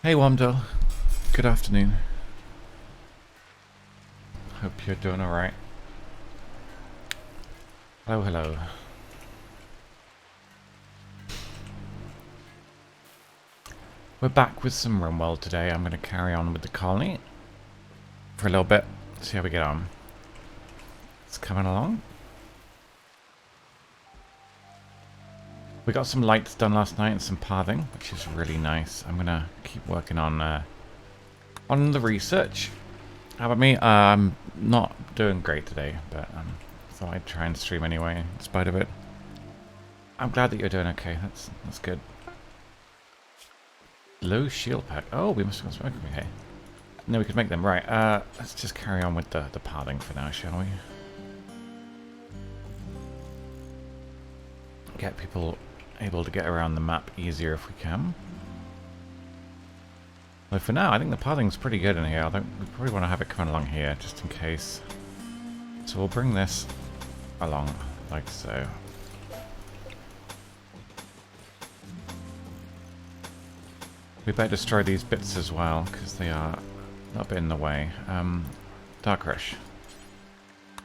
Hey Wamdell, good afternoon. Hope you're doing alright. Hello, hello. We're back with some Rimworld today. I'm going to carry on with the colony for a little bit, see how we get on. It's coming along. We got some lights done last night and some pathing, which is really nice. I'm going to keep working on the research. How about me? I'm not doing great today, but thought I'd try and stream anyway, in spite of it. I'm glad that you're doing okay. That's good. Low shield pack. Oh, we must have got smoking. Okay. No, we could make them. Right. Let's just carry on with the pathing for now, shall we? Get people able to get around the map easier if we can. But for now, I think the pathing's pretty good in here. We probably want to have it coming along here, just in case. So we'll bring this along, like so. We better destroy these bits as well, because they are a bit in the way. Dark Rush.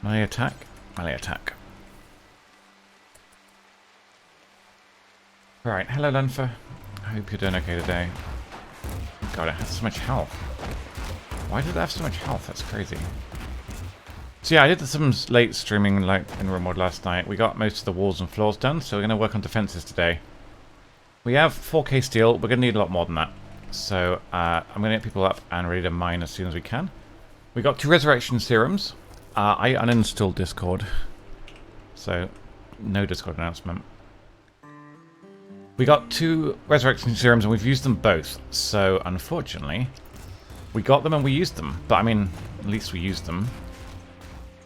Melee attack? Melee attack. Right, hello Lunfer. I hope you're doing okay today. God, it has so much health. Why did it have so much health? That's crazy. So yeah, I did some late streaming like in Rimworld last night. We got most of the walls and floors done, so we're going to work on defenses today. We have 4K steel. We're going to need a lot more than that. So I'm going to get people up and ready to mine as soon as we can. We got 2 resurrection serums. I uninstalled Discord, so no Discord announcement. We got 2 resurrection serums and we've used them both. So unfortunately, we got them and we used them. But I mean, at least we used them.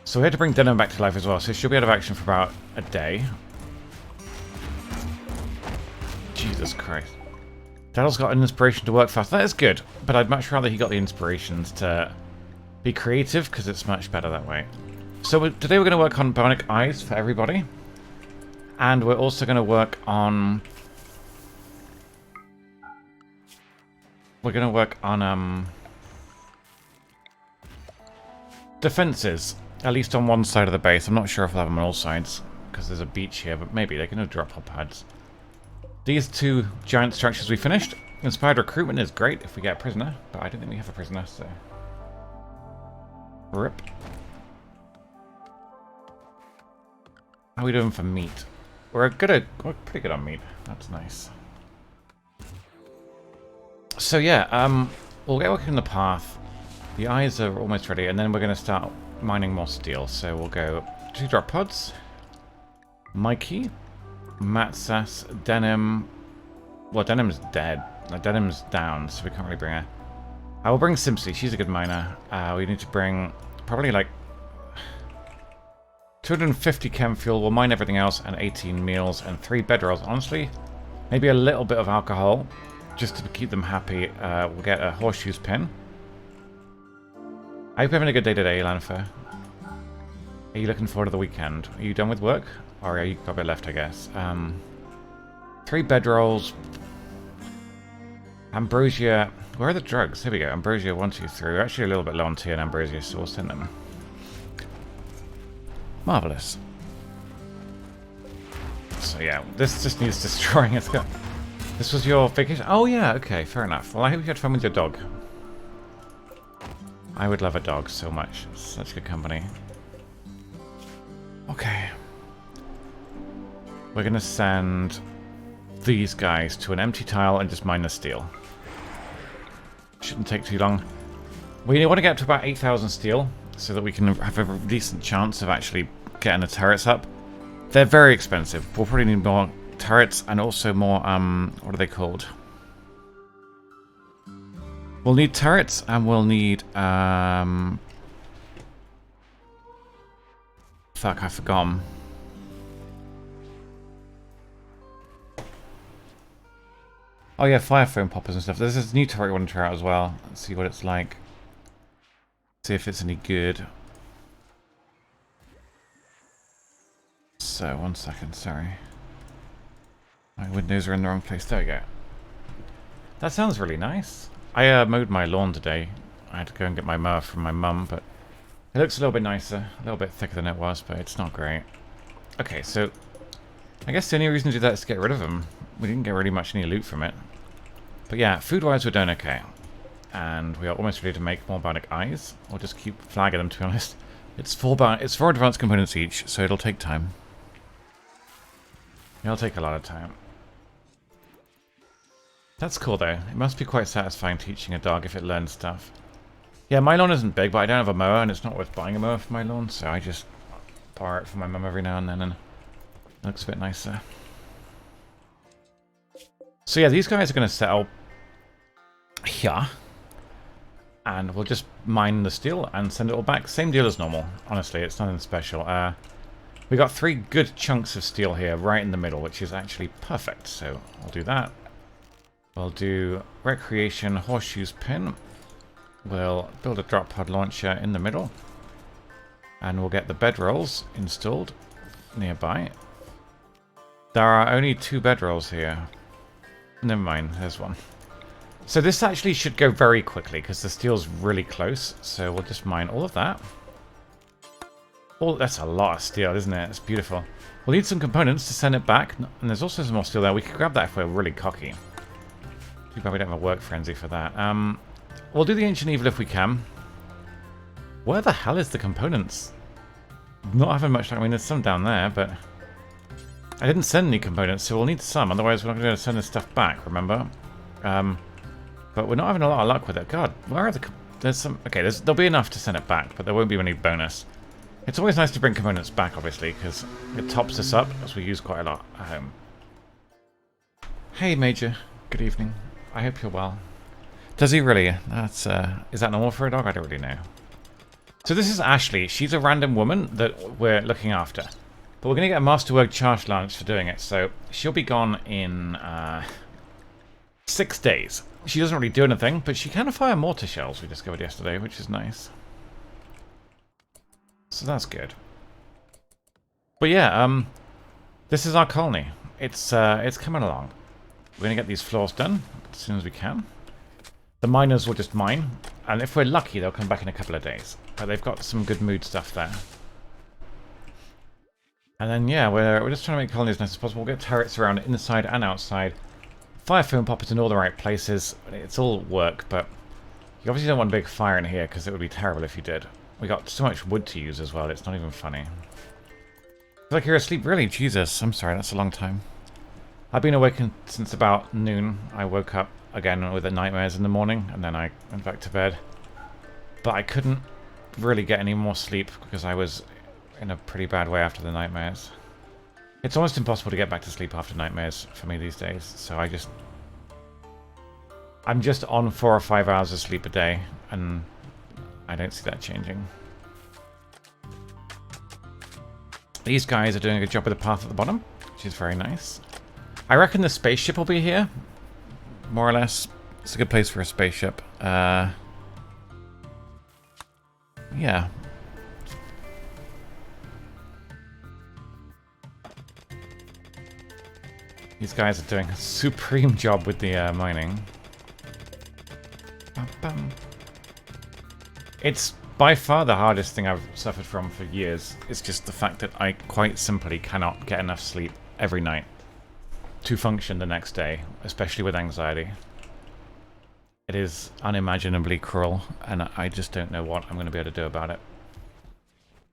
So we had to bring Denim back to life as well. So she'll be out of action for about a day. Jesus Christ. Daddle's got an inspiration to work fast. That is good, but I'd much rather he got the inspirations to be creative, because it's much better that way. So today we're going to work on bionic eyes for everybody. And we're also going to work on... defenses. At least on one side of the base. I'm not sure if we'll have them on all sides, because there's a beach here, but maybe they can do drop pod pads. These 2 giant structures we finished. Inspired recruitment is great if we get a prisoner, but I don't think we have a prisoner, so... RIP. How are we doing for meat? We're pretty good on meat. That's nice. So yeah, we'll get working on the path. The eyes are almost ready, and then we're going to start mining more steel. So we'll go 2 drop pods. Mikey. Matsas, Denim. Well, Denim's dead. Denim's down, so we can't really bring her. I will bring Simpsy. She's a good miner. We need to bring probably like 250 chem fuel. We'll mine everything else, and 18 meals and 3 bedrolls. Honestly, maybe a little bit of alcohol just to keep them happy. We'll get a horseshoes pin. I hope you're having a good day today, Lanfer. Are you looking forward to the weekend? Are you done with work? Or you got a bit left, I guess. 3 bedrolls. Ambrosia. Where are the drugs? Here we go. Ambrosia 1, 2, 3. We're actually a little bit low on tea and ambrosia, so we'll send them. Marvelous. So yeah, this just needs destroying. This was your vacation? Oh yeah, okay, fair enough. Well, I hope you had fun with your dog. I would love a dog so much. Such good company. Okay. We're going to send these guys to an empty tile and just mine the steel. Shouldn't take too long. We want to get to about 8,000 steel so that we can have a decent chance of actually getting the turrets up. They're very expensive. We'll probably need more turrets and also more, what are they called? We'll need turrets and we'll need, fuck, I forgot. Oh yeah, fire foam poppers and stuff. There's this new turret we want to try out as well. Let's see what it's like. See if it's any good. So, 1 second, sorry. My windows are in the wrong place. There we go. That sounds really nice. I mowed my lawn today. I had to go and get my mower from my mum, but it looks a little bit nicer. A little bit thicker than it was, but it's not great. Okay, so I guess the only reason to do that is to get rid of them. We didn't get really much any loot from it. But yeah, food-wise we're doing okay. And we are almost ready to make more bionic eyes. Or just keep flagging them, to be honest. It's four advanced components each, so it'll take time. It'll take a lot of time. That's cool though. It must be quite satisfying teaching a dog if it learns stuff. Yeah, my lawn isn't big, but I don't have a mower, and it's not worth buying a mower for my lawn, so I just borrow it from my mum every now and then, and it looks a bit nicer. So yeah, these guys are going to settle here, and we'll just mine the steel and send it all back. Same deal as normal, honestly, it's nothing special. We got 3 good chunks of steel here, right in the middle, which is actually perfect, so we'll do that. We'll do recreation horseshoes pin. We'll build a drop pod launcher in the middle. And we'll get the bedrolls installed nearby. There are only 2 bedrolls here. Never mind, there's one. So this actually should go very quickly because the steel's really close. So we'll just mine all of that. Oh, that's a lot of steel, isn't it? It's beautiful. We'll need some components to send it back. And there's also some more steel there. We could grab that if we're really cocky. Too bad we don't have a work frenzy for that. We'll do the Ancient Evil if we can. Where the hell is the components? Not having much luck. I mean, there's some down there, but I didn't send any components, so we'll need some. Otherwise, we're not going to send this stuff back, remember? But we're not having a lot of luck with it. God, where are the... There's some... Okay, there'll be enough to send it back, but there won't be any bonus. It's always nice to bring components back, obviously, because it tops us up, as we use quite a lot at home. Hey, Major. Good evening. I hope you're well. Does he really? That's, is that normal for a dog? I don't really know. So this is Ashley. She's a random woman that we're looking after. But we're going to get a Masterwork charge lance for doing it. So she'll be gone in 6 days. She doesn't really do anything, but she can fire mortar shells, we discovered yesterday, which is nice. So that's good. But yeah, this is our colony. It's coming along. We're going to get these floors done as soon as we can. The miners will just mine, and if we're lucky, they'll come back in a couple of days. But they've got some good mood stuff there. And then, yeah, we're just trying to make colonies as nice as possible. We'll get turrets around inside and outside. Fire foam poppers in all the right places. It's all work, but you obviously don't want a big fire in here, because it would be terrible if you did. We got so much wood to use as well, it's not even funny. I feel like you're asleep, really? Jesus, I'm sorry, that's a long time. I've been awake since about noon. I woke up again with the nightmares in the morning, and then I went back to bed. But I couldn't really get any more sleep because I was in a pretty bad way after the nightmares. It's almost impossible to get back to sleep after nightmares for me these days, so I'm just on 4 or 5 hours of sleep a day, and I don't see that changing. These guys are doing a good job with the path at the bottom, which is very nice. I reckon the spaceship will be here, more or less. It's a good place for a spaceship. Yeah. These guys are doing a supreme job with the mining. It's by far the hardest thing I've suffered from for years. It's just the fact that I quite simply cannot get enough sleep every night to function the next day, especially with anxiety. It is unimaginably cruel, and I just don't know what I'm going to be able to do about it.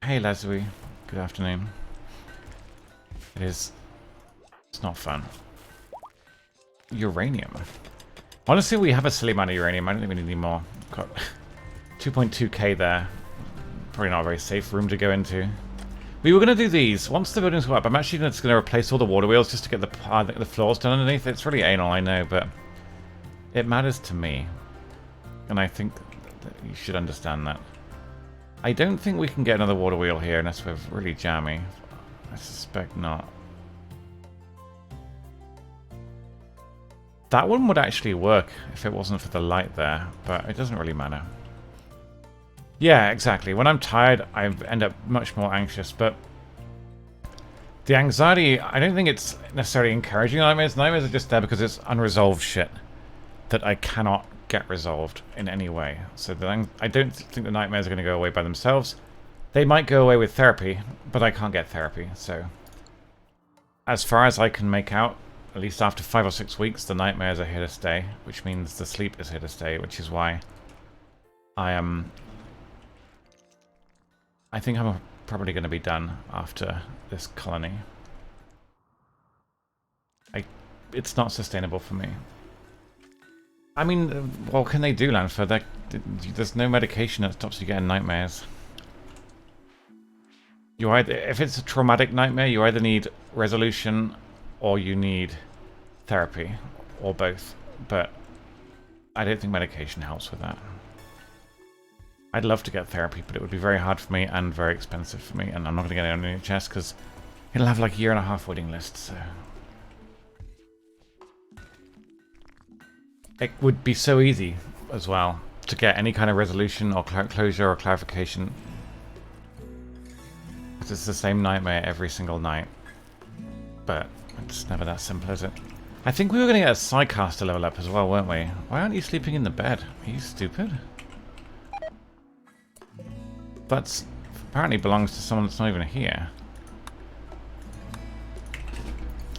Hey Leslie, good afternoon. It's not fun. Uranium. Honestly, we have a silly amount of uranium. I don't think we need any more. Got 2.2k there. Probably not a very safe room to go into. We were going to do these. Once the buildings go up, I'm actually just going to replace all the water wheels just to get the floors done underneath. It's really anal, I know, but it matters to me. And I think that you should understand that. I don't think we can get another water wheel here unless we're really jammy. I suspect not. That one would actually work if it wasn't for the light there, but it doesn't really matter. Yeah, exactly. When I'm tired, I end up much more anxious, but the anxiety, I don't think it's necessarily encouraging nightmares. Nightmares are just there because it's unresolved shit that I cannot get resolved in any way. So then I don't think the nightmares are going to go away by themselves. They might go away with therapy, but I can't get therapy. So as far as I can make out, at least after 5 or 6 weeks, the nightmares are here to stay, which means the sleep is here to stay, which is why I think I'm probably going to be done after this colony. It's not sustainable for me. I mean, what can they do, Lanford? There's no medication that stops you getting nightmares. You either, if it's a traumatic nightmare, you either need resolution or you need therapy, or both. But I don't think medication helps with that. I'd love to get therapy, but it would be very hard for me and very expensive for me, and I'm not going to get it on NHS because it'll have like a 1.5-year waiting list, so... It would be so easy, as well, to get any kind of resolution or closure or clarification. It's the same nightmare every single night. But it's never that simple, is it? I think we were going to get a Psycaster level up as well, weren't we? Why aren't you sleeping in the bed? Are you stupid? That apparently belongs to someone that's not even here.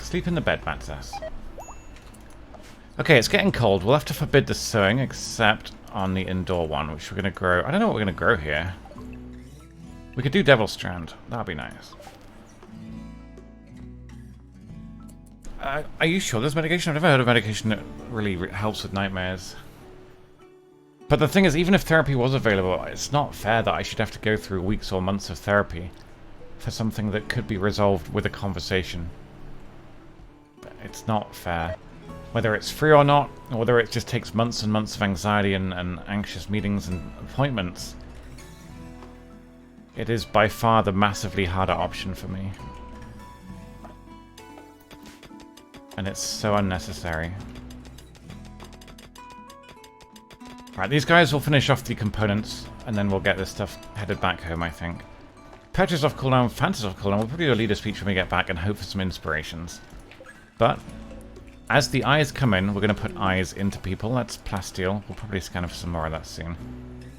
Sleep in the bed, Matzas. Okay, it's getting cold. We'll have to forbid the sowing, except on the indoor one, which we're going to grow. I don't know what we're going to grow here. We could do Devil Strand. That'd be nice. Are you sure there's medication? I've never heard of medication that really helps with nightmares. But the thing is, even if therapy was available, it's not fair that I should have to go through weeks or months of therapy for something that could be resolved with a conversation. It's not fair. Whether it's free or not, or whether it just takes months and months of anxiety and anxious meetings and appointments, it is by far the massively harder option for me. And it's so unnecessary. Right, these guys will finish off the components, and then we'll get this stuff headed back home, I think. Petra's off cooldown, Fanta's off cooldown. We'll probably do a leader speech when we get back and hope for some inspirations. But as the eyes come in, we're going to put eyes into people. That's plasteel. We'll probably scan for some more of that soon.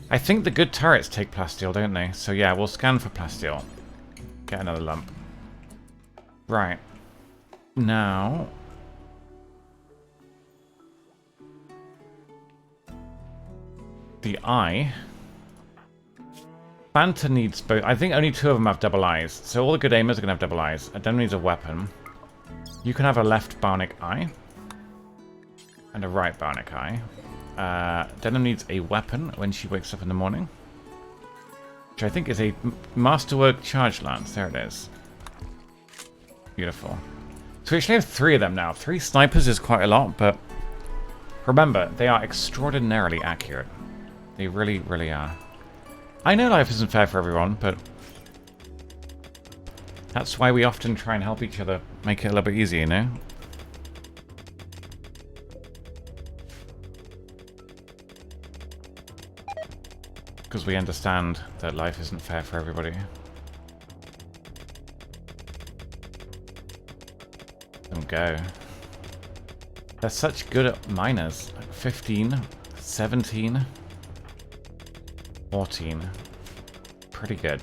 I think the good turrets take plasteel, don't they? So yeah, we'll scan for plasteel. Get another lump. Right. Now... the eye. Fanta needs both. I think only 2 of them have double eyes. So all the good aimers are going to have double eyes. Adenim needs a weapon. You can have a left bionic eye. And a right bionic eye. Adenim needs a weapon when she wakes up in the morning. Which I think is a Masterwork Charge Lance. There it is. Beautiful. So we actually have 3 of them now. 3 snipers is quite a lot, but remember, they are extraordinarily accurate. They really, really are. I know life isn't fair for everyone, but that's why we often try and help each other make it a little bit easier, you know? Because we understand that life isn't fair for everybody. Let them go. They're such good at miners. Like 15, 17... 14. Pretty good.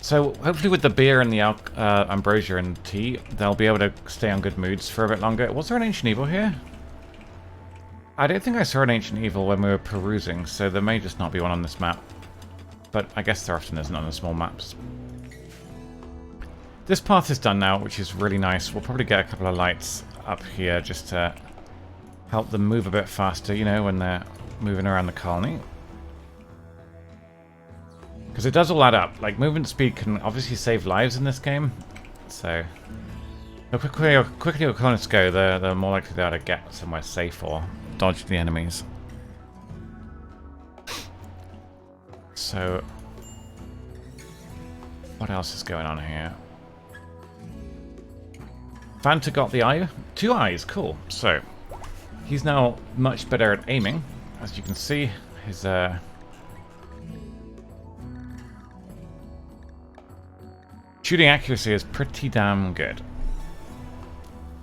So, hopefully with the beer and the ambrosia and tea, they'll be able to stay on good moods for a bit longer. Was there an Ancient Evil here? I don't think I saw an Ancient Evil when we were perusing, so there may just not be one on this map. But I guess there often isn't on the small maps. This path is done now, which is really nice. We'll probably get a couple of lights up here just to help them move a bit faster, you know, when they're moving around the colony. Because it does all add up. Like, movement speed can obviously save lives in this game. So, the quicker your colonists go, the more likely they are to get somewhere safe or dodge the enemies. So, what else is going on here? Fanta got the eye. 2 eyes, cool. So, he's now much better at aiming. As you can see, his shooting accuracy is pretty damn good.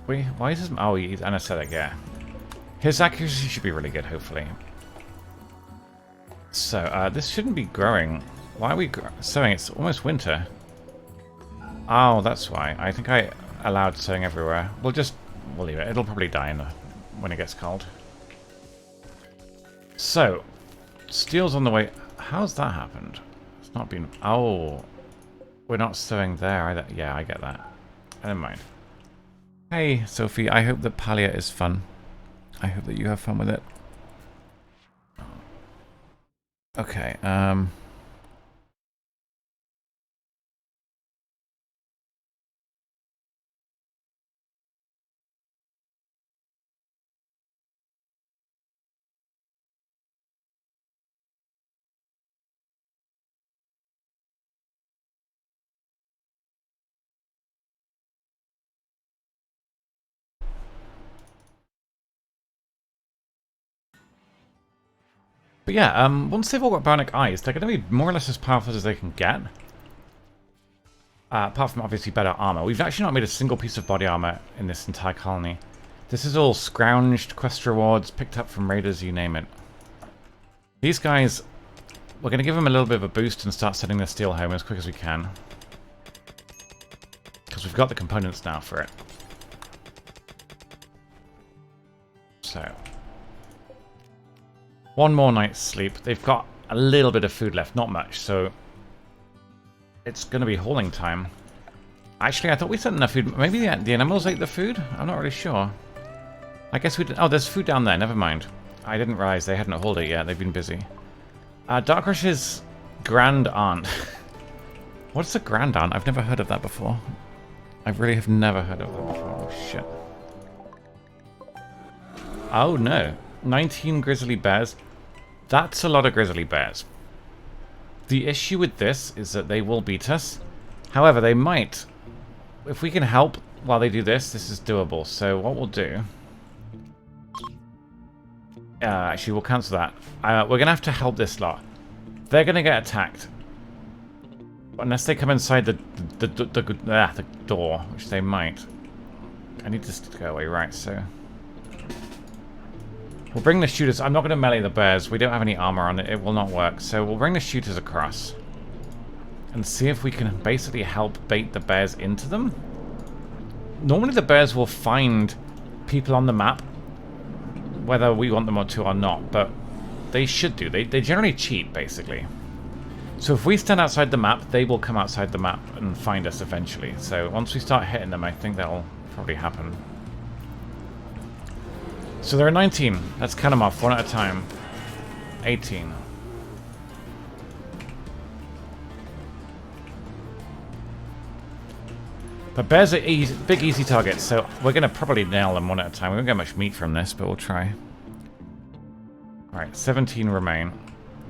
Wait, why is his... oh, he's anesthetic, yeah. His accuracy should be really good, hopefully. So, this shouldn't be growing. Why are we sowing? It's almost winter. Oh, that's why. I think I allowed sowing everywhere. We'll leave it. It'll probably die when it gets cold. So, steel's on the way. How's that happened? It's not been... Oh, we're not sowing there either. Yeah, I get that. Never mind. Hey, Sophie. I hope that Palia is fun. I hope that you have fun with it. Okay, but yeah, once they've all got bionic eyes, they're going to be more or less as powerful as they can get. Apart from obviously better armor. We've actually not made a single piece of body armor in this entire colony. This is all scrounged, quest rewards, picked up from raiders, you name it. These guys, we're going to give them a little bit of a boost and start sending their steel home as quick as we can. Because we've got the components now for it. So, one more night's sleep. They've got a little bit of food left, not much, so it's going to be hauling time. Actually, I thought we sent enough food. Maybe the animals ate the food? I'm not really sure. I guess we did. Oh, there's food down there. Never mind. I didn't realize they hadn't hauled it yet. They've been busy. Darkrush's grand aunt. What's a grand aunt? I've never heard of that before. I really have never heard of that before. Oh, shit. Oh, no. 19 grizzly bears. That's a lot of grizzly bears. The issue with this is that they will beat us. However, they might. If we can help while they do this, this is doable. So what we'll do... actually, we'll cancel that. We're going to have to help this lot. They're going to get attacked. Unless they come inside the door, which they might. I need this to go away, right, so... We'll bring the shooters. I'm not going to melee the bears. We don't have any armor on it. It will not work. So we'll bring the shooters across. And see if we can basically help bait the bears into them. Normally the bears will find people on the map. Whether we want them to or not. But they should do. They generally cheat, basically. So if we stand outside the map, they will come outside the map and find us eventually. So once we start hitting them, I think that'll probably happen. So there are 19. Let's count them off, one at a time. 18. But bears are easy, big, easy targets, so we're going to probably nail them one at a time. We won't get much meat from this, but we'll try. Alright, 17 remain.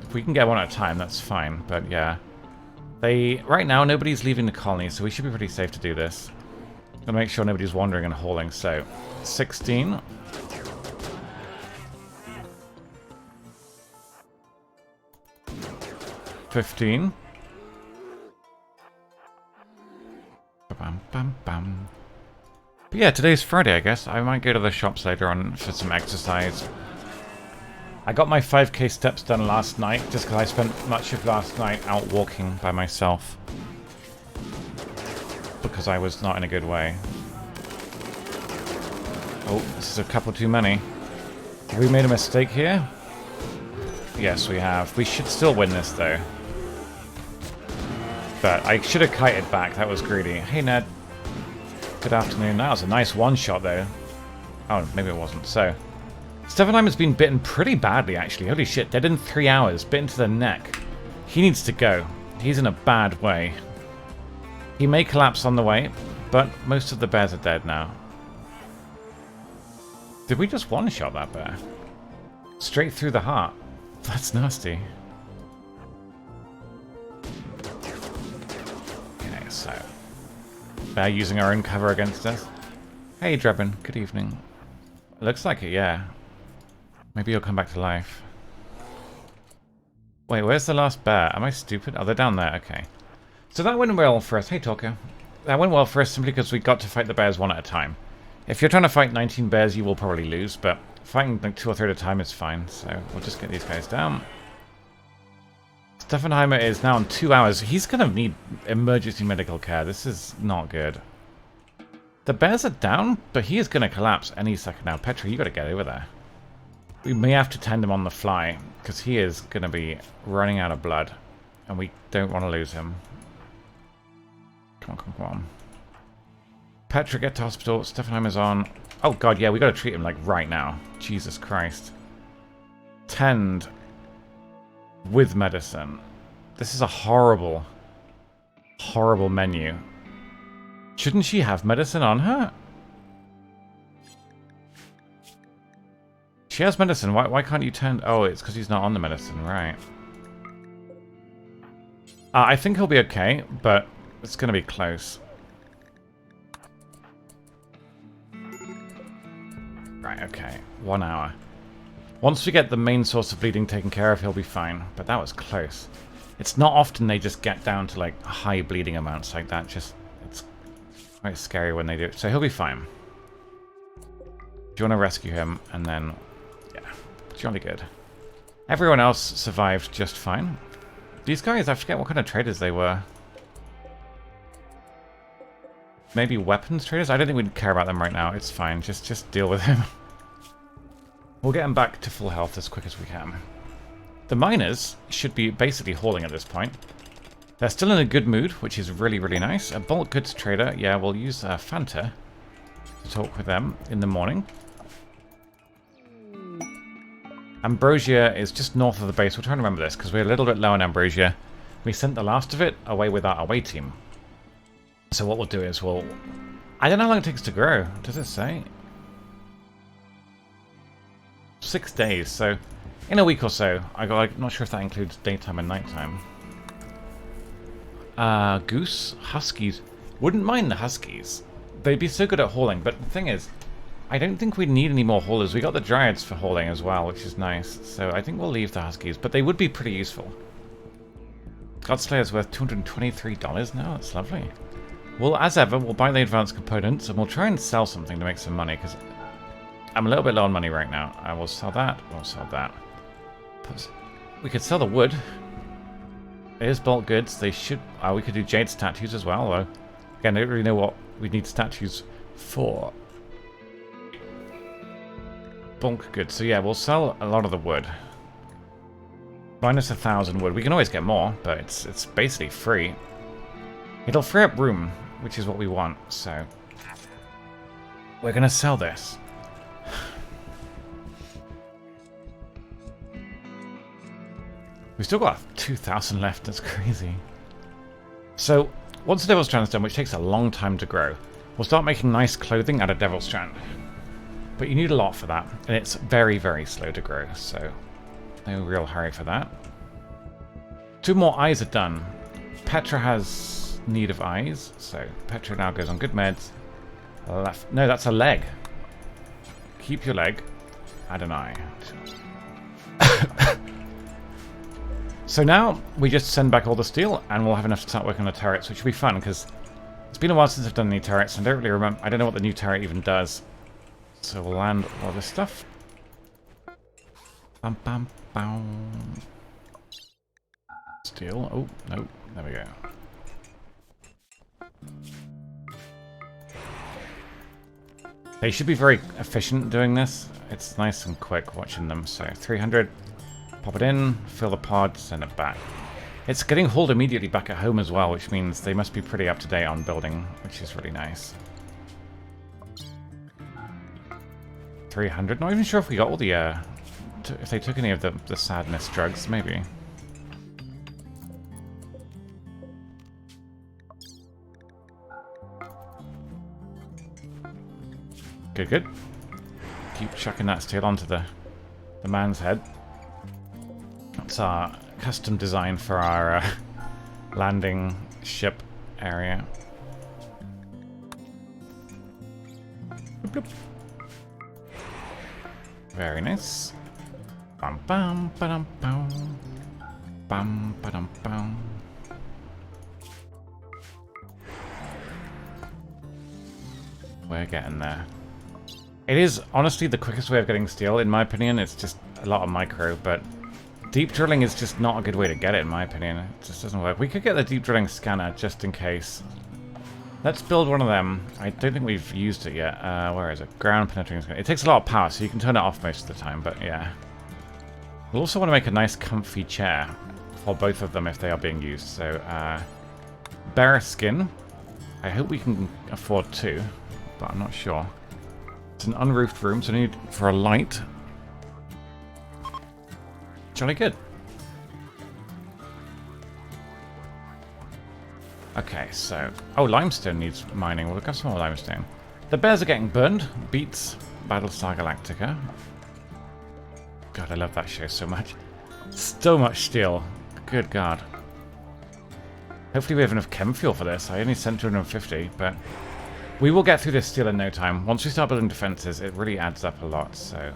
If we can get one at a time, that's fine, but yeah. Right now, nobody's leaving the colony, so we should be pretty safe to do this. Gotta make sure nobody's wandering and hauling, so... 16... 15. Bam, bam, bam. But yeah, today's Friday, I guess. I might go to the shops later on for some exercise. I got my 5k steps done last night, just because I spent much of last night out walking by myself. Because I was not in a good way. Oh, this is a couple too many. Have we made a mistake here? Yes, we have. We should still win this, though. But I should have kited back. That was greedy. Hey, Ned. Good afternoon. That was a nice one-shot, though. Oh, maybe it wasn't. So, Stevenheim has been bitten pretty badly, actually. Holy shit. Dead in 3 hours. Bitten to the neck. He needs to go. He's in a bad way. He may collapse on the way, but most of the bears are dead now. Did we just one-shot that bear? Straight through the heart. That's nasty. Okay, so... Bear using our own cover against us. Hey, Drebin. Good evening. Looks like it, yeah. Maybe he'll come back to life. Wait, where's the last bear? Am I stupid? Oh, they're down there. Okay. So that went well for us. Hey, Talker. That went well for us simply because we got to fight the bears one at a time. If you're trying to fight 19 bears, you will probably lose, but Fighting like 2 or 3 at a time is fine, so we'll just get these guys down. Steffenheimer is now on 2 hours. He's going to need emergency medical care. This is not good. The bears are down, but he is going to collapse any second now. Petra, you got to get over there. We may have to tend him on the fly, because he is going to be running out of blood, and we don't want to lose him. Come on, come on, come on. Petra, get to hospital. Steffenheimer's on. Oh god, yeah, we got to treat him like right now. Jesus Christ. Tend with medicine. This is a horrible, horrible menu. Shouldn't she have medicine on her? She has medicine. Why can't you tend? Oh, it's because he's not on the medicine, right? I think he'll be okay, but it's going to be close. Right, okay. 1 hour. Once we get the main source of bleeding taken care of, he'll be fine. But that was close. It's not often they just get down to, like, high bleeding amounts like that. Just, it's quite scary when they do it. So he'll be fine. Do you want to rescue him? And then, yeah, jolly good. Everyone else survived just fine. These guys, I forget what kind of traders they were. Maybe weapons traders? I don't think we'd care about them right now. It's fine. Just deal with him. We'll get him back to full health as quick as we can. The miners should be basically hauling at this point. They're still in a good mood, which is really, really nice. A bulk goods trader. Yeah, we'll use Fanta to talk with them in the morning. Ambrosia is just north of the base. We'll try and remember this, because we're a little bit low on Ambrosia. We sent the last of it away with our away team. So what we'll do is we'll... I don't know how long it takes to grow. Does it say? 6 days, so in a week or so. I'm not sure if that includes daytime and nighttime. Goose? Huskies. Wouldn't mind the Huskies. They'd be so good at hauling, but the thing is, I don't think we need any more haulers. We got the Dryads for hauling as well, which is nice. So I think we'll leave the Huskies, but they would be pretty useful. Godslayer's worth $223 now. That's lovely. Well, as ever, we'll buy the advanced components, and we'll try and sell something to make some money, because I'm a little bit low on money right now. I will sell that. We'll sell that. We could sell the wood. It is bulk goods. They should... we could do jade statues as well, though. Again, I don't really know what we need statues for. Bulk goods. So yeah, we'll sell a lot of the wood. Minus 1,000 wood. We can always get more, but it's basically free. It'll free up room, which is what we want, so... We're gonna sell this. We've still got 2,000 left, that's crazy. So, once the Devil's Strand's done, which takes a long time to grow, we'll start making nice clothing out of Devil's Strand. But you need a lot for that, and it's very, very slow to grow, so no real hurry for that. 2 more eyes are done. Petra has need of eyes, so Petra now goes on good meds. Left. No, that's a leg. Keep your leg. Add an eye. So now we just send back all the steel, and we'll have enough to start working on the turrets, which will be fun because it's been a while since I've done any turrets. And I don't really remember. I don't know what the new turret even does. So we'll land all this stuff. Bam, bam, bam. Steel. Oh no, there we go. They should be very efficient doing this. It's nice and quick watching them. So 300, pop it in, fill the pod, send it back. It's getting hauled immediately back at home as well, which means they must be pretty up to date on building, which is really nice. 300. Not even sure if we got all the if they took any of the sadness drugs, maybe. Good, good. Keep chucking that steel onto the man's head. That's our custom design for our landing ship area. Bloop, bloop. Very nice. Bam bam ba-dum bam. Bam ba-dum bam. We're getting there. It is honestly the quickest way of getting steel, in my opinion. It's just a lot of micro, but deep drilling is just not a good way to get it, in my opinion. It just doesn't work. We could get the deep drilling scanner just in case. Let's build one of them. I don't think we've used it yet. Where is it? Ground penetrating scanner. It takes a lot of power, so you can turn it off most of the time, but yeah. We'll also want to make a nice comfy chair for both of them if they are being used. So, bear skin. I hope we can afford 2, but I'm not sure. It's an unroofed room, so I need for a light. Jolly good. Okay, so... Oh, limestone needs mining. We'll look up some more limestone. The bears are getting burned. Beats Battlestar Galactica. God, I love that show so much. So much steel. Good God. Hopefully we have enough chem fuel for this. I only sent 250, but... We will get through this steel in no time. Once we start building defenses, it really adds up a lot, so...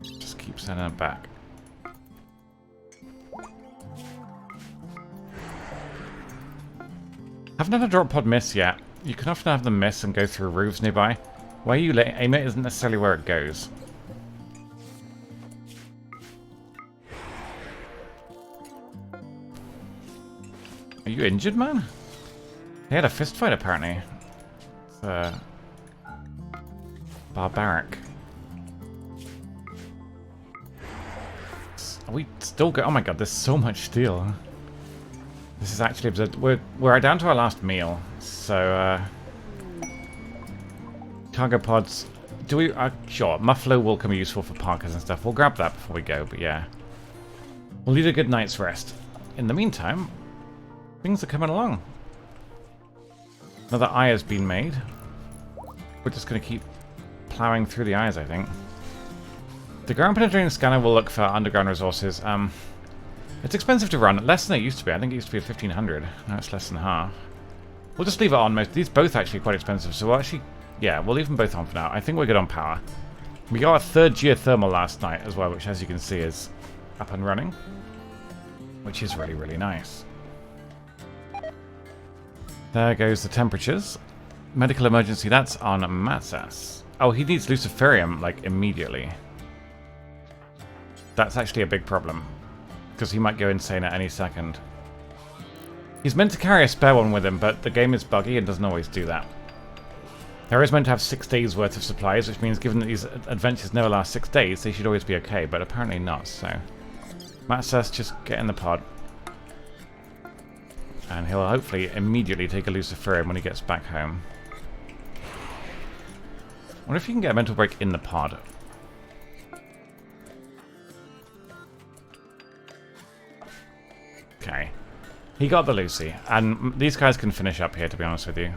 Just keep sending it back. Haven't had a drop pod miss yet. You can often have them miss and go through roofs nearby. Where you aim it isn't necessarily where it goes. Are you injured, man? They had a fist fight, apparently. It's, barbaric. Are we still go? Oh my god, there's so much steel. This is actually absurd. We're down to our last meal, so cargo pods. Do we? Sure, muffler will come useful for parkers and stuff. We'll grab that before we go, but yeah, we'll need a good night's rest. In the meantime, things are coming along. Another eye has been made. We're just going to keep plowing through the eyes, I think. The ground penetrating scanner will look for underground resources. It's expensive to run, less than it used to be. I think it used to be 1,500. Now it's less than half. We'll just leave it on. These both actually quite expensive, so we'll actually... Yeah, we'll leave them both on for now. I think we're good on power. We got our 3rd geothermal last night as well, which as you can see is up and running. Which is really, really nice. There goes the temperatures. Medical emergency, that's on Matsas. Oh, he needs luciferium, like, immediately. That's actually a big problem. Because he might go insane at any second. He's meant to carry a spare one with him, but the game is buggy and doesn't always do that. There is meant to have 6 days worth of supplies, which means given that these adventures never last 6 days, they should always be okay, but apparently not, so... Matsas, just get in the pod. And he'll hopefully immediately take a luciferium when he gets back home. I wonder if you can get a mental break in the pod. Okay. He got the Lucy. And these guys can finish up here, to be honest with you.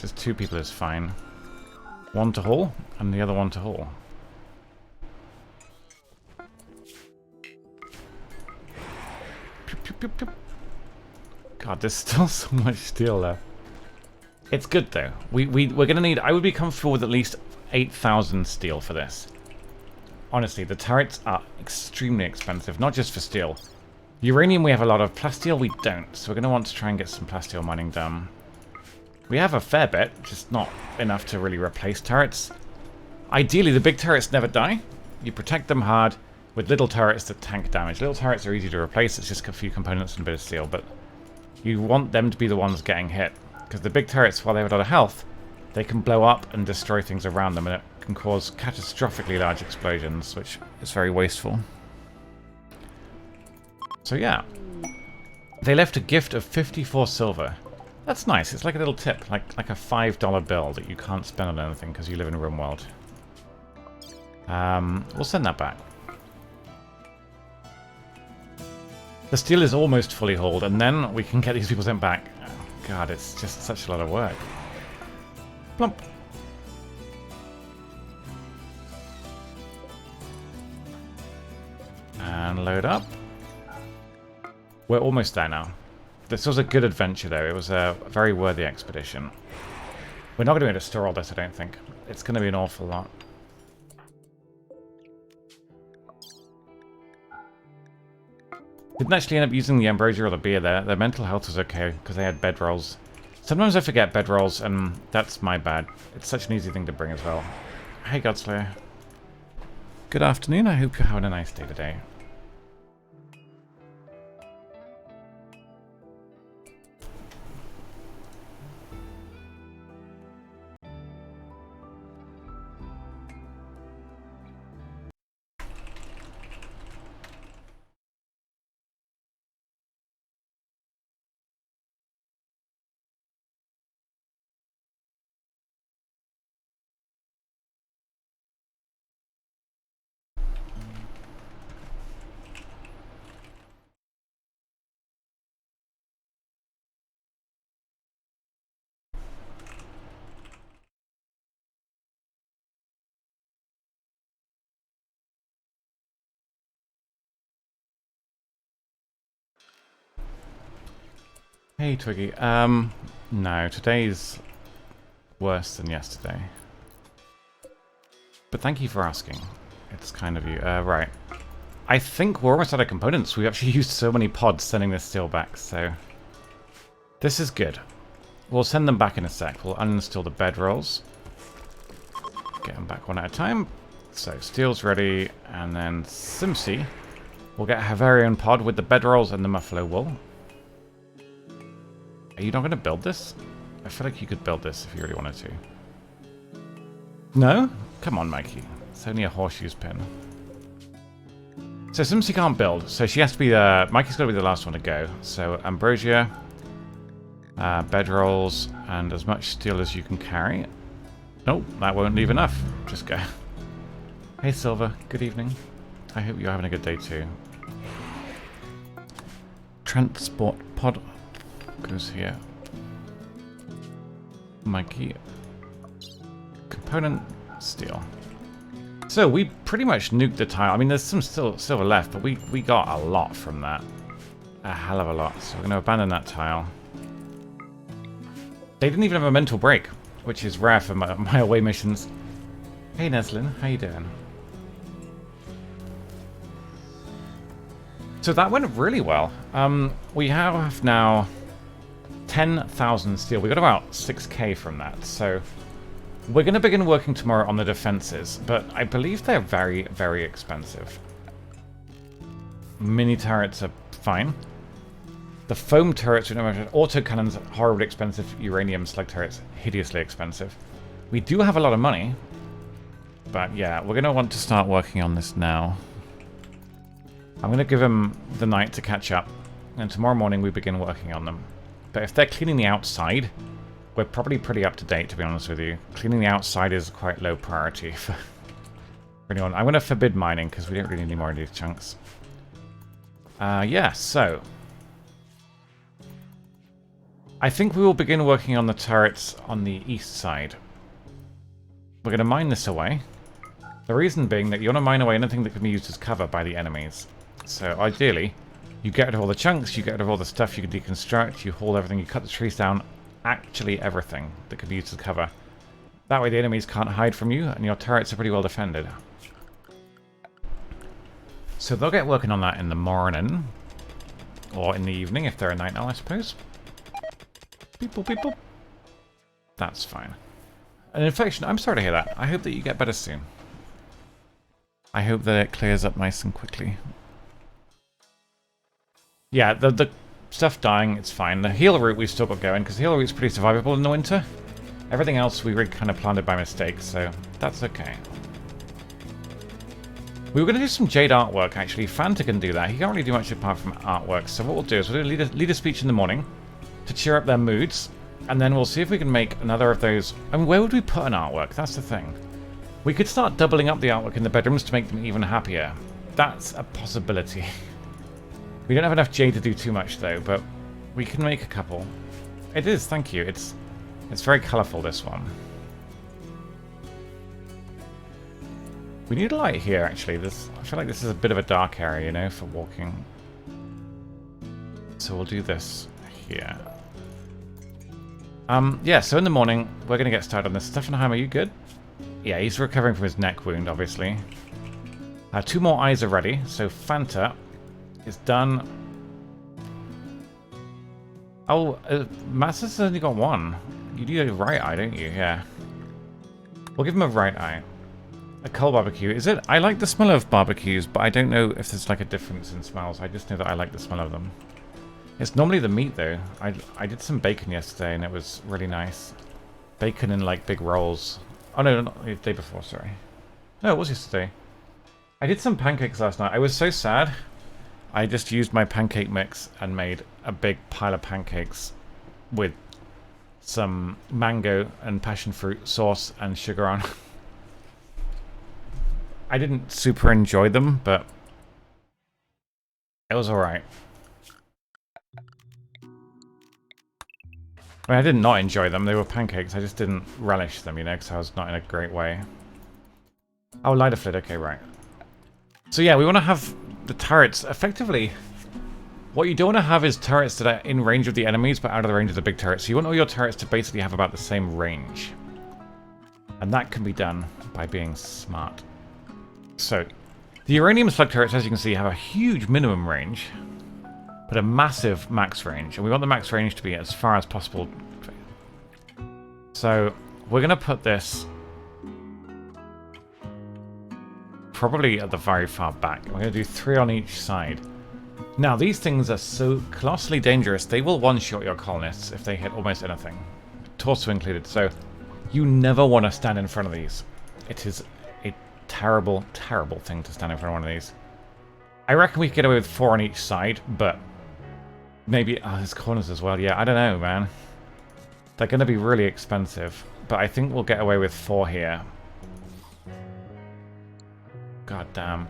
Just 2 people is fine. One to haul, and the other one to haul. Pew, pew, pew, pew. God, there's still so much steel there. It's good, though. We're going to need... I would be comfortable with at least 8,000 steel for this. Honestly, the turrets are extremely expensive, not just for steel. Uranium we have a lot of, plasteel we don't, so we're going to want to try and get some plasteel mining done. We have a fair bit, just not enough to really replace turrets. Ideally, the big turrets never die. You protect them hard with little turrets that tank damage. Little turrets are easy to replace, it's just a few components and a bit of steel, but you want them to be the ones getting hit. Because the big turrets, while they have a lot of health, they can blow up and destroy things around them, and it can cause catastrophically large explosions, which is very wasteful. So yeah, they left a gift of 54 silver. That's nice. It's like a little tip, like a $5 bill that you can't spend on anything because you live in Rimworld. We'll send that back. The steel is almost fully hauled, and then we can get these people sent back. Oh, God, it's just such a lot of work. Plump. And load up. We're almost there now. This was a good adventure, though. It was a very worthy expedition. We're not going to be able to store all this, I don't think. It's going to be an awful lot. Didn't actually end up using the ambrosia or the beer there. Their mental health was okay, because they had bedrolls. Sometimes I forget bedrolls, and that's my bad. It's such an easy thing to bring as well. Hey, Godslayer. Good afternoon. I hope you're having a nice day today. Hey, Twiggy. No, today's worse than yesterday. But thank you for asking. It's kind of you. Right. I think we're almost out of components. We've actually used so many pods sending this steel back, so... This is good. We'll send them back in a sec. We'll uninstall the bedrolls. Get them back one at a time. So, steel's ready, and then Simsy will get her very own pod with the bedrolls and the muffalo wool. Are you not going to build this? I feel like you could build this if you really wanted to. No? Come on, Mikey. It's only a horseshoes pin. So Simsy can't build, so she has to be the... Mikey's got to be the last one to go. So Ambrosia, bedrolls, and as much steel as you can carry. Nope, that won't leave enough. Just go. Hey Silver, good evening. I hope you're having a good day too. Transport pod goes here. Mikey. Component, steel. So we pretty much nuked the tile. I mean, there's some still silver left, but we got a lot from that. A hell of a lot. So we're going to abandon that tile. They didn't even have a mental break, which is rare for my away missions. Hey Neslin, how you doing? So that went really well. We have now 10,000 steel. We got about 6k from that. So we're going to begin working tomorrow on the defenses, but I believe they're very, very expensive. Mini turrets are fine. The foam turrets, autocannons, horribly expensive. Uranium slug turrets, hideously expensive. We do have a lot of money, but yeah, we're going to want to start working on this now. I'm going to give them the night to catch up, and tomorrow morning we begin working on them. But if they're cleaning the outside, we're probably pretty up to date, to be honest with you. Cleaning the outside is quite low priority for anyone. I'm going to forbid mining, because we don't really need any more of these chunks. Yeah, so... I think we will begin working on the turrets on the east side. We're going to mine this away. The reason being that you want to mine away anything that can be used as cover by the enemies. So ideally, you get rid of all the chunks, you get rid of all the stuff you can deconstruct, you haul everything, you cut the trees down, actually everything that can be used as cover. That way the enemies can't hide from you, and your turrets are pretty well defended. So they'll get working on that in the morning, or in the evening if they're a night owl, I suppose. Beep boop, beep boop. That's fine. An infection, I'm sorry to hear that. I hope that you get better soon. I hope that it clears up nice and quickly. Yeah, the stuff dying, it's fine. The heal route we've still got going, because the heal route's pretty survivable in the winter. Everything else we really kind of planted by mistake, so that's okay. We were going to do some Jade artwork, actually. Fanta can do that. He can't really do much apart from artwork, so what we'll do is we'll do a leader speech in the morning to cheer up their moods, and then we'll see if we can make another of those. I mean, where would we put an artwork? That's the thing. We could start doubling up the artwork in the bedrooms to make them even happier. That's a possibility. We don't have enough jade to do too much, though, but we can make a couple. It is, thank you. It's very colourful, this one. We need a light here, actually. I feel like this is a bit of a dark area, you know, for walking. So we'll do this here. Yeah, so in the morning, we're going to get started on this. Steffenheim, are you good? Yeah, he's recovering from his neck wound, obviously. 2 more eyes are ready, so Fanta is done. Oh, Master's only got one. You do a right eye, don't you? Yeah. We'll give him a right eye. A coal barbecue. Is it? I like the smell of barbecues, but I don't know if there's like a difference in smells. I just know that I like the smell of them. It's normally the meat though. I did some bacon yesterday and it was really nice. Bacon in like big rolls. Oh no, not the day before, sorry. No, it was yesterday. I did some pancakes last night. I was so sad. I just used my pancake mix and made a big pile of pancakes with some mango and passion fruit sauce and sugar on. I didn't super enjoy them, but it was alright. I mean, I did not enjoy them. They were pancakes. I just didn't relish them, you know, because I was not in a great way. Oh, lighter fluid. Okay, right. So yeah, we want to have the turrets effectively. What you don't want to have is turrets that are in range of the enemies, but out of the range of the big turrets. So you want all your turrets to basically have about the same range. And that can be done by being smart. So, the uranium slug turrets, as you can see, have a huge minimum range, but a massive max range. And we want the max range to be as far as possible. So, we're going to put this probably at the very far back. We're going to do 3 on each side. Now, these things are so colossally dangerous, they will one-shot your colonists if they hit almost anything. Torso included, so you never want to stand in front of these. It is a terrible, terrible thing to stand in front of one of these. I reckon we could get away with 4 on each side, but maybe... Oh, there's corners as well. Yeah, I don't know, man. They're going to be really expensive, but I think we'll get away with 4 here. God damn.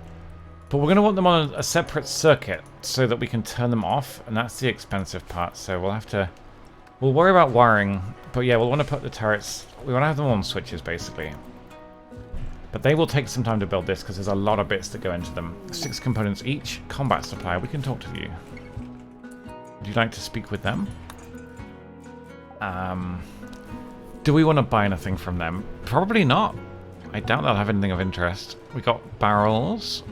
But we're going to want them on a separate circuit so that we can turn them off, and that's the expensive part, so we'll have to... We'll worry about wiring, but yeah, we'll want to put the turrets... We want to have them on switches, basically. But they will take some time to build this, because there's a lot of bits that go into them. 6 components each. Combat supply, we can talk to you. Would you like to speak with them? Do we want to buy anything from them? Probably not. I doubt they'll have anything of interest. We got barrels...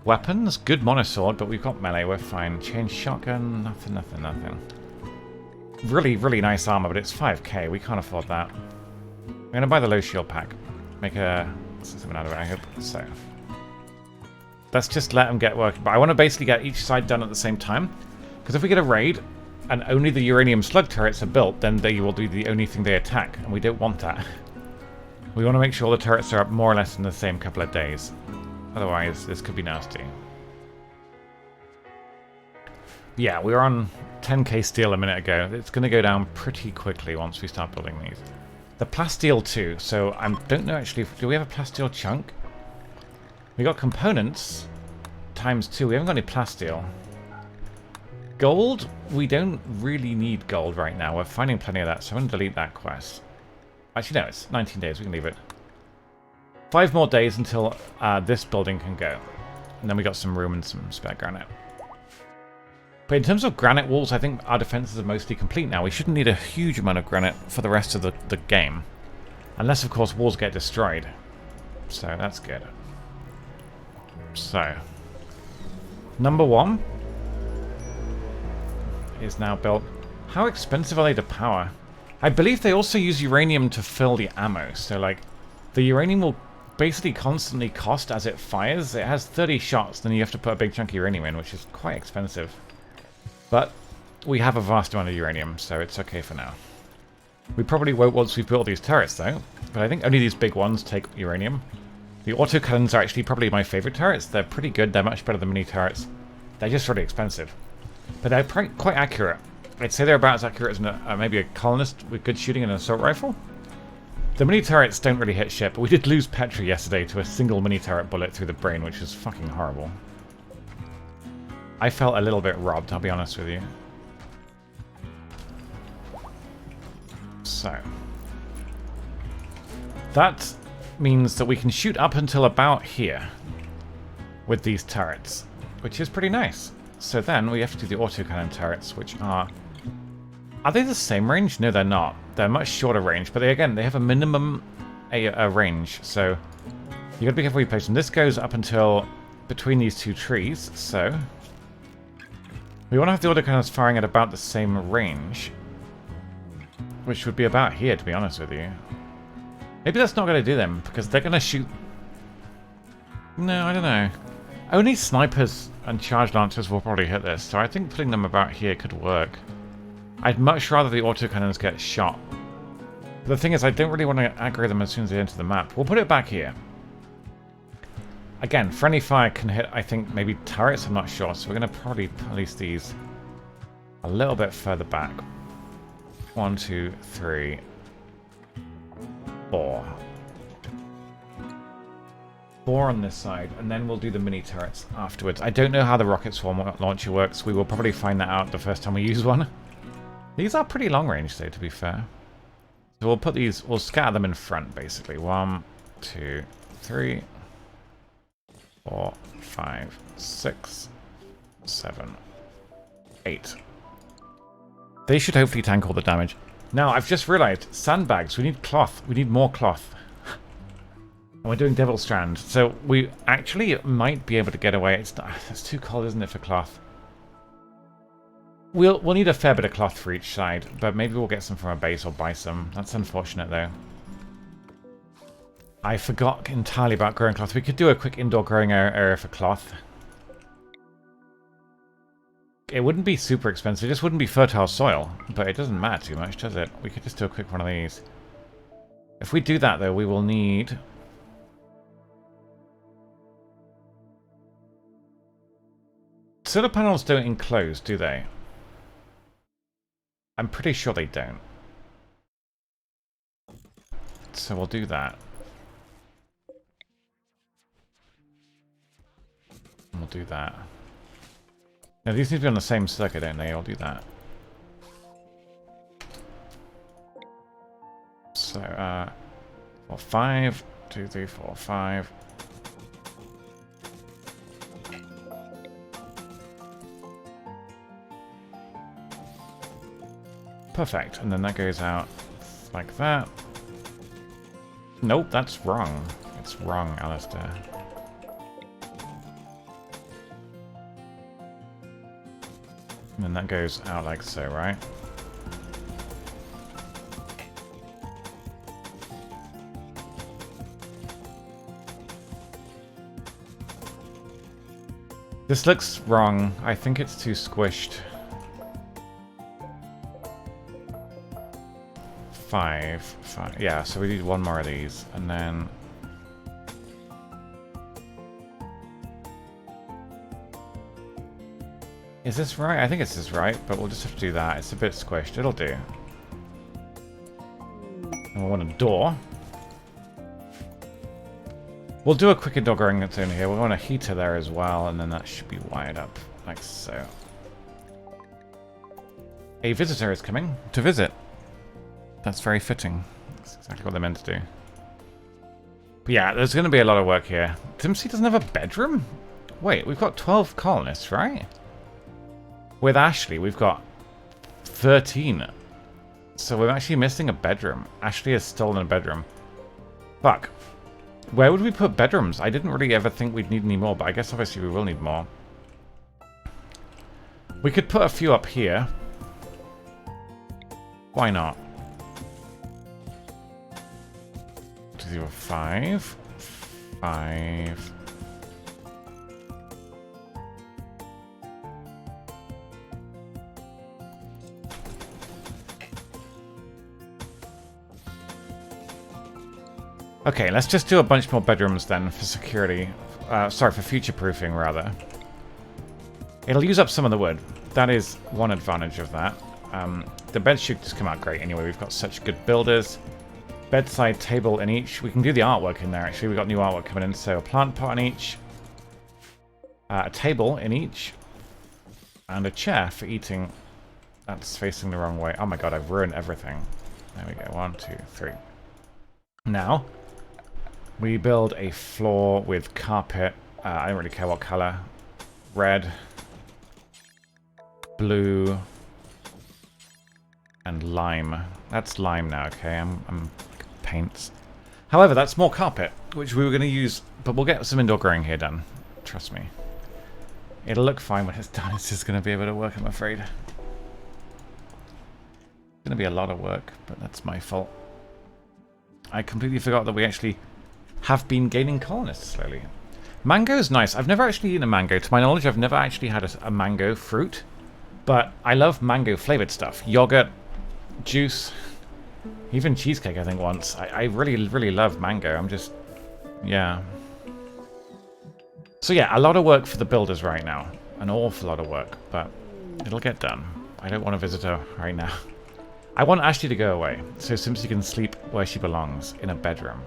Weapons, good monosword, but we've got melee, we're fine. Change shotgun, nothing, nothing, nothing. Really, really nice armor, but it's 5k, we can't afford that. I'm gonna buy the low shield pack. Make something out of it, I hope. So, let's just let them get working. But I want to basically get each side done at the same time. Because if we get a raid, and only the uranium slug turrets are built, then they will be the only thing they attack, and we don't want that. We want to make sure the turrets are up more or less in the same couple of days. Otherwise, this could be nasty. Yeah, we were on 10k steel a minute ago. It's going to go down pretty quickly once we start building these. The plasteel too, so I don't know actually, do we have a plasteel chunk? We got components times 2, we haven't got any plasteel. Gold, we don't really need gold right now, we're finding plenty of that, so I'm going to delete that quest. Actually no, it's 19 days, we can leave it. 5 more days until this building can go. And then we got some room and some spare granite. But in terms of granite walls, I think our defenses are mostly complete now. We shouldn't need a huge amount of granite for the rest of the game. Unless, of course, walls get destroyed. So, that's good. So, number 1 is now built. How expensive are they to power? I believe they also use uranium to fill the ammo. So, like, the uranium will basically constantly cost as it fires. It has 30 shots, then you have to put a big chunk of uranium in, which is quite expensive. But we have a vast amount of uranium, so it's okay for now. We probably won't once we've built these turrets, though. But I think only these big ones take uranium. The autocannons are actually probably my favorite turrets. They're pretty good. They're much better than mini turrets. They're just really expensive. But they're quite accurate. I'd say they're about as accurate as maybe a colonist with good shooting and an assault rifle. The mini turrets don't really hit shit, but we did lose Petra yesterday to a single mini turret bullet through the brain, which is fucking horrible. I felt a little bit robbed, I'll be honest with you. So. That means that we can shoot up until about here with these turrets, which is pretty nice. So then we have to do the autocannon turrets, which are... Are they the same range? No, they're not. They're much shorter range, but they have a minimum a range, so you gotta be careful where you place them. This goes up until between these 2 trees, so We want to have the autocannons firing at about the same range. Which would be about here, to be honest with you. Maybe that's not going to do them, because they're going to shoot... No, I don't know. Only snipers and charge lancers will probably hit this, so I think putting them about here could work. I'd much rather the autocannons get shot. But the thing is, I don't really want to aggro them as soon as they enter the map. We'll put it back here. Again, friendly fire can hit, I think, maybe turrets, I'm not sure. So we're going to probably place these a little bit further back. 1, 2, 3, 4. 4 on this side, and then we'll do the mini turrets afterwards. I don't know how the rocket swarm launcher works. We will probably find that out the first time we use one. These are pretty long range, though, to be fair. So we'll put these, we'll scatter them in front, basically. 1, 2, 3, 4, 5, 6, 7, 8. They should hopefully tank all the damage. Now, I've just realized, sandbags, we need cloth. We need more cloth. And we're doing Devil Strand. So we actually might be able to get away. It's too cold, isn't it, for cloth? We'll need a fair bit of cloth for each side, but maybe we'll get some from a base or buy some. That's unfortunate, though. I forgot entirely about growing cloth. We could do a quick indoor growing area for cloth. It wouldn't be super expensive. It just wouldn't be fertile soil, but it doesn't matter too much, does it? We could just do a quick one of these. If we do that, though, we will need... Solar panels don't enclose, do they? I'm pretty sure they don't. So we'll do that. And we'll do that. Now these need to be on the same circuit, don't they? I'll do that. So, 4, 5, 2, 3, 4, 5. Perfect, and then that goes out like that. Nope, that's wrong. It's wrong, Alistair. And then that goes out like so, right? This looks wrong. I think it's too squished. 5. Yeah, so we need one more of these, and then... Is this right? I think this is right, but we'll just have to do that. It's a bit squished. It'll do. And we want a door. We'll do a quick indoor growing zone here. We want a heater there as well, and then that should be wired up like so. A visitor is coming to visit. That's very fitting. That's exactly what they're meant to do. But yeah, there's going to be a lot of work here. Timsey doesn't have a bedroom? Wait, we've got 12 colonists, right? With Ashley, we've got 13. So we're actually missing a bedroom. Ashley has stolen a bedroom. Fuck. Where would we put bedrooms? I didn't really ever think we'd need any more, but I guess obviously we will need more. We could put a few up here. Why not? 0, 5. 5. Okay, let's just do a bunch more bedrooms then for security. Sorry, for future-proofing, rather. It'll use up some of the wood. That is one advantage of that. The bed should just come out great anyway. We've got such good builders. Bedside table in each. We can do the artwork in there, actually. We've got new artwork coming in. So a plant pot in each. A table in each. And a chair for eating. That's facing the wrong way. Oh my god, I've ruined everything. There we go. 1, 2, 3. Now, we build a floor with carpet. I don't really care what color. Red. Blue. And lime. That's lime now, okay? I'm paints. However, that's more carpet, which we were going to use, but we'll get some indoor growing here done. Trust me. It'll look fine when it's done. It's just going to be a bit of work, I'm afraid. It's going to be a lot of work, but that's my fault. I completely forgot that we actually have been gaining colonists slowly. Mango is nice. I've never actually eaten a mango. To my knowledge, I've never actually had a mango fruit. But I love mango-flavored stuff. Yogurt, juice, even cheesecake, I think, once. I really, really love mango. I'm just... yeah. So yeah, a lot of work for the builders right now. An awful lot of work, but it'll get done. I don't want a visitor right now. I want Ashley to go away, so Simpsy can sleep where she belongs, in a bedroom.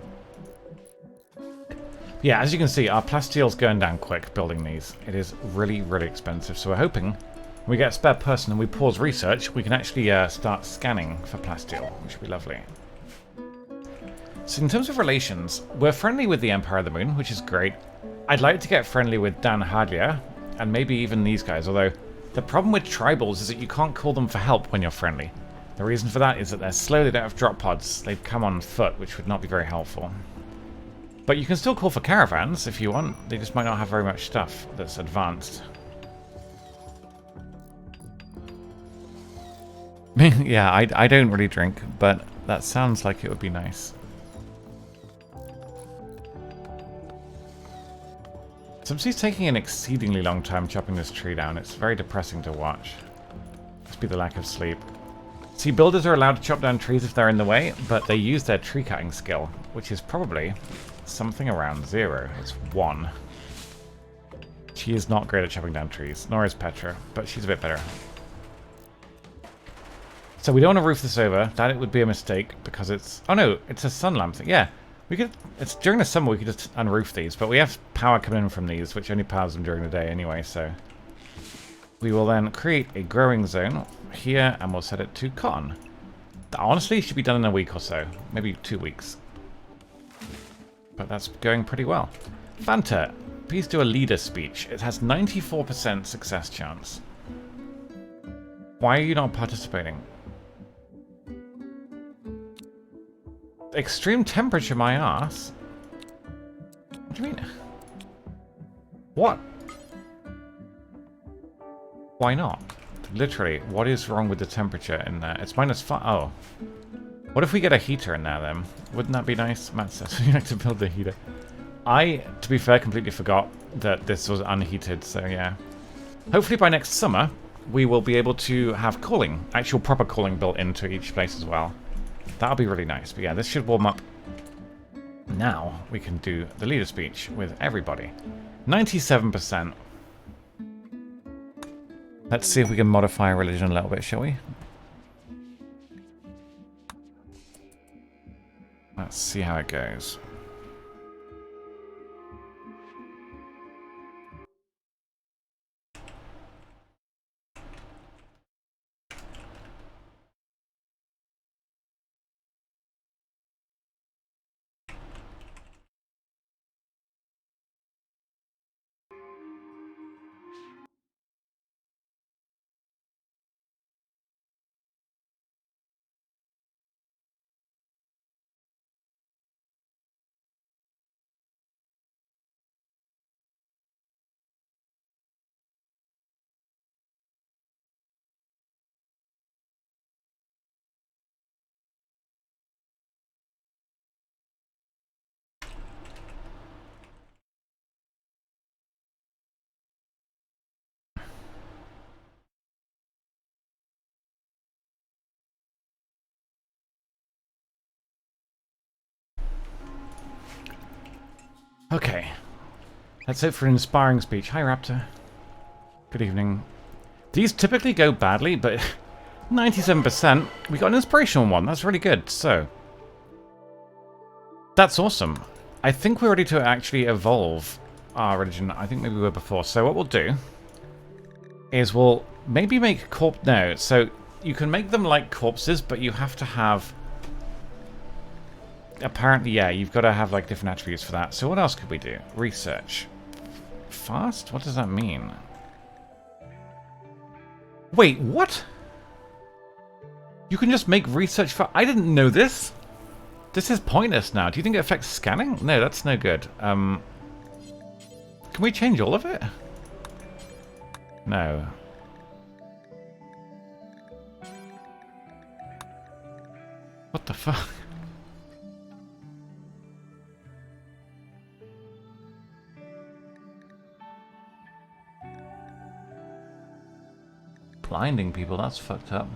Yeah, as you can see, our plastile's going down quick building these. It is really, really expensive, so we're hoping when we get a spare person and we pause research, we can actually start scanning for plastile, which would be lovely. So in terms of relations, we're friendly with the Empire of the Moon, which is great. I'd like to get friendly with Dan Hardlier, and maybe even these guys, although the problem with tribals is that you can't call them for help when you're friendly. The reason for that is that they're slow, they don't have drop pods, they'd come on foot, which would not be very helpful. But you can still call for caravans if you want, they just might not have very much stuff that's advanced. Yeah, I don't really drink, but that sounds like it would be nice. Simpsy's taking an exceedingly long time chopping this tree down. It's very depressing to watch. Must be the lack of sleep. See, builders are allowed to chop down trees if they're in the way, but they use their tree cutting skill, which is probably something around 0. It's 1. She is not great at chopping down trees, nor is Petra, but she's a bit better. So we don't want to roof this over. That it would be a mistake because it's... oh no, it's a sun lamp thing. Yeah, we could... it's during the summer we could just unroof these, but we have power coming in from these, which only powers them during the day anyway, so... we will then create a growing zone here, and we'll set it to cotton. That honestly should be done in a week or so. Maybe 2 weeks. But that's going pretty well. Fanta, please do a leader speech. It has 94% success chance. Why are you not participating? Extreme temperature, my ass. What do you mean? What? Why not? Literally, what is wrong with the temperature in there? It's -5. Oh. What if we get a heater in there then? Wouldn't that be nice? Matt says you like to build the heater. I, to be fair, completely forgot that this was unheated, so yeah. Hopefully by next summer, we will be able to have cooling, actual proper cooling built into each place as well. That'll be really nice. But yeah, this should warm up. Now we can do the leader speech with everybody. 97%. Let's see if we can modify religion a little bit, shall we? Let's see how it goes. Okay. That's it for an inspiring speech. Hi, Raptor. Good evening. These typically go badly, but 97%. We got an inspirational one. That's really good. So, that's awesome. I think we're ready to actually evolve our religion. I think maybe we were before. So what we'll do is we'll maybe make no. So you can make them like corpses, but you have to have... apparently, yeah, you've got to have like different attributes for that. So what else could we do? Research. Fast? What does that mean? Wait, what? You can just make research for... I didn't know this. This is pointless now. Do you think it affects scanning? No, that's no good. Can we change all of it? No. What the fuck? Blinding people, that's fucked up.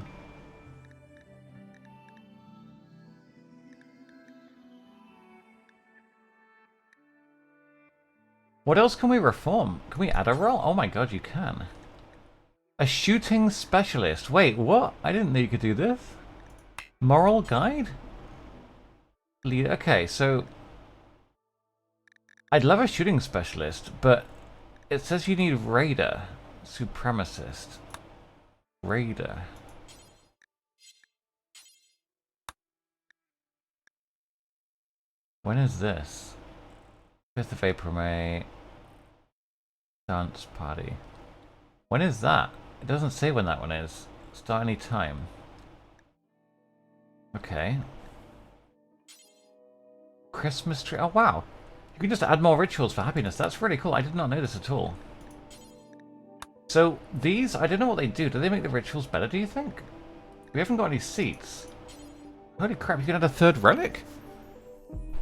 What else can we reform? Can we add a role? Oh my god, you can. A shooting specialist. Wait, what? I didn't know you could do this. Moral guide? Leader. Okay, so I'd love a shooting specialist, but it says you need raider, supremacist, raider. When is this? 5th of April, May. Dance party. When is that? It doesn't say when that one is. Start any time. Okay. Christmas tree. Oh wow. You can just add more rituals for happiness. That's really cool. I did not know this at all. So these, I don't know what they do. Do they make the rituals better, do you think? We haven't got any seats. Holy crap, you can add a third relic?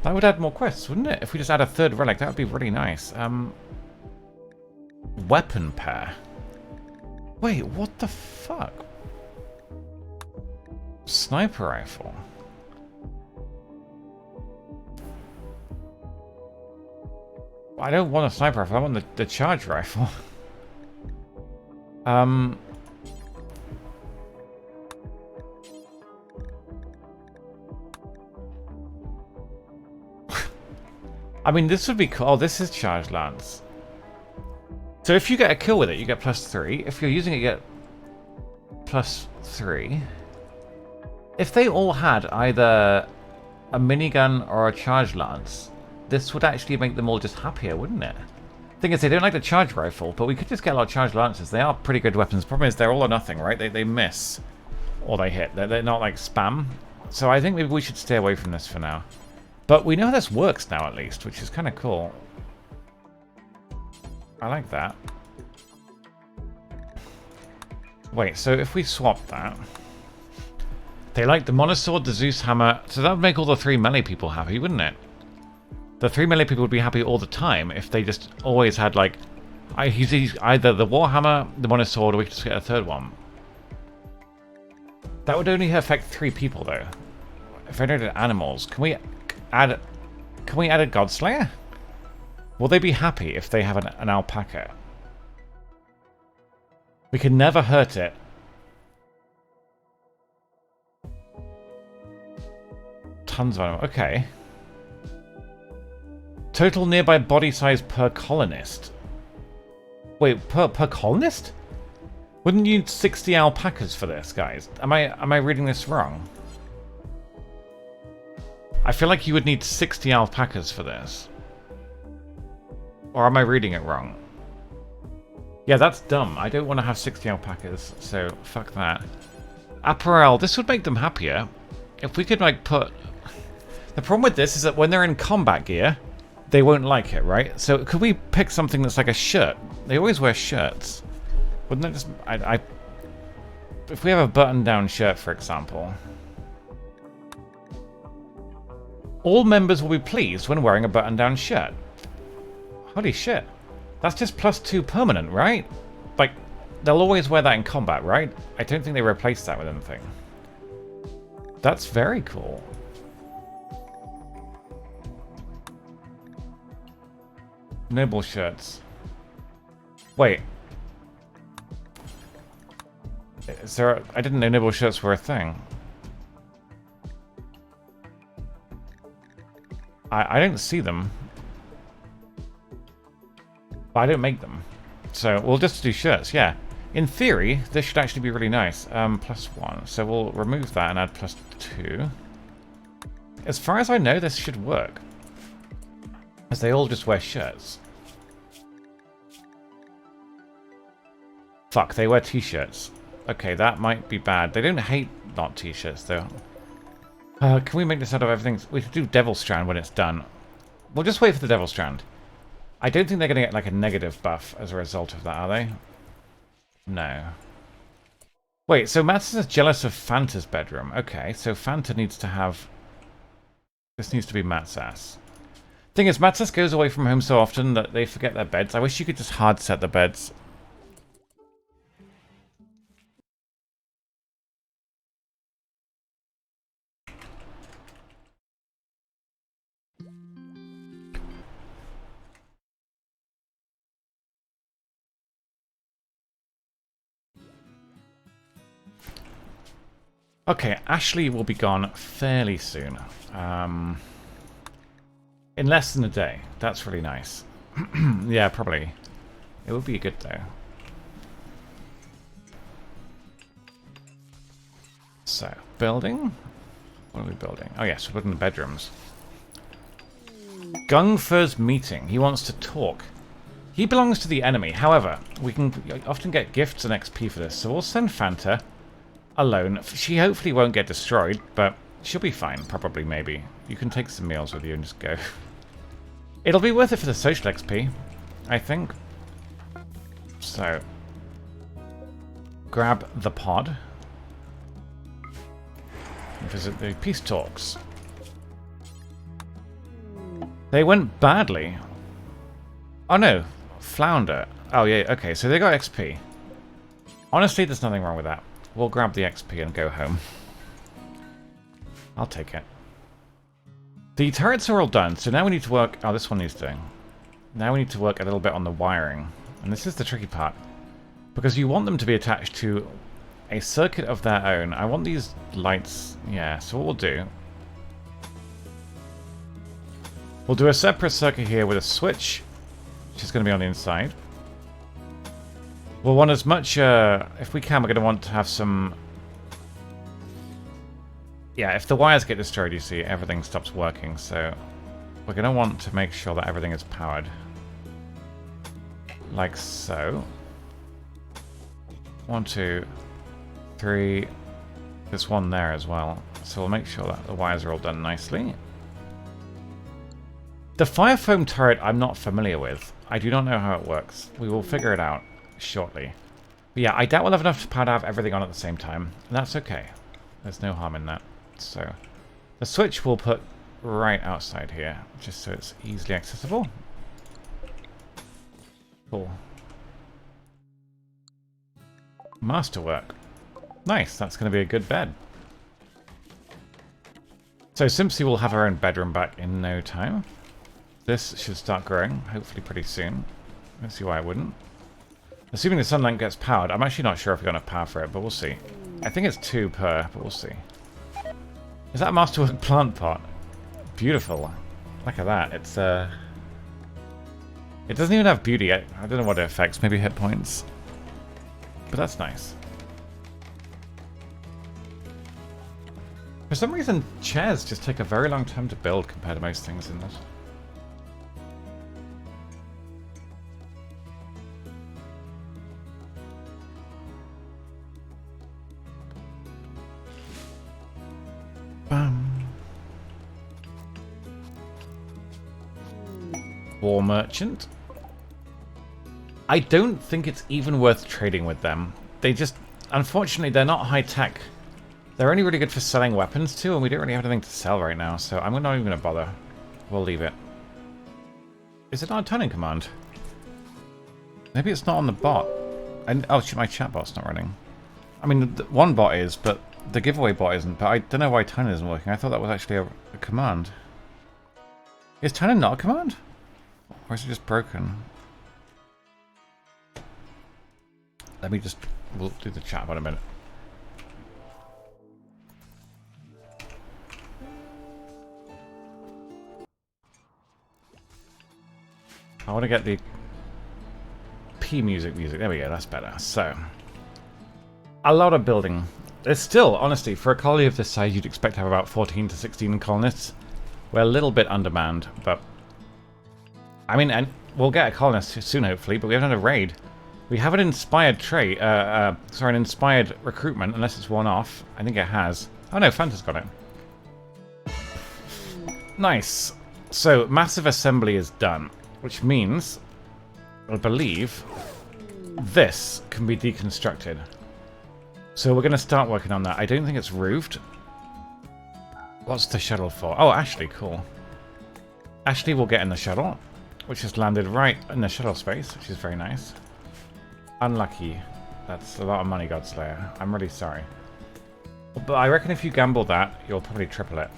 That would add more quests, wouldn't it? If we just add a third relic, that would be really nice. Weapon pair. Wait, what the fuck? Sniper rifle. I don't want a sniper rifle, I want the charge rifle. I mean, this would be cool. Oh, this is charge lance. So if you get a kill with it, you get +3. If you're using it, you get +3. If they all had either a minigun or a charge lance, this would actually make them all just happier, wouldn't it? Thing is, they don't like the charge rifle, but we could just get a lot of charge lances. They are pretty good weapons. Problem is, they're all or nothing, right? They miss or they hit. They're not like spam. So I think maybe we should stay away from this for now. But we know how this works now, at least, which is kind of cool. I like that. Wait, so if we swap that... They like the Monosword, the Zeus Hammer, so that would make all the 3 melee people happy, wouldn't it? The 3 melee people would be happy all the time if they just always had, like... He's either the Warhammer, the Monosword, or we could just get a third one. That would only affect 3 people, though. If I don't do animals, can we add a Godslayer? Will they be happy if they have an alpaca? We can never hurt it. Tons of animal. Okay. Total nearby body size per colonist. Wait, per colonist? Wouldn't you need 60 alpacas for this, guys? Am I reading this wrong? I feel like you would need 60 alpacas for this. Or am I reading it wrong? Yeah, that's dumb. I don't want to have 60 alpacas, so fuck that. Apparel, this would make them happier. If we could, like, put... The problem with this is that when they're in combat gear, they won't like it, right? So could we pick something that's like a shirt? They always wear shirts. Wouldn't that just... If we have a button-down shirt, for example... All members will be pleased when wearing a button-down shirt. Holy shit. That's just +2 permanent, right? Like, they'll always wear that in combat, right? I don't think they replaced that with anything. That's very cool. Noble shirts. Wait. Is there I didn't know noble shirts were a thing. I don't see them. But I don't make them. So we'll just do shirts, yeah. In theory, this should actually be really nice. +1. So we'll remove that and add +2. As far as I know, this should work. As they all just wear shirts. Fuck, they wear t-shirts. Okay, that might be bad. They don't hate not t-shirts, though. Can we make this out of everything? We should do Devil Strand when it's done. We'll just wait for the Devil Strand. I don't think they're going to get like a negative buff as a result of that, are they? No. Wait, so Matt's is jealous of Fanta's bedroom. Okay, so Fanta needs to have... This needs to be Matt's ass. Thing is, Matt's ass goes away from home so often that they forget their beds. I wish you could just hard set the beds. Okay, Ashley will be gone fairly soon. In less than a day. That's really nice. Yeah, probably. It would be good, though. So, building? What are we building? Oh, yes, we're building the bedrooms. Gungfer's meeting. He wants to talk. He belongs to the enemy. However, we can often get gifts and XP for this, so we'll send Fanta alone. She hopefully won't get destroyed, but she'll be fine, probably, maybe. You can take some meals with you and just go. It'll be worth it for the social XP, I think. So, grab the pod. And visit the peace talks. They went badly. Oh no, Flounder. Oh yeah, okay, so they got XP. Honestly, there's nothing wrong with that. We'll grab the XP and go home. I'll take it. The turrets are all done, so now we need to work... Oh, this one needs doing. Now we need to work a little bit on the wiring. And this is the tricky part. Because you want them to be attached to a circuit of their own. I want these lights... Yeah, so what we'll do... We'll do a separate circuit here with a switch, which is going to be on the inside. We'll want as much... if we can, we're going to want to have some... Yeah, if the wires get destroyed, you see, everything stops working, so... We're going to want to make sure that everything is powered. Like so. 1, 2, 3... There's one there as well. So we'll make sure that the wires are all done nicely. The fire foam turret I'm not familiar with. I do not know how it works. We will figure it out shortly. But yeah, I doubt we'll have enough to power to have everything on at the same time. And that's okay. There's no harm in that. So, the switch we'll put right outside here, just so it's easily accessible. Cool. Masterwork. Nice, that's going to be a good bed. So Simpsy will have her own bedroom back in no time. This should start growing, hopefully pretty soon. Let's see why I wouldn't. Assuming the sunlight gets powered, I'm actually not sure if we've got enough power for it, but we'll see. I think it's 2 per, but we'll see. Is that a Masterwork plant pot? Beautiful. Look at that. It's it doesn't even have beauty. I don't know what it affects. Maybe hit points. But that's nice. For some reason, chairs just take a very long time to build compared to most things in this. War merchant. I don't think it's even worth trading with them. They just, unfortunately, they're not high tech. They're only really good for selling weapons too, and we don't really have anything to sell right now, so I'm not even going to bother. We'll leave it. Is it not a turning command? Maybe it's not on the bot. Oh, my chat bot's not running. I mean, one bot is, but the giveaway bot isn't. But I don't know why turning isn't working. I thought that was actually a command. Is turning not a command? Or is it just broken? Let me just... We'll do the chat in a minute. I want to get the P music. There we go, that's better. So, a lot of building. There's still, honestly, for a colony of this size, you'd expect to have about 14 to 16 colonists. We're a little bit undermanned, but... I mean, and we'll get a colonist soon, hopefully, but we haven't had a raid. We have an inspired trade, sorry, an inspired recruitment, unless it's one-off. I think it has. Oh no, Fanta's got it. Nice. So, massive assembly is done, which means, I believe, this can be deconstructed. So we're going to start working on that. I don't think it's roofed. What's the shuttle for? Oh, Ashley, cool. Ashley will get in the shuttle, which has landed right in the shuttle space, which is very nice. Unlucky. That's a lot of money, Godslayer. I'm really sorry. But I reckon if you gamble that, you'll probably triple it.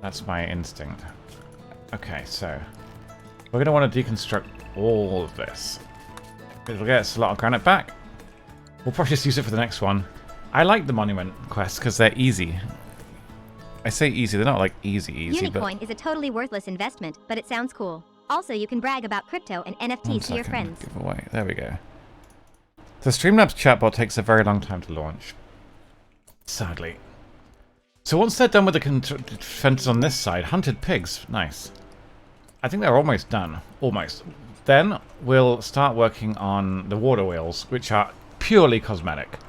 That's my instinct. Okay, so we're going to want to deconstruct all of this. It'll get us a lot of granite back. We'll probably just use it for the next one. I like the monument quests because they're easy. I say easy, they're not like easy, Unicoin is a totally worthless investment, but it sounds cool. Also, you can brag about crypto and NFTs to your friends. Giveaway. There we go. The Streamlabs chatbot takes a very long time to launch. Sadly. So once they're done with the fences on this side, hunted pigs. Nice. I think they're almost done. Almost. Then we'll start working on the water wheels, which are purely cosmetic.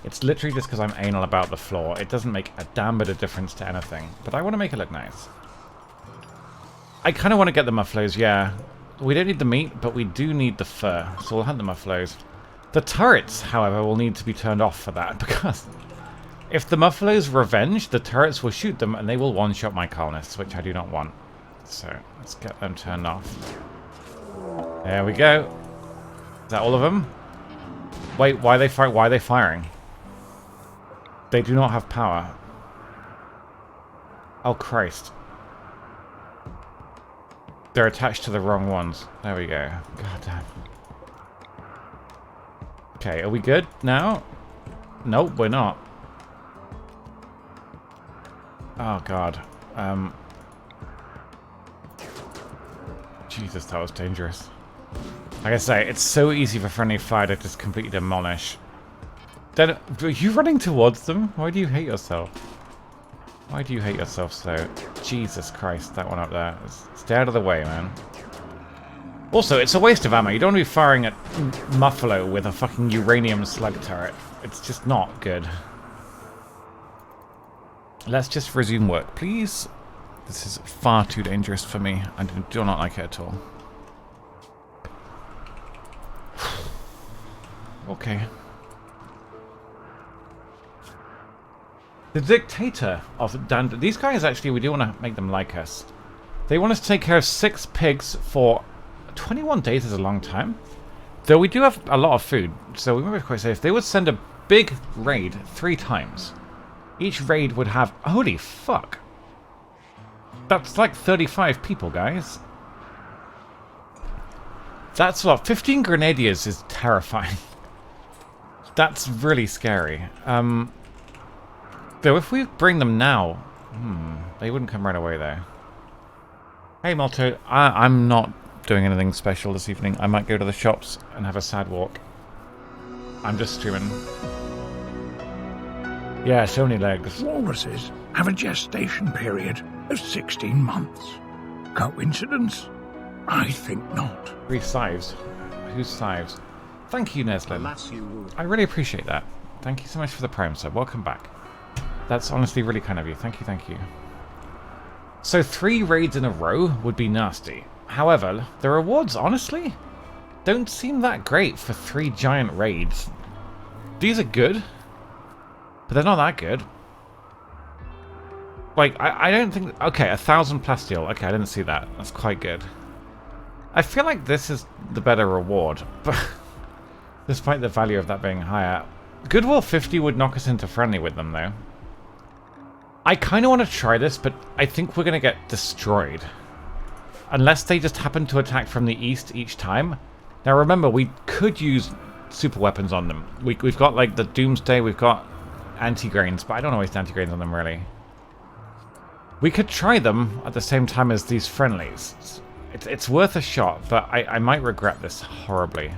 It's literally just because I'm anal about the floor. It doesn't make a damn bit of difference to anything. But I want to make it look nice. I kind of want to get the mufflos, yeah. We don't need the meat, but we do need the fur. So we'll hunt the mufflos. The turrets, however, will need to be turned off for that. Because if the mufflos revenge, the turrets will shoot them and they will one-shot my colonists, which I do not want. So let's get them turned off. There we go. Is that all of them? Wait, why are they firing? They do not have power. Oh, Christ. They're attached to the wrong ones. There we go. God damn. Okay, are we good now? Nope, we're not. Oh, God. Jesus, that was dangerous. Like I say, it's so easy for friendly fire to just completely demolish. Then, are you running towards them? Why do you hate yourself? Why do you hate yourself so? Jesus Christ, that one up there. Stay out of the way, man. Also, it's a waste of ammo. You don't want to be firing at Muffalo with a fucking uranium slug turret. It's just not good. Let's just resume work, please. This is far too dangerous for me. I do not like it at all. Okay. The dictator of Dan... These guys, actually, we do want to make them like us. They want us to take care of 6 pigs for 21 days is a long time. Though we do have a lot of food, so we might be quite safe. If they would send a big raid 3 times, each raid would have... Holy fuck. That's like 35 people, guys. That's a lot. 15 grenadiers is terrifying. That's really scary. Though if we bring them now... they wouldn't come right away, though. Hey, Malto. I'm not doing anything special this evening. I might go to the shops and have a sad walk. I'm just streaming. Yeah, so many legs. Walruses have a gestation period of 16 months. Coincidence? I think not. 3 scythes. Who's scythes? Thank you, Neslin. I really appreciate that. Thank you so much for the Prime sub. Welcome back. That's honestly really kind of you. Thank you, thank you. So 3 raids in a row would be nasty. However, the rewards, honestly, don't seem that great for 3 giant raids. These are good, but they're not that good. Like, I don't think... Okay, 1,000 plasteel. Okay, I didn't see that. That's quite good. I feel like this is the better reward, but despite the value of that being higher. Goodwill 50 would knock us into friendly with them, though. I kind of want to try this, but I think we're going to get destroyed. Unless they just happen to attack from the east each time. Now remember, we could use super weapons on them. We've got, like, the Doomsday, we've got anti-grains, but I don't waste anti-grains on them, really. We could try them at the same time as these friendlies. It's worth a shot, but I might regret this horribly.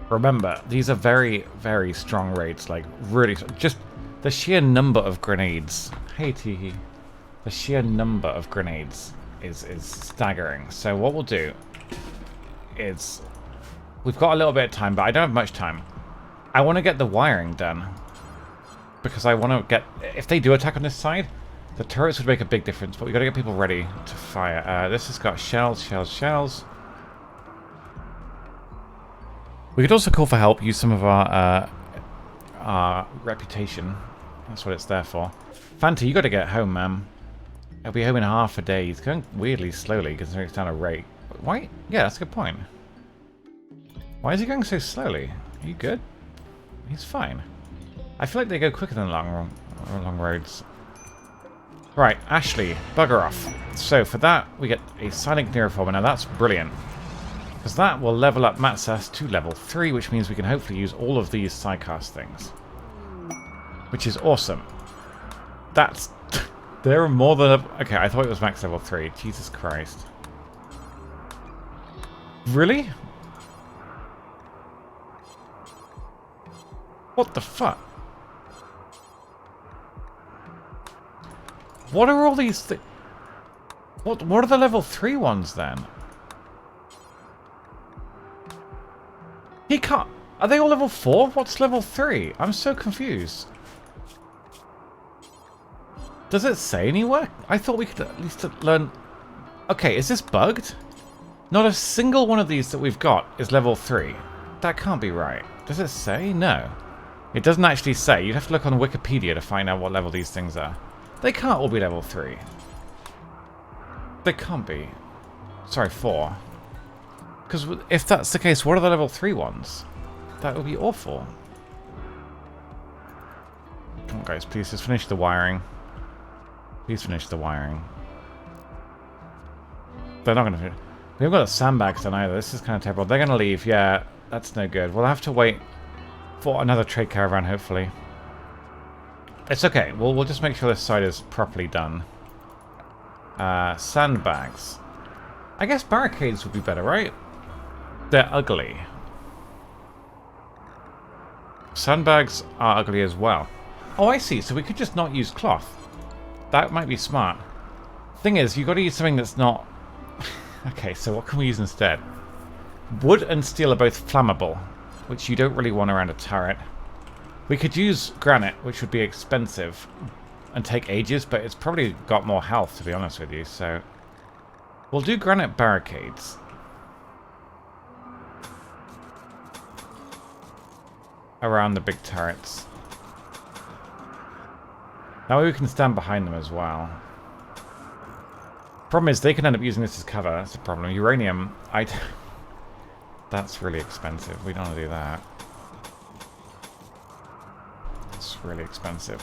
Remember, these are very, very strong raids, like, really... Just the sheer number of grenades... Hey, Teehee. The sheer number of grenades is staggering. So what we'll do is... We've got a little bit of time, but I don't have much time. I want to get the wiring done. Because I want to get... If they do attack on this side, the turrets would make a big difference, but we've got to get people ready to fire. This has got shells, shells, shells. We could also call for help, use some of our reputation. That's what it's there for. Fanta, you got to get home, man. I'll be home in half a day. He's going weirdly slowly considering it's down a rate. Why? Yeah, that's a good point. Why is he going so slowly? Are you good? He's fine. I feel like they go quicker than long roads. Right, Ashley, bugger off. So for that, we get a Silent Neuroformer. Now that's brilliant. Because that will level up Matsas to level 3, which means we can hopefully use all of these Psycast things. Which is awesome. That's... there are more than... okay, I thought it was max level 3. Jesus Christ. Really? What the fuck? What are all these What are the level 3 ones then? He can't... are they all level 4? What's level 3? I'm so confused. Does it say anywhere? I thought we could at least learn... okay, is this bugged? Not a single one of these that we've got is level 3. That can't be right. Does it say? No. It doesn't actually say. You'd have to look on Wikipedia to find out what level these things are. They can't all be level 3. They can't be. Sorry, 4. Because if that's the case, what are the level 3 ones? That would be awful. Come on, guys, please just finish the wiring. Please finish the wiring. They're not going to finish. We haven't got the sandbags done either. This is kind of terrible. They're going to leave. Yeah, that's no good. We'll have to wait for another trade caravan, hopefully. It's okay. We'll just make sure this side is properly done. Sandbags. I guess barricades would be better, right? They're ugly. Sandbags are ugly as well. Oh, I see. So we could just not use cloth. That might be smart. Thing is, you've got to use something that's not... okay, so what can we use instead? Wood and steel are both flammable, which you don't really want around a turret. We could use granite, which would be expensive and take ages, but it's probably got more health, to be honest with you, so... we'll do granite barricades. Around the big turrets. That way we can stand behind them as well. Problem is, they can end up using this as cover. That's the problem. Uranium, that's really expensive. We don't want to do that. It's really expensive.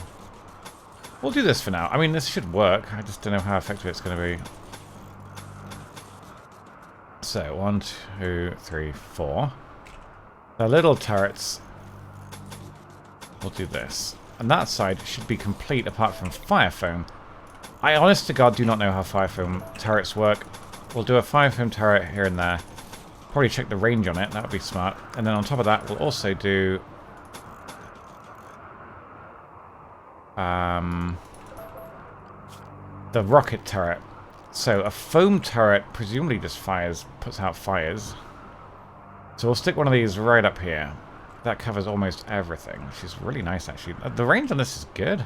We'll do this for now. I mean, this should work. I just don't know how effective it's going to be. So, 1, 2, 3, 4. The little turrets. We'll do this. And that side should be complete apart from fire foam. I honest to God do not know how fire foam turrets work. We'll do a fire foam turret here and there. Probably check the range on it. That would be smart. And then on top of that, we'll also do... the rocket turret. So a foam turret presumably just puts out fires. So we'll stick one of these right up here. That covers almost everything, which is really nice actually. The range on this is good.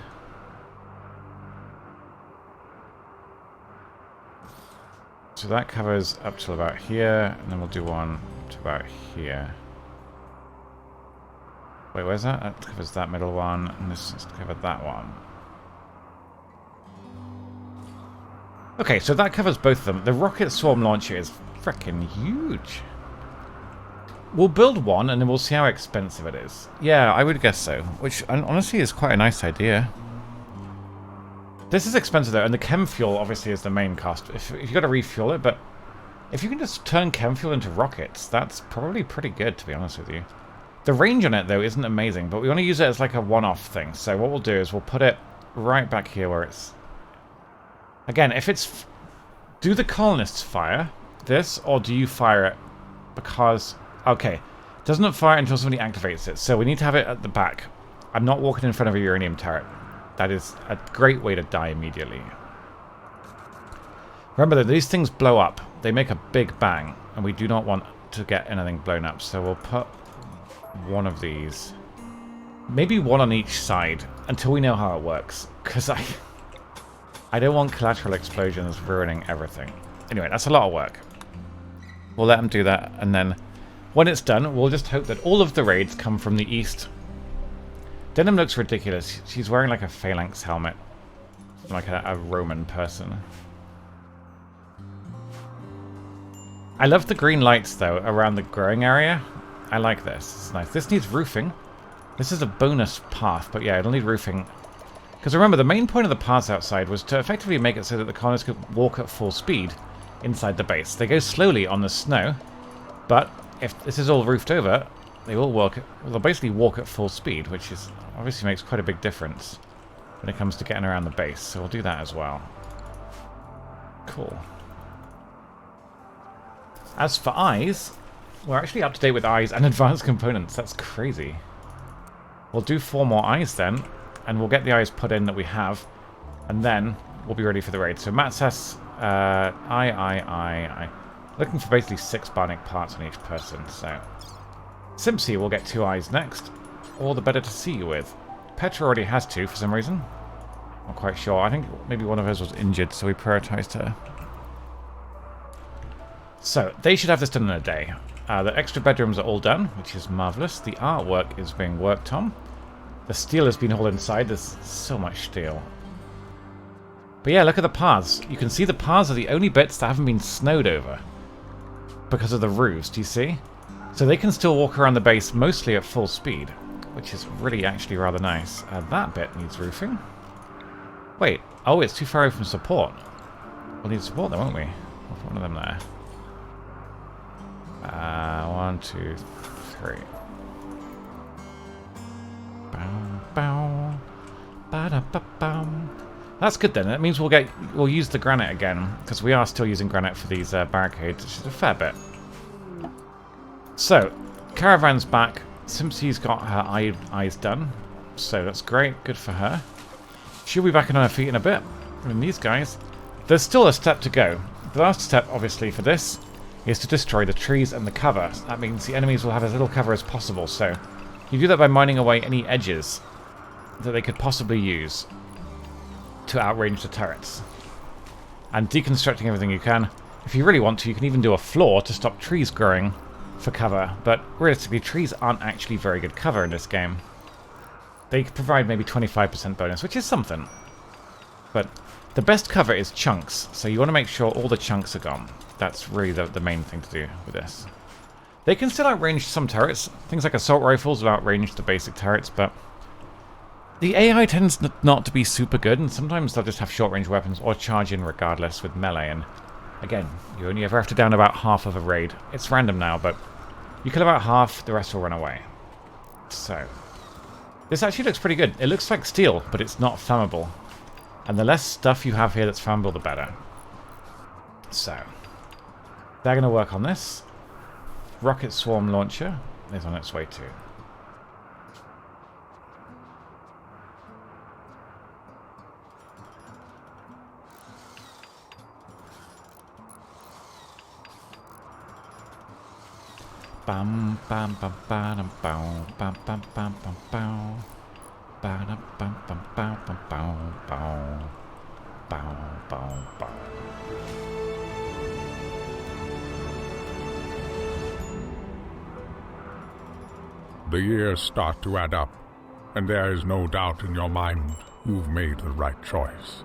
So that covers up to about here, and then we'll do one to about here. Wait, where's that? That covers that middle one, and this has covered that one. Okay, so that covers both of them. The rocket swarm launcher is freaking huge. We'll build one, and then we'll see how expensive it is. Yeah, I would guess so. Which, honestly, is quite a nice idea. This is expensive, though, and the chem fuel, obviously, is the main cost. If you've got to refuel it, but if you can just turn chem fuel into rockets, that's probably pretty good, to be honest with you. The range on it, though, isn't amazing, but we want to use it as like a one-off thing. So what we'll do is we'll put it right back here where it's... Again, if it's... Do the colonists fire this, or do you fire it? Because... Okay. Doesn't fire until somebody activates it, so we need to have it at the back. I'm not walking in front of a uranium turret. That is a great way to die immediately. Remember that these things blow up. They make a big bang, and we do not want to get anything blown up. So we'll put one of these. Maybe one on each side until we know how it works. Because I don't want collateral explosions ruining everything. Anyway, that's a lot of work. We'll let them do that, and then when it's done, we'll just hope that all of the raids come from the east. Denim looks ridiculous. She's wearing like a phalanx helmet. Like a Roman person. I love the green lights, though, around the growing area. I like this. It's nice. This needs roofing. This is a bonus path, but yeah, it'll need roofing. Because remember, the main point of the paths outside was to effectively make it so that the colonists could walk at full speed inside the base. They go slowly on the snow, but if this is all roofed over, they will they'll basically walk at full speed, which is obviously makes quite a big difference when it comes to getting around the base. So we'll do that as well. Cool. As for eyes, we're actually up to date with eyes and advanced components. That's crazy. We'll do 4 more eyes then, and we'll get the eyes put in that we have, and then we'll be ready for the raid. So Matt says, eye. Looking for basically 6 bionic parts on each person, so... Simpsy will get 2 eyes next. All the better to see you with. Petra already has 2 for some reason. Not quite sure. I think maybe one of hers was injured, so we prioritized her. So, they should have this done in a day. The extra bedrooms are all done, which is marvellous. The artwork is being worked on. The steel has been hauled inside. There's so much steel. But yeah, look at the paths. You can see the paths are the only bits that haven't been snowed over. Because of the roofs, do you see? So they can still walk around the base mostly at full speed, which is really actually rather nice. That bit needs roofing. Wait, oh, it's too far away from support. We'll need support then, won't we? We'll put one of them there. 1, 2, 3. Bow, bow. Ba-da-ba-bum. That's good then. That means we'll use the granite again, because we are still using granite for these barricades, which is a fair bit. So, caravan's back. Simpsy's got her eyes done, so that's great. Good for her. She'll be back on her feet in a bit. And these guys, there's still a step to go. The last step, obviously, for this is to destroy the trees and the cover. That means the enemies will have as little cover as possible, so you do that by mining away any edges that they could possibly use to outrange the turrets. And deconstructing everything you can. If you really want to, you can even do a floor to stop trees growing for cover, but realistically, trees aren't actually very good cover in this game. They provide maybe 25% bonus, which is something. But the best cover is chunks, so you want to make sure all the chunks are gone. That's really the main thing to do with this. They can still outrange some turrets. Things like assault rifles will outrange the basic turrets, but the AI tends not to be super good, and sometimes they'll just have short-range weapons or charge in regardless with melee, and again, you only ever have to down about half of a raid. It's random now, but you kill about half, the rest will run away. So, this actually looks pretty good. It looks like steel, but it's not flammable. And the less stuff you have here that's flammable, the better. So, they're going to work on this. Rocket Swarm Launcher is on its way too. Bam bam bam bam bam bam bam bam bam bam bam bam bam bam bam bam bam bam bam. The years start to add up, and there is no doubt in your mind you've made the right choice.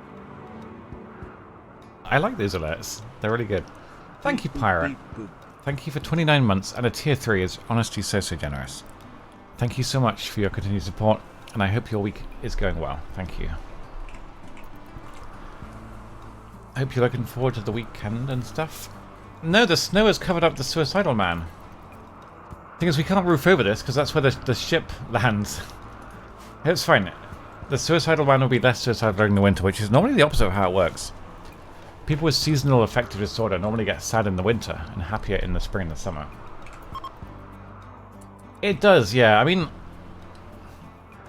I like these alerts. They're really good. Thank you, Pirate. Thank you for 29 months, and a tier 3 is honestly so generous. Thank you so much for your continued support, and I hope your week is going well. Thank you. I hope you're looking forward to the weekend and stuff. No, the snow has covered up the Suicidal Man. The thing is, we can't roof over this, because that's where the ship lands. It's fine. The Suicidal Man will be less suicidal during the winter, which is normally the opposite of how it works. People with seasonal affective disorder normally get sad in the winter and happier in the spring and the summer. It does, yeah. I mean,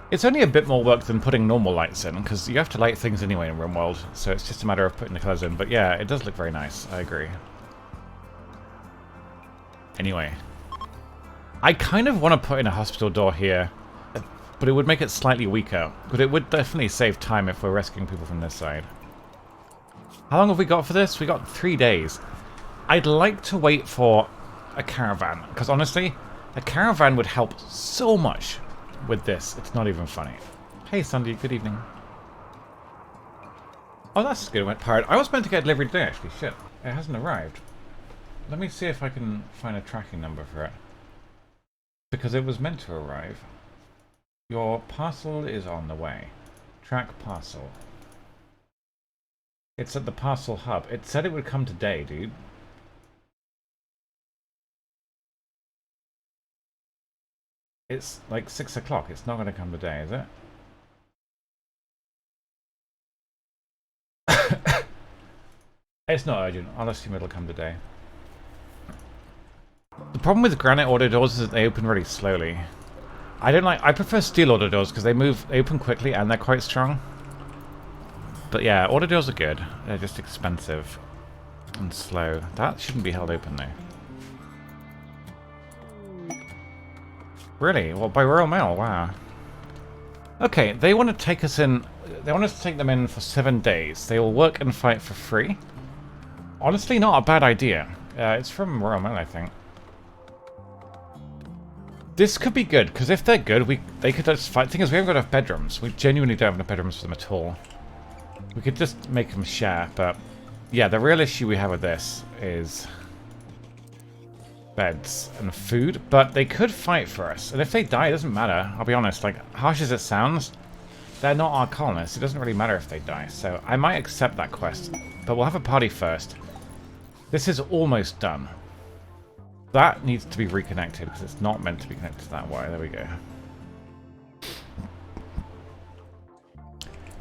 it's only a bit more work than putting normal lights in, because you have to light things anyway in Rimworld, so it's just a matter of putting the colours in. But yeah, it does look very nice. I agree. Anyway, I kind of want to put in a hospital door here, but it would make it slightly weaker. But it would definitely save time if we're rescuing people from this side. How long have we got for this? We got 3 days. I'd like to wait for a caravan. Because honestly, a caravan would help so much with this. It's not even funny. Hey, Sandy. Good evening. Oh, that's good. It went pirate. I was meant to get delivery today, actually. Shit. It hasn't arrived. Let me see if I can find a tracking number for it. Because it was meant to arrive. Your parcel is on the way. Track parcel. It's at the parcel hub. It said it would come today, dude. It's like 6 o'clock. It's not going to come today, is it? It's not urgent. I'll assume it'll come today. The problem with granite auto doors is that they open really slowly. I prefer steel auto doors because they open quickly and they're quite strong. But yeah, auto doors are good. They're just expensive and slow. That shouldn't be held open though. Really? Well, by Royal Mail, wow. Okay, they want to take us in. They want us to take them in for 7 days. They will work and fight for free. Honestly, not a bad idea. It's from Royal Mail, I think. This could be good, because if they're good, they could just fight. The thing is, we haven't got enough bedrooms. We genuinely don't have enough bedrooms for them at all. We could just make them share, but yeah, the real issue we have with this is beds and food, but they could fight for us. And if they die, it doesn't matter. I'll be honest, like, harsh as it sounds, they're not our colonists. It doesn't really matter if they die, so I might accept that quest. But we'll have a party first. This is almost done. That needs to be reconnected because it's not meant to be connected to that wire. There we go.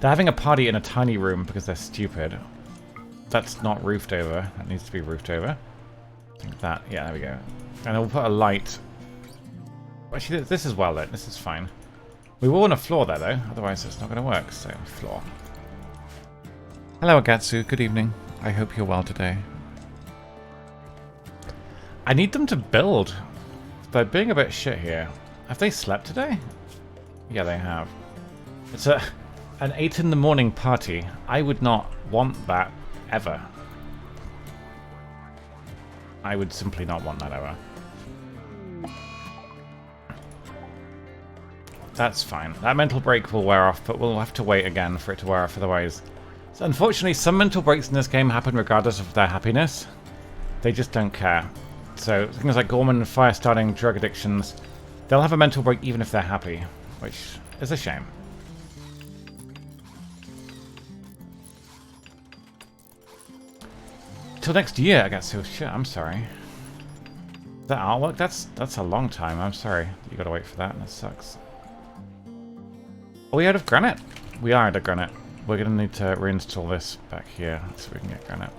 They're having a party in a tiny room because they're stupid. That's not roofed over. That needs to be roofed over. Like that. Yeah, there we go. And we'll put a light. Actually, this is well lit. This is fine. We will want a floor there, though. Otherwise, it's not going to work. So, floor. Hello, Agatsu. Good evening. I hope you're well today. I need them to build. They're being a bit shit here. Have they slept today? Yeah, they have. It's an 8 in the morning party. I would not want that ever. I would simply not want that ever. That's fine. That mental break will wear off, but we'll have to wait again for it to wear off otherwise. So unfortunately, some mental breaks in this game happen regardless of their happiness. They just don't care. So things like Gorman, fire starting, drug addictions, they'll have a mental break even if they're happy, which is a shame. Till next year, I guess. So shit, I'm sorry. That artwork, that's a long time. I'm sorry. You gotta wait for that. That sucks. Are we out of granite? We are out of granite. We're gonna need to reinstall this back here so we can get granite.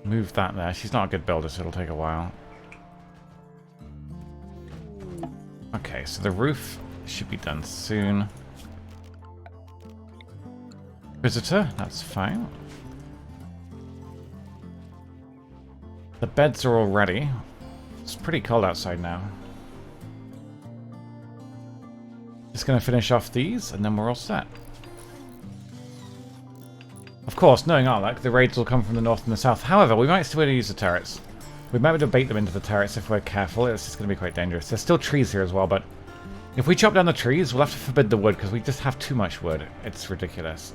Move that there. She's not a good builder, so it'll take a while. Okay, so the roof should be done soon. Visitor, that's fine. The beds are all ready. It's pretty cold outside now. Just gonna finish off these, and then we're all set. Of course, knowing our luck, the raids will come from the north and the south. However, we might still be able to use the turrets. We might be able to bait them into the turrets if we're careful. It's just going to be quite dangerous. There's still trees here as well, but if we chop down the trees, we'll have to forbid the wood because we just have too much wood. It's ridiculous.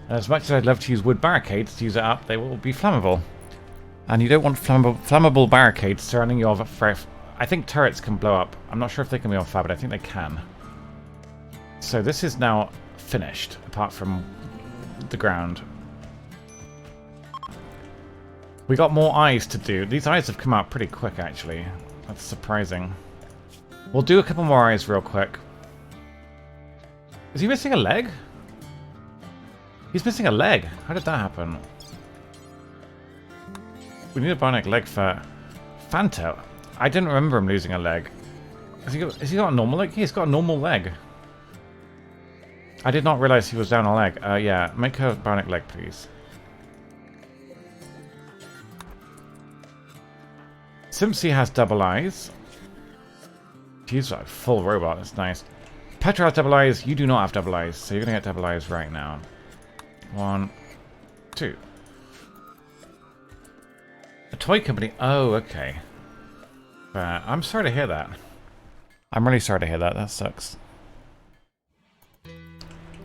And as much as I'd love to use wood barricades to use it up, they will be flammable. And you don't want flammable barricades surrounding your... I think turrets can blow up. I'm not sure if they can be on fire, but I think they can. So this is now finished, apart from the ground. We got more eyes to do. These eyes have come out pretty quick, actually. That's surprising. We'll do a couple more eyes real quick. Is he missing a leg? He's missing a leg. How did that happen? We need a bionic leg for Fanto. I didn't remember him losing a leg. Has he got a normal leg? He's got a normal leg. I did not realize he was down a leg. Yeah, make her bionic leg, please. Simpsy has double eyes. She's a full robot, that's nice. Petra has double eyes, you do not have double eyes, so you're gonna get double eyes right now. 1, 2. A toy company? Oh, okay. I'm sorry to hear that. I'm really sorry to hear that. That sucks.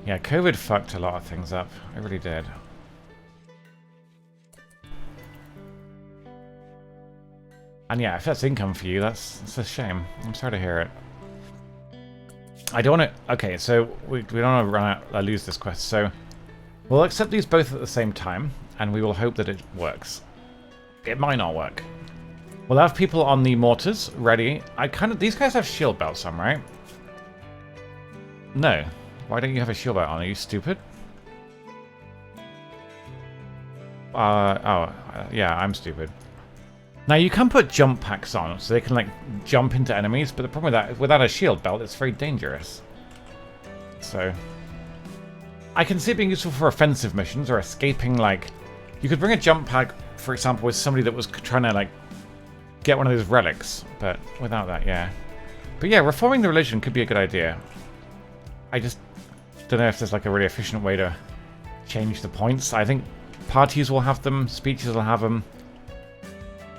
Yeah, COVID fucked a lot of things up. It really did. And yeah, if that's income for you, that's a shame. I'm sorry to hear it. I don't want to... Okay, so we don't want to run out, lose this quest. So we'll accept these both at the same time, and we will hope that it works. It might not work. We'll have people on the mortars ready. These guys have shield belts on, right? No. Why don't you have a shield belt on? Are you stupid? Yeah, I'm stupid. Now, you can put jump packs on, so they can, like, jump into enemies, but the problem with that, without a shield belt, it's very dangerous. So, I can see it being useful for offensive missions, or escaping, like... You could bring a jump pack, for example, with somebody that was trying to, like, get one of those relics, but without that, yeah. But yeah, reforming the religion could be a good idea. I just don't know if there's, like, a really efficient way to change the points. I think parties will have them, speeches will have them.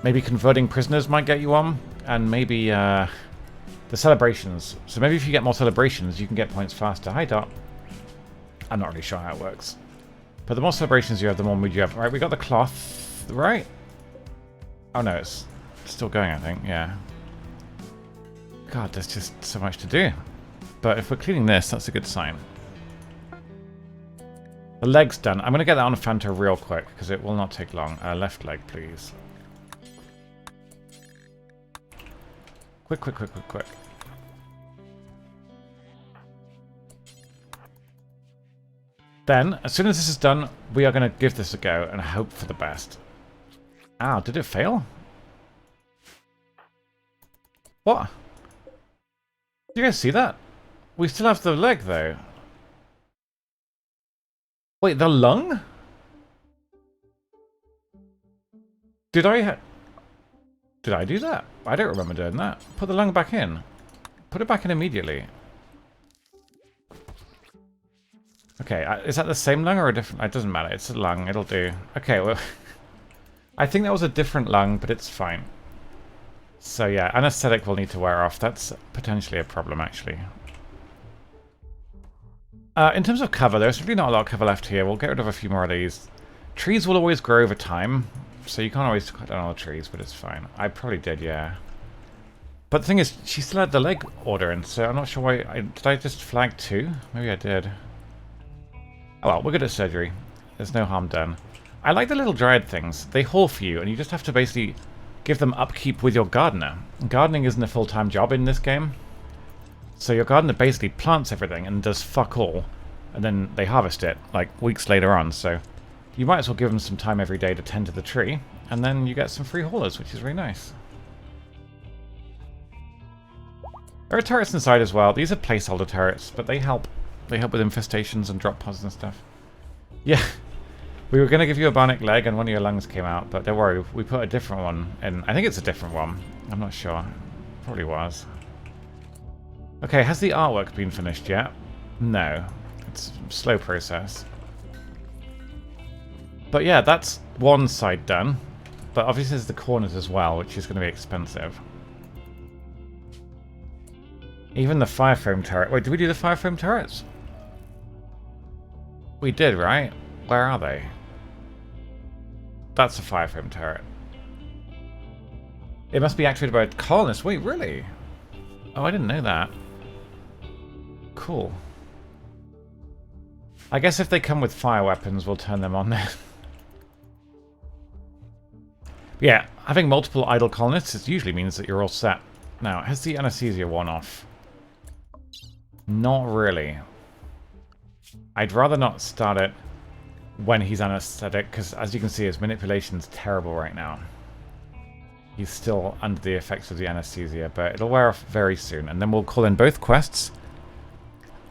Maybe converting prisoners might get you on, and maybe the celebrations. So maybe if you get more celebrations, you can get points faster. Hi, Dot. I'm not really sure how it works. But the more celebrations you have, the more mood you have. Right, we got the cloth, right? Oh no, it's still going, I think, yeah. God, there's just so much to do. But if we're cleaning this, that's a good sign. The leg's done. I'm going to get that on Fanta real quick, because it will not take long. Left leg, please. Quick, quick, quick, quick, quick. Then, as soon as this is done, we are going to give this a go and hope for the best. Ow, did it fail? What? Did you guys see that? We still have the leg, though. Wait, the lung? Did I do that? I don't remember doing that. Put the lung back in. Put it back in immediately. Okay, is that the same lung or a different... It doesn't matter, it's a lung, it'll do. Okay, well... I think that was a different lung, but it's fine. So yeah, anesthetic will need to wear off. That's potentially a problem, actually. In terms of cover, there's really not a lot of cover left here. We'll get rid of a few more of these. Trees will always grow over time, so you can't always cut down all the trees, but it's fine. I probably did, yeah. But the thing is, she still had the leg order, and so I'm not sure why... Did I just flag 2? Maybe I did. Oh well, we're good at surgery. There's no harm done. I like the little dryad things. They haul for you, and you just have to basically give them upkeep with your gardener. Gardening isn't a full-time job in this game. So your gardener basically plants everything and does fuck all. And then they harvest it, like, weeks later on. So you might as well give them some time every day to tend to the tree. And then you get some free haulers, which is really nice. There are turrets inside as well. These are placeholder turrets, but they help. They help with infestations and drop pods and stuff. Yeah. We were going to give you a bionic leg and one of your lungs came out, but don't worry, we put a different one in. I think it's a different one. I'm not sure. Probably was. Okay, has the artwork been finished yet? No. It's a slow process. But yeah, that's one side done. But obviously there's the corners as well, which is going to be expensive. Even the fireframe turret. Wait, did we do the fireframe turrets? We did, right? Where are they? That's a fireframe turret. It must be activated by a colonist. Wait, really? Oh, I didn't know that. Cool. I guess if they come with fire weapons, we'll turn them on there. Yeah, having multiple idle colonists it usually means that you're all set. Now, has the anesthesia worn off? Not really. I'd rather not start it when he's anesthetic, because as you can see, his manipulation's terrible right now. He's still under the effects of the anesthesia, but it'll wear off very soon, and then we'll call in both quests.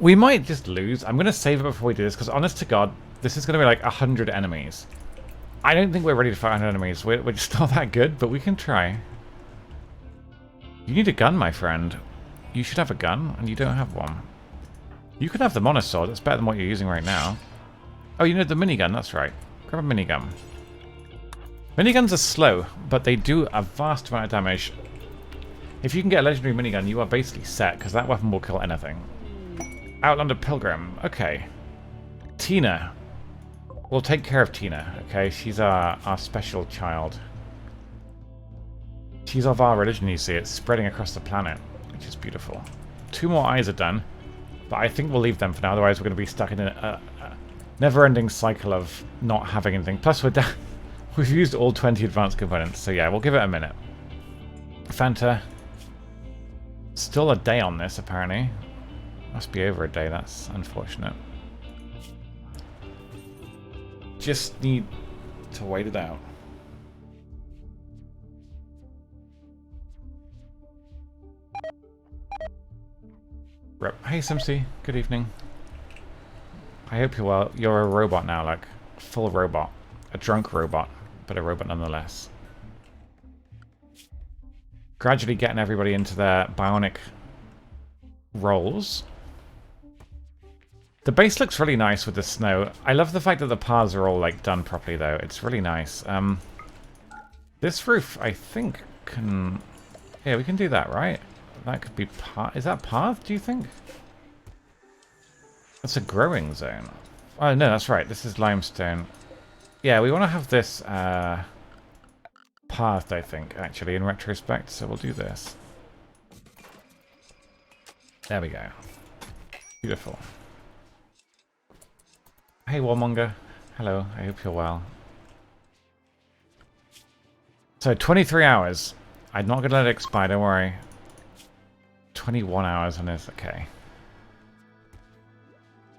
We might just lose. I'm going to save it before we do this, because honest to God, this is going to be like 100 enemies. I don't think we're ready to fight 100 enemies. We're just not that good, but we can try. You need a gun, my friend. You should have a gun, and you don't have one. You can have the monosword. It's better than what you're using right now. Oh, you know the minigun. That's right. Grab a minigun. Miniguns are slow, but they do a vast amount of damage. If you can get a legendary minigun, you are basically set, because that weapon will kill anything. Outlander Pilgrim. Okay. Tina. We'll take care of Tina, okay? She's our special child. She's of our religion, you see. It's spreading across the planet, which is beautiful. 2 more eyes are done, but I think we'll leave them for now, otherwise we're going to be stuck in a never-ending cycle of not having anything. Plus, we've used all 20 advanced components, so yeah, we'll give it a minute. Fanta. Still a day on this, apparently. Must be over a day, that's unfortunate. Just need to wait it out. Rep. Hey Simsy, good evening. I hope you're well. You're a robot now, like full robot. A drunk robot, but a robot nonetheless. Gradually getting everybody into their bionic roles. The base looks really nice with the snow. I love the fact that the paths are all like done properly though. It's really nice. This roof, I think, can... Yeah, we can do that, right? That could be path. Is that path, do you think? That's a growing zone. Oh, no, that's right. This is limestone. Yeah, we want to have this path, I think, actually, in retrospect. So we'll do this. There we go. Beautiful. Hey, Warmonger. Hello. I hope you're well. So, 23 hours. I'm not going to let it expire, don't worry. 21 hours on this. Okay.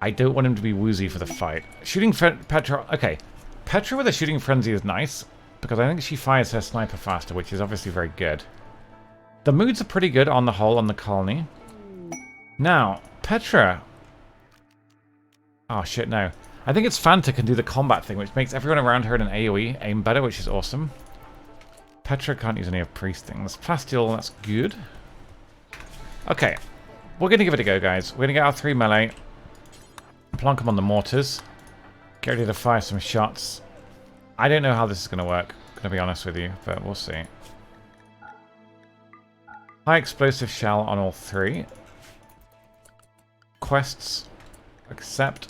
I don't want him to be woozy for the fight. Shooting Petra... Okay. Petra with a shooting frenzy is nice, because I think she fires her sniper faster, which is obviously very good. The moods are pretty good on the whole on the colony. Now, Petra... Oh, shit, no. I think it's Fanta can do the combat thing, which makes everyone around her in an AoE aim better, which is awesome. Petra can't use any of Priest things. Plasteel, that's good. Okay. We're going to give it a go, guys. We're going to get our 3 melee. Plonk them on the mortars. Get ready to fire some shots. I don't know how this is going to work, to be honest with you, but we'll see. High explosive shell on all 3. Quests. Accept.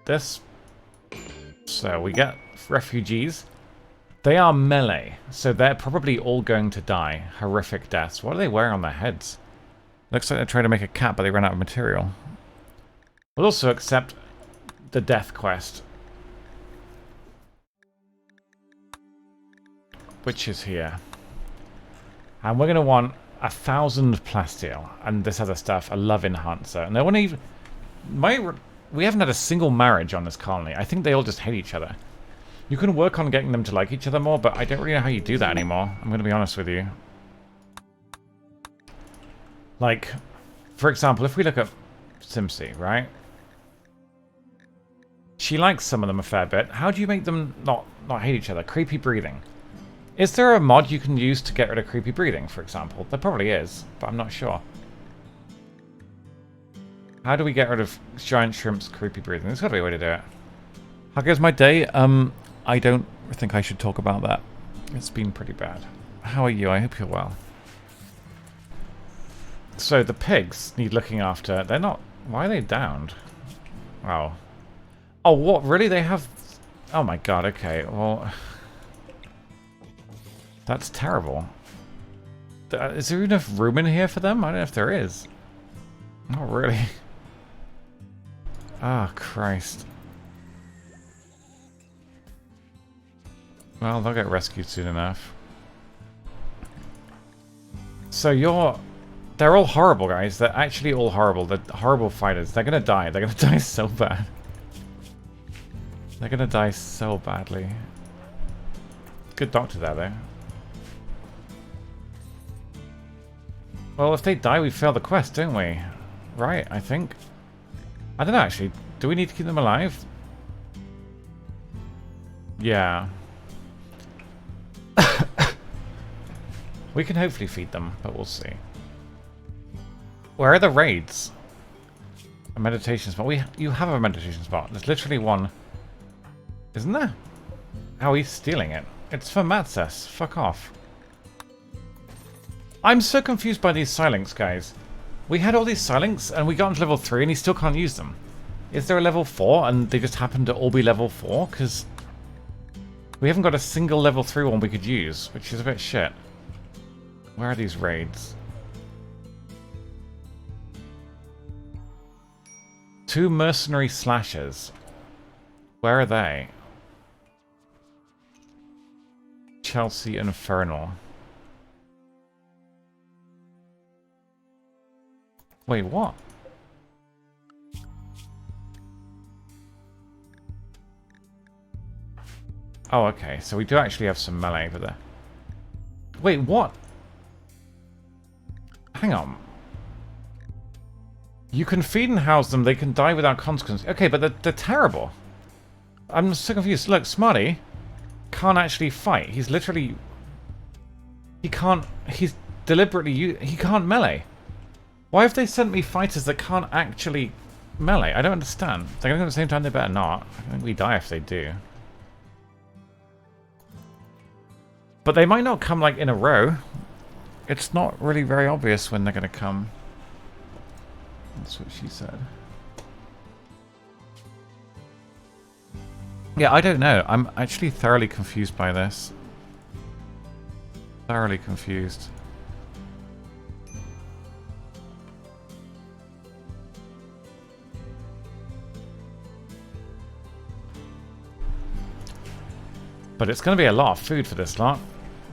This. So we get refugees. They are melee, so they're probably all going to die. Horrific deaths. What do they wear on their heads? Looks like they're trying to make a cap, but they ran out of material. We'll also accept the death quest, which is here. And we're going to want 1,000 plasteel, and this other stuff, a love enhancer. And no one even... We haven't had a single marriage on this colony. I think they all just hate each other. You can work on getting them to like each other more, but I don't really know how you do that anymore. I'm going to be honest with you. Like, for example, if we look at Simsy, right? She likes some of them a fair bit. How do you make them not hate each other? Creepy breathing. Is there a mod you can use to get rid of creepy breathing, for example? There probably is, but I'm not sure. How do we get rid of giant shrimp's creepy breathing? There's got to be a way to do it. How goes my day? I don't think I should talk about that. It's been pretty bad. How are you? I hope you're well. So the pigs need looking after. They're not... Why are they downed? Oh. Oh, what? Really? They have... Oh my god, okay. Well... That's terrible. Is there enough room in here for them? I don't know if there is. Not really. Ah, Christ. Well, they'll get rescued soon enough. So they're all horrible, guys. They're actually all horrible. They're horrible fighters. They're gonna die. They're gonna die so bad. They're gonna die so badly. Good doctor there, though. Well, if they die, we fail the quest, don't we? Right, I think. I don't know, actually. Do we need to keep them alive? Yeah. We can hopefully feed them, but we'll see. Where are the raids? A meditation spot. You have a meditation spot. There's literally one. Isn't there? How he's stealing it. It's for Matzes. Fuck off. I'm so confused by these silinks, guys. We had all these silinks and we got into level 3 and he still can't use them. Is there a level 4 and they just happen to all be level 4? Because we haven't got a single level 3 one we could use, which is a bit shit. Where are these raids? 2 mercenary slashers. Where are they? Chelsea Infernal. Wait, what? Oh, okay. So we do actually have some melee over there. Wait, what? Hang on. You can feed and house them. They can die without consequence. Okay, but they're terrible. I'm so confused. Look, Smarty can't actually fight. He's literally... He can't... He's deliberately... He can't melee. Why have they sent me fighters that can't actually melee? I don't understand. They're going at the same time, they better not. I think we die if they do. But they might not come, like, in a row. It's not really very obvious when they're going to come. That's what she said. Yeah, I don't know. I'm actually thoroughly confused by this. Thoroughly confused. But it's going to be a lot of food for this lot.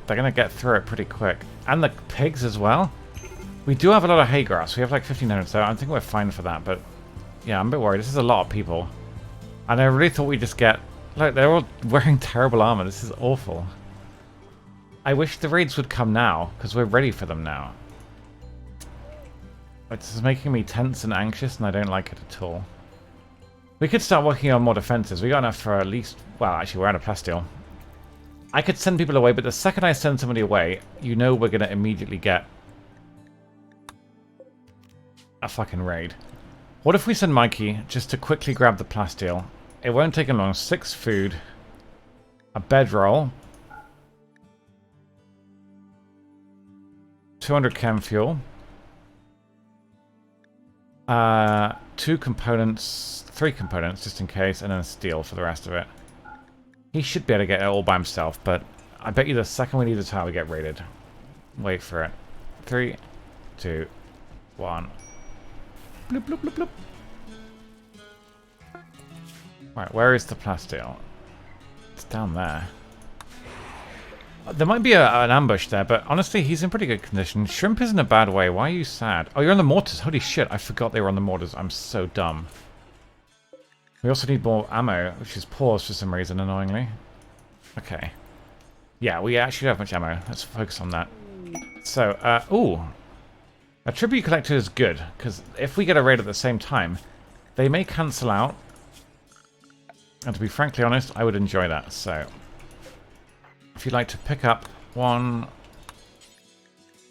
They're going to get through it pretty quick. And the pigs as well. We do have a lot of hay grass. We have like 1,500, so I think we're fine for that. But yeah, I'm a bit worried. This is a lot of people. And I really thought we'd just get... Look, they're all wearing terrible armor. This is awful. I wish the raids would come now, because we're ready for them now. It's making me tense and anxious, and I don't like it at all. We could start working on more defenses. We got enough for at least... Well, actually, we're out of plasteel. I could send people away, but the second I send somebody away, you know we're going to immediately get a fucking raid. What if we send Mikey just to quickly grab the plasteel? It won't take him long. 6 food, a bedroll, 200 chem fuel, 2 components, 3 components just in case, and then a steel for the rest of it. He should be able to get it all by himself, but I bet you the second we need a tile, we get raided. Wait for it. 3, 2, 1. Bloop, bloop, bloop, bloop. Right, where is the plasteel? It's down there. There might be an ambush there, but honestly, he's in pretty good condition. Shrimp is in a bad way. Why are you sad? Oh, you're on the mortars. Holy shit, I forgot they were on the mortars. I'm so dumb. We also need more ammo, which is paused for some reason, annoyingly. Okay. Yeah, we actually don't have much ammo. Let's focus on that. So, ooh. A tribute collector is good, because if we get a raid at the same time, they may cancel out. And to be frankly honest, I would enjoy that. So, if you'd like to pick up 1,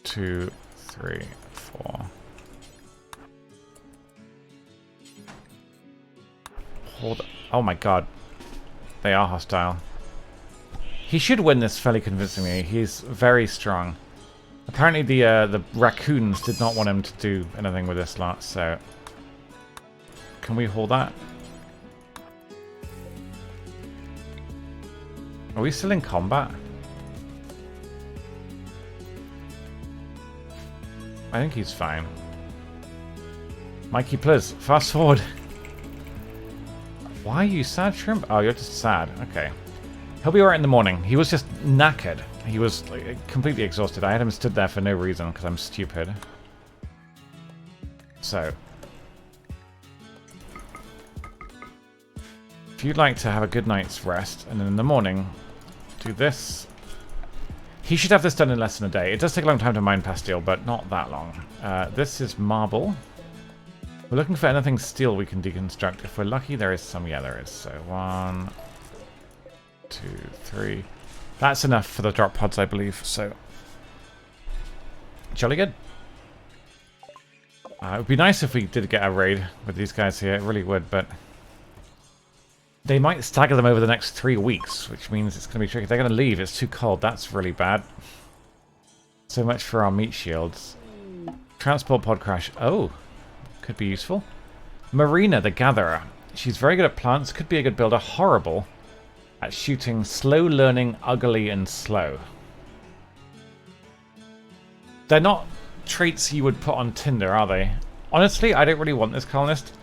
2, 3, 4. Hold. Oh my god. They are hostile. He should win this fairly convincingly. He's very strong. Apparently the raccoons did not want him to do anything with this lot, so... Can we hold that? Are we still in combat? I think he's fine. Mikey, please, fast forward. Why are you sad, Shrimp? Oh, you're just sad. Okay. He'll be alright in the morning. He was just knackered. He was like, completely exhausted. I had him stood there for no reason because I'm stupid. So. If you'd like to have a good night's rest, and then in the morning, do this. He should have this done in less than a day. It does take a long time to mine plasteel, but not that long. This is marble. We're looking for anything steel we can deconstruct. If we're lucky, there is some. Yeah, there is. So 1, 2, 3. That's enough for the drop pods, I believe. So jolly good. It would be nice if we did get a raid with these guys here. It really would, but they might stagger them over the next 3 weeks, which means it's going to be tricky. They're going to leave. It's too cold. That's really bad. So much for our meat shields. Transport pod crash. Oh, could be useful. Marina, the gatherer. She's very good at plants. Could be a good builder. Horrible at shooting. Slow learning, ugly, and slow. They're not traits you would put on Tinder, are they? Honestly, I don't really want this colonist.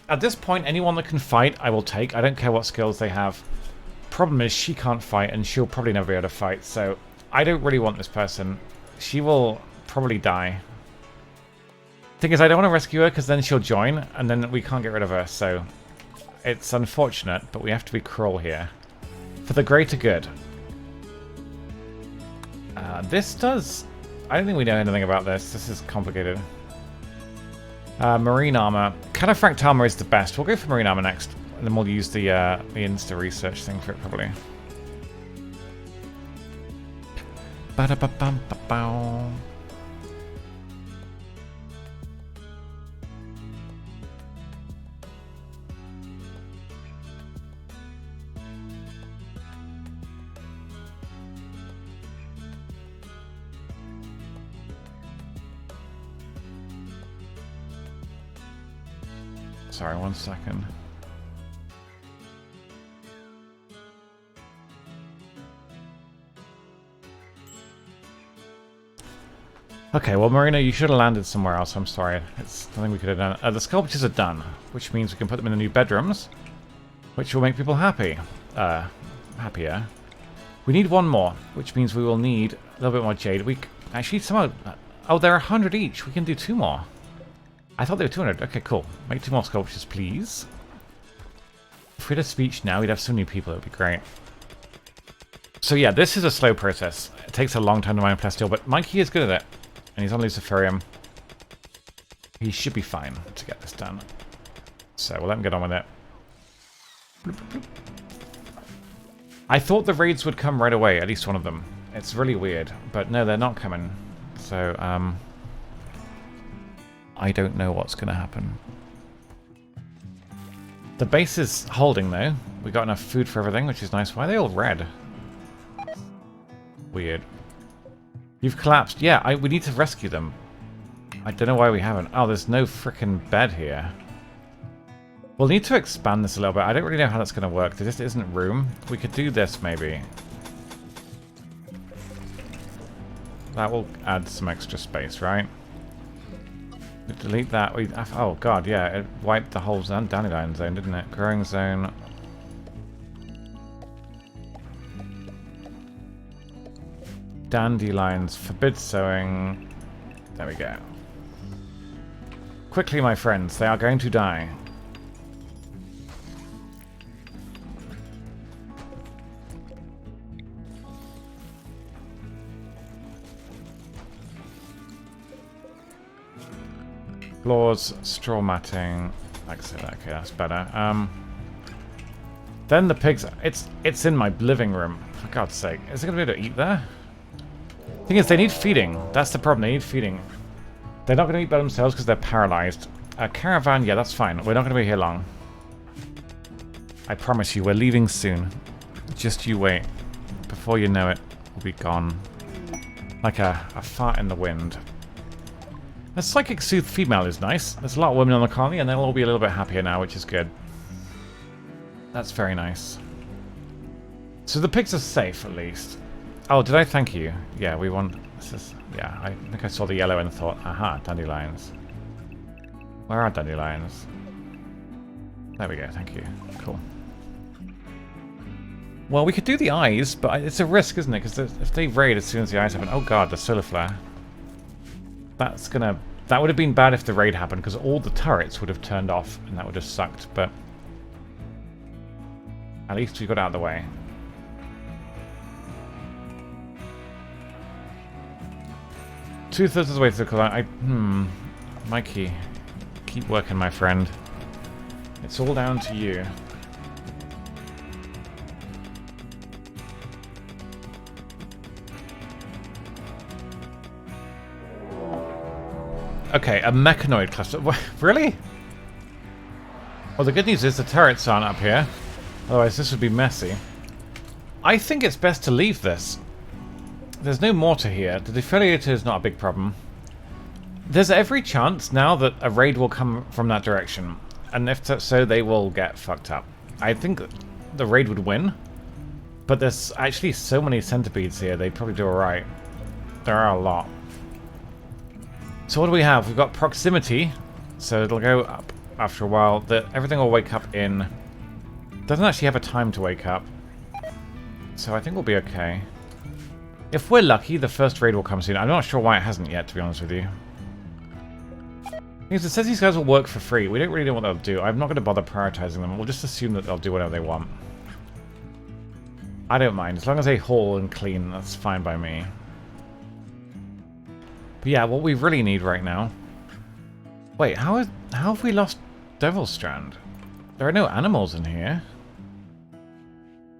At this point, anyone that can fight, I will take. I don't care what skills they have. Problem is, she can't fight, and she'll probably never be able to fight, so I don't really want this person. She will probably die. Thing is, I don't want to rescue her, because then she'll join, and then we can't get rid of her, so it's unfortunate, but we have to be cruel here. For the greater good. This does... I don't think we know anything about this. This is complicated. Marine armor. Cataphract armor is the best. We'll go for marine armor next. And then we'll use the Insta research thing for it, probably. Ba-da-ba-bum-ba-bow. Sorry, 1 second. Okay, well, Marina, you should have landed somewhere else. I'm sorry. It's nothing we could have done. The sculptures are done, which means we can put them in the new bedrooms, which will make people happy. Happier. We need one more, which means we will need a little bit more jade. Actually, somehow... Oh, they're 100 each. We can do 2 more. I thought they were 200. Okay, cool. Make 2 more sculptures, please. If we had a speech now, we'd have so many people. It would be great. So yeah, this is a slow process. It takes a long time to mine plasteel, but Mikey is good at it. And he's on Luciferium. He should be fine to get this done. So we'll let him get on with it. I thought the raids would come right away, at least one of them. It's really weird. But no, they're not coming. So, I don't know what's going to happen. The base is holding, though. We got enough food for everything, which is nice. Why are they all red? Weird. You've collapsed. Yeah, we need to rescue them. I don't know why we haven't. Oh, there's no frickin' bed here. We'll need to expand this a little bit. I don't really know how that's going to work. There just isn't room. We could do this, maybe. That will add some extra space, right? Delete that. Oh god, yeah, it wiped the whole dandelion zone, didn't it? Growing zone. Dandelions. Forbid sowing. There we go. Quickly, my friends, they are going to die. Floors, straw matting. Like I said, okay, that's better. Then the pigs. It's in my living room. For God's sake, is it gonna be able to eat there? Thing is, they need feeding. That's the problem. They need feeding. They're not gonna eat by themselves because they're paralyzed. A caravan, yeah, that's fine. We're not gonna be here long. I promise you, we're leaving soon. Just you wait. Before you know it, we'll be gone. Like a fart in the wind. The psychic soothe female is nice. There's a lot of women on the colony, and they'll all be a little bit happier now, which is good. That's very nice. So the pigs are safe, at least. Oh, did I thank you? Yeah, we want... This is, yeah, I think I saw the yellow and thought, aha, dandelions. Where are dandelions? There we go, thank you. Cool. Well, we could do the eyes, but it's a risk, isn't it? Because if they raid as soon as the eyes happen... Oh god, the solar flare. That's gonna... That would have been bad if the raid happened, because all the turrets would have turned off, and that would have sucked, but... At least we got out of the way. Two-thirds of the way to the colony. Mikey. Keep working, my friend. It's all down to you. Okay, a mechanoid cluster. Really? Well, the good news is the turrets aren't up here. Otherwise, this would be messy. I think it's best to leave this. There's no mortar here. The defibrillator is not a big problem. There's every chance now that a raid will come from that direction. And if so, they will get fucked up. I think the raid would win. But there's actually so many centipedes here, they'd probably do alright. There are a lot. So what do we have? We've got proximity. So it'll go up after a while. Everything will wake up in... Doesn't actually have a time to wake up. So I think we'll be okay. If we're lucky, the first raid will come soon. I'm not sure why it hasn't yet, to be honest with you. Because it says these guys will work for free. We don't really know what they'll do. I'm not going to bother prioritizing them. We'll just assume that they'll do whatever they want. I don't mind. As long as they haul and clean, that's fine by me. But yeah, what we really need right now... Wait, how have we lost Devil's Strand? There are no animals in here.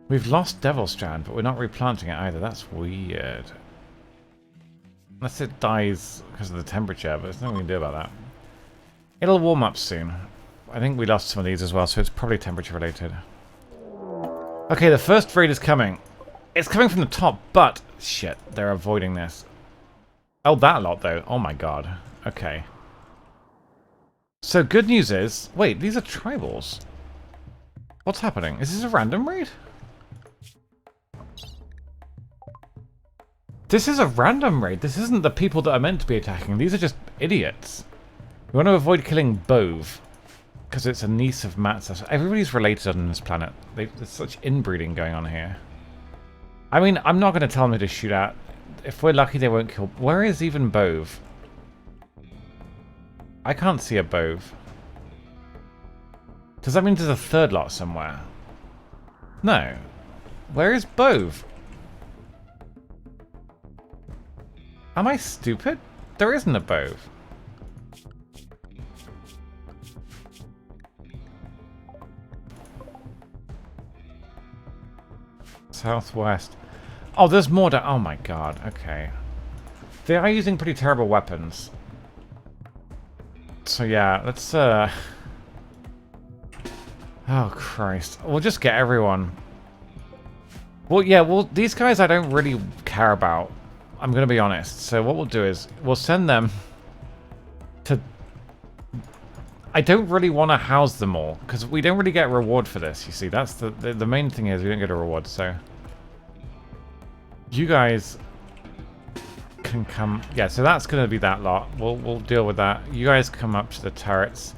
We've lost Devil's Strand, but we're not replanting it either. That's weird. Unless it dies because of the temperature, but there's nothing we can do about that. It'll warm up soon. I think we lost some of these as well, so it's probably temperature related. Okay, the first raid is coming. It's coming from the top, but... Shit, they're avoiding this. Oh, that lot, though. Oh my god. Okay. So, good news is... Wait, these are tribals. What's happening? Is this a random raid? This is a random raid. This isn't the people that are meant to be attacking. These are just idiots. We want to avoid killing Bove. Because it's a niece of Matt's. Everybody's related on this planet. There's such inbreeding going on here. I mean, I'm not going to tell them who to shoot at. If we're lucky, they won't kill... Where is even Bove? I can't see a Bove. Does that mean there's a third lot somewhere? No. Where is Bove? Am I stupid? There isn't a Bove. Southwest. Oh, there's more down. Oh my god, okay. They are using pretty terrible weapons. So yeah, let's oh Christ. We'll just get everyone. Well, yeah, well, these guys I don't really care about. I'm gonna be honest. So what we'll do is, we'll send them to... I don't really want to house them all, because we don't really get a reward for this, you see. That's the main thing is we don't get a reward, so... You guys can come... Yeah, so that's going to be that lot. We'll deal with that. You guys come up to the turrets.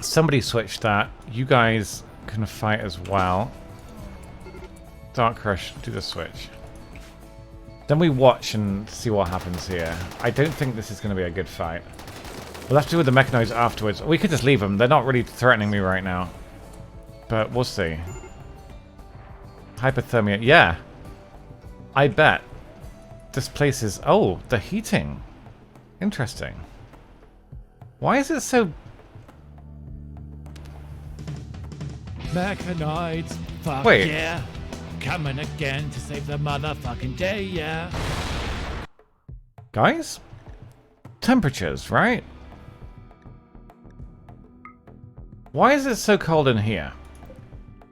Somebody switch that. You guys can fight as well. Dark Crush, do the switch. Then we watch and see what happens here. I don't think this is going to be a good fight. We'll have to deal with the mechanoids afterwards. We could just leave them. They're not really threatening me right now. But we'll see. Hypothermia. Yeah. I bet. This place is... Oh, the heating. Interesting. Why is it so... Mechanoids. Fuck Wait. yeah. Coming again to save the motherfucking day, yeah. Guys? Temperatures, right? Why is it so cold in here?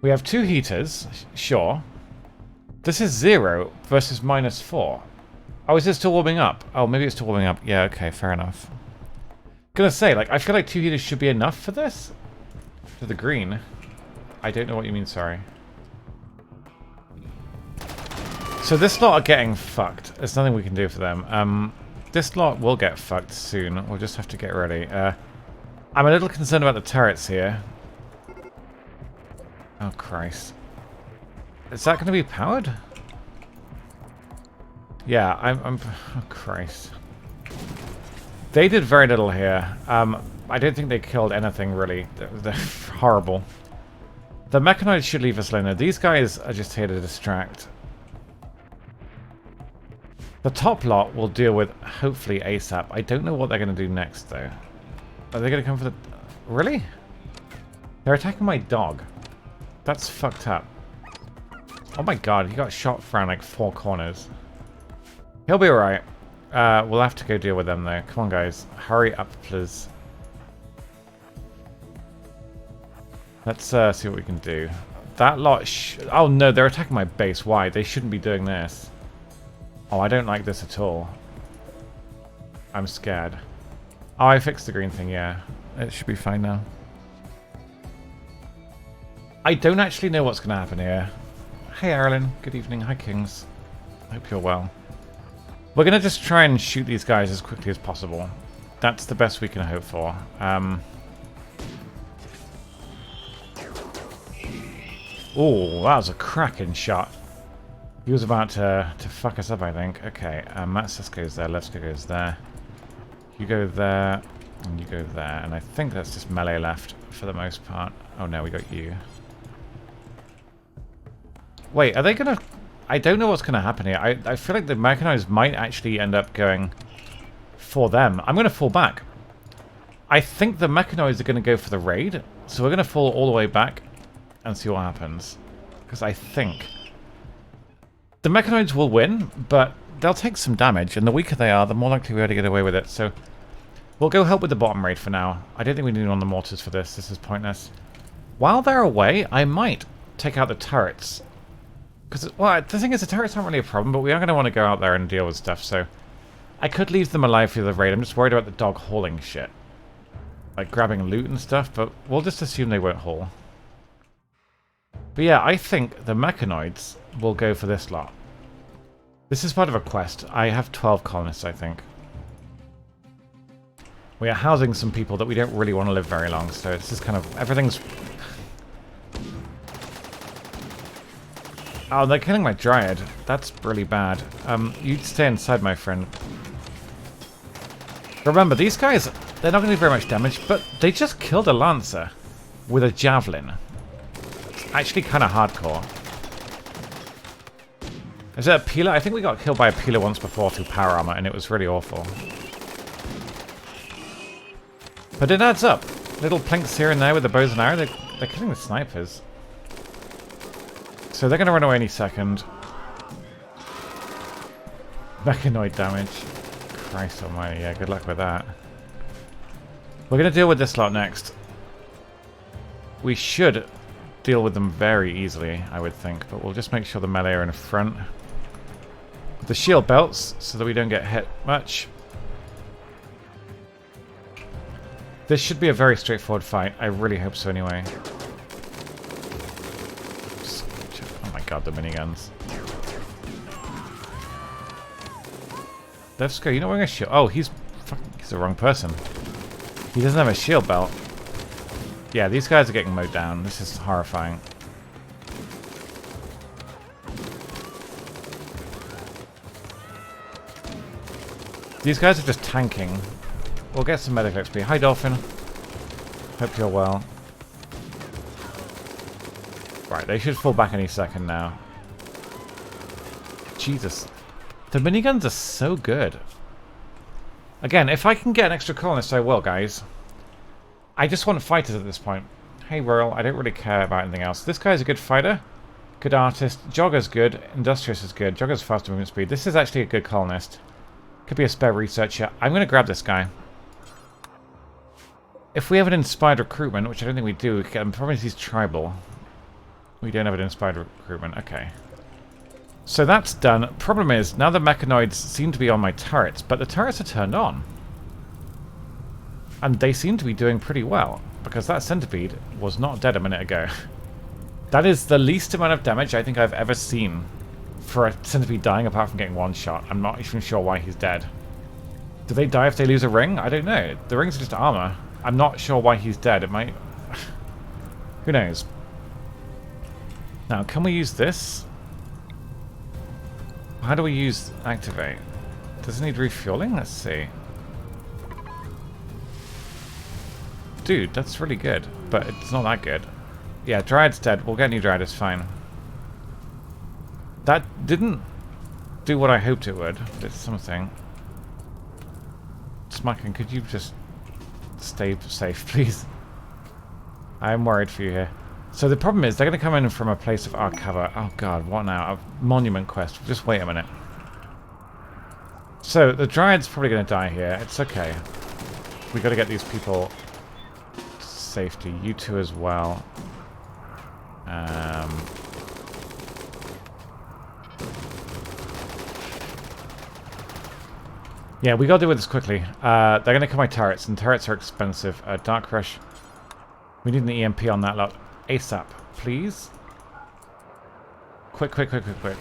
We have 2 heaters, sure. This is 0 versus -4. Oh, is it still warming up? Oh, maybe it's still warming up. Yeah, okay, fair enough. Gonna say, like, I feel like 2 heaters should be enough for this. For the green. I don't know what you mean, sorry. So this lot are getting fucked. There's nothing we can do for them. This lot will get fucked soon. We'll just have to get ready. I'm a little concerned about the turrets here. Oh, Christ. Is that going to be powered? Yeah, I'm... Oh, Christ. They did very little here. I don't think they killed anything, really. They're horrible. The mechanoids should leave us alone. Now, these guys are just here to distract. The top lot will deal with, hopefully, ASAP. I don't know what they're going to do next, though. Are they going to come for the... Really? They're attacking my dog. That's fucked up. Oh my god, he got shot from like 4 corners. He'll be alright. We'll have to go deal with them though. Come on, guys. Hurry up, please. Let's see what we can do. That lot oh no, they're attacking my base. Why? They shouldn't be doing this. Oh, I don't like this at all. I'm scared. Oh, I fixed the green thing, yeah. It should be fine now. I don't actually know what's going to happen here. Hey, Erilyn. Good evening. Hi, Kings. Hope you're well. We're going to just try and shoot these guys as quickly as possible. That's the best we can hope for. Oh, that was a cracking shot. He was about to fuck us up, I think. Okay, Matsus goes there, Levska goes there. You go there, and you go there. And I think that's just melee left for the most part. Oh no, we got you. Wait, are they gonna... I don't know what's gonna happen here. I feel like the mechanized might actually end up going for them. I'm gonna fall back. I think the mechanoids are gonna go for the raid. So we're gonna fall all the way back and see what happens. Because I think the mechanoids will win, but they'll take some damage, and the weaker they are, the more likely we are to get away with it. So we'll go help with the bottom raid for now. I don't think we need on the mortars for this. This is pointless. While they're away, I might take out the turrets. Because, well, the thing is, the turrets aren't really a problem, but we are going to want to go out there and deal with stuff, so I could leave them alive for the raid. I'm just worried about the dog hauling shit. Like grabbing loot and stuff, but we'll just assume they won't haul. But yeah, I think the mechanoids will go for this lot. This is part of a quest. I have 12 colonists, I think. We are housing some people that we don't really want to live very long, so it's just kind of... everything's... Oh, they're killing my Dryad. That's really bad. You'd stay inside, my friend. Remember, these guys, they're not going to do very much damage, but they just killed a Lancer with a Javelin. It's actually kind of hardcore. Is it a Peeler? I think we got killed by a Peeler once before through power armor, and it was really awful. But it adds up. Little plinks here and there with the bows and arrow. They're killing the snipers. So they're going to run away any second. Mechanoid damage. Christ almighty, yeah, good luck with that. We're going to deal with this lot next. We should deal with them very easily, I would think, but we'll just make sure the melee are in front. With the shield belts, so that we don't get hit much. This should be a very straightforward fight. I really hope so anyway. Oh my god, the miniguns. Let's go. You're not wearing a shield. Oh, he's the wrong person. He doesn't have a shield belt. Yeah, these guys are getting mowed down. This is horrifying. These guys are just tanking. We'll get some medical XP. Hi, Dolphin. Hope you're well. Right, they should fall back any second now. Jesus. The miniguns are so good. Again, if I can get an extra colonist, I will, guys. I just want fighters at this point. Hey, Royal, I don't really care about anything else. This guy's a good fighter. Good artist. Jogger's good. Industrious is good. Jogger's faster movement speed. This is actually a good colonist. Could be a spare researcher. I'm going to grab this guy. If we have an inspired recruitment, which I don't think we do, we could get him. Probably he's tribal. We don't have an inspired recruitment. Okay. So that's done. Problem is, now the mechanoids seem to be on my turrets, but the turrets are turned on. And they seem to be doing pretty well, because that centipede was not dead a minute ago. That is the least amount of damage I think I've ever seen for a centipede dying, apart from getting one shot. I'm not even sure why he's dead. Do they die if they lose a ring? I don't know. The rings are just armor. I'm not sure why he's dead. It might... Who knows? Now, can we use this? How do we use activate? Does it need refueling? Let's see. Dude, that's really good, but it's not that good. Yeah, Dryad's dead. We'll get a new Dryad, it's fine. That didn't do what I hoped it would. It's something. Smacking, could you just stay safe, please? I am worried for you here. So the problem is, they're going to come in from a place of our cover. Oh god, what now? A monument quest. Just wait a minute. So, the Dryad's probably going to die here. It's okay. We got to get these people to safety. You two as well. Yeah, we got to deal with this quickly. They're going to come by turrets, and turrets are expensive. Dark Rush. We need an EMP on that lot. ASAP, please. Quick, quick, quick, quick, quick.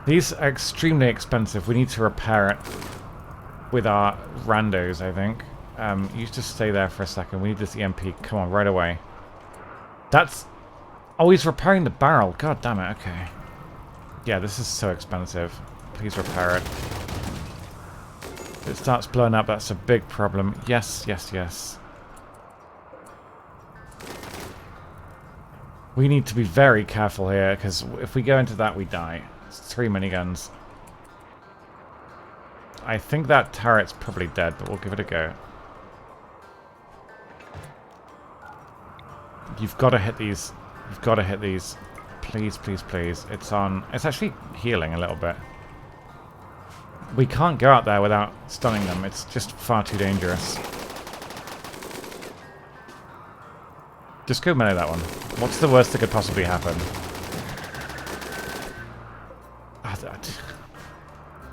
These are extremely expensive. We need to repair it with our randos, I think. You just stay there for a second. We need this EMP. Come on, right away. That's... Oh, he's repairing the barrel. God damn it, okay. Yeah, this is so expensive. Please repair it. If it starts blowing up, that's a big problem. Yes, yes, yes. We need to be very careful here, because if we go into that, we die. It's 3 miniguns. I think that turret's probably dead, but we'll give it a go. You've got to hit these. You've got to hit these. Please, please, please. It's on. It's actually healing a little bit. We can't go out there without stunning them. It's just far too dangerous. Just go melee that one. What's the worst that could possibly happen?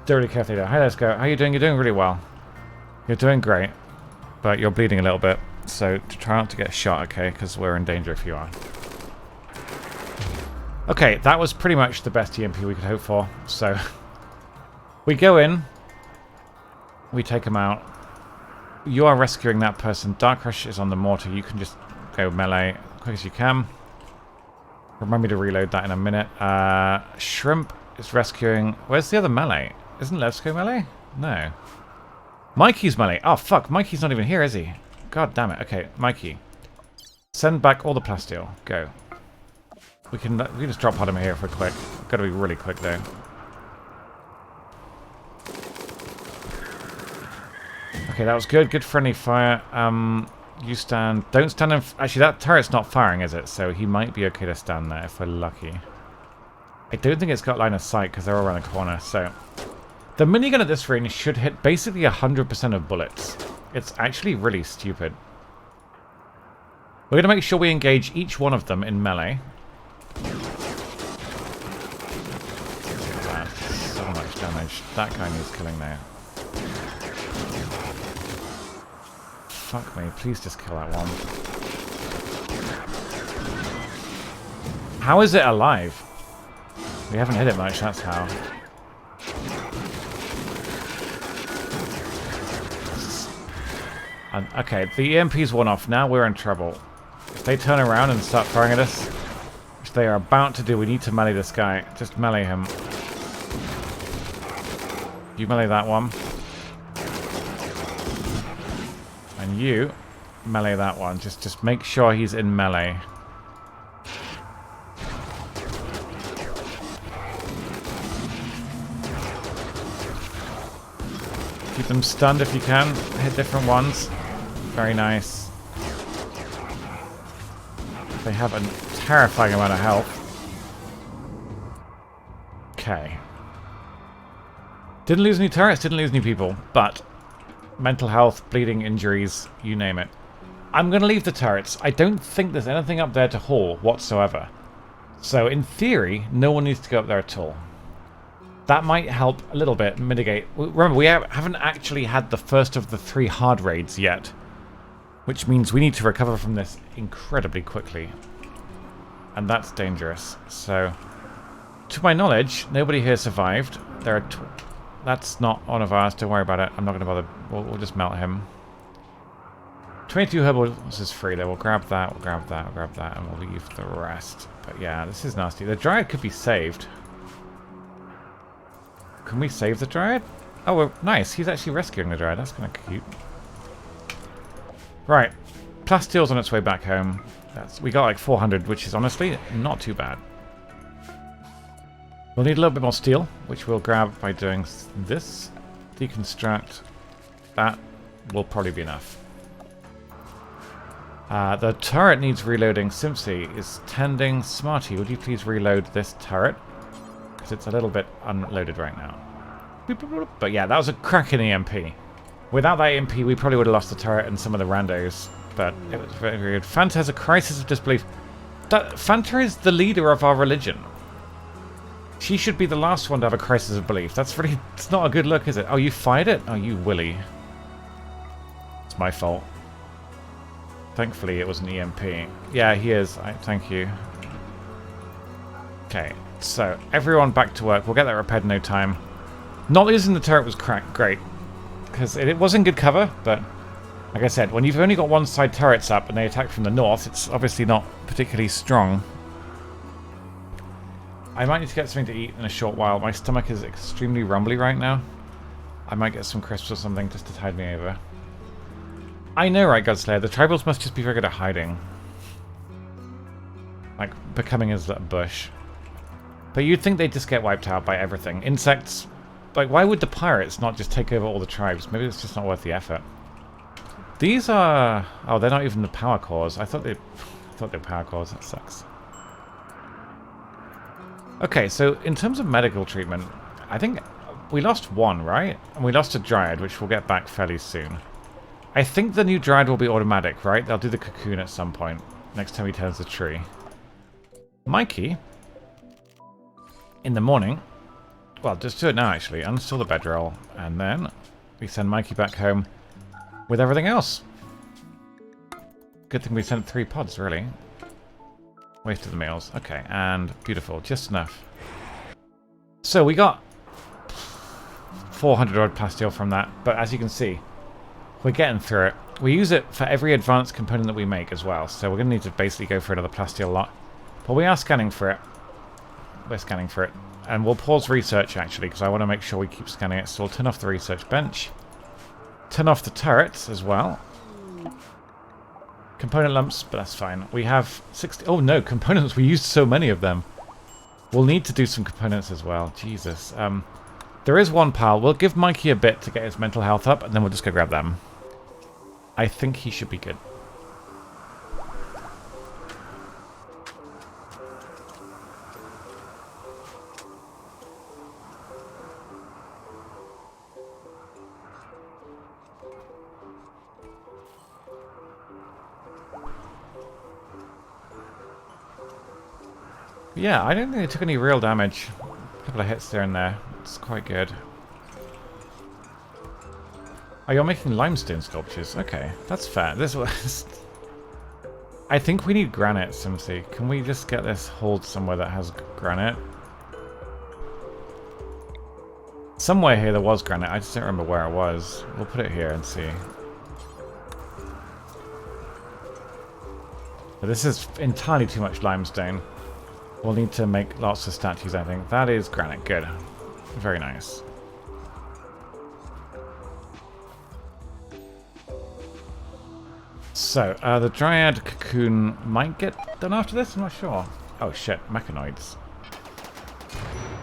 Don't really care if they do. Hi, let's go. How are you doing? You're doing really well. You're doing great. But you're bleeding a little bit. So try not to get shot, okay? Because we're in danger if you are. Okay, that was pretty much the best EMP we could hope for. So we go in. We take them out. You are rescuing that person. Dark Rush is on the mortar. You can just go melee as quick as you can. Remind me to reload that in a minute. Shrimp is rescuing... Where's the other melee? Isn't Levsko melee? No. Mikey's melee. Oh, fuck. Mikey's not even here, is he? God damn it. Okay, Mikey. Send back all the plasteel. Go. We can just drop pod him here if we're quick. Gotta be really quick, though. Okay, that was good. Good friendly fire. You stand... Don't stand in... Actually, that turret's not firing, is it? So he might be okay to stand there if we're lucky. I don't think it's got line of sight because they're all around the corner, so... The minigun at this range should hit basically 100% of bullets. It's actually really stupid. We're going to make sure we engage each one of them in melee. That's so much damage. That guy needs killing now. Fuck me, please just kill that one. How is it alive? We haven't hit it much, that's how. And, okay, the EMP's one off. Now we're in trouble. If they turn around and start firing at us, which they are about to do, we need to melee this guy. Just melee him. You melee that one. And you melee that one. Just make sure he's in melee. Keep them stunned if you can. Hit different ones. Very nice. They have a terrifying amount of health. Okay. Didn't lose any turrets, didn't lose any people, but mental health, bleeding, injuries, you name it. I'm going to leave the turrets. I don't think there's anything up there to haul whatsoever. So in theory, no one needs to go up there at all. That might help a little bit mitigate. Remember, we haven't actually had the first of the 3 hard raids yet, which means we need to recover from this incredibly quickly. And that's dangerous. So, to my knowledge, nobody here survived. There are that's not one of ours. Don't worry about it. I'm not going to bother. We'll just melt him. 22 herbals is free, though. We'll grab that, we'll grab that, we'll grab that, and we'll leave the rest. But yeah, this is nasty. The Dryad could be saved. Can we save the Dryad? Oh, well, nice. He's actually rescuing the Dryad. That's kind of cute. Right. Plasteel's on its way back home. We got like 400, which is honestly not too bad. We'll need a little bit more steel, which we'll grab by doing this. Deconstruct. That will probably be enough. The turret needs reloading. Simpsy is tending. Smarty, would you please reload this turret? Because it's a little bit unloaded right now. But yeah, that was a cracking EMP. Without that EMP, we probably would have lost the turret and some of the randos. But it was very, very good. Fanta has a crisis of disbelief. Fanta is the leader of our religion. She should be the last one to have a crisis of belief. That's really... It's not a good look, is it? Oh, you fired it? Oh, you willy. It's my fault. Thankfully, it was an EMP. Yeah, he is. Thank you. Okay, so everyone back to work. We'll get that repaired in no time. Not losing the turret was great. Because it was in good cover, but... Like I said, when you've only got one side turrets up and they attack from the north, it's obviously not particularly strong. I might need to get something to eat in a short while. My stomach is extremely rumbly right now. I might get some crisps or something just to tide me over. I know, right, Godslayer? The tribals must just be very good at hiding. Like, becoming as a bush. But you'd think they'd just get wiped out by everything. Insects. Like, why would the pirates not just take over all the tribes? Maybe it's just not worth the effort. These are... Oh, they're not even the power cores. I thought they were power cores. That sucks. Okay, so in terms of medical treatment, I think we lost one, right? And we lost a Dryad, which we'll get back fairly soon. I think the new Dryad will be automatic, right? They'll do the cocoon at some point. Next time he turns the tree. Mikey, in the morning... Well, just do it now, actually. Uninstall the bedroll. And then we send Mikey back home with everything else. Good thing we sent 3 pods, really. Wasted the meals. Okay, and beautiful. Just enough. So we got 400 odd plasteel from that. But as you can see, we're getting through it. We use it for every advanced component that we make as well. So we're going to need to basically go for another plasteel lot. But we are scanning for it. We're scanning for it. And we'll pause research, actually, because I want to make sure we keep scanning it. So we'll turn off the research bench. Turn off the turrets as well. Component lumps, but that's fine. We have 60... Oh, no, components. We used so many of them. We'll need to do some components as well. Jesus. There is one pal. We'll give Mikey a bit to get his mental health up, and then we'll just go grab them. I think he should be good. Yeah, I don't think they took any real damage. A couple of hits there and there. It's quite good. Oh, you're making limestone sculptures. Okay, that's fair. This was... I think we need granite, Simsy. Can we just get this hold somewhere that has granite? Somewhere here there was granite. I just don't remember where it was. We'll put it here and see. But this is entirely too much limestone. We'll need to make lots of statues, I think. That is granite. Good. Very nice. So, the Dryad cocoon might get done after this? I'm not sure. Oh, shit. Mechanoids.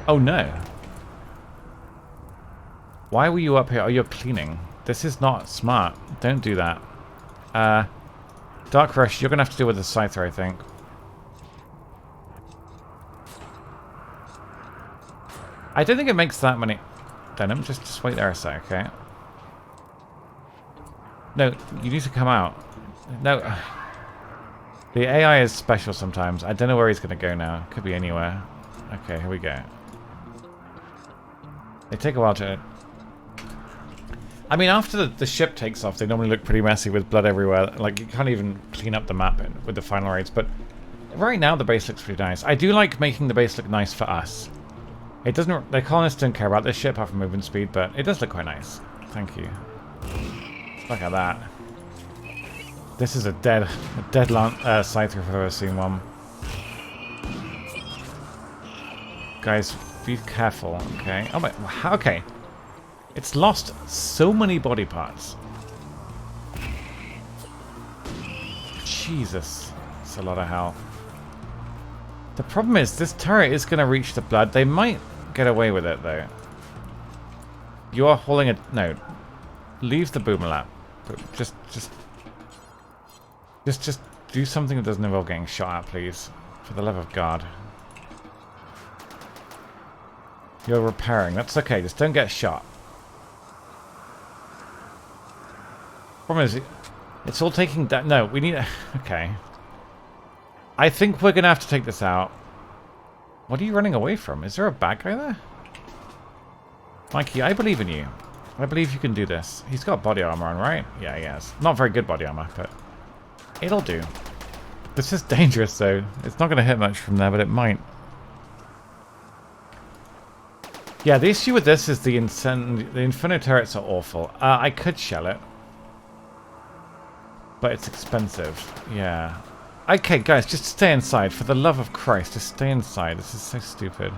Oh, no. Why were you up here? Oh, you're cleaning. This is not smart. Don't do that. Dark Rush, you're going to have to deal with the Scyther, I think. I don't think it makes that many... Denim, just wait there a sec, okay? No, you need to come out. No. The AI is special sometimes. I don't know where he's going to go now. Could be anywhere. Okay, here we go. They take a while to... I mean, after the ship takes off, they normally look pretty messy with blood everywhere. Like, you can't even clean up the map with the final raids. But right now, the base looks pretty nice. I do like making the base look nice for us. It doesn't... The colonists don't care about this ship apart from movement speed, but it does look quite nice. Thank you. Look at that. This is a dead Scyther if I've ever seen one. Guys, be careful, okay? Oh my... Okay. It's lost so many body parts. Jesus. It's a lot of health. The problem is, this turret is going to reach the blood. They might get away with it, though. You are hauling a... No. Leave the boomerlap. Just... Just do something that doesn't involve getting shot at, please. For the love of God. You're repairing. That's okay. Just don't get shot. Problem is, it's all taking... No, we need... Okay. I think we're going to have to take this out. What are you running away from? Is there a bad guy there? Mikey, I believe in you. I believe you can do this. He's got body armor on, right? Yeah, he has. Not very good body armor, but it'll do. This is dangerous, though. It's not going to hit much from there, but it might. Yeah, the issue with this is the Inferno turrets are awful. I could shell it. But it's expensive. Yeah. Okay, guys, just stay inside. For the love of Christ, just stay inside. This is so stupid.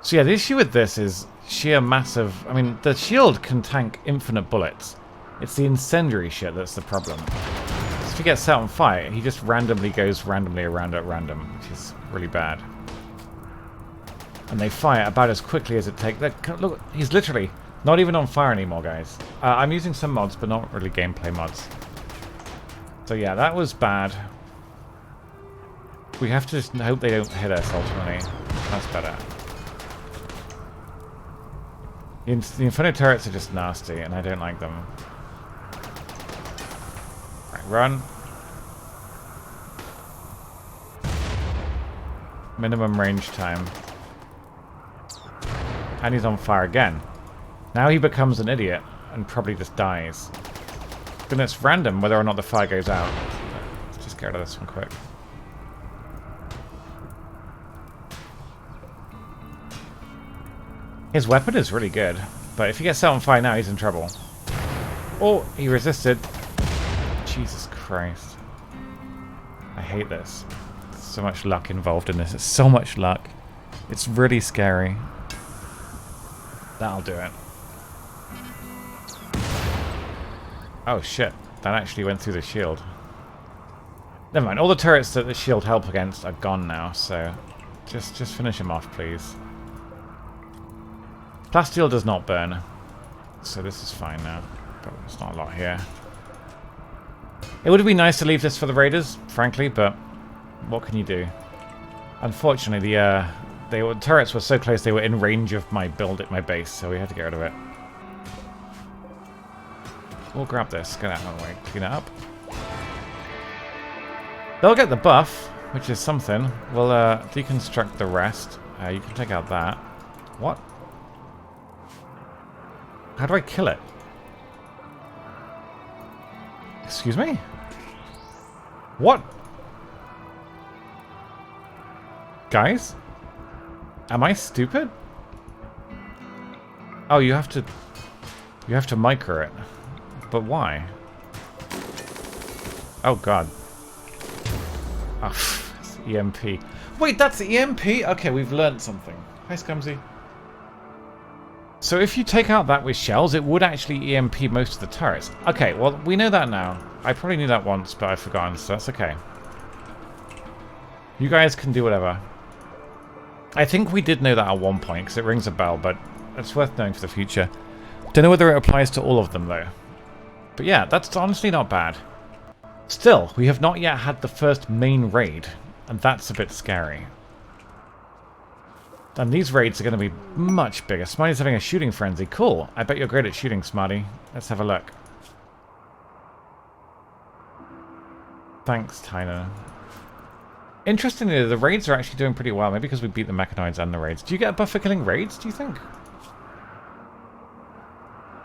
So yeah, the issue with this is sheer massive... I mean, the shield can tank infinite bullets. It's the incendiary shit that's the problem. So if he gets set on fire, he just randomly goes randomly around at random, which is really bad. And they fire about as quickly as it takes... Look, he's literally not even on fire anymore, guys. I'm using some mods, but not really gameplay mods. So yeah, that was bad. We have to just hope they don't hit us, ultimately. That's better. The Inferno turrets are just nasty, and I don't like them. Right, run. Minimum range time. And he's on fire again. Now he becomes an idiot, and probably just dies. And it's random whether or not the fire goes out. Let's just get rid of this one quick. His weapon is really good, but if he gets set on fire now, he's in trouble. Oh, he resisted. Jesus Christ. I hate this. There's so much luck involved in this. It's so much luck. It's really scary. That'll do it. Oh shit, that actually went through the shield. Never mind, all the turrets that the shield help against are gone now, so just finish him off, please. Plasteel does not burn, so this is fine now. But there's not a lot here. It would have been nice to leave this for the raiders, frankly, but what can you do? Unfortunately, the turrets were so close they were in range of my base, so we had to get rid of it. We'll grab this, get out of the way, clean it up. They'll get the buff, which is something. We'll deconstruct the rest. You can take out that. What? How do I kill it? Excuse me? What? Guys? Am I stupid? Oh, you have to micro it. But why? Oh god. Oh, it's EMP. Wait, that's EMP? Okay, we've learned something. Hi, Scumsy. So if you take out that with shells, it would actually EMP most of the turrets. Okay, well, we know that now. I probably knew that once, but I've forgotten, so that's okay. You guys can do whatever. I think we did know that at one point, because it rings a bell, but it's worth knowing for the future. Don't know whether it applies to all of them, though. But yeah, that's honestly not bad. Still, we have not yet had the first main raid, and that's a bit scary. And these raids are going to be much bigger. Smarty's having a shooting frenzy. Cool. I bet you're great at shooting, Smarty. Let's have a look. Thanks, Tyler. Interestingly, the raids are actually doing pretty well. Maybe because we beat the mechanoids and the raids. Do you get a buff for killing raids, do you think?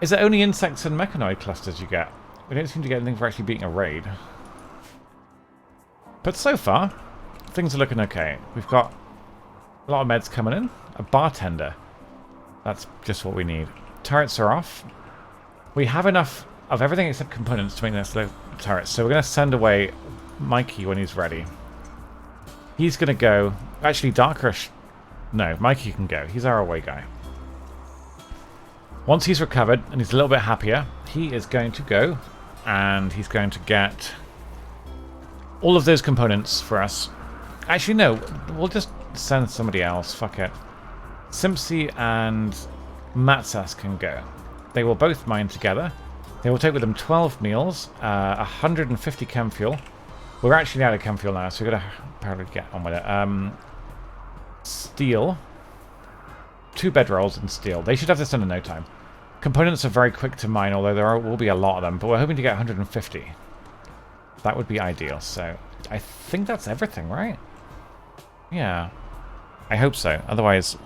Is it only insects and mechanoid clusters you get? We don't seem to get anything for actually beating a raid. But so far, things are looking okay. We've got a lot of meds coming in. A bartender. That's just what we need. Turrets are off. We have enough of everything except components to make this turrets. So we're going to send away Mikey when he's ready. He's going to go... Actually, Darkrush... No, Mikey can go. He's our away guy. Once he's recovered and he's a little bit happier, he is going to go and he's going to get all of those components for us. Actually, no. We'll just send somebody else. Fuck it. Simpsy and Matsas can go. They will both mine together. They will take with them 12 meals, 150 chem fuel. We're actually out of chem fuel now, so we've got to apparently get on with it. Steel. 2 bedrolls and steel. They should have this done in no time. Components are very quick to mine, although there will be a lot of them, but we're hoping to get 150. That would be ideal, so I think that's everything, right? Yeah. I hope so. Otherwise,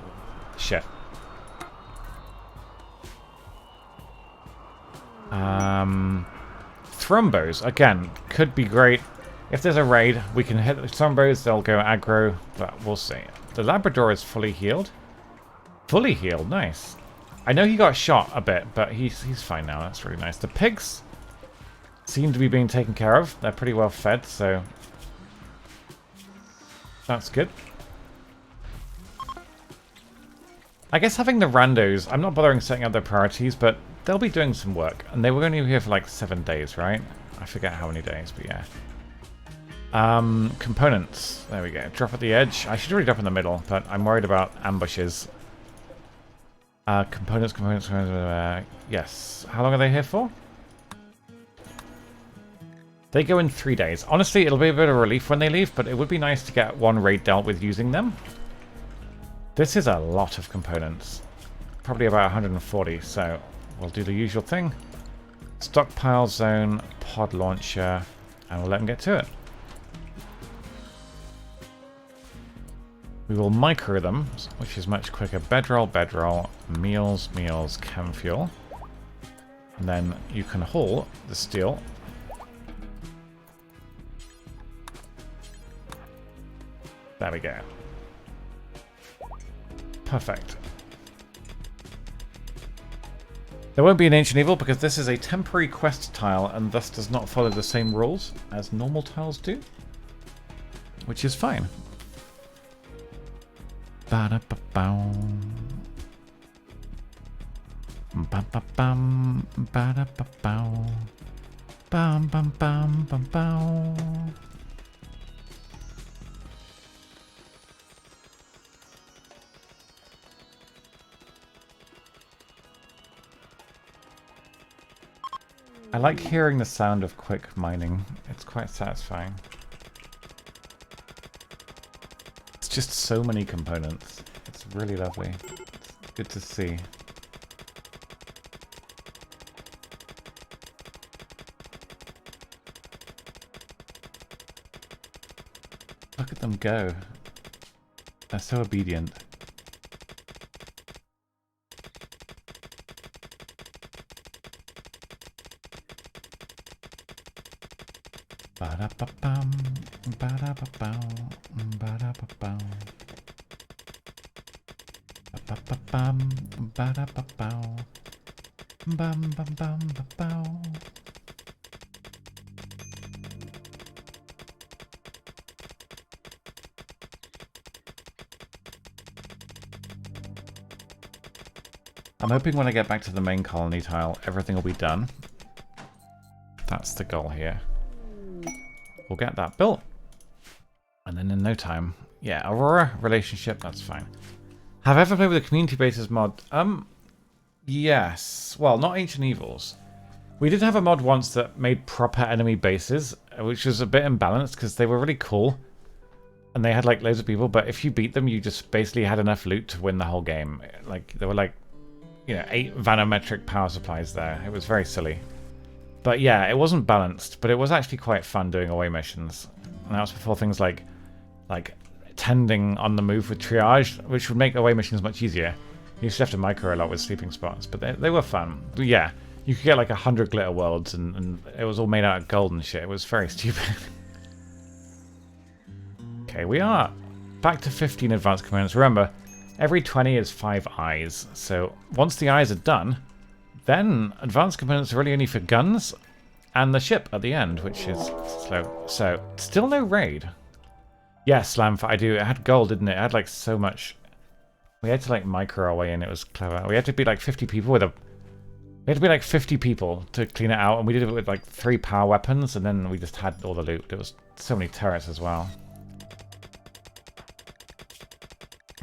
shit. Thrumbos, again, could be great. If there's a raid, we can hit the Thrumbos, they'll go aggro, but we'll see. The Labrador is fully healed. Fully healed, nice. I know he got shot a bit, but he's fine now, that's really nice. The pigs seem to be being taken care of. They're pretty well fed, so that's good. I guess having the randos, I'm not bothering setting up their priorities, but they'll be doing some work. And they were only here for like 7 days, right? I forget how many days, but yeah. Components. There we go. Drop at the edge. I should really drop in the middle, but I'm worried about ambushes. Components. Yes. How long are they here for? They go in 3 days. Honestly, it'll be a bit of a relief when they leave, but it would be nice to get one raid dealt with using them. This is a lot of components. Probably about 140, so we'll do the usual thing. Stockpile zone, pod launcher, and we'll let them get to it. We will micro them, which is much quicker. Bedroll, meals, chem fuel. And then you can haul the steel. There we go. Perfect. There won't be an Ancient Evil because this is a temporary quest tile and thus does not follow the same rules as normal tiles do. Which is fine. Ba-da-ba-bow. Ba-ba-bum. Ba-da-ba-bow. Bum-bum-bum-bum-bow. I like hearing the sound of quick mining. It's quite satisfying. It's just so many components. It's really lovely. It's good to see. Look at them go. They're so obedient. Ba-da-ba-bum, ba-da-ba-bow, ba-da-ba-bow. Ba-ba-ba-bum, ba-da-ba-bow, bum-bum-bum-ba-bow. I'm hoping when I get back to the main colony tile, everything will be done. That's the goal here. We'll get that built. And then in no time... Yeah, Aurora, relationship, that's fine. Have I ever played with a community bases mod? Yes. Well, not Ancient Evils. We did have a mod once that made proper enemy bases, which was a bit imbalanced because they were really cool. And they had like loads of people, but if you beat them, you just basically had enough loot to win the whole game. Like, there were like, you know, 8 vanometric power supplies there. It was very silly. But yeah, it wasn't balanced, but it was actually quite fun doing away missions. And that was before things like tending on the move with triage, which would make away missions much easier. You used to have to micro a lot with sleeping spots, but they were fun. But yeah, you could get like 100 glitter worlds, and it was all made out of gold and shit. It was very stupid. Okay, we are back to 15 advanced components. Remember, every 20 is 5 eyes. So once the eyes are done, then advanced components are really only for guns and the ship at the end, which is slow. So, still no raid. Yes, Lamf, I do. It had gold, didn't it? It had like so much. We had to like micro our way in. It was clever. We had to be like 50 people with a... We had to be like 50 people to clean it out, and we did it with like 3 power weapons, and then we just had all the loot. There was so many turrets as well.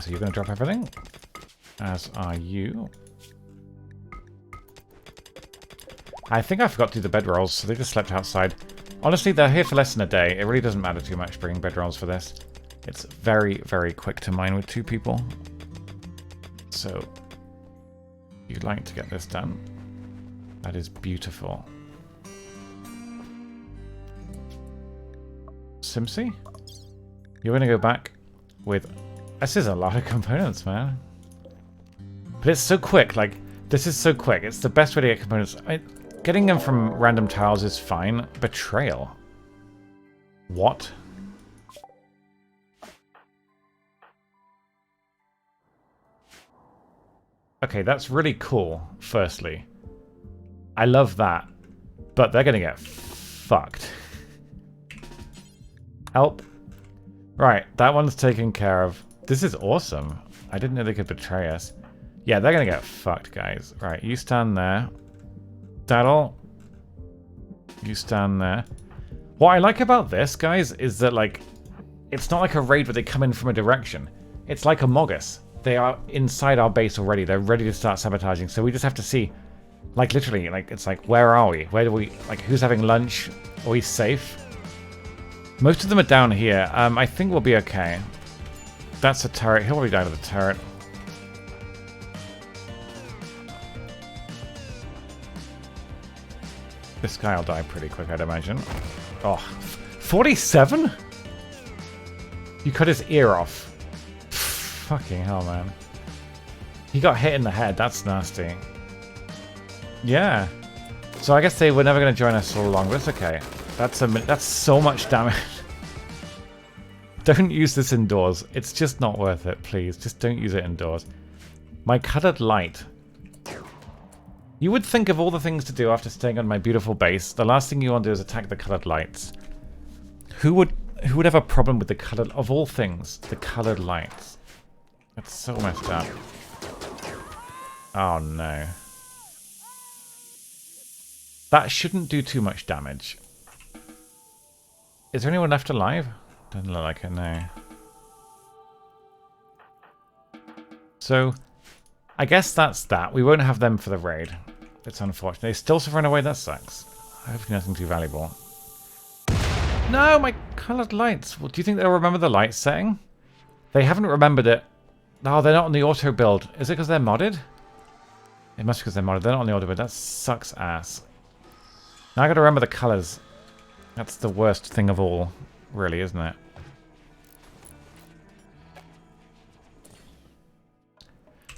So you're going to drop everything? As are you. I think I forgot to do the bedrolls, so they just slept outside. Honestly, they're here for less than a day. It really doesn't matter too much bringing bedrolls for this. It's very, very quick to mine with 2 people. So, you'd like to get this done. That is beautiful. Simsy? You're going to go back with... This is a lot of components, man. But it's so quick. Like, this is so quick. It's the best way to get components. Getting them from random tiles is fine. Betrayal. What? Okay, that's really cool, firstly. I love that. But they're going to get fucked. Help. Right, that one's taken care of. This is awesome. I didn't know they could betray us. Yeah, they're going to get fucked, guys. Right, you stand there. Daddle. You stand there. What I like about this, guys, is that, like, it's not like a raid where they come in from a direction. It's like a Moggus. They are inside our base already. They're ready to start sabotaging. So we just have to see, like, literally, like, it's like, where are we? Where do we, like, who's having lunch? Are we safe? Most of them are down here. I think we'll be okay. That's a turret. He'll be down to the turret. This guy will die pretty quick, I'd imagine. Oh, 47? You cut his ear off. Fucking hell, man. He got hit in the head. That's nasty. Yeah. So I guess they were never going to join us all along, but it's okay. That's so much damage. Don't use this indoors. It's just not worth it, please. Just don't use it indoors. My colored light. You would think of all the things to do after staying on my beautiful base. The last thing you want to do is attack the colored lights. Who would have a problem with the colored, of all things, the colored lights? That's so messed up. Oh no. That shouldn't do too much damage. Is there anyone left alive? Doesn't look like it, no. So, I guess that's that. We won't have them for the raid. It's unfortunate. They still run away, that sucks. Hopefully nothing too valuable. No, my coloured lights. Well, do you think they'll remember the light setting? They haven't remembered it. No, they're not on the auto build. Is it because they're modded? It must be because they're modded. They're not on the auto build. That sucks ass. Now I gotta remember the colours. That's the worst thing of all, really, isn't it?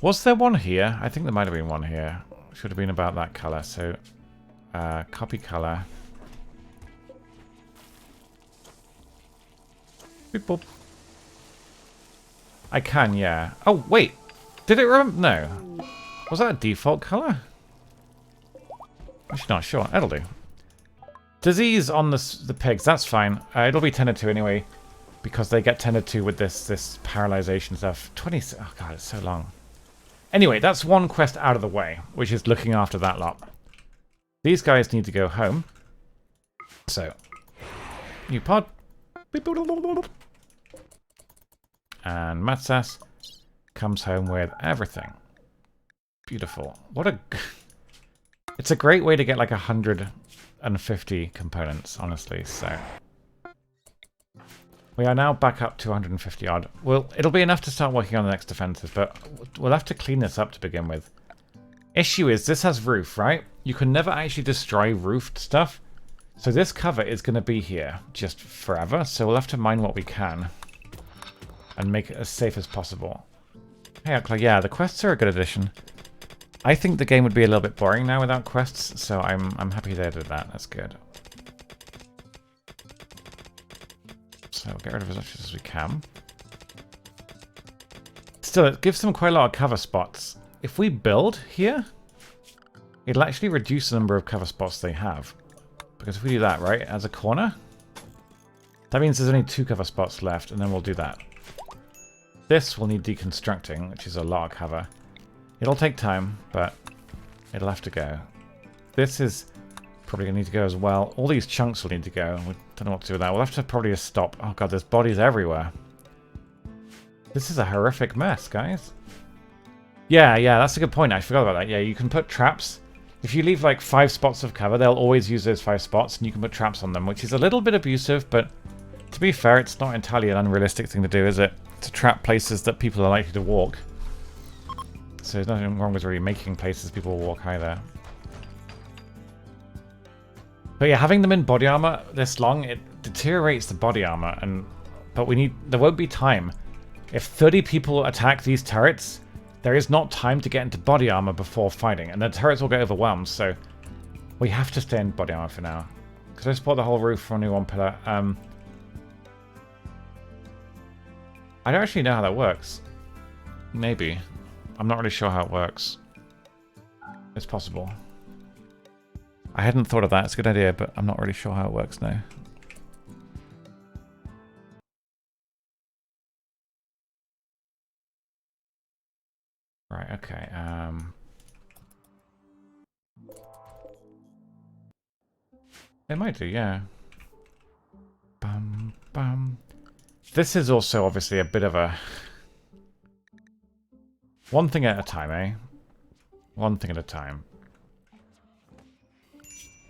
Was there one here? I think there might have been one here. Should have been about that colour. So, copy colour. Boop, boop. I can, yeah. Oh, wait. Did it remember? No. Was that a default colour? I'm not sure. It'll do. Disease on the pigs. That's fine. It'll be tended to anyway. Because they get tended to with this paralyzation stuff. 20... Oh, God, it's so long. Anyway, that's one quest out of the way, which is looking after that lot. These guys need to go home. So, new pod. And Matsas comes home with everything. Beautiful. What a... It's a great way to get like 150 components, honestly, so... We are now back up to 150 odd. Well, it'll be enough to start working on the next defenses, but we'll have to clean this up to begin with. Issue is, this has roof, right? You can never actually destroy roofed stuff. So this cover is going to be here just forever, so we'll have to mine what we can. And make it as safe as possible. Hey, yeah, the quests are a good addition. I think the game would be a little bit boring now without quests, so I'm happy they did that. That's good. So get rid of as much as we can. Still, it gives them quite a lot of cover spots. If we build here, it'll actually reduce the number of cover spots they have. Because if we do that, right, as a corner, that means there's only 2 cover spots left, and then we'll do that. This will need deconstructing, which is a lot of cover. It'll take time, but it'll have to go. This is probably going to need to go as well. All these chunks will need to go. We don't know what to do with that. We'll have to probably just stop. Oh god, there's bodies everywhere. This is a horrific mess, guys. Yeah, that's a good point. I forgot about that. Yeah, you can put traps If you leave like 5 spots of cover, they'll always use those 5 spots and you can put traps on them, which is a little bit abusive, but to be fair, it's not entirely an unrealistic thing to do, is it? To trap places that people are likely to walk. So there's nothing wrong with really making places people walk either. But yeah, having them in body armor this long, it deteriorates the body armor, but there won't be time. If 30 people attack these turrets, there is not time to get into body armor before fighting, and the turrets will get overwhelmed, so we have to stay in body armor for now. Because I support the whole roof for only 1 pillar. I don't actually know how that works. Maybe. I'm not really sure how it works. It's possible. I hadn't thought of that. It's a good idea, but I'm not really sure how it works now. Right, okay. They might do, yeah. Bum, bum. This is also obviously a bit of a... One thing at a time, eh? One thing at a time.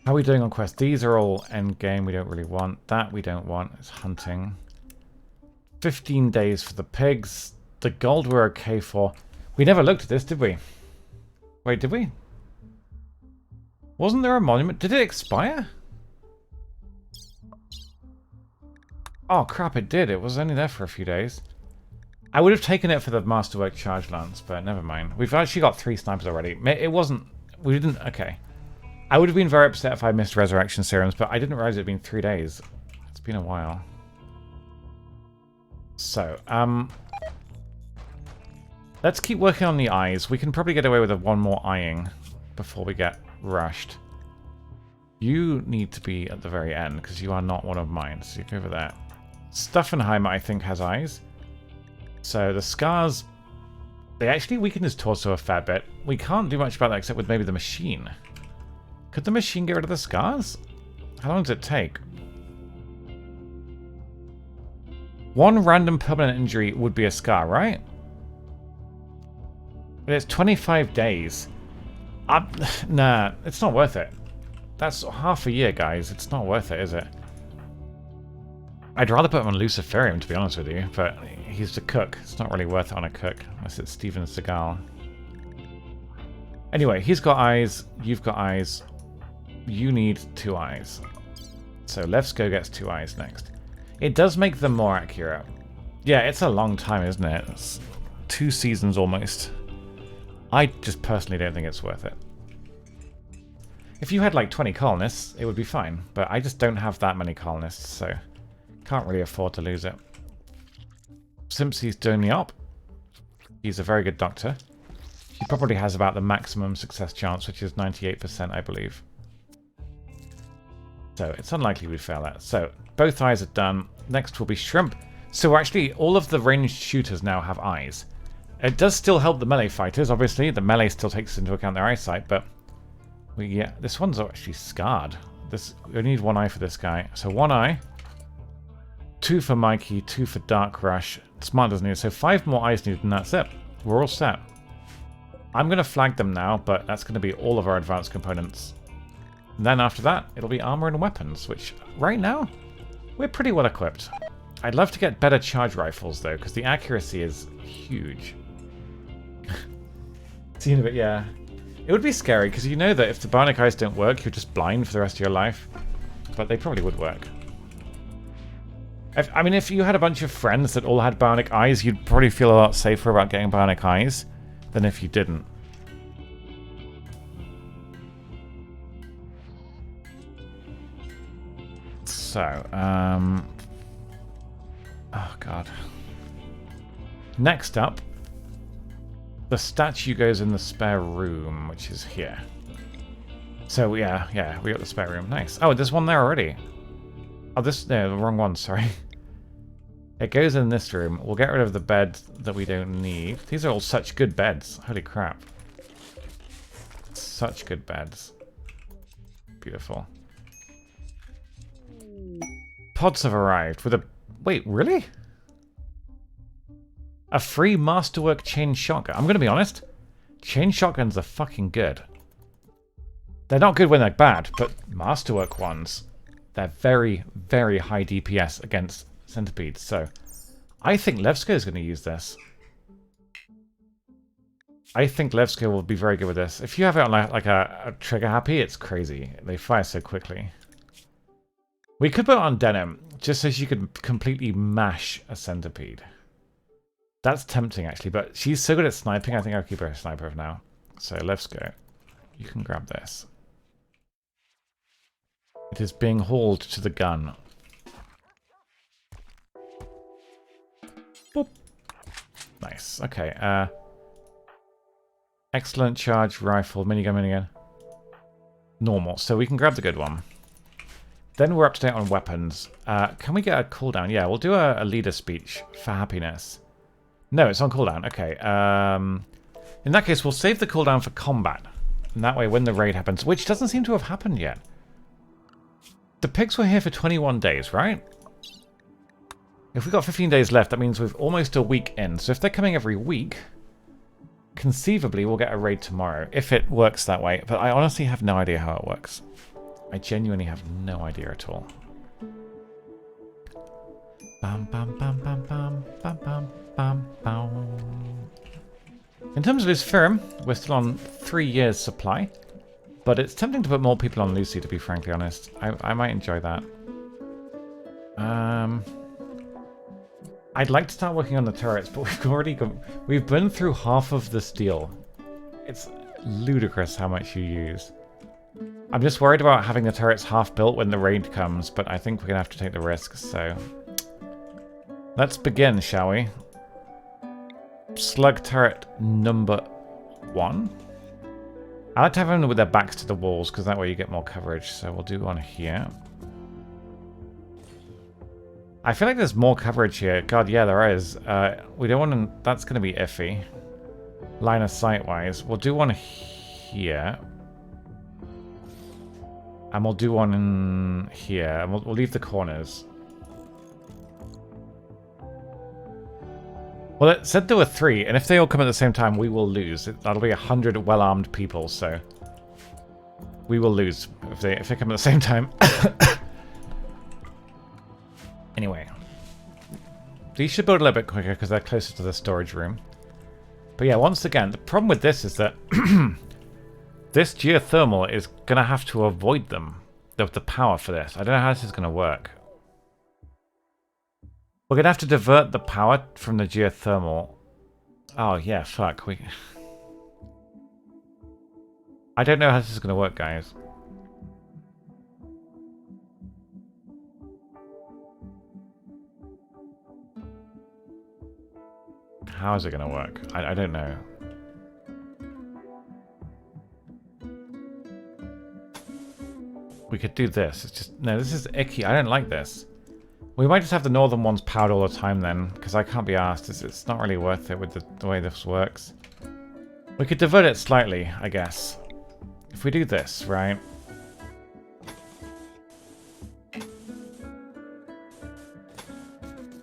How are we doing on quests? These are all endgame. We don't really want. That we don't want. It's hunting. 15 days for the pigs. The gold we're okay for. We never looked at this, did we? Wait, did we? Wasn't there a monument? Did it expire? Oh crap, it did. It was only there for a few days. I would have taken it for the Masterwork Charge Lance, but never mind. We've actually got 3 snipers already. It wasn't... We didn't... Okay. I would have been very upset if I missed Resurrection Serums, but I didn't realize it had been 3 days. It's been a while. So, let's keep working on the eyes. We can probably get away with one more eyeing before we get rushed. You need to be at the very end, because you are not one of mine, so you go over there. Stuffenheimer, I think, has eyes. So the scars, they actually weaken his torso a fair bit. We can't do much about that except with maybe the machine. Could the machine get rid of the scars? How long does it take? 1 random permanent injury would be a scar, right? But it's 25 days. Nah, it's not worth it. That's half a year, guys. It's not worth it, is it? I'd rather put him on Luciferium, to be honest with you, but he's the cook. It's not really worth it on a cook, unless it's Steven Seagal. Anyway, he's got eyes, you've got eyes. You need 2 eyes. So Levsko gets 2 eyes next. It does make them more accurate. Yeah, it's a long time, isn't it? It's 2 seasons almost. I just personally don't think it's worth it. If you had like 20 colonists, it would be fine, but I just don't have that many colonists, so can't really afford to lose it. Simpsy's doing the op. He's a very good doctor. He probably has about the maximum success chance, which is 98%, I believe. So it's unlikely we'd fail that. So both eyes are done. Next will be shrimp. So actually, all of the ranged shooters now have eyes. It does still help the melee fighters, obviously. The melee still takes into account their eyesight, but yeah, this one's actually scarred. We need 1 eye for this guy. So 1 eye. 2 for Mikey, 2 for Dark Rush. Smart doesn't need it. So 5 more eyes needed, and that's it. We're all set. I'm going to flag them now, but that's going to be all of our advanced components. And then after that, it'll be armor and weapons, which right now, we're pretty well equipped. I'd love to get better charge rifles, though, because the accuracy is huge. Seen a bit, yeah. It would be scary, because you know that if the bionic eyes don't work, you're just blind for the rest of your life. But they probably would work. I mean, if you had a bunch of friends that all had bionic eyes, you'd probably feel a lot safer about getting bionic eyes than if you didn't. So, oh god. Next up, the statue goes in the spare room, which is here. So yeah, we got the spare room. Nice. Oh, there's one there already. Oh, no, the wrong one, sorry. It goes in this room. We'll get rid of the bed that we don't need. These are all such good beds. Holy crap. Such good beds. Beautiful. Pods have arrived with a... Wait, really? A free Masterwork chain shotgun. I'm going to be honest. Chain shotguns are fucking good. They're not good when they're bad, but Masterwork ones, they're very, very high DPS against centipedes. So I think Levsko is going to use this. I think Levsko will be very good with this. If you have it on like a trigger happy, it's crazy. They fire so quickly. We could put it on Denim, just so she could completely mash a centipede. That's tempting, actually, but she's so good at sniping, I think I'll keep her a sniper for now. So, Levsko, you can grab this. It is being hauled to the gun. Boop. Nice. Okay. Excellent charge rifle, minigun. Normal. So we can grab the good one. Then we're up to date on weapons. Can we get a cooldown? Yeah, we'll do a leader speech for happiness. No, it's on cooldown. Okay. In that case, we'll save the cooldown for combat. And that way, when the raid happens, which doesn't seem to have happened yet. The pigs were here for 21 days, right? If we've got 15 days left, that means we've almost a week in. So if they're coming every week, conceivably we'll get a raid tomorrow, if it works that way. But I honestly have no idea how it works. I genuinely have no idea at all. Bam, bam, bam, bam, bam, bam, bam, bam, bam. In terms of his firm, we're still on 3 years supply. But it's tempting to put more people on Lucy, to be frankly honest. I might enjoy that. I'd like to start working on the turrets, but we've been through half of the steel. It's ludicrous how much you use. I'm just worried about having the turrets half built when the raid comes, but I think we're gonna have to take the risk, so let's begin, shall we? Slug turret number 1. I like to have them with their backs to the walls, because that way you get more coverage. So we'll do one here. I feel like there's more coverage here. God, yeah, there is. We don't want to... That's going to be iffy. Line of sight-wise. We'll do one here. And we'll do one in here. And we'll leave the corners. Well, it said there were 3, and if they all come at the same time, we will lose. That'll be 100 well-armed people, so we will lose if they come at the same time. Anyway, these should build a little bit quicker because they're closer to the storage room. But yeah, once again, the problem with this is that this geothermal is going to have to avoid them, the power for this. I don't know how this is going to work. We're going to have to divert the power from the geothermal. Oh, yeah, fuck. I don't know how this is going to work, guys. How is it going to work? I don't know. We could do this. It's just... No, this is icky. I don't like this. We might just have the northern ones powered all the time then, because I can't be asked. It's not really worth it with the way this works. We could divert it slightly, I guess. If we do this, right?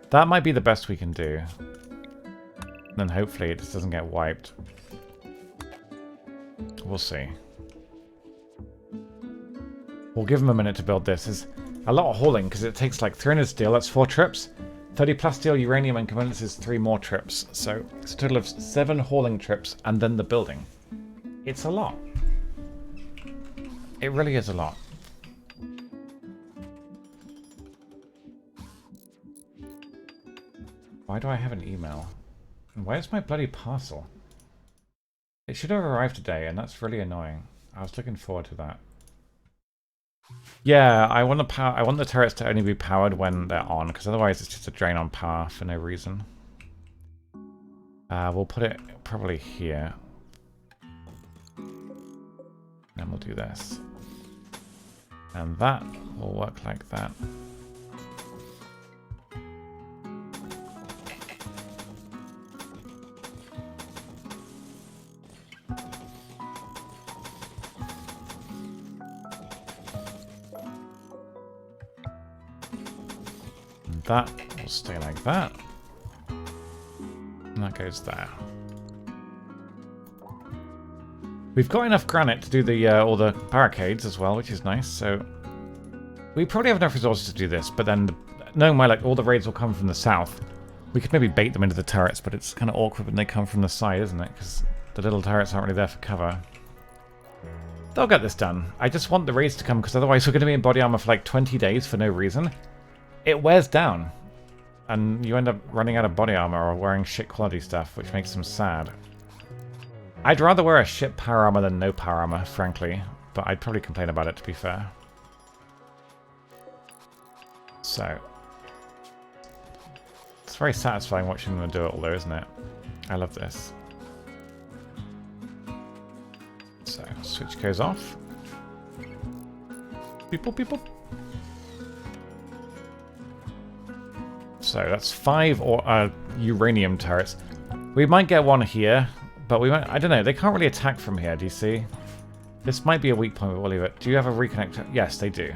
That might be the best we can do. Then hopefully it just doesn't get wiped. We'll see. We'll give them a minute to build this. It's a lot of hauling because it takes like 300 steel, that's 4 trips. 30 plus steel, uranium and components is 3 more trips. So it's a total of 7 hauling trips and then the building. It's a lot. It really is a lot. Why do I have an email? And where's my bloody parcel? It should have arrived today, and that's really annoying. I was looking forward to that. Yeah, I want the turrets to only be powered when they're on, because otherwise it's just a drain on power for no reason. We'll put it probably here. And we'll do this. And that will work like that. That will stay like that. And that goes there. We've got enough granite to do the all the barricades as well, which is nice. So we probably have enough resources to do this. But then, knowing my luck, all the raids will come from the south. We could maybe bait them into the turrets, but it's kind of awkward when they come from the side, isn't it? Because the little turrets aren't really there for cover. They'll get this done. I just want the raids to come, because otherwise we're going to be in body armor for like 20 days for no reason. It wears down. And you end up running out of body armor or wearing shit quality stuff, which makes them sad. I'd rather wear a shit power armor than no power armor, frankly. But I'd probably complain about it, to be fair. So. It's very satisfying watching them do it all, though, isn't it? I love this. So, switch goes off. Beep, boop, beep, boop. So, that's 5 uranium turrets. We might get one here, but we might... I don't know, they can't really attack from here, do you see? This might be a weak point, but we'll leave it. Do you have a reconnect? Yes, they do.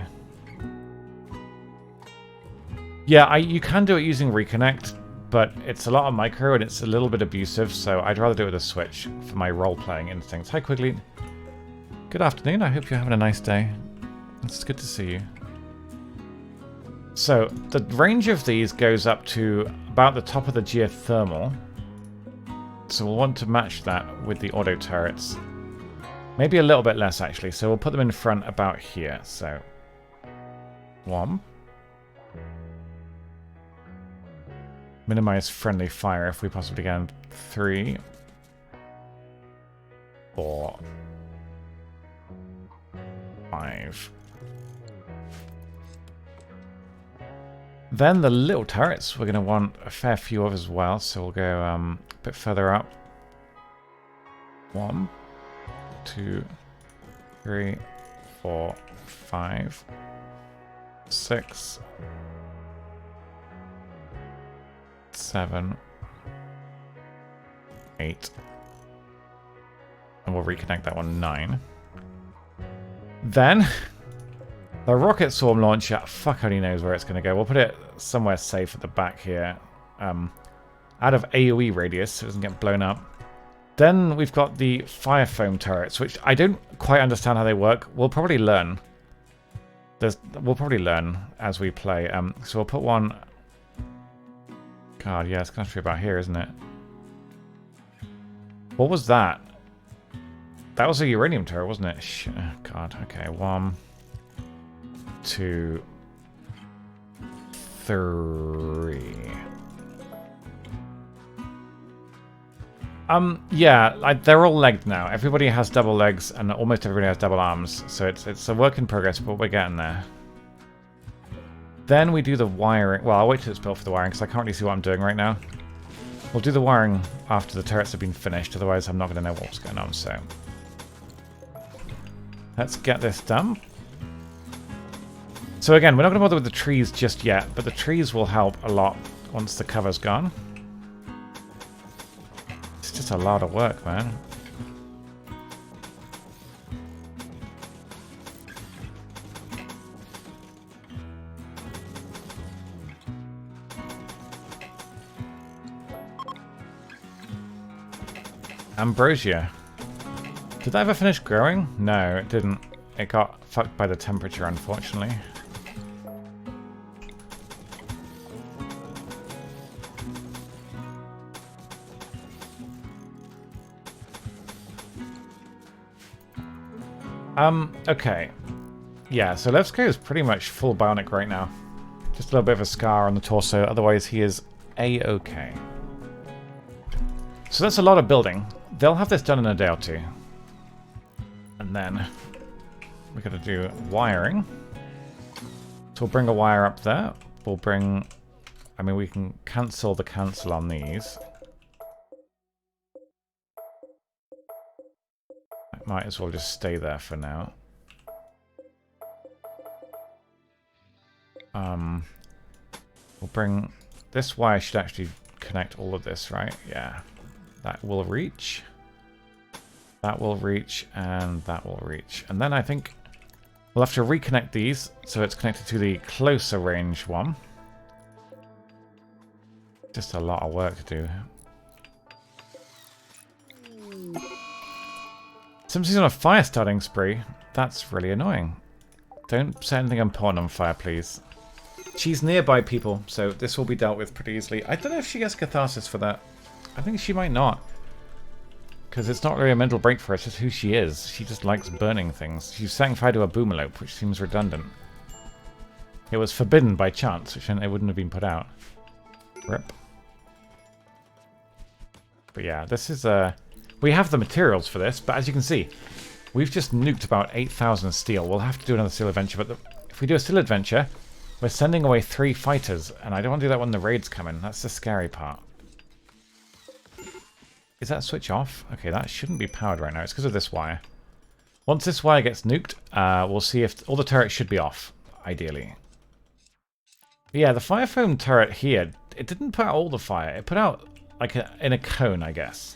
Yeah, you can do it using reconnect, but it's a lot of micro and it's a little bit abusive, so I'd rather do it with a switch for my role-playing instincts. Hi, Quigley. Good afternoon. I hope you're having a nice day. It's good to see you. So, the range of these goes up to about the top of the geothermal. So we'll want to match that with the auto turrets. Maybe a little bit less, actually. So we'll put them in front about here. So, 1. Minimize friendly fire if we possibly can. 3. 4. 5. Then the little turrets we're going to want a fair few of as well, so we'll go a bit further up. 1, 2, 3, 4, 5, 6, 7, 8. And we'll reconnect that one 9. Then, the rocket swarm launcher, fuck only knows where it's going to go. We'll put it somewhere safe at the back here. Out of AoE radius, so it doesn't get blown up. Then we've got the fire foam turrets, which I don't quite understand how they work. We'll probably learn. We'll probably learn as we play. So we'll put one... God, yeah, it's going to be about here, isn't it? What was that? That was a uranium turret, wasn't it? Oh, God, okay. 1, 2, 3. Yeah, they're all legged now. Everybody has double legs, and almost everybody has double arms. So it's a work in progress, but we're getting there. Then we do the wiring. Well, I'll wait till it's built for the wiring, because I can't really see what I'm doing right now. We'll do the wiring after the turrets have been finished, otherwise I'm not going to know what's going on, so... Let's get this done. So again, we're not going to bother with the trees just yet, but the trees will help a lot once the cover's gone. It's just a lot of work, man. Ambrosia. Did that ever finish growing? No, it didn't. It got fucked by the temperature, unfortunately. Okay. Yeah, so Levsko is pretty much full bionic right now. Just a little bit of a scar on the torso, otherwise he is A-okay. So that's a lot of building. They'll have this done in a day or two. And then we're going to do wiring. So we'll bring a wire up there. We'll bring... I mean, we can cancel the cancel on these. I might as well just stay there for now. We'll bring... This wire should actually connect all of this, right? Yeah. That will reach. That will reach, and that will reach. And then I think we'll have to reconnect these, so it's connected to the closer range one. Just a lot of work to do. Somebody's on a fire starting spree. That's really annoying. Don't set anything important on fire, please. She's nearby, people, so this will be dealt with pretty easily. I don't know if she gets catharsis for that. I think she might not. Because it's not really a mental break for her, it's just who she is. She just likes burning things. She's setting fire to a boomalope, which seems redundant. It was forbidden by chance, which meant it wouldn't have been put out. Rip. But yeah, this is we have the materials for this, but as you can see, we've just nuked about 8,000 steel. We'll have to do another steel adventure, but if we do a steel adventure, we're sending away 3 fighters, and I don't want to do that when the raids come in. That's the scary part. Is that switch off? Okay, that shouldn't be powered right now. It's because of this wire. Once this wire gets nuked, we'll see if all the turrets should be off, ideally. But yeah, the fire foam turret here, it didn't put out all the fire. It put out like in a cone, I guess.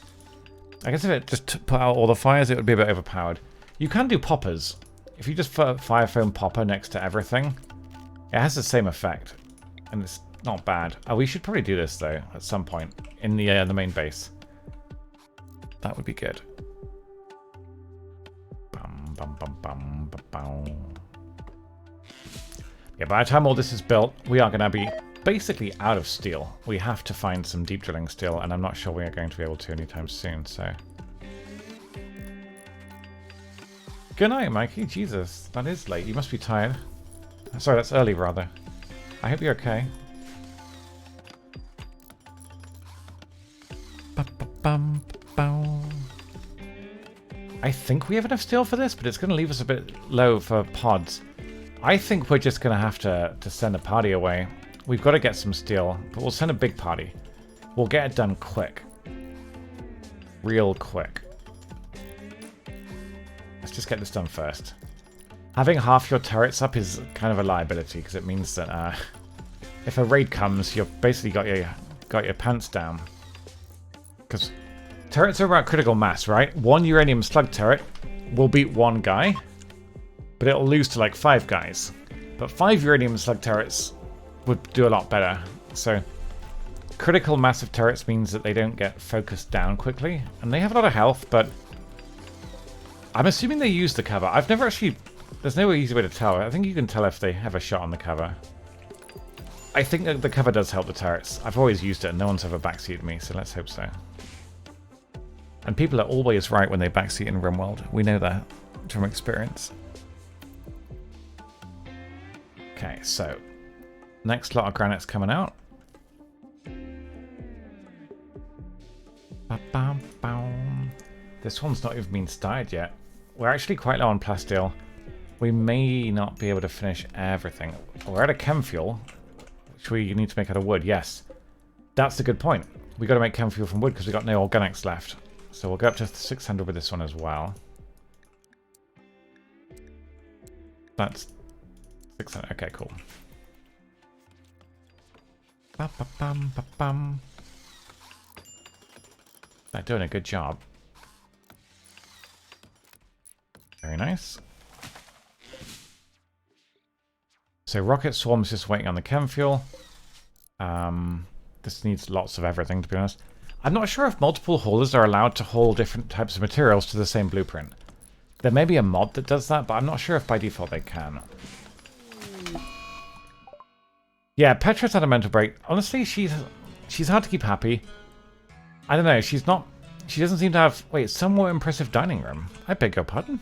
I guess if it just put out all the fires, it would be a bit overpowered. You can do poppers. If you just put a fire foam popper next to everything, it has the same effect. And it's not bad. Oh, we should probably do this, though, at some point in the main base. That would be good. Bum, bum, bum, bum, bum, bum. Yeah, by the time all this is built, we are going to be basically out of steel. We have to find some deep drilling steel, and I'm not sure we are going to be able to anytime soon, so... Good night, Mikey. Jesus, that is late. You must be tired. Sorry, that's early, rather. I hope you're okay. I think we have enough steel for this, but it's going to leave us a bit low for pods. I think we're just going to have to send a party away. We've got to get some steel, but we'll send a big party. We'll get it done quick. Real quick. Let's just get this done first. Having half your turrets up is kind of a liability, because it means that if a raid comes, you've basically got your pants down. Because turrets are about critical mass, right? 1 uranium slug turret will beat 1 guy, but it'll lose to like 5 guys. But 5 uranium slug turrets would do a lot better. So critical massive turrets means that they don't get focused down quickly, and they have a lot of health, but I'm assuming they use the cover. I've never actually... There's no easy way to tell. I think you can tell if they have a shot on the cover. I think that the cover does help the turrets. I've always used it and no one's ever backseated me, so let's hope so. And people are always right when they backseat in Rimworld. We know that from experience. Okay, so next lot of granite's coming out. This one's not even been started yet. We're actually quite low on plasteel. We may not be able to finish everything. We're out of chem fuel, which we need to make out of wood. Yes, that's a good point. We got to make chem fuel from wood because we got no organics left. So we'll go up to 600 with this one as well. That's 600. Okay, cool. They're doing a good job. Very nice. So rocket swarm's just waiting on the chem fuel. This needs lots of everything, to be honest. I'm not sure if multiple haulers are allowed to haul different types of materials to the same blueprint. There may be a mod that does that, but I'm not sure if by default they can. Yeah, Petra's had a mental break. Honestly, she's hard to keep happy. I don't know, she doesn't seem to have... Wait, somewhat impressive dining room. I beg your pardon?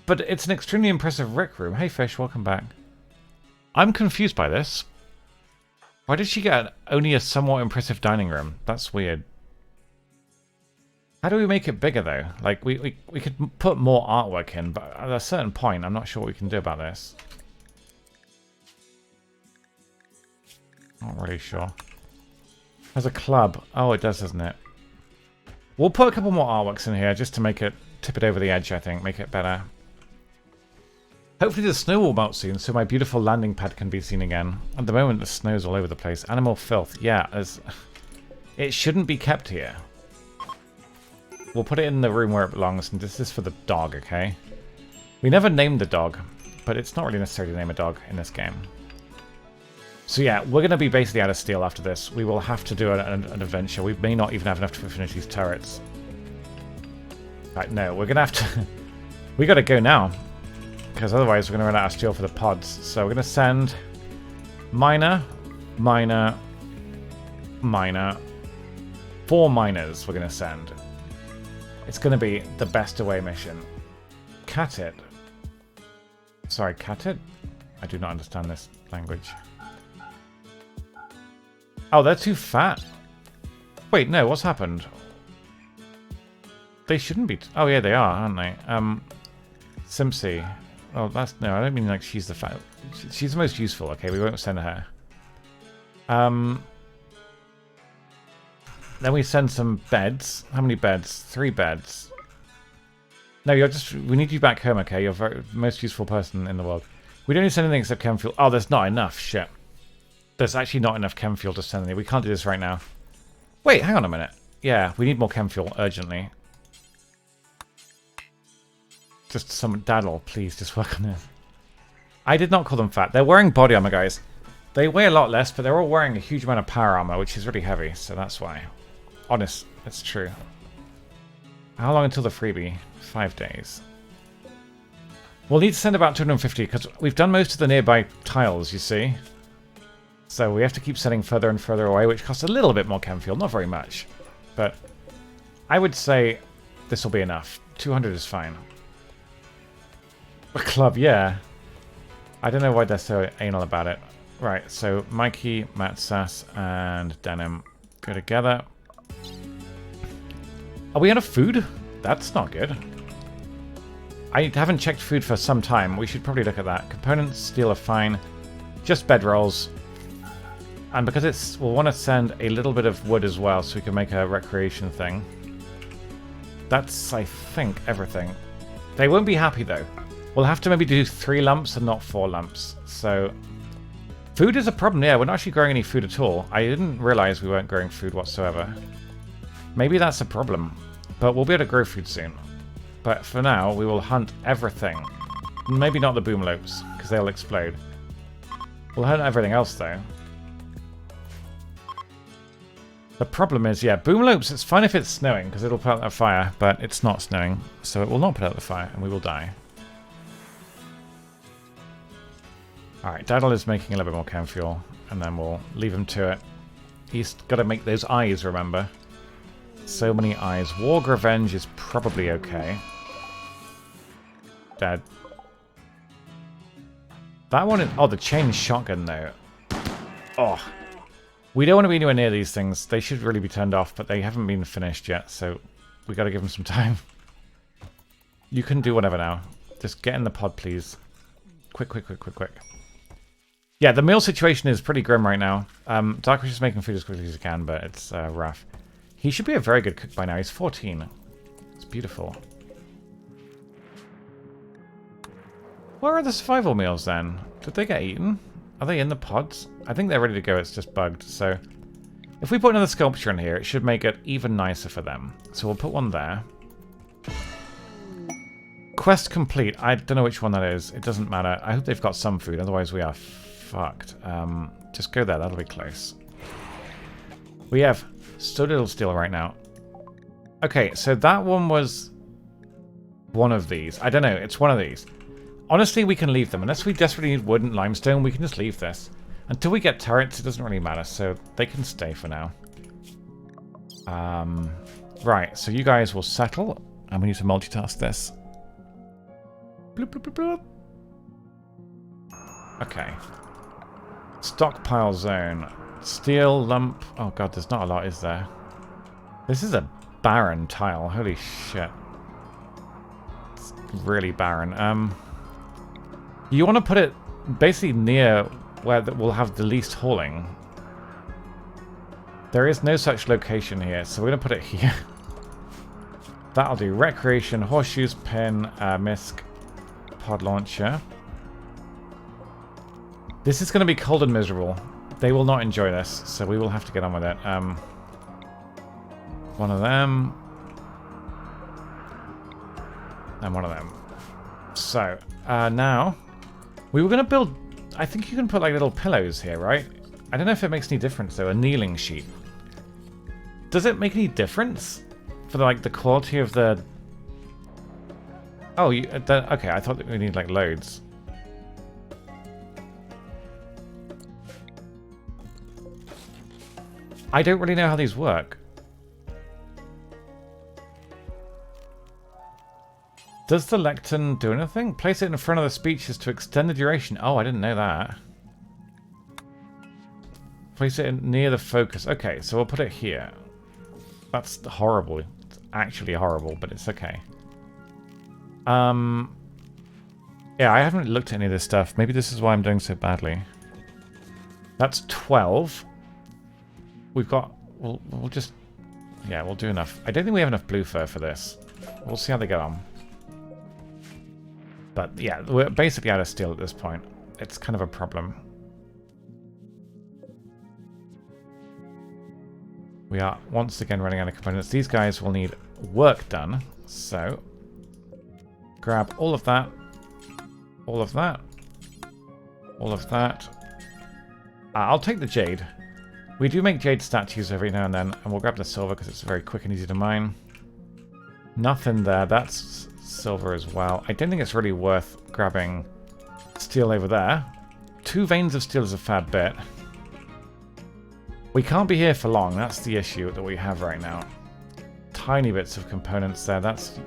But it's an extremely impressive rec room. Hey Fish, welcome back. I'm confused by this. Why did she get only a somewhat impressive dining room? That's weird. How do we make it bigger though? Like, we could put more artwork in, but at a certain point, I'm not sure what we can do about this. Not really sure. There's a club. Oh, it does, doesn't it? We'll put a couple more artworks in here just to make it, tip it over the edge, I think. Make it better. Hopefully the snow will melt soon, so my beautiful landing pad can be seen again. At the moment, the snow's all over the place. Animal filth. Yeah, it shouldn't be kept here. We'll put it in the room where it belongs, and this is for the dog, okay? We never named the dog, but it's not really necessary to name a dog in this game. So yeah, we're going to be basically out of steel after this. We will have to do an adventure. We may not even have enough to finish these turrets. Right, no, we're going to have to... we got to go now. Because otherwise we're going to run out of steel for the pods. So we're going to send... Miner, miner, miner. 4 miners we're going to send. It's going to be the best away mission. Cat it. Sorry, cat it? I do not understand this language. Oh, they're too fat. Wait, no, what's happened? They shouldn't be... oh, yeah, they are, aren't they? Simpsy. Oh, that's... no, I don't mean like she's the fat... she's the most useful. Okay, we won't send her. Then we send some beds. How many beds? 3 beds. No, you're just... we need you back home, okay? You're the most useful person in the world. We don't need to send anything except chem fuel. Oh, there's not enough. Shit. There's actually not enough chem fuel to send any. We can't do this right now. Wait, hang on a minute. Yeah, we need more chem fuel urgently. Just some daddle, please. Just work on this. I did not call them fat. They're wearing body armor, guys. They weigh a lot less, but they're all wearing a huge amount of power armor, which is really heavy, so that's why. Honest, it's true. How long until the freebie? 5 days. We'll need to send about 250, because we've done most of the nearby tiles, you see. So we have to keep sending further and further away, which costs a little bit more chem fuel, not very much. But I would say this will be enough. 200 is fine. A club, yeah. I don't know why they're so anal about it. Right, so Mikey, Matsas, and Denim go together. Are we out of food? That's not good. I haven't checked food for some time. We should probably look at that. Components, steel are fine. Just bedrolls. And because it's... we'll want to send a little bit of wood as well so we can make a recreation thing. That's, I think, everything. They won't be happy, though. We'll have to maybe do 3 lumps and not 4 lumps. So... food is a problem. Yeah, we're not actually growing any food at all. I didn't realize we weren't growing food whatsoever. Maybe that's a problem. But we'll be able to grow food soon. But for now, we will hunt everything. Maybe not the boomlopes, because they'll explode. We'll hunt everything else, though. The problem is, yeah, boomlopes, it's fine if it's snowing, because it'll put out a fire, but it's not snowing, so it will not put out the fire, and we will die. Alright, Daddle is making a little bit more chem fuel, and then we'll leave him to it. He's got to make those eyes, remember? So many eyes. Warg Revenge is probably okay. Dead. That one is... oh, the chain shotgun, though. Oh. We don't want to be anywhere near these things. They should really be turned off, but they haven't been finished yet, so we got to give them some time. You can do whatever now. Just get in the pod, please. Quick, quick, quick, quick, quick. Yeah, the meal situation is pretty grim right now. Darkwish is making food as quickly as he can, but it's rough. He should be a very good cook by now. He's 14. It's beautiful. Where are the survival meals then? Did they get eaten? Are they in the pods? I think they're ready to go. It's just bugged. So if we put another sculpture in here, it should make it even nicer for them. So we'll put one there. Quest complete. I don't know which one that is. It doesn't matter. I hope they've got some food. Otherwise we are fucked. Just go there. That'll be close. We have so little steel right now. Okay, so that one was one of these. I don't know. It's one of these. Honestly, we can leave them. Unless we desperately need wood and limestone, we can just leave this. Until we get turrets, it doesn't really matter. So they can stay for now. Right, so you guys will settle. And we need to multitask this. Bloop, bloop, bloop, bloop. Okay. Stockpile zone. Steel lump. Oh god, there's not a lot, is there? This is a barren tile. Holy shit. It's really barren. You want to put it basically near where we'll have the least hauling. There is no such location here, so we're going to put it here. That'll do. Recreation, horseshoes, pin, misc, pod launcher. This is going to be cold and miserable. They will not enjoy this, so we will have to get on with it. One of them. And one of them. So, now, we were going to build... I think you can put like little pillows here, right? I don't know if it makes any difference though. A kneeling sheep. Does it make any difference for like the quality of the? Oh, okay. I thought that we need like loads. I don't really know how these work. Does the lectern do anything? Place it in front of the speeches to extend the duration. Oh, I didn't know that. Place it near the focus. Okay, so we'll put it here. That's horrible. It's actually horrible, but it's okay. Yeah, I haven't looked at any of this stuff. Maybe this is why I'm doing so badly. That's 12. We've got... We'll just... Yeah, we'll do enough. I don't think we have enough blue fur for this. We'll see how they go on. But yeah, we're basically out of steel at this point. It's kind of a problem. We are once again running out of components. These guys will need work done. So, grab all of that. All of that. All of that. I'll take the jade. We do make jade statues every now and then. And we'll grab the silver because it's very quick and easy to mine. Nothing there. That's silver as well. I don't think it's really worth grabbing steel over there. 2 veins of steel is a fat bit. We can't be here for long. That's the issue that we have right now. Tiny bits of components there. That's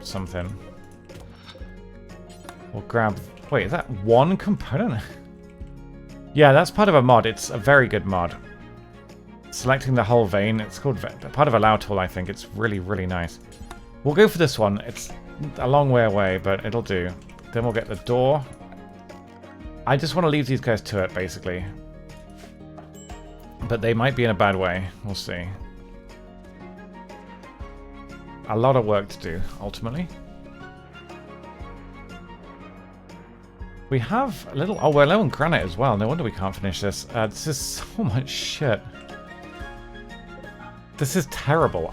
something. We'll grab... Wait, is that 1 component? Yeah, that's part of a mod. It's a very good mod. Selecting the whole vein. It's called part of Allow Tool, I think. It's really, really nice. We'll go for this one. It's a long way away, but it'll do. Then we'll get the door. I just want to leave these guys to it, basically. But they might be in a bad way. We'll see. A lot of work to do, ultimately. We have a little... Oh, we're low on granite as well. No wonder we can't finish this. This is so much shit. This is terrible.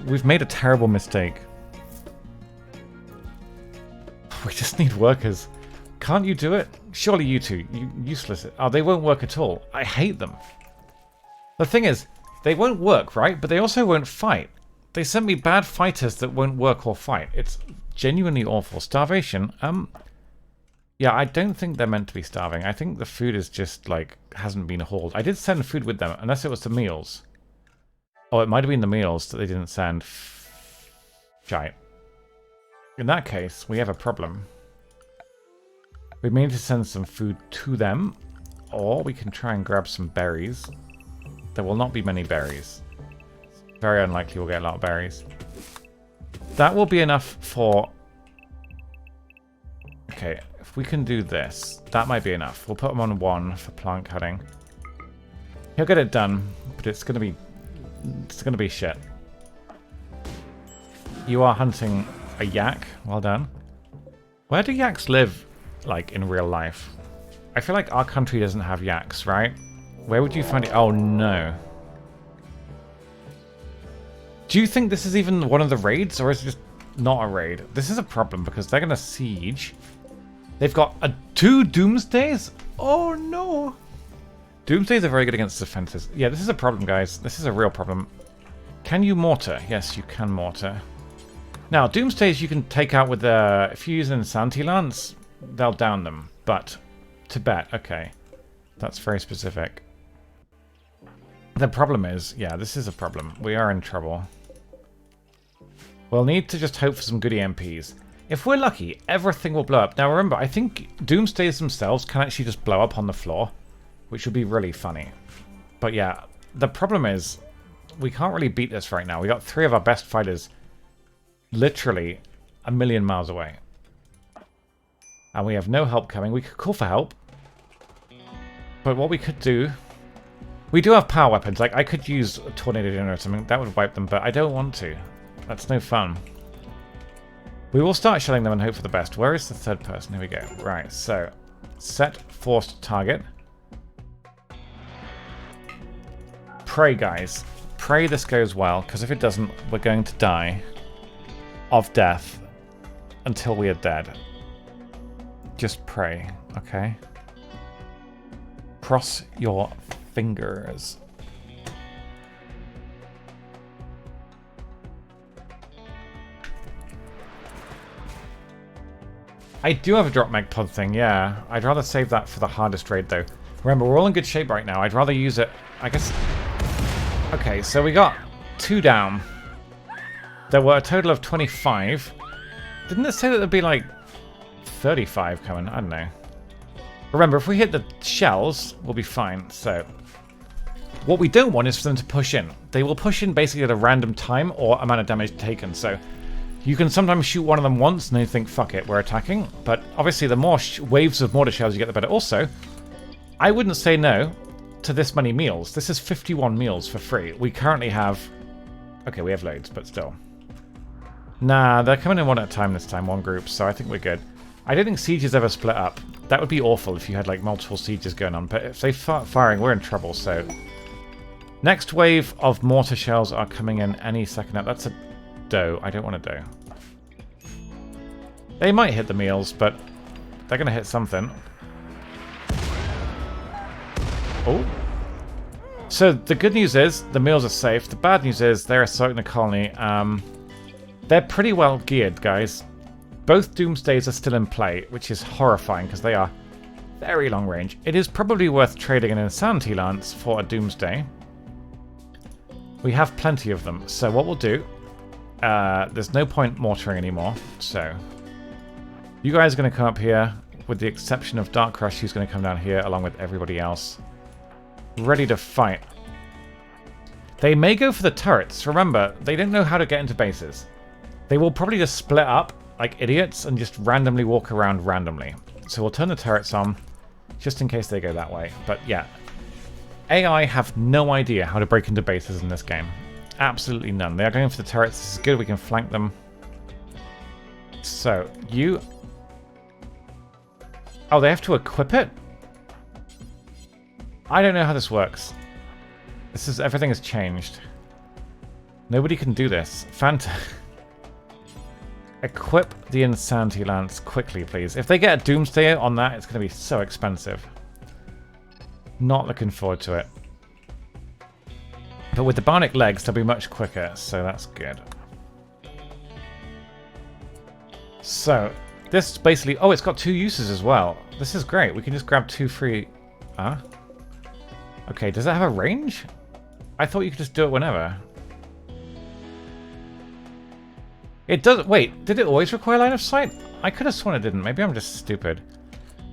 We've made a terrible mistake. We just need workers. Can't you do it? Surely you two. You useless. Oh, they won't work at all. I hate them. The thing is, they won't work, right? But they also won't fight. They sent me bad fighters that won't work or fight. It's genuinely awful. Starvation. Yeah, I don't think they're meant to be starving. I think the food is just, like, hasn't been hauled. I did send food with them, unless it was the meals. Oh, it might have been the meals that they didn't send. Shite. In that case, we have a problem. We may need to send some food to them, or we can try and grab some berries. There will not be many berries. It's very unlikely we'll get a lot of berries. That will be enough for... Okay, if we can do this, that might be enough. We'll put them on 1 for plant cutting. He'll get it done, but it's gonna be shit. You are hunting a yak. Well done. Where do yaks live, like, in real life? I feel like our country doesn't have yaks, right? Where would you find it? Oh, no. Do you think this is even one of the raids, or is it just not a raid? This is a problem, because they're going to siege. They've got 2 Doomsdays? Oh, no. Doomsdays are very good against defenses. Yeah, this is a problem, guys. This is a real problem. Can you mortar? Yes, you can mortar. Now, Doomsdays you can take out with if you use an Insanity Lance, they'll down them. But Tibet, okay. That's very specific. The problem is, yeah, this is a problem. We are in trouble. We'll need to just hope for some good EMPs. If we're lucky, everything will blow up. Now remember, I think Doomsdays themselves can actually just blow up on the floor, which would be really funny. But yeah, the problem is, we can't really beat this right now. We got 3 of our best fighters literally a million miles away. And we have no help coming. We could call for help. But what we could do... We do have power weapons. Like, I could use a tornado dinner or something. That would wipe them, but I don't want to. That's no fun. We will start shelling them and hope for the best. Where is the 3rd person? Here we go. Right, so... Set forced target. Pray, guys. Pray this goes well, because if it doesn't, we're going to die of death until we are dead. Just pray, okay? Cross your fingers. I do have a drop mech pod thing, yeah. I'd rather save that for the hardest raid, though. Remember, we're all in good shape right now. I'd rather use it, I guess... Okay, so we got 2 down. There were a total of 25. Didn't it say that there'd be, like, 35 coming? I don't know. Remember, if we hit the shells, we'll be fine, so... What we don't want is for them to push in. They will push in basically at a random time or amount of damage taken, so... You can sometimes shoot one of them once and then you think, fuck it, we're attacking. But obviously the more waves of mortar shells you get, the better. Also, I wouldn't say no to this many meals. This is 51 meals for free. We currently have... Okay, we have loads, but still. Nah, they're coming in one at a time this time, one group, so I think we're good. I don't think sieges ever split up. That would be awful if you had like multiple sieges going on, but if they start firing, we're in trouble, so... Next wave of mortar shells are coming in any second now. That's a doe. I don't want a doe. They might hit the meals, but they're going to hit something. Oh. So the good news is the meals are safe. The bad news is they're assaulting the colony. They're pretty well geared, guys. Both Doomsdays are still in play, which is horrifying because they are very long range. It is probably worth trading an Insanity Lance for a Doomsday. We have plenty of them, so what we'll do... there's no point mortaring anymore, so... You guys are going to come up here, with the exception of Dark Crush, who's going to come down here along with everybody else. Ready to fight. They may go for the turrets. Remember, they don't know how to get into bases. They will probably just split up like idiots and just randomly walk around randomly. So we'll turn the turrets on, just in case they go that way. But yeah, AI have no idea how to break into bases in this game. Absolutely none. They are going for the turrets. This is good. We can flank them. So, you... Oh, they have to equip it? I don't know how this works. This is... Everything has changed. Nobody can do this. Equip the Insanity Lance quickly, please. If they get a Doomsday on that, it's going to be so expensive. Not looking forward to it. But with the Bionic legs, they'll be much quicker, so that's good. So, this basically... Oh, it's got 2 uses as well. This is great. We can just grab 2 free... Huh? Okay, does that have a range? I thought you could just do it whenever. It does... Wait, did it always require line of sight? I could have sworn it didn't. Maybe I'm just stupid.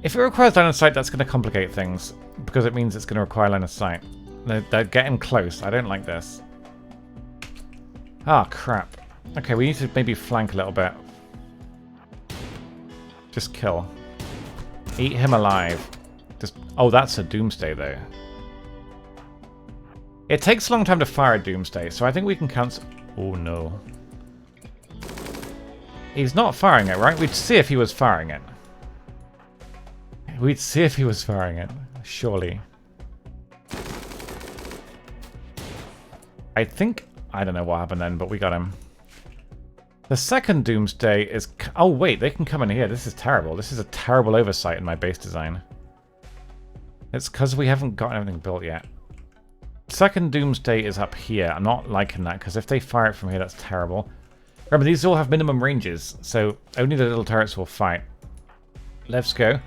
If it requires line of sight, that's going to complicate things. Because it means it's going to require line of sight. They're getting close. I don't like this. Ah, crap. Okay, we need to maybe flank a little bit. Just kill. Eat him alive. Just... Oh, that's a Doomsday, though. It takes a long time to fire a Doomsday, so I think we can cancel... Oh, no. He's not firing it, right? We'd see if he was firing it. We'd see if he was firing it. Surely. I think... I don't know what happened then, but we got him. The second Doomsday is... Oh, wait, they can come in here. This is terrible. This is a terrible oversight in my base design. It's because we haven't got anything built yet. Second Doomsday is up here. I'm not liking that, because if they fire it from here, that's terrible. Remember, these all have minimum ranges, so only the little turrets will fight. Let's go.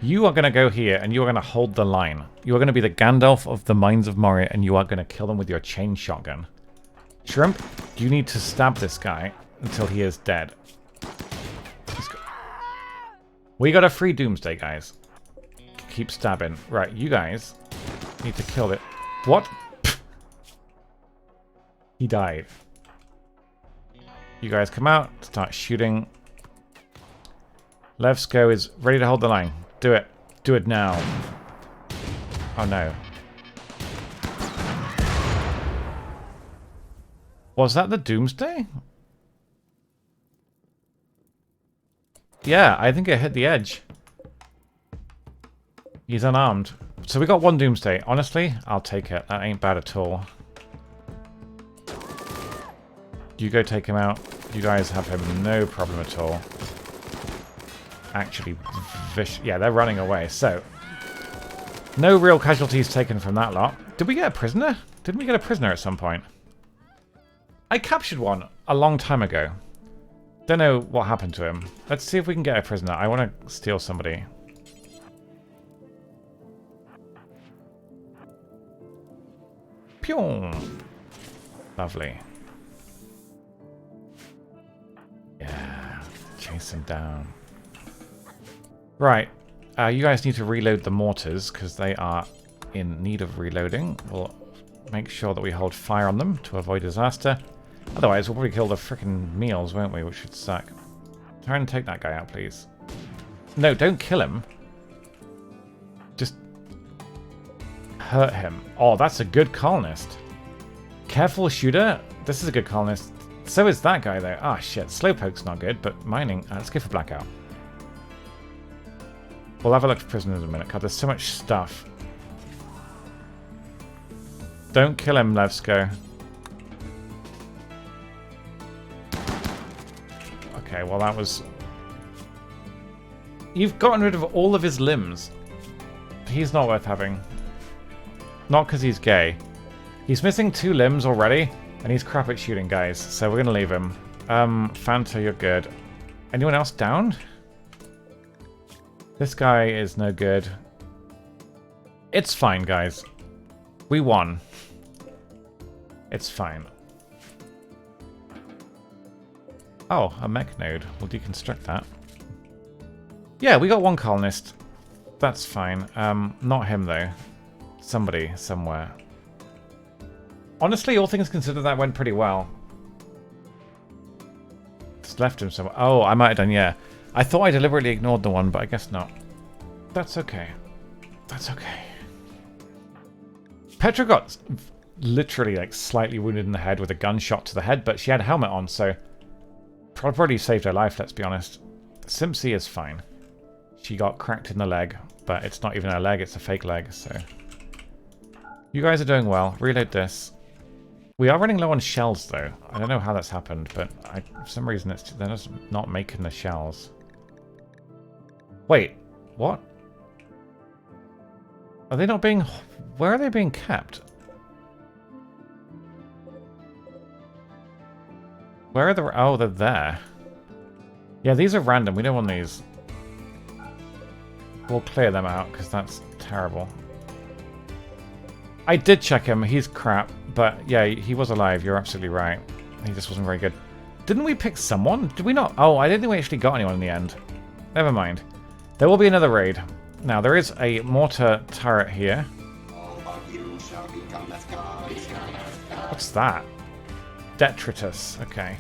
You are going to go here, and you are going to hold the line. You are going to be the Gandalf of the Mines of Moria, and you are going to kill them with your chain shotgun. Shrimp, you need to stab this guy until he is dead. We got a free Doomsday, guys. Keep stabbing. Right, you guys need to kill it. What? He died. You guys come out, start shooting. Levsko is ready to hold the line. Do it. Do it now. Oh no. Was that the Doomsday? Yeah, I think it hit the edge. He's unarmed. So we got 1 Doomsday. Honestly, I'll take it. That ain't bad at all. You go take him out. You guys have him no problem at all. Actually, yeah, they're running away. So, No real casualties taken from that lot. Did we get a prisoner? Didn't we get a prisoner at some point? I captured one a long time ago. Don't know what happened to him. Let's see if we can get a prisoner. I want to steal somebody. Pew! Lovely. Yeah. Chase him down. Right. You guys need to reload the mortars because they are in need of reloading. We'll make sure that we hold fire on them to avoid disaster. Otherwise, we'll probably kill the frickin' meals, won't we? Which would suck. Try and take that guy out, please. No, don't kill him. Just hurt him. Oh, that's a good colonist. Careful shooter. This is a good colonist. So is that guy, though. Ah, shit. Slowpoke's not good, but mining. Let's go for blackout. We'll have a look for prisoners in a minute. God, there's so much stuff. Don't kill him, Levsko. Okay, well that was... You've gotten rid of all of his limbs. He's not worth having. Not because he's gay. He's missing 2 limbs already, and he's crap at shooting, guys. So we're going to leave him. Fanta, you're good. Anyone else down? This guy is no good. It's fine, guys. We won. It's fine. Oh, a mech node. We'll deconstruct that. Yeah, we got 1 colonist. That's fine. Not him, though. Somebody, somewhere. Honestly, all things considered, that went pretty well. Just left him somewhere. Oh, I might have done, yeah. I thought I deliberately ignored the one, but I guess not. That's okay. That's okay. Petra got literally, like, slightly wounded in the head with a gunshot to the head, but she had a helmet on, so... probably saved her life, let's be honest. Simpsy is fine. She got cracked in the leg, but it's not even her leg, it's a fake leg, so... You guys are doing well. Reload this. We are running low on shells, though. I don't know how that's happened, but for some reason they're just not making the shells. Wait, what? Are they not being... Where are they being kept? Where are the... Oh, they're there. Yeah, these are random. We don't want these. We'll clear them out, because that's terrible. I did check him. He's crap. But, yeah, he was alive. You're absolutely right. He just wasn't very good. Didn't we pick someone? Did we not? Oh, I didn't think we actually got anyone in the end. Never mind. There will be another raid. Now, there is a mortar turret here. What's that? Detritus. Okay.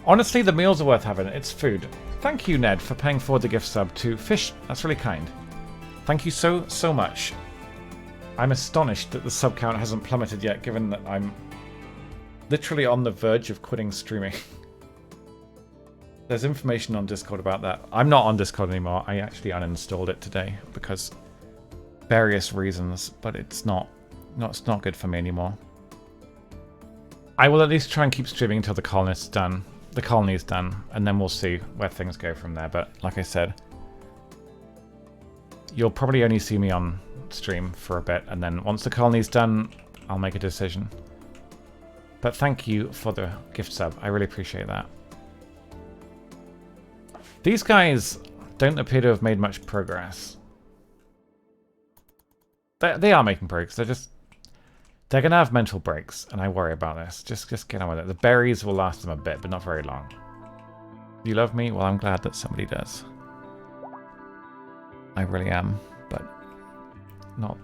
Honestly, the meals are worth having. It's food. Thank you, Ned, for paying for the gift sub to Fish. That's really kind. Thank you so, so much. I'm astonished that the sub count hasn't plummeted yet, given that I'm literally on the verge of quitting streaming. There's information on Discord about that. I'm not on Discord anymore. I actually uninstalled it today because various reasons, but it's not good for me anymore. I will at least try and keep streaming until the colony's done. The colony's done, and then we'll see where things go from there. But like I said, you'll probably only see me on stream for a bit, and then once the colony's done, I'll make a decision. But thank you for the gift sub. I really appreciate that. These guys don't appear to have made much progress. They are making progress. They're going to have mental breaks, and I worry about this. Just get on with it. The berries will last them a bit, but not very long. You love me? Well, I'm glad that somebody does. I really am, but not...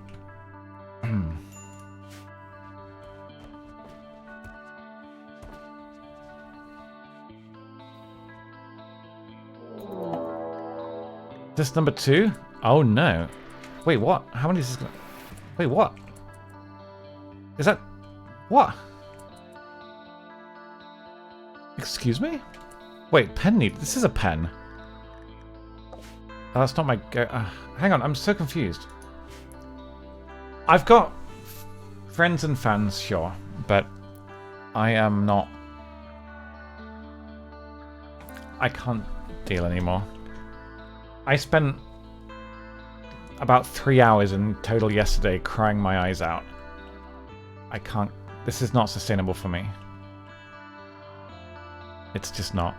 This number 2? Oh no. Wait, what? How many is this gonna... Wait, what? Is that... What? Excuse me? Wait, pen need... This is a pen. Oh, that's not my... hang on, I'm so confused. I've got friends and fans, sure, but I am not... I can't deal anymore. I spent about 3 hours in total yesterday crying my eyes out. I can't... This is not sustainable for me. It's just not.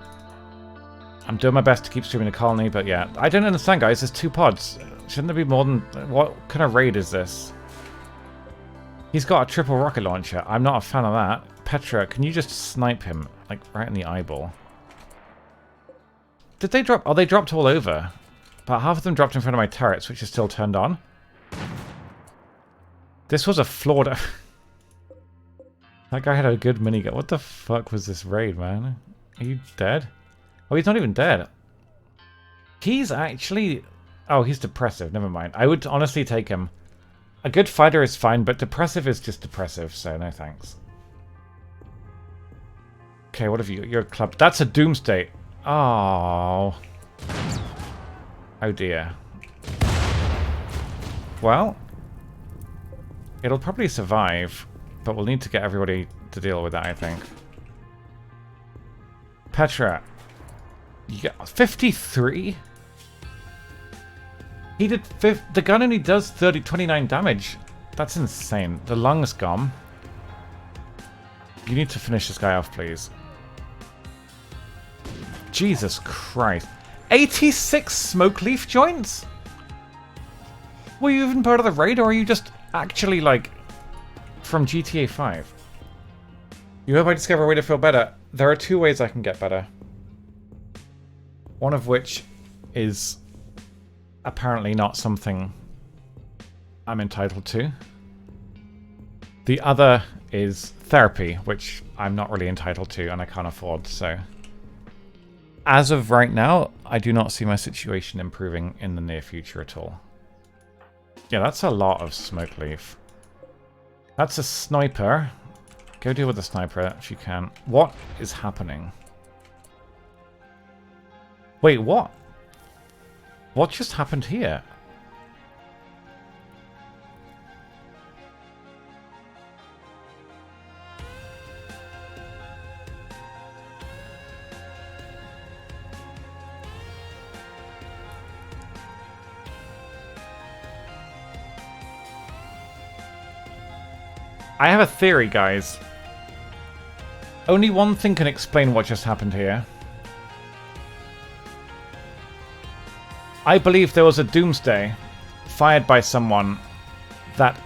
I'm doing my best to keep streaming the colony, but yeah. I don't understand, guys. There's 2 pods. Shouldn't there be more than... What kind of raid is this? He's got a triple rocket launcher. I'm not a fan of that. Petra, can you just snipe him? Like, right in the eyeball. Did they drop... Oh, they dropped all over. But half of them dropped in front of my turrets, which is still turned on. This was a flawed... That guy had a good minigun. What the fuck was this raid, man? Are you dead? Oh, he's not even dead. He's actually... Oh, he's depressive. Never mind. I would honestly take him. A good fighter is fine, but depressive is just depressive, so no thanks. Okay, what have you... You're a club... That's a doomsday. Oh. Oh dear. Well. It'll probably survive, but we'll need to get everybody to deal with that, I think. Petra. You got 53? He did... The gun only does 29 damage. That's insane. The lung's gone. You need to finish this guy off, please. Jesus Christ. 86 smoke leaf joints? Were you even part of the raid, or are you just actually, like, from GTA 5? You hope I discover a way to feel better. There are 2 ways I can get better. One of which is apparently not something I'm entitled to. The other is therapy, which I'm not really entitled to and I can't afford, so... As of right now, I do not see my situation improving in the near future at all. Yeah, that's a lot of smoke leaf. That's a sniper. Go deal with the sniper if you can. What is happening? Wait, what? What just happened here? I have a theory, guys. Only one thing can explain what just happened here. I believe there was a doomsday fired by someone that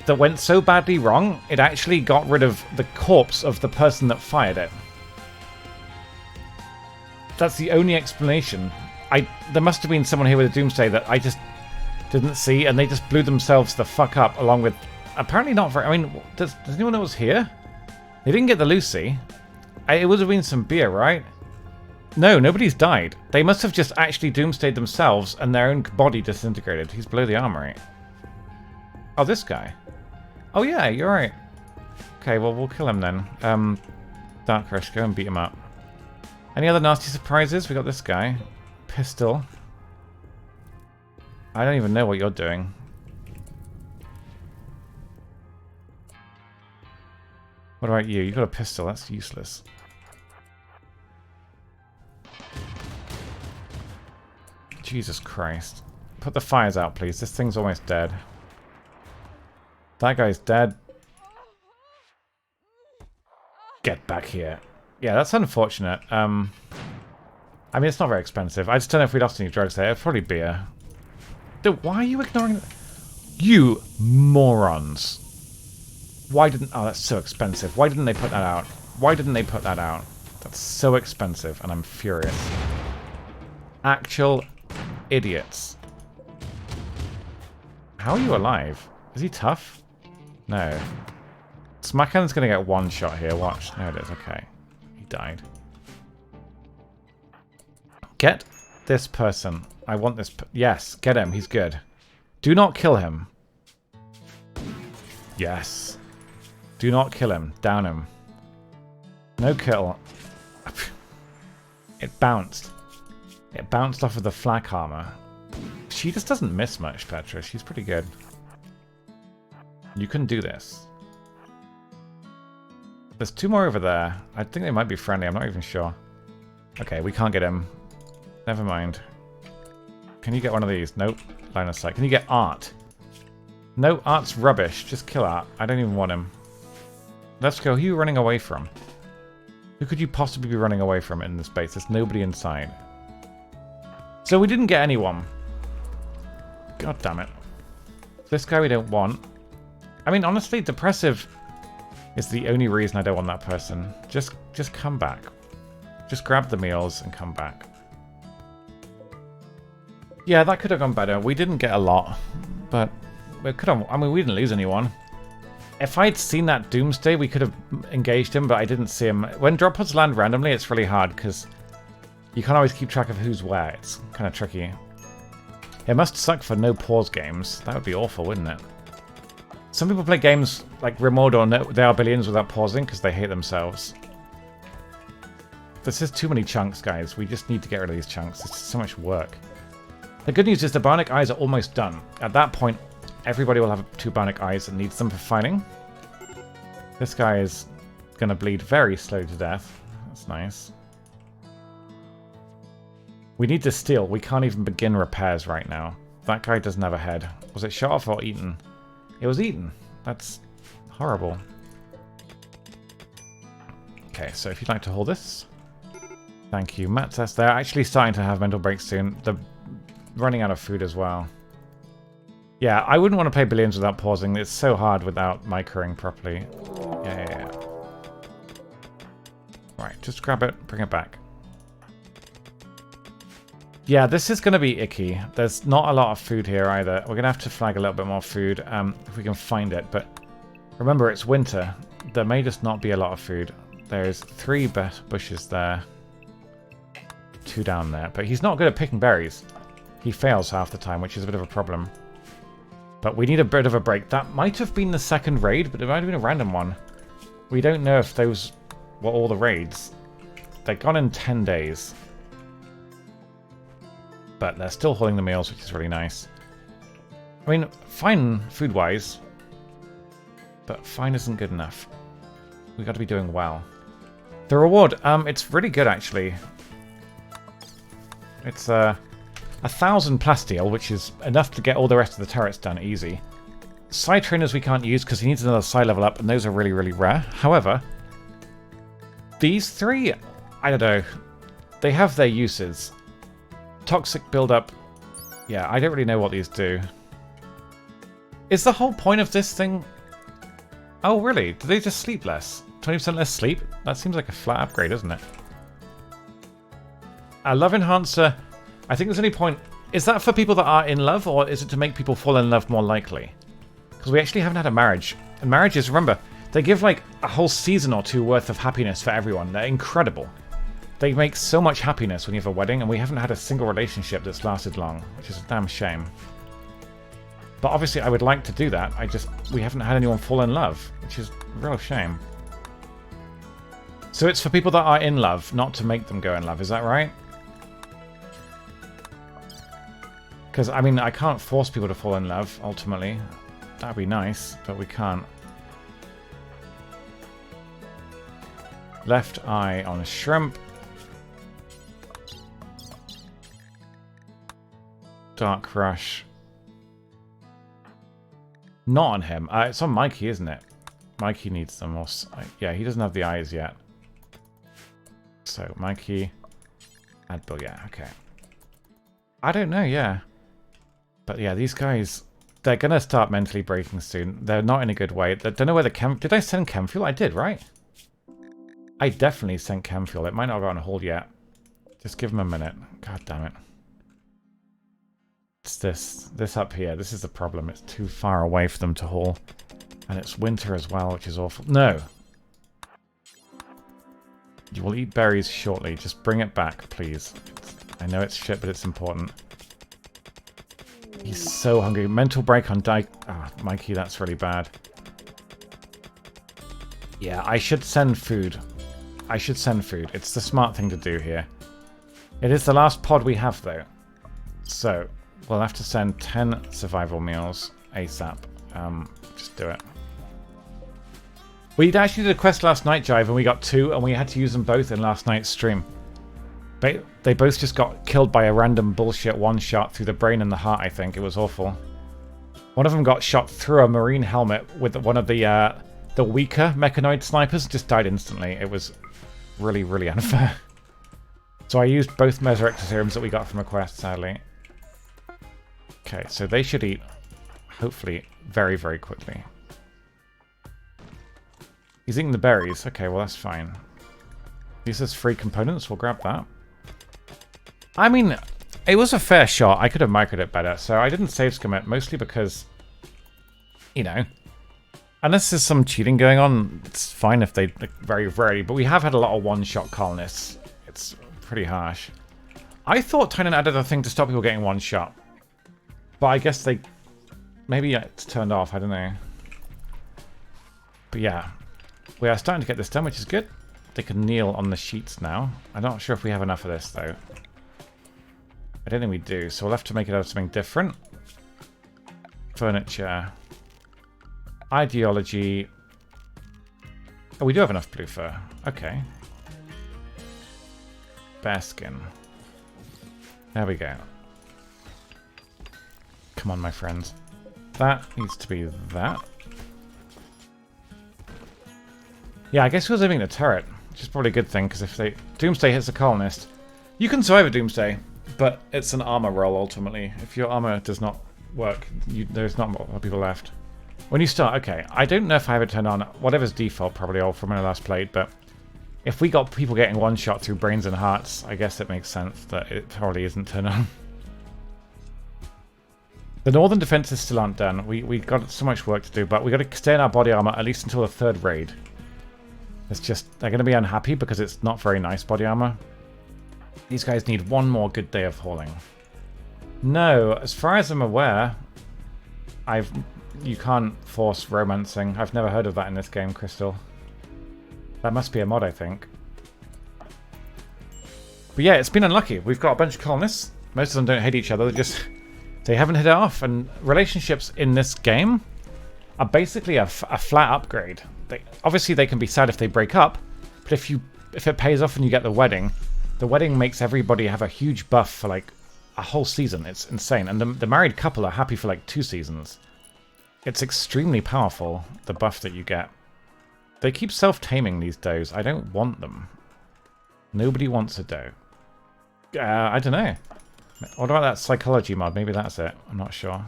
went so badly wrong, it actually got rid of the corpse of the person that fired it. That's the only explanation. There must have been someone here with a doomsday that I just didn't see, and they just blew themselves the fuck up along with... Apparently not very... I mean, does anyone know what's here? They didn't get the Lucy. It would have been some beer, right? No, nobody's died. They must have just actually doomsdayed themselves and their own body disintegrated. He's below the armory. Oh, this guy. Oh yeah, you're right. Okay, well, we'll kill him then. Dark Rush, go and beat him up. Any other nasty surprises? We got this guy. Pistol. I don't even know what you're doing. What about you? You got a pistol. That's useless. Jesus Christ. Put the fires out, please. This thing's almost dead. That guy's dead. Get back here. Yeah, that's unfortunate. I mean, it's not very expensive. I just don't know if we lost any drugs there. It's probably beer. Dude, why are you ignoring... You morons. Why didn't... Oh, that's so expensive. Why didn't they put that out? Why didn't they put that out? That's so expensive, and I'm furious. Actual idiots. How are you alive? Is he tough? No. Smackan's gonna get one shot here. Watch. There it is. Okay. He died. Get this person. I want this... Yes, get him. He's good. Do not kill him. Yes. Do not kill him. Down him. No kill. It bounced. It bounced off of the flak armor. She just doesn't miss much, Petra. She's pretty good. You can do this. There's two more over there. I think they might be friendly. I'm not even sure. Okay, we can't get him. Never mind. Can you get one of these? Nope. Line of sight. Can you get Art? No, Art's rubbish. Just kill Art. I don't even want him. Let's go. Who are you running away from? Who could you possibly be running away from in this base? There's nobody inside. So we didn't get anyone. God damn it. This guy we don't want. I mean, honestly, depressive is the only reason I don't want that person. Just come back. Just grab the meals and come back. Yeah, that could have gone better. We didn't get a lot, but we could have. I mean, we didn't lose anyone. If I'd seen that Doomsday, we could have engaged him, but I didn't see him. When drop pods land randomly, it's really hard because you can't always keep track of who's where. It's kind of tricky. It must suck for no pause games. That would be awful, wouldn't it? Some people play games like Rimworld or They Are Billions without pausing because they hate themselves. This is too many chunks, guys. We just need to get rid of these chunks. It's so much work. The good news is the Bionic Eyes are almost done. At that point, everybody will have 2 Bionic Eyes and needs them for fighting. This guy is going to bleed very slow to death. That's nice. We need to steal. We can't even begin repairs right now. That guy doesn't have a head. Was it shot off or eaten? It was eaten. That's horrible. Okay, so if you'd like to hold this. Thank you. Matt says they're actually starting to have mental breaks soon. They're running out of food as well. Yeah, I wouldn't want to play Billions without pausing. It's so hard without microing properly. Yeah. Right, just grab it, bring it back. Yeah, this is going to be icky. There's not a lot of food here either. We're going to have to flag a little bit more food if we can find it. But remember, it's winter. There may just not be a lot of food. There's 3 bushes there. 2 down there. But he's not good at picking berries. He fails half the time, which is a bit of a problem. But we need a bit of a break. That might have been the second raid, but it might have been a random one. We don't know if those were all the raids. They're gone in 10 days. But they're still holding the meals, which is really nice. I mean, fine food-wise. But fine isn't good enough. We've got to be doing well. The reward, it's really good, actually. It's, 1,000 plasteel, which is enough to get all the rest of the turrets done easy. Side trainers we can't use because he needs another psi level up, and those are really, really rare. However, these 3, I don't know, they have their uses. Toxic build-up, yeah, I don't really know what these do. Is the whole point of this thing... Oh, really? Do they just sleep less? 20% less sleep? That seems like a flat upgrade, doesn't it? Love Enhancer... I think there's only point... Is that for people that are in love, or is it to make people fall in love more likely? Because we actually haven't had a marriage. And marriages, remember, they give like a whole season or 2 worth of happiness for everyone. They're incredible. They make so much happiness when you have a wedding, and we haven't had a single relationship that's lasted long, which is a damn shame. But obviously I would like to do that. We haven't had anyone fall in love, which is a real shame. So it's for people that are in love, not to make them go in love, is that right? Because, I mean, I can't force people to fall in love, ultimately. That'd be nice, but we can't. Left eye on shrimp. Dark Rush. Not on him. It's on Mikey, isn't it? Mikey needs them more. Yeah, he doesn't have the eyes yet. So, Mikey. Advil, yeah, okay. I don't know, yeah. But yeah, these guys, they're going to start mentally breaking soon. They're not in a good way. I don't know where the chem... Did I send chem fuel? I did, right? I definitely sent chem fuel. It might not have got on hold yet. Just give them a minute. God damn it. It's this up here. This is the problem. It's too far away for them to haul. And it's winter as well, which is awful. No. You will eat berries shortly. Just bring it back, please. I know it's shit, but it's important. He's so hungry. Mental break on Dyke. Ah, Mikey, that's really bad. Yeah, I should send food. I should send food. It's the smart thing to do here. It is the last pod we have, though. So, we'll have to send 10 survival meals ASAP. Just do it. We actually did a quest last night, Jive, and we got 2, and we had to use them both in last night's stream. They both just got killed by a random bullshit one-shot through the brain and the heart, I think. It was awful. One of them got shot through a marine helmet with one of the weaker mechanoid snipers, just died instantly. It was really, really unfair. So I used both Mesorector serums that we got from a quest, sadly. Okay, so they should eat, hopefully, very, very quickly. He's eating the berries. Okay, well, that's fine. These are free components. We'll grab that. I mean, it was a fair shot. I could have microed it better. So I didn't save scum it, mostly because, you know, unless there's some cheating going on, it's fine if they very rarely. But we have had a lot of one-shot colonists. It's pretty harsh. I thought Tynan added a thing to stop people getting one-shot. But I guess they... Maybe it's turned off. I don't know. But yeah. We are starting to get this done, which is good. They can kneel on the sheets now. I'm not sure if we have enough of this, though. I don't think we do, so we'll have to make it out of something different. Furniture. Ideology. Oh, we do have enough blue fur. Okay. Bear skin. There we go. Come on, my friends. That needs to be that. Yeah, I guess we're living in a turret, which is probably a good thing, because if Doomsday hits a colonist, you can survive a Doomsday, but it's an armor roll, ultimately. If your armor does not work, there's not more people left. When you start, okay, I don't know if I have it turned on. Whatever's default, probably, all from when I last played, but if we got people getting one shot through brains and hearts, I guess it makes sense that it probably isn't turned on. The northern defenses still aren't done. We got so much work to do, but we got to stay in our body armor at least until the third raid. It's just, they're going to be unhappy because it's not very nice body armor. These guys need one more good day of hauling. No, as far as I'm aware, you can't force romancing. I've never heard of that in this game, Crystal. That must be a mod, I think. But yeah, it's been unlucky. We've got a bunch of colonists. Most of them don't hate each other. They haven't hit it off. And relationships in this game are basically a flat upgrade. Obviously, they can be sad if they break up, but if it pays off and you get the wedding makes everybody have a huge buff for like a whole season. It's insane. And the married couple are happy for like 2 seasons. It's extremely powerful, the buff that you get. They keep self-taming these does. I don't want them. Nobody wants a doe. I don't know. What about that psychology mod? Maybe that's it. I'm not sure.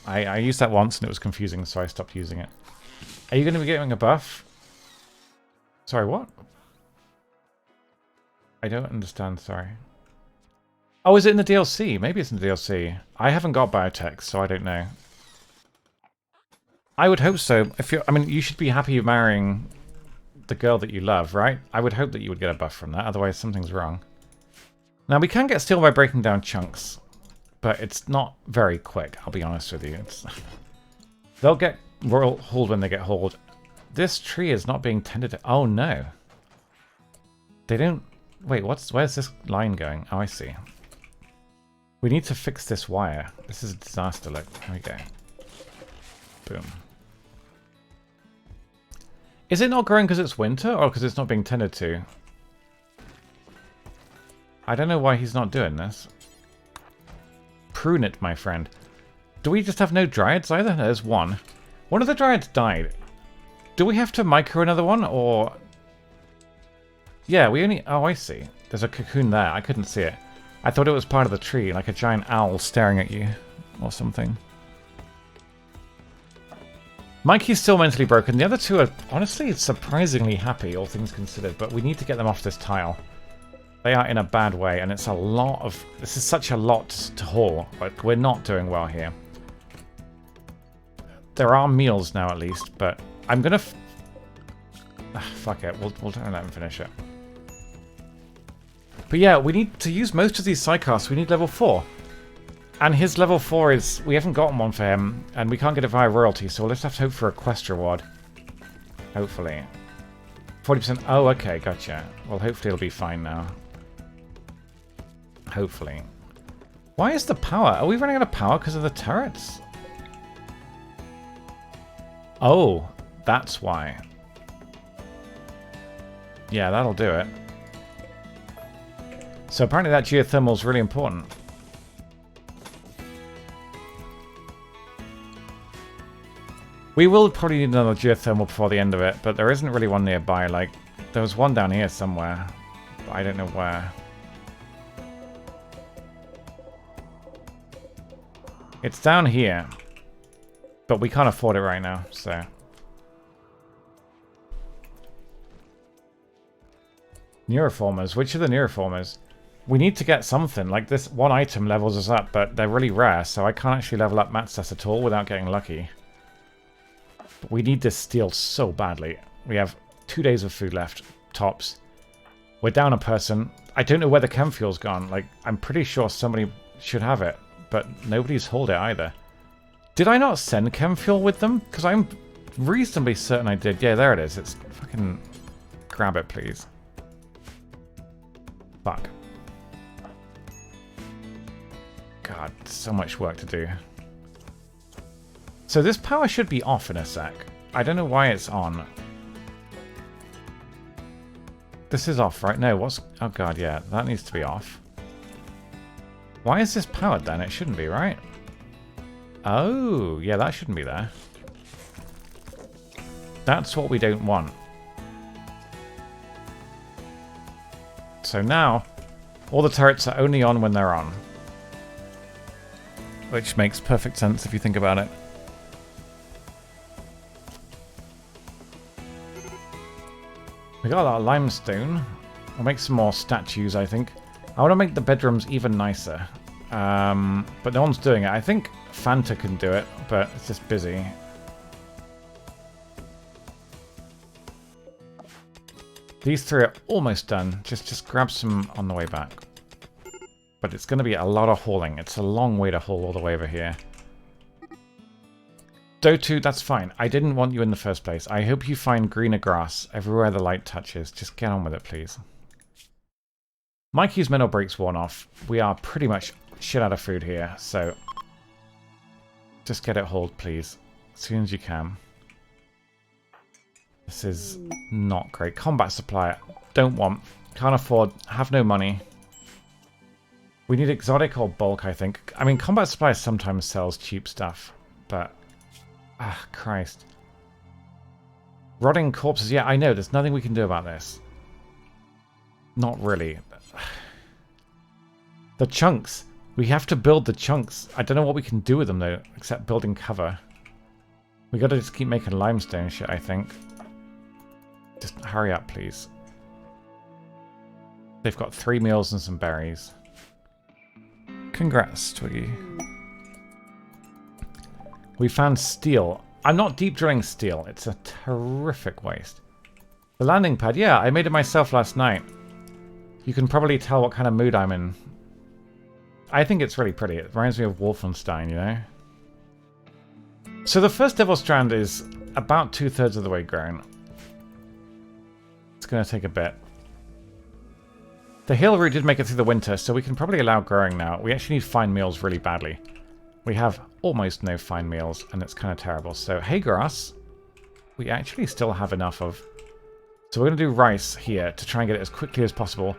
I used that once and it was confusing, so I stopped using it. Are you going to be getting a buff? Sorry, what? I don't understand, sorry. Oh, is it in the DLC? Maybe it's in the DLC. I haven't got biotech, so I don't know. I would hope so. I mean, you should be happy you're marrying the girl that you love, right? I would hope that you would get a buff from that, otherwise something's wrong. Now, we can get steel by breaking down chunks, but it's not very quick, I'll be honest with you. They'll get hauled when they get hauled. This tree is not being tended to... Oh, no. They don't... Wait, where's this line going? Oh, I see. We need to fix this wire. This is a disaster, look. Here we go. Boom. Is it not growing because it's winter, or because it's not being tended to? I don't know why he's not doing this. Prune it, my friend. Do we just have no dryads either? No, there's one. One of the dryads died. Do we have to micro another one, or... Yeah, we only... Oh, I see. There's a cocoon there. I couldn't see it. I thought it was part of the tree, like a giant owl staring at you, or something. Mikey's still mentally broken. The other two are, honestly, surprisingly happy, all things considered, but we need to get them off this tile. They are in a bad way, and it's a lot of... This is such a lot to haul. Like, we're not doing well here. There are meals now, at least, but I'm gonna... fuck it. We'll let him finish it. But yeah, we need to use most of these sidecasts. We need level 4. And his level 4 is... We haven't gotten one for him, and we can't get it via royalty, so we'll just have to hope for a quest reward. Hopefully. 40%... Oh, okay, gotcha. Well, hopefully it'll be fine now. Hopefully. Why is the power? Are we running out of power because of the turrets? Oh, that's why. Yeah, that'll do it. So apparently that geothermal is really important. We will probably need another geothermal before the end of it, but there isn't really one nearby. Like, there was one down here somewhere, but I don't know where. It's down here, but we can't afford it right now, so... Neuroformers. Which are the neuroformers? We need to get something. Like, this one item levels us up, but they're really rare, so I can't actually level up Matstas at all without getting lucky. But we need this steel so badly. We have 2 days of food left, tops. We're down a person. I don't know where the chem fuel's gone. Like, I'm pretty sure somebody should have it, but nobody's hauled it either. Did I not send chem fuel with them? Because I'm reasonably certain I did. Yeah, there it is. It's fucking... Grab it, please. Fuck. God, so much work to do. So this power should be off in a sec. I don't know why it's on. This is off, right? No, what's... Oh god, yeah, that needs to be off. Why is this powered then? It shouldn't be, right? Oh, yeah, that shouldn't be there. That's what we don't want. So now, all the turrets are only on when they're on. Which makes perfect sense if you think about it. We got a lot of limestone. We'll make some more statues, I think. I want to make the bedrooms even nicer. But no one's doing it. I think Fanta can do it, but it's just busy. These three are almost done. Just grab some on the way back. But it's going to be a lot of hauling. It's a long way to haul all the way over here. Dotu, that's fine. I didn't want you in the first place. I hope you find greener grass everywhere the light touches. Just get on with it, please. Mikey's mental break's worn off. We are pretty much shit out of food here, so... Just get it hauled, please. As soon as you can. This is not great. Combat supply. Don't want. Can't afford. Have no money. We need exotic or bulk, I think. I mean, combat supply sometimes sells cheap stuff, but... Ah, Christ. Rotting corpses. Yeah, I know. There's nothing we can do about this. Not really. The chunks. We have to build the chunks. I don't know what we can do with them, though, except building cover. We gotta just keep making limestone shit, I think. Just hurry up, please. They've got 3 meals and some berries. Congrats, Twiggy. We found steel. I'm not deep drilling steel. It's a terrific waste. The landing pad. Yeah, I made it myself last night. You can probably tell what kind of mood I'm in. I think it's really pretty. It reminds me of Wolfenstein, you know? So the first Devil Strand is about 2/3 of the way grown. It's going to take a bit. The hill route did make it through the winter, so we can probably allow growing now. We actually need fine meals really badly. We have almost no fine meals, and it's kind of terrible. So hay grass, we actually still have enough of. So we're going to do rice here to try and get it as quickly as possible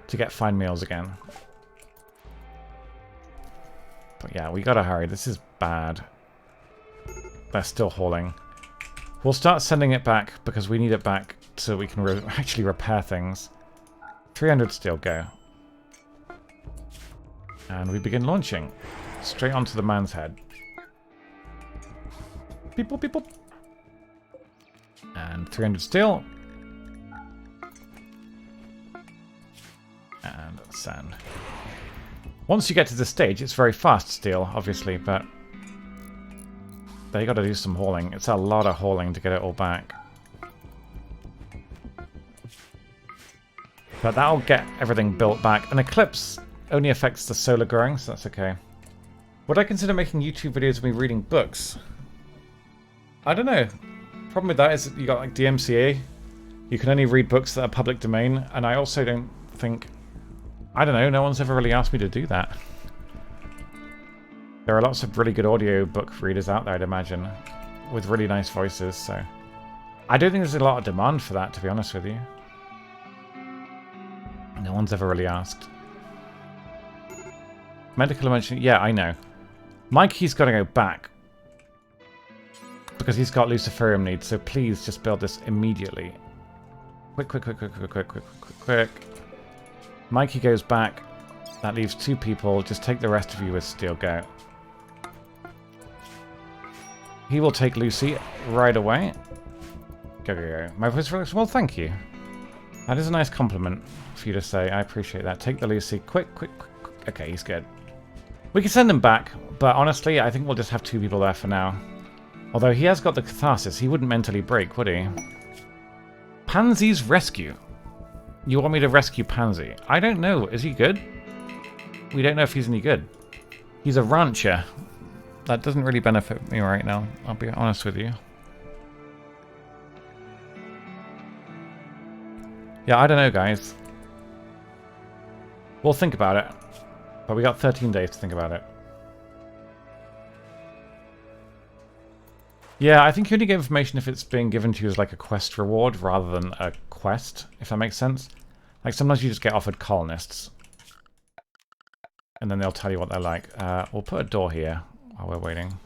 to get fine meals again. But yeah, we got to hurry. This is bad. They're still hauling. We'll start sending it back because we need it back so we can actually repair things. 300 steel, go. And we begin launching. Straight onto the man's head. Beep, boop, beep, boop. And 300 steel. And sand. Once you get to this stage, it's very fast steel, obviously, but they got to do some hauling. It's a lot of hauling to get it all back. But that'll get everything built back. An eclipse only affects the solar growing, so that's okay. Would I consider making YouTube videos of me reading books? I don't know. Problem with that is that you got like DMCA. You can only read books that are public domain, and I also don't think... I don't know, no one's ever really asked me to do that. There are lots of really good audio book readers out there, I'd imagine, with really nice voices, so... I don't think there's a lot of demand for that, to be honest with you. No one's ever really asked. Medical emergency. Yeah, I know. Mikey's got to go back. Because he's got Luciferium needs, so please just build this immediately. Quick, quick, quick, quick, quick, quick, quick, quick, quick. Mikey goes back. That leaves 2 people. Just take the rest of you with steel. Go. He will take Lucy right away. Go, go, go. My voice relax. Well, thank you. That is a nice compliment for you to say. I appreciate that. Take the Lucy. Quick, quick, quick, quick. Okay, he's good. We can send him back, but honestly, I think we'll just have 2 people there for now. Although he has got the catharsis, he wouldn't mentally break, would he? Pansy's rescue. You want me to rescue Pansy? I don't know. Is he good? We don't know if he's any good. He's a rancher. That doesn't really benefit me right now. I'll be honest with you. Yeah, I don't know, guys. We'll think about it. But we got 13 days to think about it. Yeah, I think you only get information if it's being given to you as like a quest reward rather than a quest, if that makes sense. Like sometimes you just get offered colonists. And then they'll tell you what they're like. We'll put a door here while we're waiting.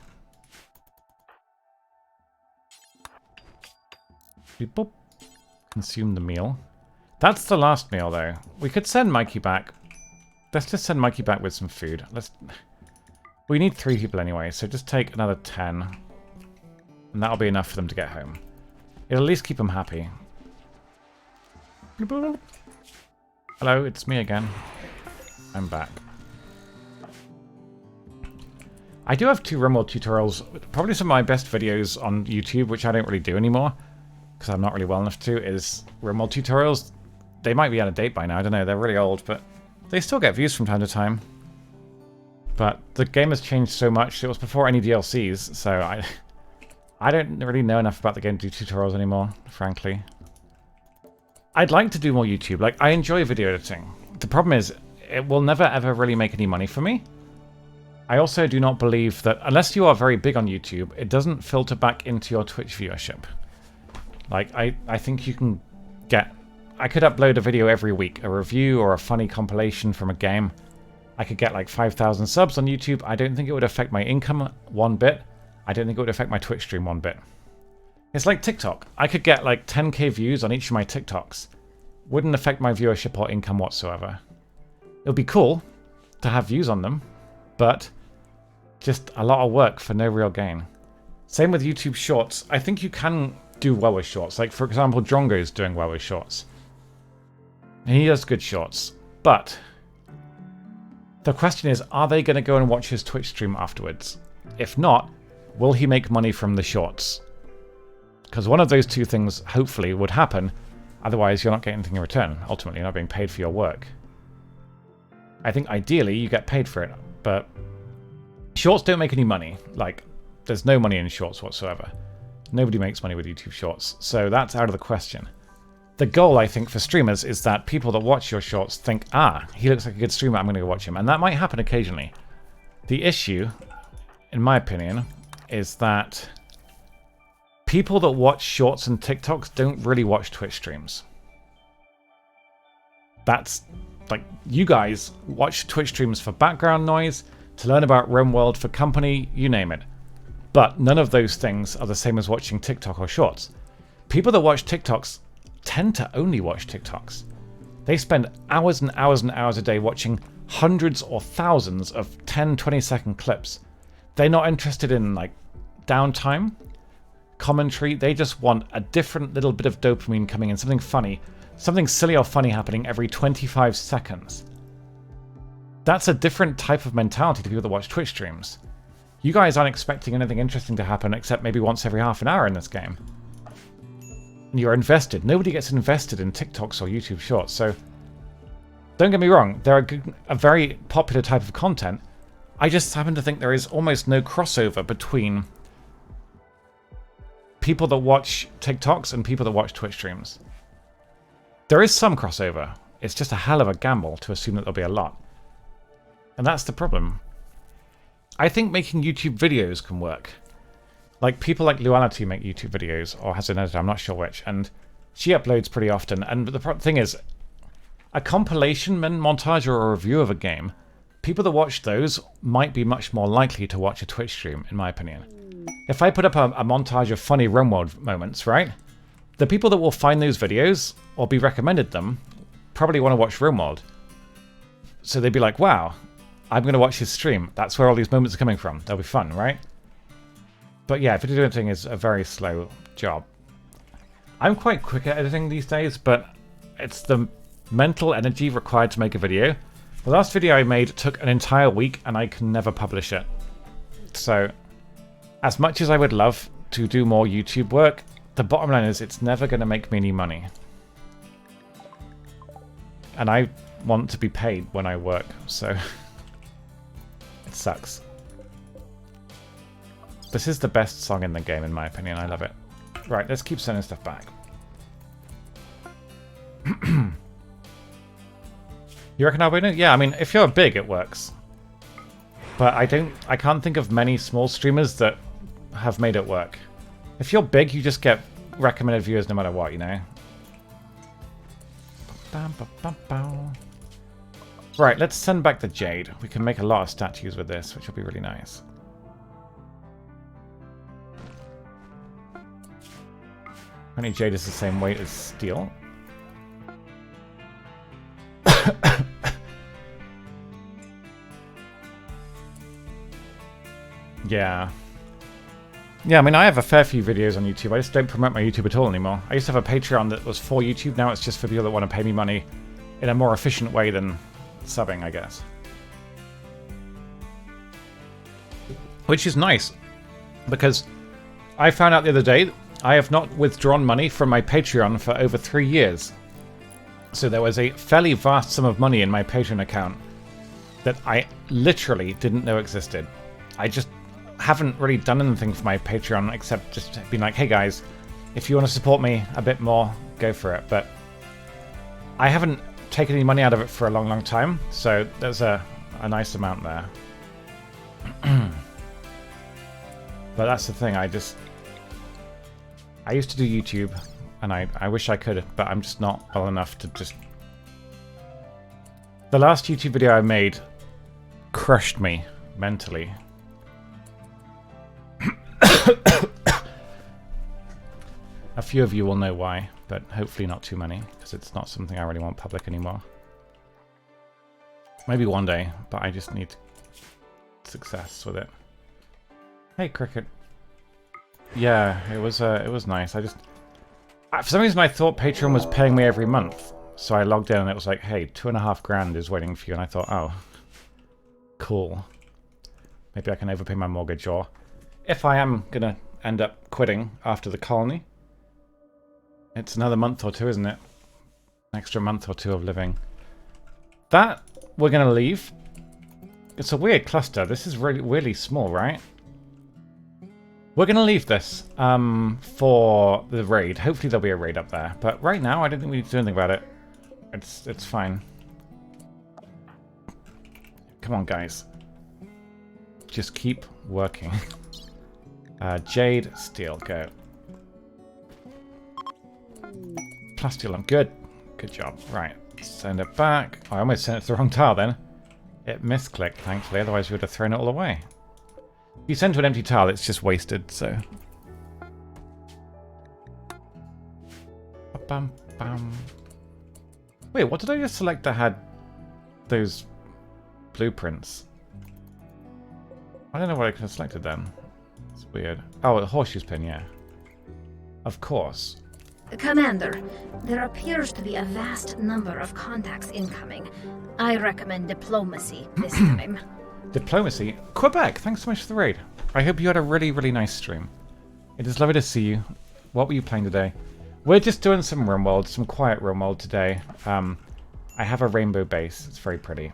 Beep, boop. Consume the meal. That's the last meal though. We could send Mikey back. Let's just send Mikey back with some food. We need 3 people anyway, so just take another 10. And that'll be enough for them to get home. It'll at least keep them happy. Hello, it's me again. I'm back. I do have 2 Rimworld tutorials. Probably some of my best videos on YouTube, which I don't really do anymore. Because I'm not really well enough to, is Rimworld tutorials. They might be out of date by now, I don't know. They're really old, but they still get views from time to time. But the game has changed so much. It was before any DLCs, so I don't really know enough about the game to do tutorials anymore, frankly. I'd like to do more YouTube. Like, I enjoy video editing. The problem is, it will never ever really make any money for me. I also do not believe that, unless you are very big on YouTube, it doesn't filter back into your Twitch viewership. Like, I think you can get... I could upload a video every week, a review or a funny compilation from a game. I could get like 5,000 subs on YouTube. I don't think it would affect my income one bit. I don't think it would affect my Twitch stream one bit. It's like TikTok. I could get like 10k views on each of my TikToks. Wouldn't affect my viewership or income whatsoever. It would be cool to have views on them, but just a lot of work for no real gain. Same with YouTube Shorts. I think you can do well with Shorts. Like, for example, Drongo's doing well with Shorts. And he does good Shorts. But the question is, are they going to go and watch his Twitch stream afterwards? If not, will he make money from the Shorts? Because one of those 2 things, hopefully, would happen. Otherwise, you're not getting anything in return. Ultimately, you're not being paid for your work. I think ideally, you get paid for it. But Shorts don't make any money. Like, there's no money in Shorts whatsoever. Nobody makes money with YouTube Shorts. So that's out of the question. The goal, I think, for streamers is that people that watch your Shorts think, ah, he looks like a good streamer, I'm going to go watch him. And that might happen occasionally. The issue, in my opinion, is that people that watch Shorts and TikToks don't really watch Twitch streams. That's, like, you guys watch Twitch streams for background noise, to learn about Rimworld, for company, you name it. But none of those things are the same as watching TikTok or Shorts. People that watch TikToks tend to only watch TikToks. They spend hours and hours and hours a day watching hundreds or thousands of 10, 20-second clips. They're not interested in, like, downtime, commentary. They just want a different little bit of dopamine coming in, something funny, something silly or funny happening every 25 seconds. That's a different type of mentality to people that watch Twitch streams. You guys aren't expecting anything interesting to happen except maybe once every half an hour in this game. You're invested. Nobody gets invested in TikToks or YouTube Shorts, so don't get me wrong, they're a very popular type of content. I just happen to think there is almost no crossover between people that watch TikToks and people that watch Twitch streams. There is some crossover. It's just a hell of a gamble to assume that there'll be a lot. And that's the problem. I think making YouTube videos can work. Like, people like Luality make YouTube videos, or has an editor, I'm not sure which, and she uploads pretty often. And the thing is, a compilation montage or a review of a game people that watch those might be much more likely to watch a Twitch stream, in my opinion. If I put up a montage of funny Rimworld moments, right? The people that will find those videos, or be recommended them, probably want to watch Rimworld. So they'd be like, wow, I'm going to watch his stream. That's where all these moments are coming from. They'll be fun, right? But yeah, video editing is a very slow job. I'm quite quick at editing these days, but it's the mental energy required to make a video. The last video I made took an entire week and I can never publish it. So, as much as I would love to do more YouTube work, the bottom line is it's never going to make me any money. And I want to be paid when I work, so it sucks. This is the best song in the game, in my opinion. I love it. Right, let's keep sending stuff back. You reckon I'll win it? Yeah, I mean, if you're big, it works. But I can't think of many small streamers that have made it work. If you're big, you just get recommended viewers no matter what, you know? Right, let's send back the jade. We can make a lot of statues with this, which will be really nice. Only jade is the same weight as steel. Yeah. Yeah, I mean, I have a fair few videos on YouTube. I just don't promote my YouTube at all anymore. I used to have a Patreon that was for YouTube. Now it's just for people that want to pay me money in a more efficient way than subbing, I guess. Which is nice, because I found out the other day I have not withdrawn money from my Patreon for over 3 years. So there was a fairly vast sum of money in my Patreon account that I literally didn't know existed. I just haven't really done anything for my Patreon except just being like, hey guys, if you want to support me a bit more, go for it. But I haven't taken any money out of it for a long, long time, so there's a nice amount there. But that's the thing, I used to do YouTube, and I wish I could, but I'm just not well enough to just... The last YouTube video I made crushed me mentally. A few of you will know why, but hopefully not too many, because it's not something I really want public anymore. Maybe one day, but I just need success with it. Hey, Cricket. Yeah, it was nice. For some reason I thought Patreon was paying me every month, so I logged in and it was like, hey, 2.5 grand is waiting for you, and I thought, oh, cool. Maybe I can overpay my mortgage, or if I am gonna end up quitting after the colony, it's another month or two, isn't it? An extra month or two of living. That we're gonna leave. It's a weird cluster. This is really, really small, right? We're gonna leave this for the raid. Hopefully there'll be a raid up there. But right now, I don't think we need to do anything about it. It's fine. Come on, guys. Just keep working. Jade, steel, go. Plasteel, good. Good job. Right, send it back. Oh, I almost sent it to the wrong tile then. It misclicked, thankfully, otherwise we would have thrown it all away. If you send to an empty tile, it's just wasted, so... Bam, bam. Wait, what did I just select that had those blueprints? I don't know what I could have selected then. It's weird. Oh, the horseshoe pin, yeah. Of course. Commander, there appears to be a vast number of contacts incoming. I recommend diplomacy this time. Diplomacy? Quebec, thanks so much for the raid. I hope you had a really, really nice stream. It is lovely to see you. What were you playing today? We're just doing some Rimworld, some quiet Rimworld today. I have a rainbow base. It's very pretty.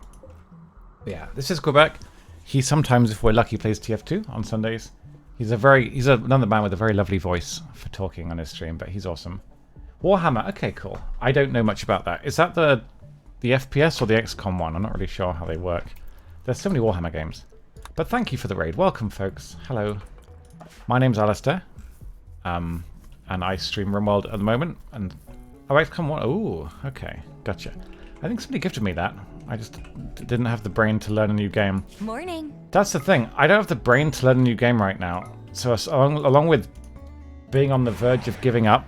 Yeah, this is Quebec. He sometimes, if we're lucky, plays TF2 on Sundays. He's another man with a very lovely voice for talking on his stream, but he's awesome. Warhammer, okay, cool. I don't know much about that. Is that the FPS or the XCOM one? I'm not really sure how they work. There's so many Warhammer games. But thank you for the raid. Welcome, folks. Hello. My name's Alistair. And I stream Rimworld at the moment. And oh, XCOM 1. Ooh, okay. Gotcha. I think somebody gifted me that. I just didn't have the brain to learn a new game. Morning. That's the thing. I don't have the brain to learn a new game right now. So along with being on the verge of giving up,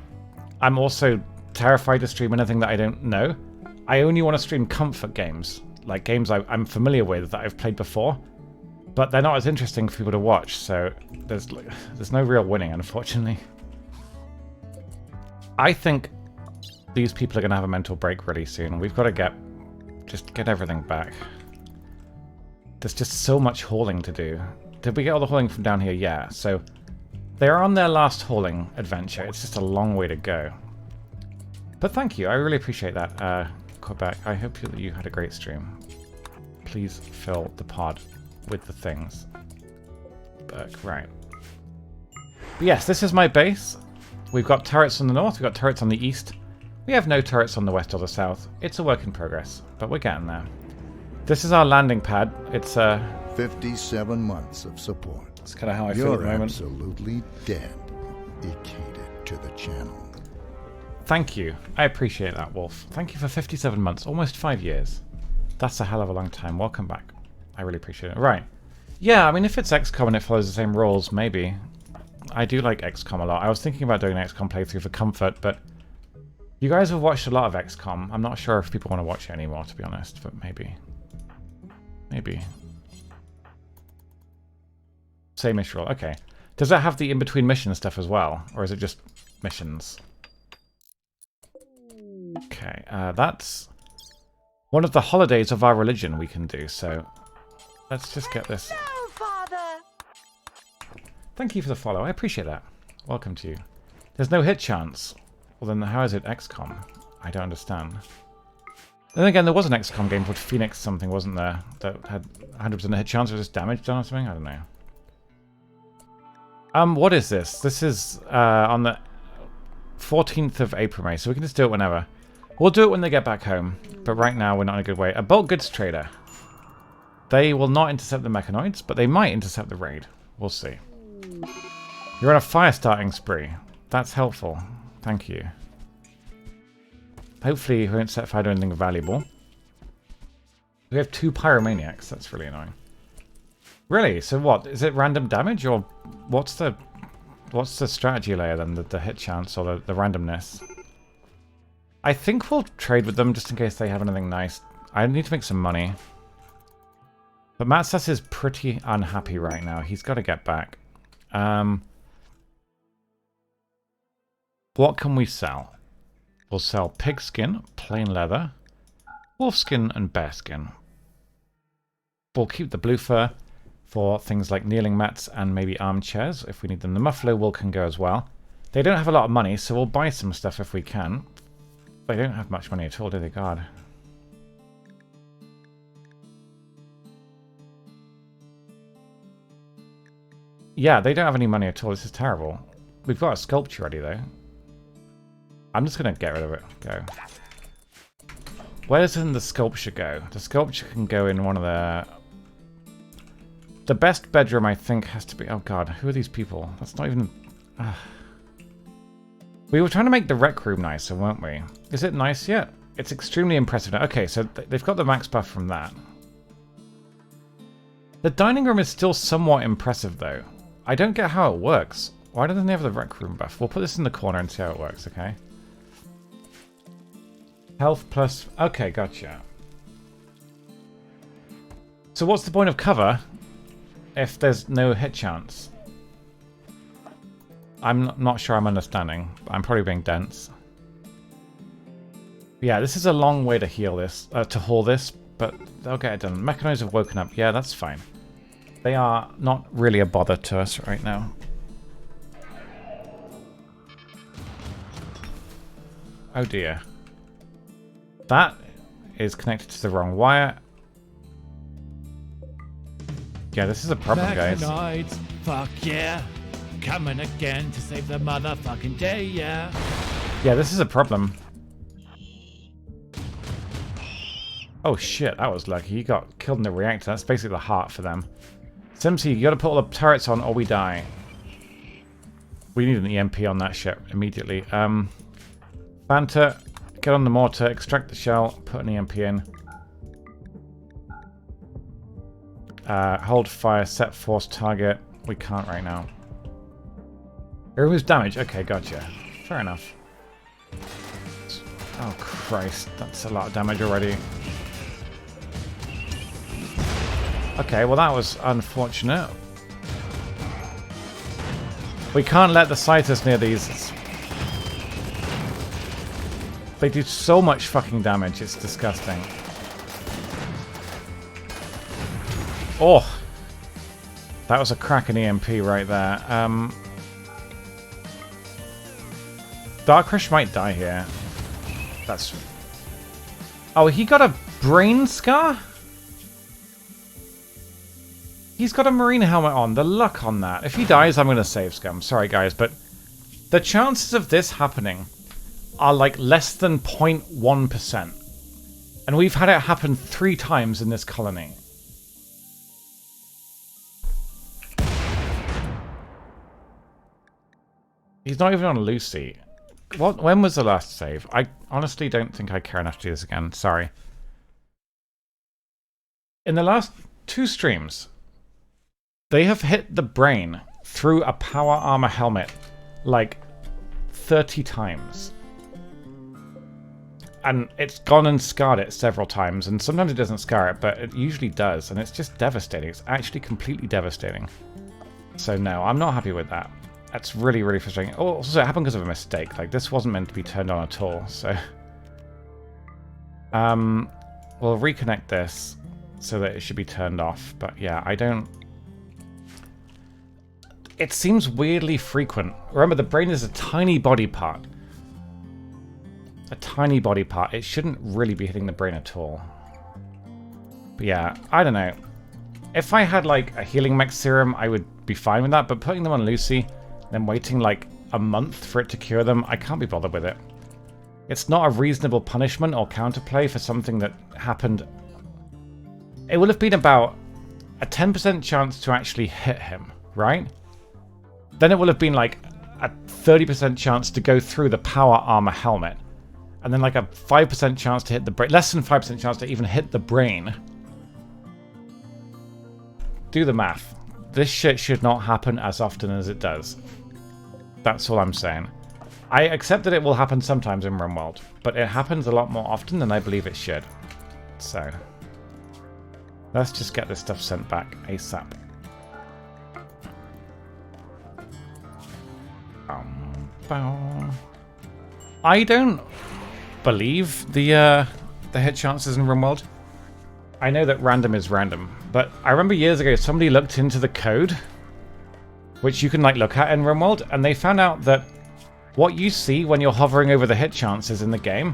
I'm also terrified to stream anything that I don't know. I only want to stream comfort games, like games I'm familiar with that I've played before, but they're not as interesting for people to watch, so there's no real winning, unfortunately. I think these people are going to have a mental break really soon. We've got to get everything back. There's just so much hauling to do. Did we get all the hauling from down here? Yeah, so they're on their last hauling adventure. It's just a long way to go. But thank you. I really appreciate that, Quebec. I hope that you had a great stream. Please fill the pod with the things. Right. But yes, this is my base. We've got turrets on the north. We've got turrets on the east. We have no turrets on the west or the south. It's a work in progress, but we're getting there. This is our landing pad. It's 57 months of support. It's kind of how I feel at the moment. You're absolutely dead. Dedicated to the channel. Thank you. I appreciate that, Wolf. Thank you for 57 months, almost 5 years. That's a hell of a long time. Welcome back. I really appreciate it. Right. Yeah, I mean, if it's XCOM and it follows the same rules, maybe. I do like XCOM a lot. I was thinking about doing an XCOM playthrough for comfort, but you guys have watched a lot of XCOM. I'm not sure if people want to watch it anymore, to be honest, but maybe. Maybe. Same-ish rule. Okay. Does that have the in-between mission stuff as well? Or is it just missions? Okay. That's one of the holidays of our religion we can do, so let's just get this. Thank you for the follow. I appreciate that. Welcome to you. There's no hit chance. Well, then how is it XCOM? I don't understand. Then again, there was an XCOM game called Phoenix something, wasn't there? That had 100% hit chance. Was just damage done or something? I don't know. What is this? This is on the 14th of April, May, so we can just do it whenever. We'll do it when they get back home, but right now we're not in a good way. A bulk goods trader. They will not intercept the mechanoids, but they might intercept the raid. We'll see. You're on a fire starting spree. That's helpful. Thank you. Hopefully we won't set fire to anything valuable. We have 2 pyromaniacs. That's really annoying. Really? So what? Is it random damage, or what's the strategy layer then? The hit chance or the randomness? I think we'll trade with them just in case they have anything nice. I need to make some money. But Matsas is pretty unhappy right now. He's got to get back. What can we sell? We'll sell pigskin, plain leather, wolfskin, and bearskin. We'll keep the blue fur for things like kneeling mats and maybe armchairs if we need them. The muffalo wool can go as well. They don't have a lot of money, so we'll buy some stuff if we can. They don't have much money at all, do they? God. Yeah, they don't have any money at all. This is terrible. We've got a sculpture ready, though. I'm just going to get rid of it. Go. Where does the sculpture go? The sculpture can go in one of the... The best bedroom, I think, has to be... Oh, God. Who are these people? That's not even... We were trying to make the rec room nicer, weren't we? Is it nice yet? It's extremely impressive now. Okay, so they've got the max buff from that. The dining room is still somewhat impressive, though. I don't get how it works. Why doesn't they have the rec room buff? We'll put this in the corner and see how it works, okay? Health plus... Okay, gotcha. So what's the point of cover if there's no hit chance? I'm not sure I'm understanding. I'm probably being dense. Yeah, this is a long way to heal this, to haul this, but they'll get it done. Mechanoids have woken up. Yeah, that's fine. They are not really a bother to us right now. Oh dear. That is connected to the wrong wire. Yeah, this is a problem, guys. Mechanoids, fuck yeah. Coming again to save the motherfucking day, yeah. Yeah, this is a problem. Oh shit, that was lucky. He got killed in the reactor. That's basically the heart for them. Simsy, you gotta put all the turrets on or we die. We need an EMP on that ship immediately. Fanta, get on the mortar, extract the shell, put an EMP in. Hold fire, set force target. We can't right now. It removes damage. Okay, gotcha. Fair enough. Oh, Christ. That's a lot of damage already. Okay, well that was unfortunate. We can't let the Cytus near these. They do so much fucking damage, it's disgusting. Oh! That was a cracking EMP right there. Darkrush might die here. That's... Oh, he got a brain scar? He's got a marine helmet on. The luck on that. If he dies, I'm going to save scum. Sorry, guys, but the chances of this happening are like less than 0.1%. And we've had it happen 3 times in this colony. He's not even on Lucy. What? When was the last save? I honestly don't think I care enough to do this again. Sorry. In the last 2 streams, they have hit the brain through a power armor helmet like 30 times. And it's gone and scarred it several times, and sometimes it doesn't scar it, but it usually does, and it's just devastating. It's actually completely devastating. So no, I'm not happy with that. That's really, really frustrating. Oh, also, it happened because of a mistake. Like, this wasn't meant to be turned on at all, so... we'll reconnect this so that it should be turned off, but yeah, I don't... It seems weirdly frequent. Remember, the brain is a tiny body part. A tiny body part. It shouldn't really be hitting the brain at all. But yeah, I don't know. If I had, like, a healing mech serum, I would be fine with that, but putting them on Lucy... then waiting like a month for it to cure them, I can't be bothered with it. It's not a reasonable punishment or counterplay for something that happened. It would have been about a 10% chance to actually hit him, right? Then it would have been like a 30% chance to go through the power armor helmet. And then like a 5% chance to hit the brain. Less than 5% chance to even hit the brain. Do the math. This shit should not happen as often as it does. That's all I'm saying. I accept that it will happen sometimes in Rimworld, but it happens a lot more often than I believe it should. So, let's just get this stuff sent back ASAP. I don't believe the hit chances in Rimworld. I know that random is random, but I remember years ago somebody looked into the code, which you can like look at in Rimworld, and they found out that what you see when you're hovering over the hit chances in the game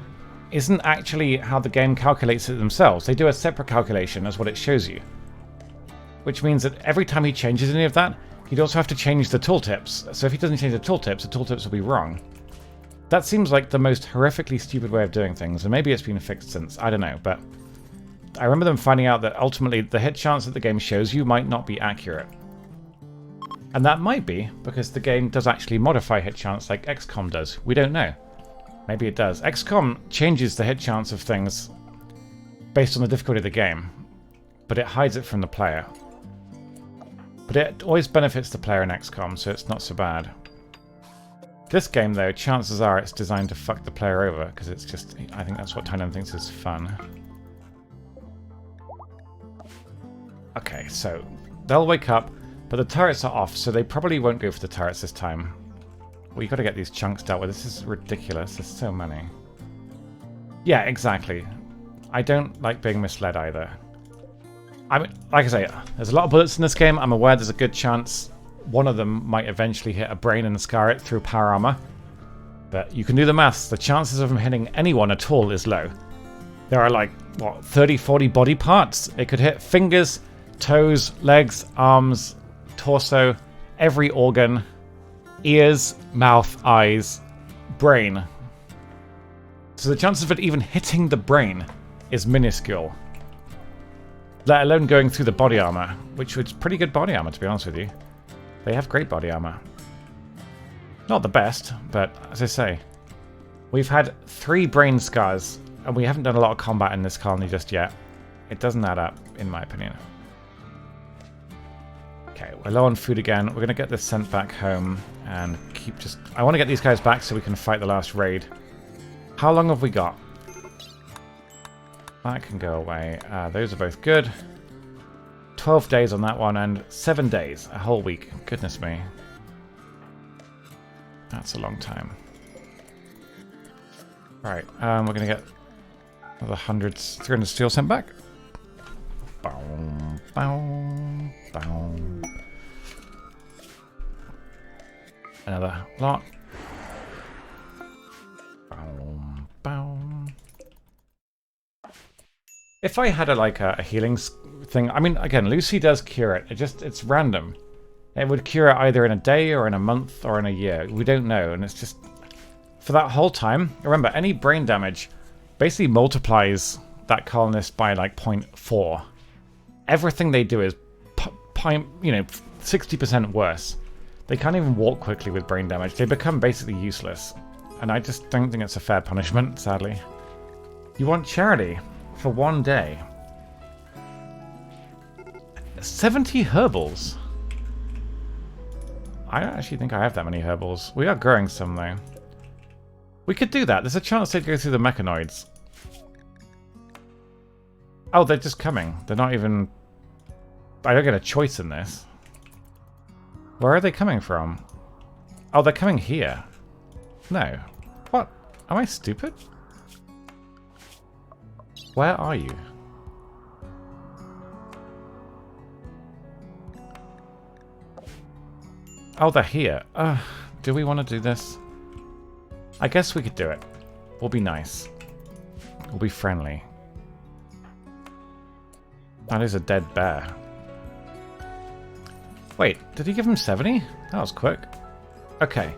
isn't actually how the game calculates it themselves. They do a separate calculation as what it shows you. Which means that every time he changes any of that, he'd also have to change the tooltips. So if he doesn't change the tooltips will be wrong. That seems like the most horrifically stupid way of doing things, and maybe it's been fixed since, I don't know, but I remember them finding out that ultimately the hit chance that the game shows you might not be accurate. And that might be because the game does actually modify hit chance like XCOM does. We don't know. Maybe it does. XCOM changes the hit chance of things based on the difficulty of the game, but it hides it from the player. But it always benefits the player in XCOM, so it's not so bad. This game, though, chances are it's designed to fuck the player over, because it's just... I think that's what Tynan thinks is fun. Okay, so they'll wake up, but the turrets are off, so they probably won't go for the turrets this time. We got to get these chunks dealt with. This is ridiculous. There's so many. Yeah, exactly. I don't like being misled either. I mean, like I say, there's a lot of bullets in this game. I'm aware there's a good chance one of them might eventually hit a brain and scar it through power armor. But you can do the maths. The chances of them hitting anyone at all is low. There are like, what, 30, 40 body parts? It could hit fingers, toes, legs, arms, torso, every organ, ears, mouth, eyes, brain. So the chances of it even hitting the brain is minuscule. Let alone going through the body armor, which was pretty good body armor, to be honest with you. They have great body armor. Not the best, but as I say, we've had 3 brain scars, and we haven't done a lot of combat in this colony just yet. It doesn't add up, in my opinion. Okay, we're low on food again. We're going to get this sent back home and keep just... I want to get these guys back so we can fight the last raid. How long have we got? That can go away. Those are both good. 12 days on that one and 7 days. A whole week. Goodness me. That's a long time. Right, we're going to get another 300 steel sent back. Bow, bow, bow. Another lot. Bow, bow. If I had a healing thing, I mean, again, Lucy does cure it. It's random. It would cure it either in a day or in a month or in a year. We don't know, and it's just for that whole time. Remember, any brain damage basically multiplies that colonist by like 0.4. Everything they do is 60% worse. They can't even walk quickly with brain damage. They become basically useless, and I just don't think it's a fair punishment. Sadly, you want charity for 1 day. 70 herbals. I don't actually think I have that many herbals. We are growing some, though. We could do that. There's a chance they'd go through the mechanoids. Oh, they're just coming. They're not even... I don't get a choice in this. Where are they coming from? Oh, they're coming here. No. What? Am I stupid? Where are you? Oh, they're here. Do we want to do this? I guess we could do it. We'll be nice. We'll be friendly. That is a dead bear. Wait, did he give him 70? That was quick. Okay.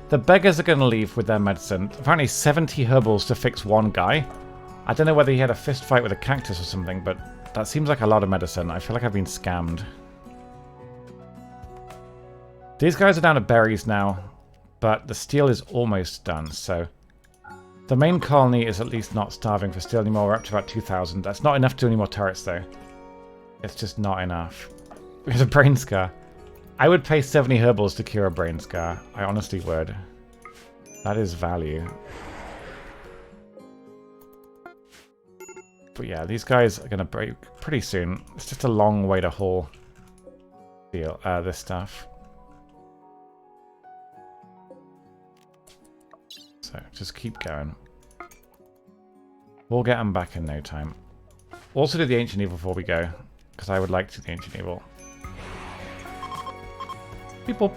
The beggars are going to leave with their medicine. Apparently 70 herbals to fix one guy. I don't know whether he had a fist fight with a cactus or something, but that seems like a lot of medicine. I feel like I've been scammed. These guys are down to berries now, but the steel is almost done, so... The main colony is at least not starving for steel anymore. We're up to about 2,000. That's not enough to do any more turrets, though. It's just not enough. We have a brain scar. I would pay 70 herbals to cure a brain scar. I honestly would. That is value. But yeah, these guys are going to break pretty soon. It's just a long way to haul this stuff. So just keep going. We'll get them back in no time. Also do the Ancient Evil before we go, because I would like to do the Ancient Evil. People.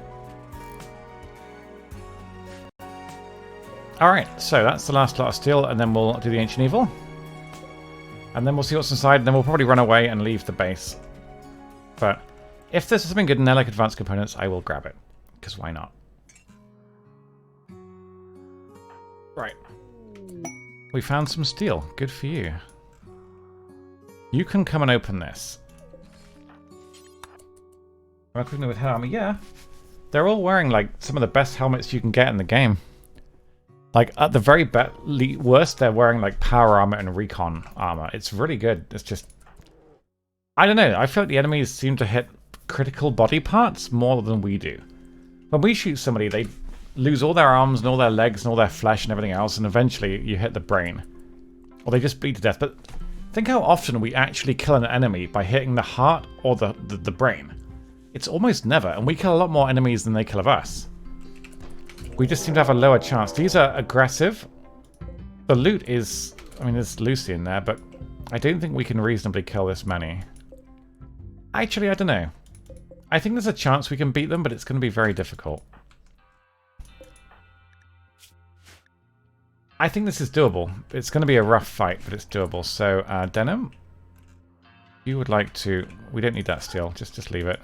Alright, so that's the last lot of steel, and then we'll do the Ancient Evil. And then we'll see what's inside, and then we'll probably run away and leave the base. But if there's something good in there like advanced components, I will grab it. Because why not? Right. We found some steel. Good for you. You can come and open this. Equipping with head armor, yeah. They're all wearing like some of the best helmets you can get in the game. Like at the very worst, they're wearing like power armor and recon armor. It's really good. It's just, I don't know. I feel like the enemies seem to hit critical body parts more than we do. When we shoot somebody, they lose all their arms and all their legs and all their flesh and everything else, and eventually you hit the brain, or they just bleed to death. But think how often we actually kill an enemy by hitting the heart or the brain. It's almost never, and we kill a lot more enemies than they kill of us. We just seem to have a lower chance. These are aggressive. The loot is... I mean, there's Lucy in there, but I don't think we can reasonably kill this many. Actually, I don't know. I think there's a chance we can beat them, but it's going to be very difficult. I think this is doable. It's going to be a rough fight, but it's doable. So, Denim, you would like to... We don't need that steel. Just leave it.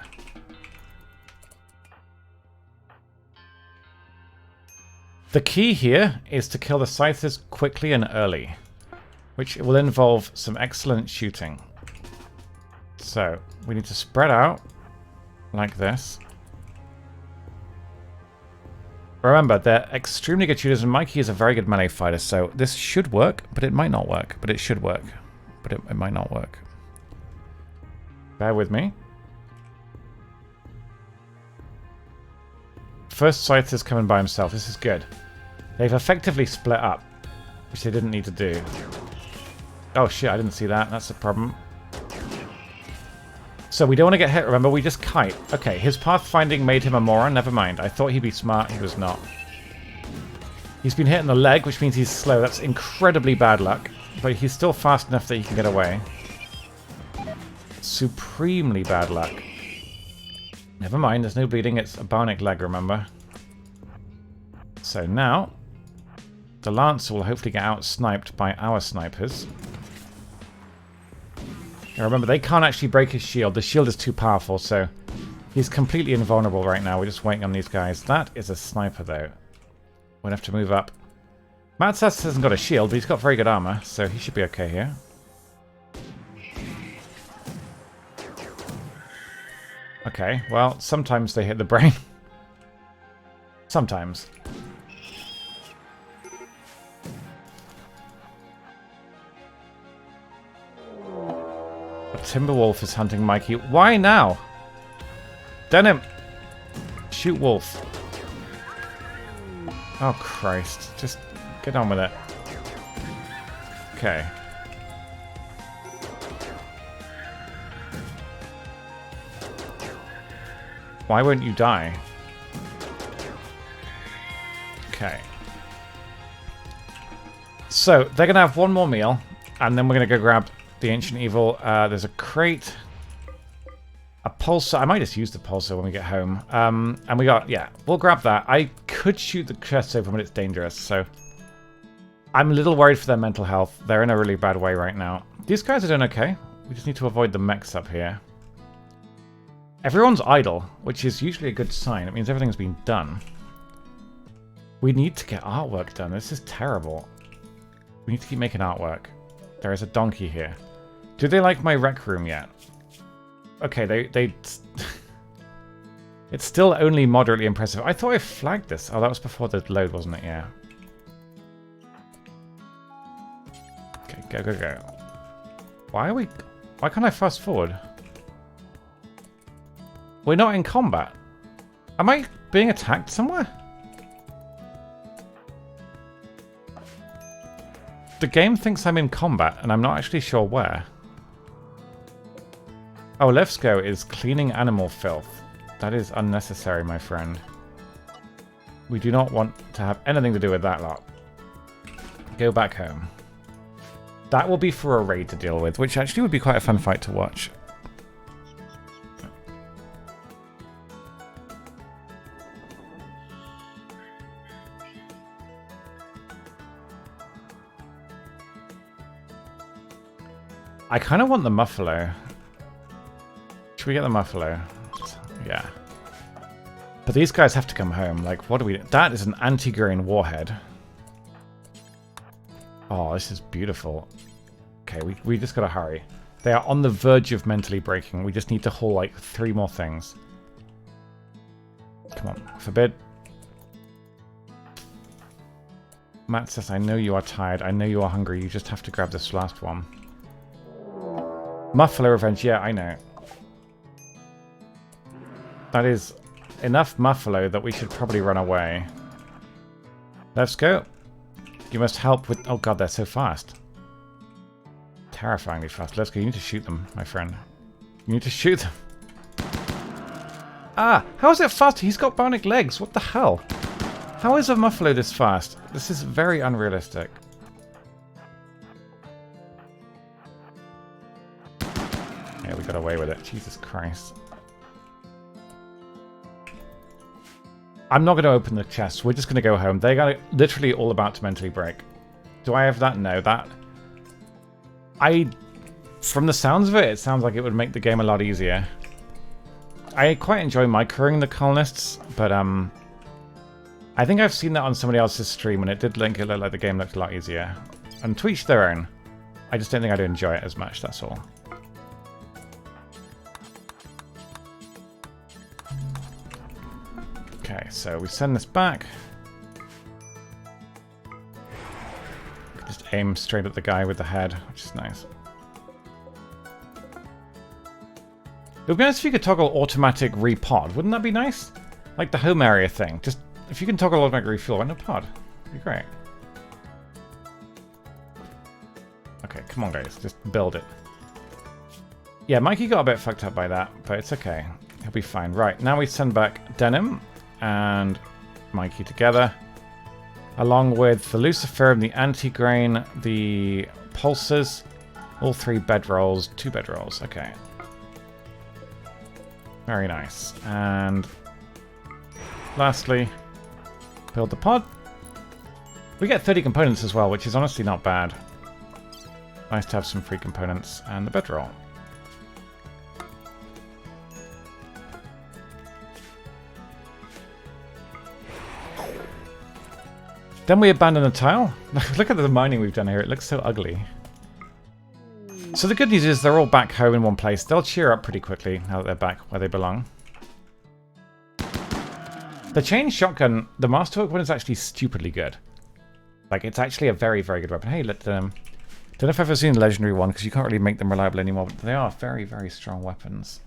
The key here is to kill the scythers quickly and early, which will involve some excellent shooting. So, we need to spread out like this. Remember, they're extremely good shooters, and Mikey is a very good melee fighter, so this should work, but it might not work. But it should work. But it might not work. Bear with me. first scyther's coming by himself. This is good. They've effectively split up, which they didn't need to do. Oh shit, I didn't see that. That's a problem. So we don't want to get hit, remember? We just kite. Okay, his pathfinding made him a moron. Never mind. I thought he'd be smart. He was not. He's been hit in the leg, which means he's slow. That's incredibly bad luck. But he's still fast enough that he can get away. Supremely bad luck. Never mind, there's no bleeding. It's a bionic leg, remember? So now, the Lancer will hopefully get out-sniped by our snipers. Now remember, they can't actually break his shield. The shield is too powerful, so he's completely invulnerable right now. We're just waiting on these guys. That is a sniper, though. We'll have to move up. Matsas hasn't got a shield, but he's got very good armor, so he should be okay here. Okay, well, sometimes they hit the brain. Sometimes. A Timberwolf is hunting Mikey. Why now? Denim! Shoot Wolf. Oh, Christ. Just get on with it. Okay. Why won't you die? Okay. So, they're going to have one more meal, and then we're going to go grab the Ancient Evil. There's a crate. A pulsar. I might just use the pulsar when we get home. And we got, yeah, we'll grab that. I could shoot the chest open, but it's dangerous, so I'm a little worried for their mental health. They're in a really bad way right now. These guys are doing okay. We just need to avoid the mechs up here. Everyone's idle, which is usually a good sign. It means everything's been done. We need to get artwork done. This is terrible. We need to keep making artwork. There is a donkey here. Do they like my rec room yet? Okay, they it's still only moderately impressive. I thought I flagged this. Oh, that was before the load, wasn't it? Yeah. Okay, go, go, go. Why can't I fast forward? We're not in combat. Am I being attacked somewhere? The game thinks I'm in combat, and I'm not actually sure where. Oh, Levsko is cleaning animal filth. That is unnecessary, my friend. We do not want to have anything to do with that lot. Go back home. That will be for a raid to deal with, which actually would be quite a fun fight to watch. I kind of want the Muffalo. Should we get the Muffalo? Yeah. But these guys have to come home. Like, what do we... That is an anti-grain warhead. Oh, this is beautiful. Okay, we just gotta hurry. They are on the verge of mentally breaking. We just need to haul, like, 3 more things. Come on. Forbid. Matt says, I know you are tired. I know you are hungry. You just have to grab this last one. Muffalo Revenge. Yeah, I know. That is enough Muffalo that we should probably run away. Let's go. You must help with... Oh god, they're so fast. Terrifyingly fast. Let's go. You need to shoot them, my friend. You need to shoot them. Ah! How is it fast? He's got bionic legs. What the hell? How is a Muffalo this fast? This is very unrealistic. Yeah, we got away with it. Jesus Christ. I'm not going to open the chest. We're just going to go home. They got literally all about to mentally break. Do I have that? No. That... From the sounds of it, it sounds like it would make the game a lot easier. I quite enjoy microing the colonists, but I think I've seen that on somebody else's stream, and it did look like the game looked a lot easier. And to each their own. I just don't think I'd enjoy it as much, that's all. Okay, so we send this back. Just aim straight at the guy with the head, which is nice. It would be nice if you could toggle automatic repod. Wouldn't that be nice? Like the home area thing. Just, if you can toggle automatic refuel in a pod, it'd be great. Okay, come on guys, just build it. Yeah, Mikey got a bit fucked up by that, but it's okay. He'll be fine. Right, now we send back Denim and Mikey together, along with the Lucifer and the Anti-Grain, the Pulsers, all 3 bedrolls, 2 bedrolls. Okay. Very nice. And lastly, build the pod. We get 30 components as well, which is honestly not bad. Nice to have some free components and the bedroll. Then we abandon the tile. Look at the mining we've done here. It looks so ugly. So the good news is they're all back home in one place. They'll cheer up pretty quickly now that they're back where they belong. The chain shotgun, the Masterwork one, is actually stupidly good. Like, it's actually a very, very good weapon. Hey, don't know if I've ever seen the legendary one, because you can't really make them reliable anymore, but they are very, very strong weapons.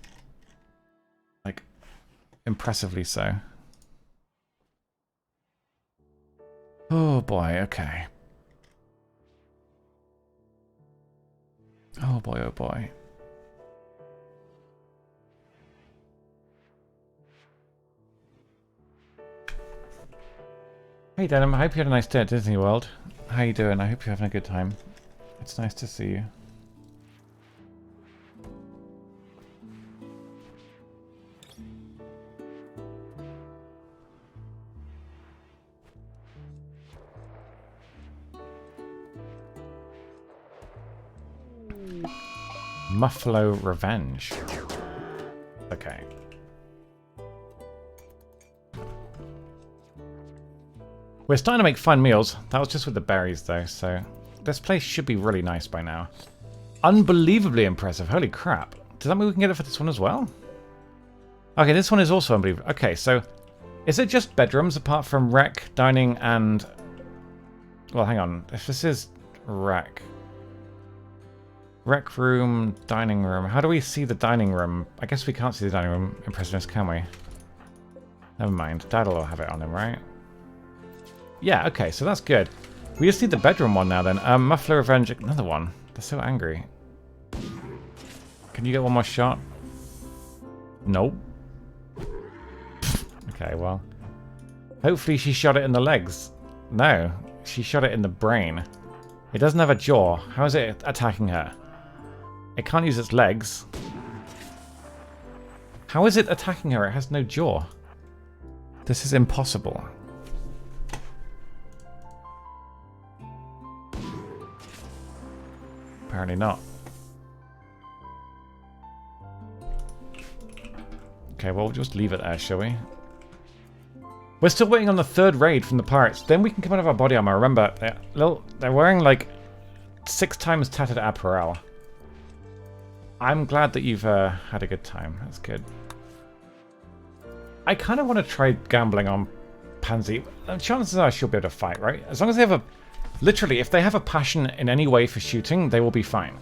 Like, impressively so. Oh boy, okay. Oh boy, oh boy. Hey Denim, I hope you had a nice day at Disney World. How you doing? I hope you're having a good time. It's nice to see you. Muffalo Revenge. Okay. We're starting to make fun meals. That was just with the berries though, so this place should be really nice by now. Unbelievably impressive. Holy crap. Does that mean we can get it for this one as well? Okay, this one is also unbelievable. Okay, so is it just bedrooms apart from rec, dining, and... Well, hang on. If this is rec... Rec room, dining room. How do we see the dining room? I guess we can't see the dining room impressiveness, can we? Never mind. Dad'll have it on him, right? Yeah, okay, so that's good. We just need the bedroom one now then. Muffler Revenge, another one. They're so angry. Can you get one more shot? Nope. Okay, well. Hopefully she shot it in the legs. No, she shot it in the brain. It doesn't have a jaw. How is it attacking her? It can't use its legs. How is it attacking her? It has no jaw. This is impossible. Apparently not. Okay, well, we'll just leave it there, shall we? We're still waiting on the 3rd raid from the pirates. Then we can come out of our body armor. Remember, they're wearing like 6 times tattered apparel. I'm glad that you've had a good time. That's good. I kind of want to try gambling on Pansy. Chances are she'll be able to fight, right? As long as they have a... Literally, if they have a passion in any way for shooting, they will be fine.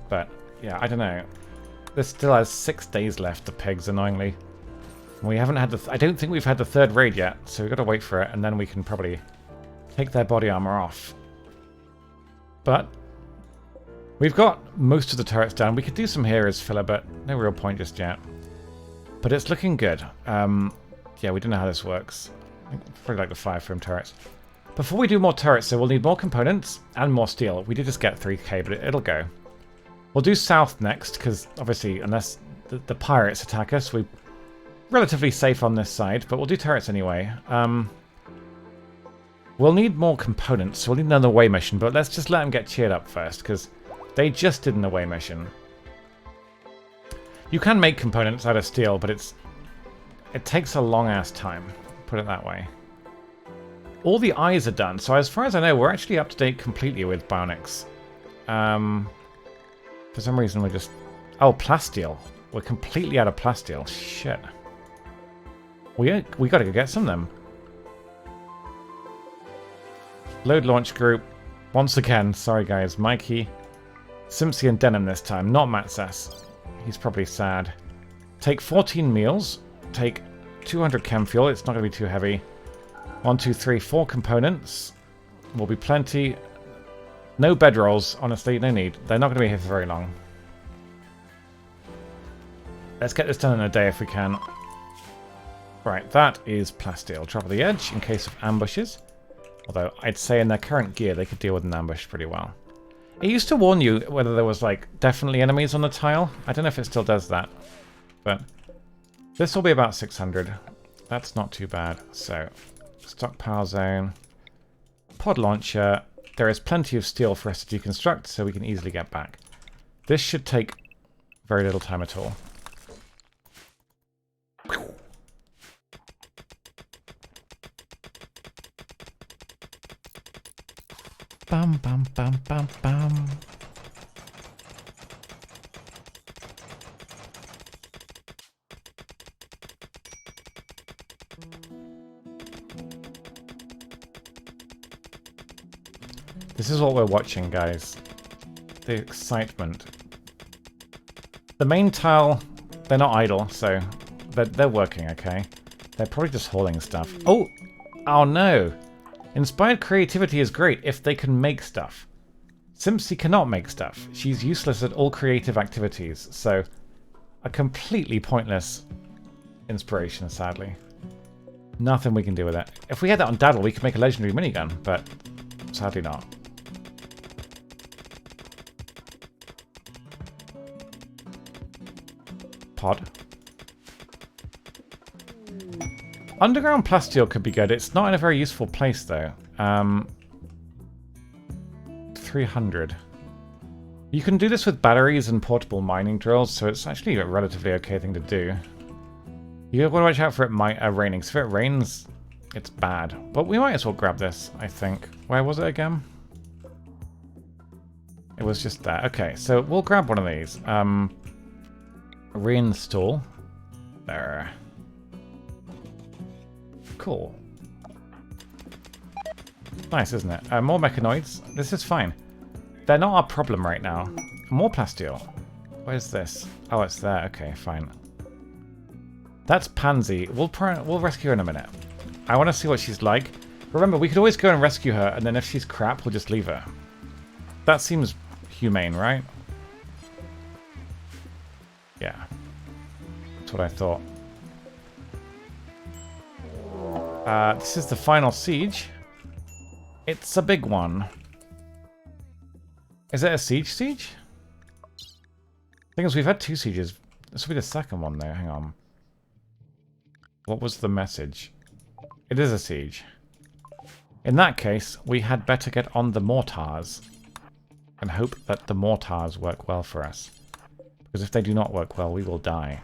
But, yeah, I don't know. This still has 6 days left, the pigs, annoyingly. We haven't had the... I don't think we've had the 3rd raid yet, so we've got to wait for it, and then we can probably take their body armor off. But we've got most of the turrets down. We could do some here as filler, but no real point just yet. But it's looking good. Yeah, we don't know how this works. I think probably like the Fireframe turrets. Before we do more turrets, so we'll need more components and more steel. We did just get 3k, but it'll go. We'll do south next, because obviously, unless the pirates attack us, we're relatively safe on this side, but we'll do turrets anyway. We'll need more components, so we'll need another away mission, but let's just let them get cheered up first, because they just did an away mission. You can make components out of steel, but it takes a long-ass time, put it that way. All the eyes are done, so as far as I know, we're actually up to date completely with bionics. For some reason we're just... Oh, plasteel. We're completely out of plasteel. Shit. We gotta go get some of them. Load launch group. Once again, sorry guys, Mikey, Simpsy and Denim this time, not Matt Sass. He's probably sad. Take 14 meals. Take 200 chem fuel. It's not going to be too heavy. 1, 2, 3, 4 components. Will be plenty. No bedrolls, honestly, no need. They're not going to be here for very long. Let's get this done in a day if we can. Right, that is plasteel. Drop of the edge in case of ambushes. Although, I'd say in their current gear, they could deal with an ambush pretty well. It used to warn you whether there was, like, definitely enemies on the tile. I don't know if it still does that. But this will be about 600. That's not too bad. So, stockpile zone. Pod launcher. There is plenty of steel for us to deconstruct, so we can easily get back. This should take very little time at all. Bum, bum, bum, bum, bum. This is what we're watching, guys. The excitement. The main tile, they're not idle, so they're working, okay? They're probably just hauling stuff. Oh! Oh no! Inspired creativity is great if they can make stuff. Simpsy cannot make stuff. She's useless at all creative activities, so a completely pointless inspiration, sadly. Nothing we can do with it. If we had that on Daddle, we could make a legendary minigun, but sadly not. Pod. Underground plasteel could be good. It's not in a very useful place, though. 300. You can do this with batteries and portable mining drills, so it's actually a relatively okay thing to do. You want to watch out for it raining. So if it rains, it's bad. But we might as well grab this, I think. Where was it again? It was just there. Okay, so we'll grab one of these. Reinstall. There. Cool. Nice, isn't it? More mechanoids. This is fine. They're not our problem right now. More plasteel. Where's this? Oh, it's there. Okay, fine. That's Pansy. We'll rescue her in a minute. I want to see what she's like. Remember, we could always go and rescue her, and then if she's crap, we'll just leave her. That seems humane, right? Yeah. That's what I thought. This is the final siege. It's a big one. Is it a siege? Thing is, we've had 2 sieges. This will be the second one, though. Hang on. What was the message? It is a siege. In that case, we had better get on the mortars and hope that the mortars work well for us. Because if they do not work well, we will die.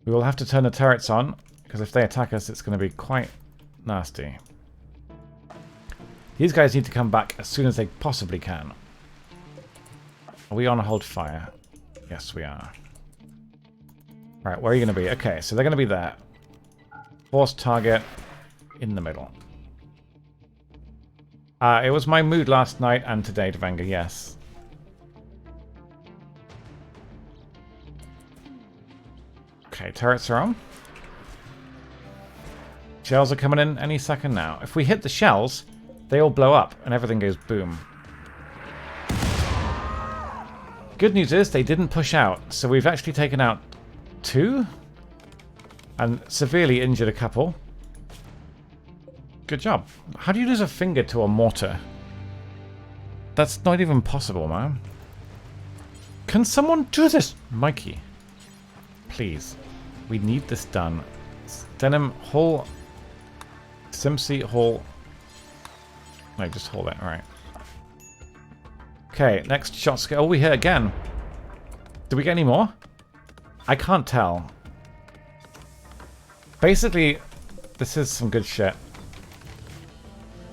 We will have to turn the turrets on, because if they attack us, it's going to be quite nasty. These guys need to come back as soon as they possibly can. Are we on hold fire? Yes, we are. Right, where are you going to be? Okay, so they're going to be there. Force target in the middle. It was my mood last night and today, Devenga, yes. Okay, turrets are on. Shells are coming in any second now. If we hit the shells, they all blow up and everything goes boom. Good news is they didn't push out, so we've actually taken out 2 and severely injured a couple. Good job. How do you lose a finger to a mortar? That's not even possible, man. Can someone do this? Mikey. Please. We need this done. Denim, haul. Simpsy, haul. No, just haul it. Alright. Okay, next shots go. Oh, we hit again. Did we get any more? I can't tell. Basically, this is some good shit.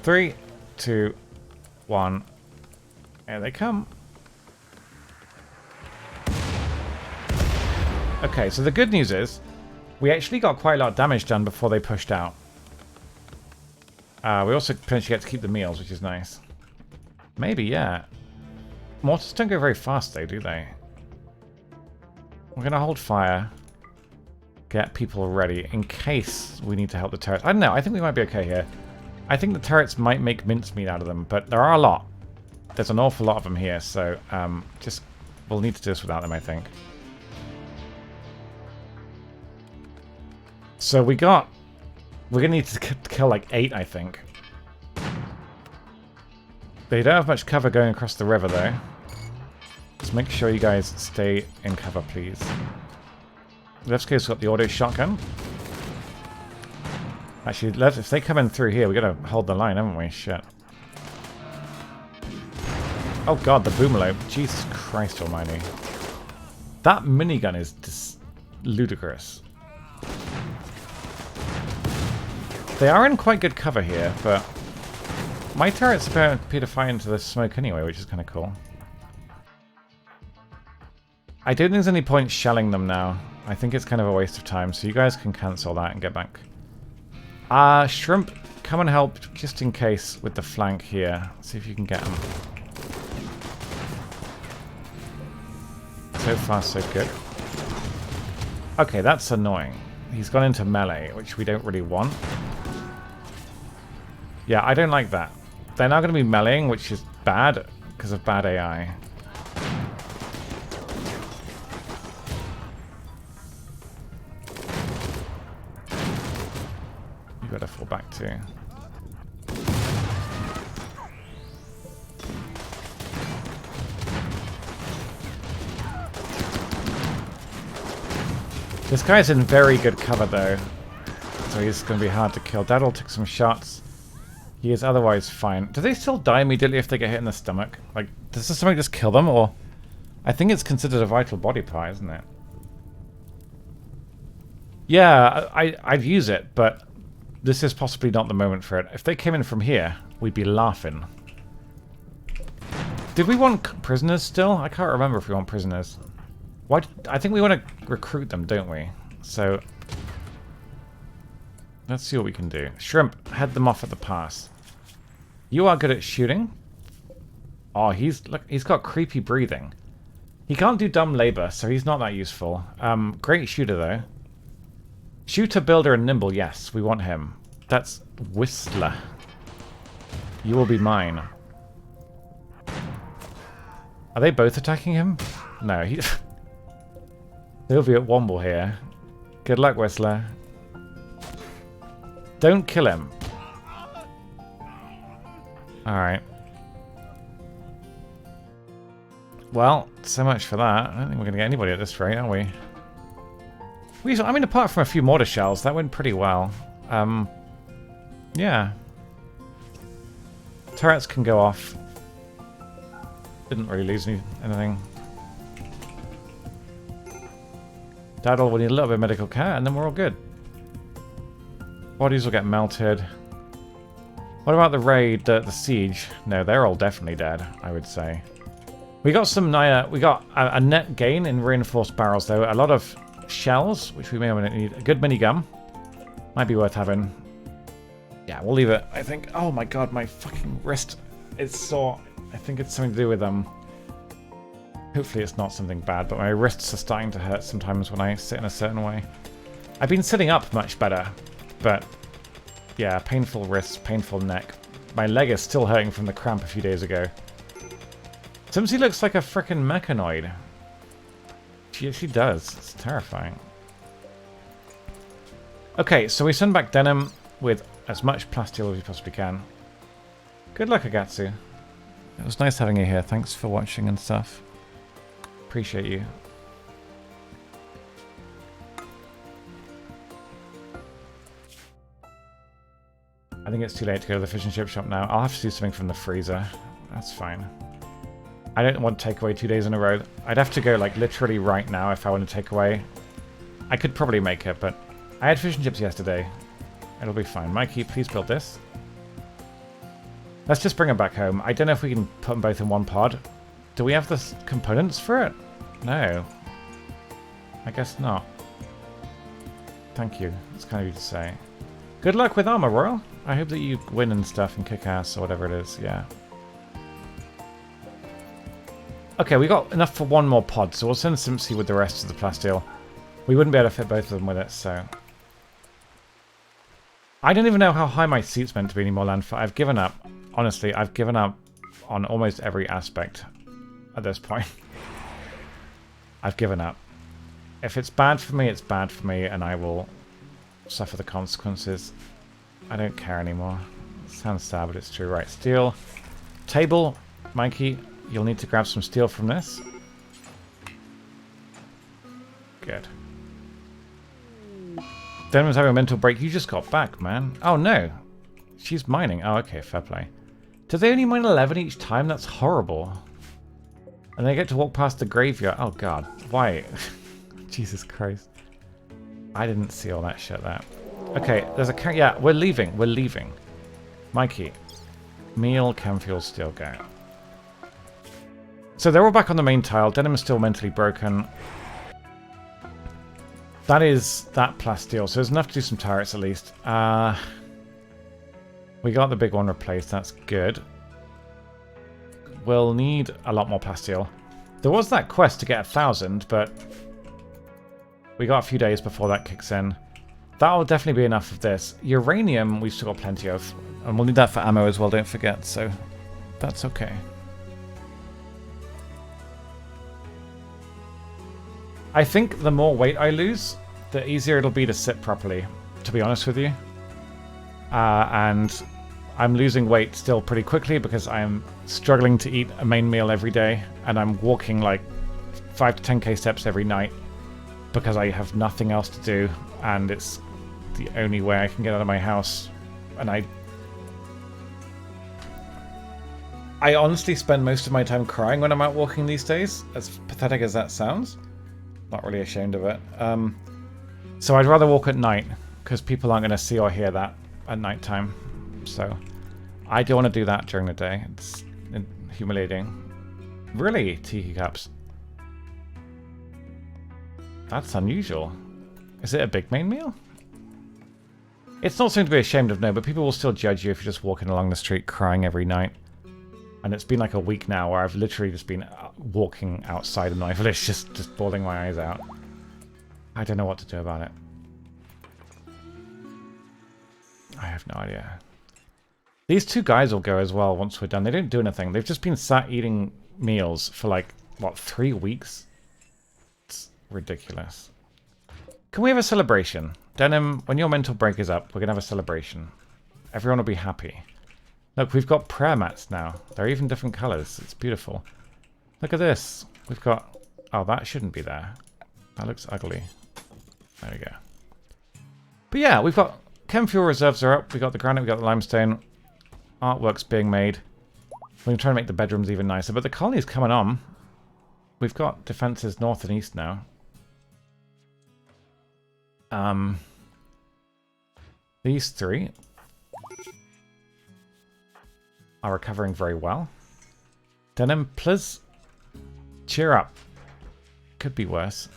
3, 2, 1. Here they come. Okay, so the good news is we actually got quite a lot of damage done before they pushed out. We also potentially get to keep the meals, which is nice. Maybe, yeah. Mortars don't go very fast, though, do they? We're going to hold fire. get people ready in case we need to help the turrets. I don't know. I think we might be okay here. I think the turrets might make mincemeat out of them, but there are a lot. There's an awful lot of them here, so just we'll need to do this without them, I think. So we're gonna need to kill like 8, I think. They don't have much cover going across the river, though. Just make sure you guys stay in cover, please. Levsko's got the auto shotgun. Actually, if they come in through here, we gotta hold the line, haven't we? Shit. Oh god, the boomalope. Jesus Christ almighty. That minigun is just ludicrous. They are in quite good cover here, but my turrets appear to fire into the smoke anyway, which is kind of cool. I don't think there's any point shelling them now. I think it's kind of a waste of time, so you guys can cancel that and get back. Shrimp, come and help just in case with the flank here. See if you can get them. So far, so good. Okay, that's annoying. He's gone into melee, which we don't really want. Yeah, I don't like that. They're now going to be meleeing, which is bad because of bad AI. You gotta fall back too. This guy's in very good cover though, so he's going to be hard to kill. Daddle took some shots. He is otherwise fine. Do they still die immediately if they get hit in the stomach? Like, does this something just kill them, or... I think it's considered a vital body part, isn't it? Yeah, I'd use it, but this is possibly not the moment for it. If they came in from here, we'd be laughing. Did we want prisoners still? I can't remember if we want prisoners. Why? I think we want to recruit them, don't we? So, let's see what we can do. Shrimp, head them off at the pass. You are good at shooting. Oh, look, he's got creepy breathing. He can't do dumb labor, so he's not that useful. Great shooter, though. Shooter, builder, and nimble. Yes, we want him. That's Whistler. You will be mine. Are they both attacking him? No, he... He'll be at Womble here. Good luck, Whistler. Don't kill him. Alright. Well, so much for that. I don't think we're going to get anybody at this rate, are we? I mean, apart from a few mortar shells, that went pretty well. Yeah. Turrets can go off. Didn't really lose anything. Daddle will need a little bit of medical care, and then we're all good. Bodies will get melted. What about the raid, the siege? No, they're all definitely dead, I would say. We got some we got a net gain in reinforced barrels, though. A lot of shells, which we may or may not need. A good minigun. Might be worth having. Yeah, we'll leave it, I think. Oh my god, my fucking wrist is sore. I think it's something to do with hopefully it's not something bad, but my wrists are starting to hurt sometimes when I sit in a certain way. I've been sitting up much better, but yeah, painful wrists, painful neck. My leg is still hurting from the cramp a few days ago. Timsy looks like a frickin' mechanoid. She does. It's terrifying. Okay, so we send back Denim with as much plasteel as we possibly can. Good luck, Agatsu. It was nice having you here. Thanks for watching and stuff. Appreciate you. I think it's too late to go to the fish and chip shop now. I'll have to do something from the freezer. That's fine. I don't want to take away 2 days in a row. I'd have to go like literally right now if I want to take away. I could probably make it, but I had fish and chips yesterday. It'll be fine. Mikey, please build this. Let's just bring them back home. I don't know if we can put them both in one pod. Do we have the components for it? No. I guess not. Thank you. It's kind of you to say. Good luck with armor, Royal. I hope that you win and stuff and kick ass or whatever it is. Yeah. Okay, we got enough for one more pod, so we'll send Simpsy with the rest of the plasteel. We wouldn't be able to fit both of them with it, so... I don't even know how high my seat's meant to be anymore, Landfall. I've given up. Honestly, I've given up on almost every aspect at this point. I've given up. If it's bad for me, it's bad for me, and I will suffer the consequences. I don't care anymore. It sounds sad, but it's true. Right, steel. Table. Mikey, you'll need to grab some steel from this. Good. Den was having a mental break. You just got back, man. Oh, no. She's mining. Oh, okay. Fair play. Do they only mine 11 each time? That's horrible. And they get to walk past the graveyard. Oh, God. Why? Jesus Christ. I didn't see all that shit there. Okay. There's a... Yeah, we're leaving. We're leaving. Mikey. Meal, chem fuel, steel, go. So they're all back on the main tile. Denim is still mentally broken. That is that plasteel, so there's enough to do some turrets at least. We got the big one replaced, that's good. We'll need a lot more plasteel. There was that quest to get 1,000, but we got a few days before that kicks in. That'll definitely be enough of this. Uranium we've still got plenty of, and we'll need that for ammo as well, don't forget, so that's okay. I think the more weight I lose, the easier it'll be to sit properly, to be honest with you. And I'm losing weight still pretty quickly because I'm struggling to eat a main meal every day, and I'm walking like 5 to 10k steps every night because I have nothing else to do, and it's the only way I can get out of my house. And I honestly spend most of my time crying when I'm out walking these days, as pathetic as that sounds. Not really ashamed of it. So I'd rather walk at night because people aren't going to see or hear that at night time. So I don't want to do that during the day. It's humiliating. Really, tiki cups. That's unusual. Is it a big main meal? It's not something to be ashamed of, no, but people will still judge you if you're just walking along the street crying every night. And it's been like a week now where I've literally just been walking outside of my village, just bawling my eyes out. I don't know what to do about it. I have no idea. These two guys will go as well once we're done. They don't do anything. They've just been sat eating meals for like, what, 3 weeks? It's ridiculous. Can we have a celebration? Denim, when your mental break is up, we're going to have a celebration. Everyone will be happy. Look, we've got prayer mats now. They're even different colours. It's beautiful. Look at this. We've got... Oh, that shouldn't be there. That looks ugly. There we go. But yeah, we've got... Chem fuel reserves are up. We got the granite, we got the limestone. Artwork's being made. We're going to try and make the bedrooms even nicer. But the colony's coming on. We've got defences north and east now. These three are recovering very well. Denim, please cheer up. Could be worse.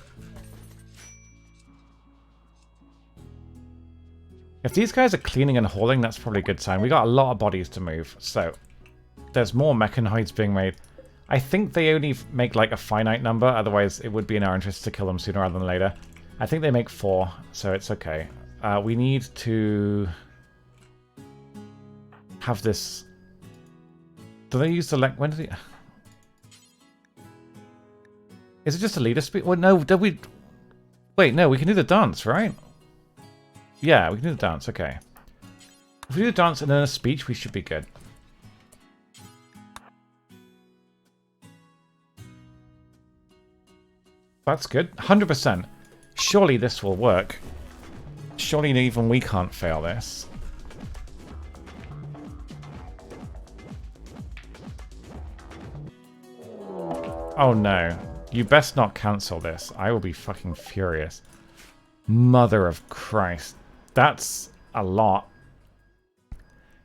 If these guys are cleaning and hauling, that's probably a good sign. We got a lot of bodies to move, so there's more mechanoids being made. I think they only make like a finite number, otherwise it would be in our interest to kill them sooner rather than later. I think they make 4, so it's okay. We need to have this... Do they use the... When did he... Is it just a leader speed? Well, no, did we... Wait, no, we can do the dance, right? Yeah, we can do the dance, okay. If we do the dance and then a speech, we should be good. That's good. 100%. Surely this will work. Surely even we can't fail this. Oh no. You best not cancel this. I will be fucking furious. Mother of Christ. That's a lot.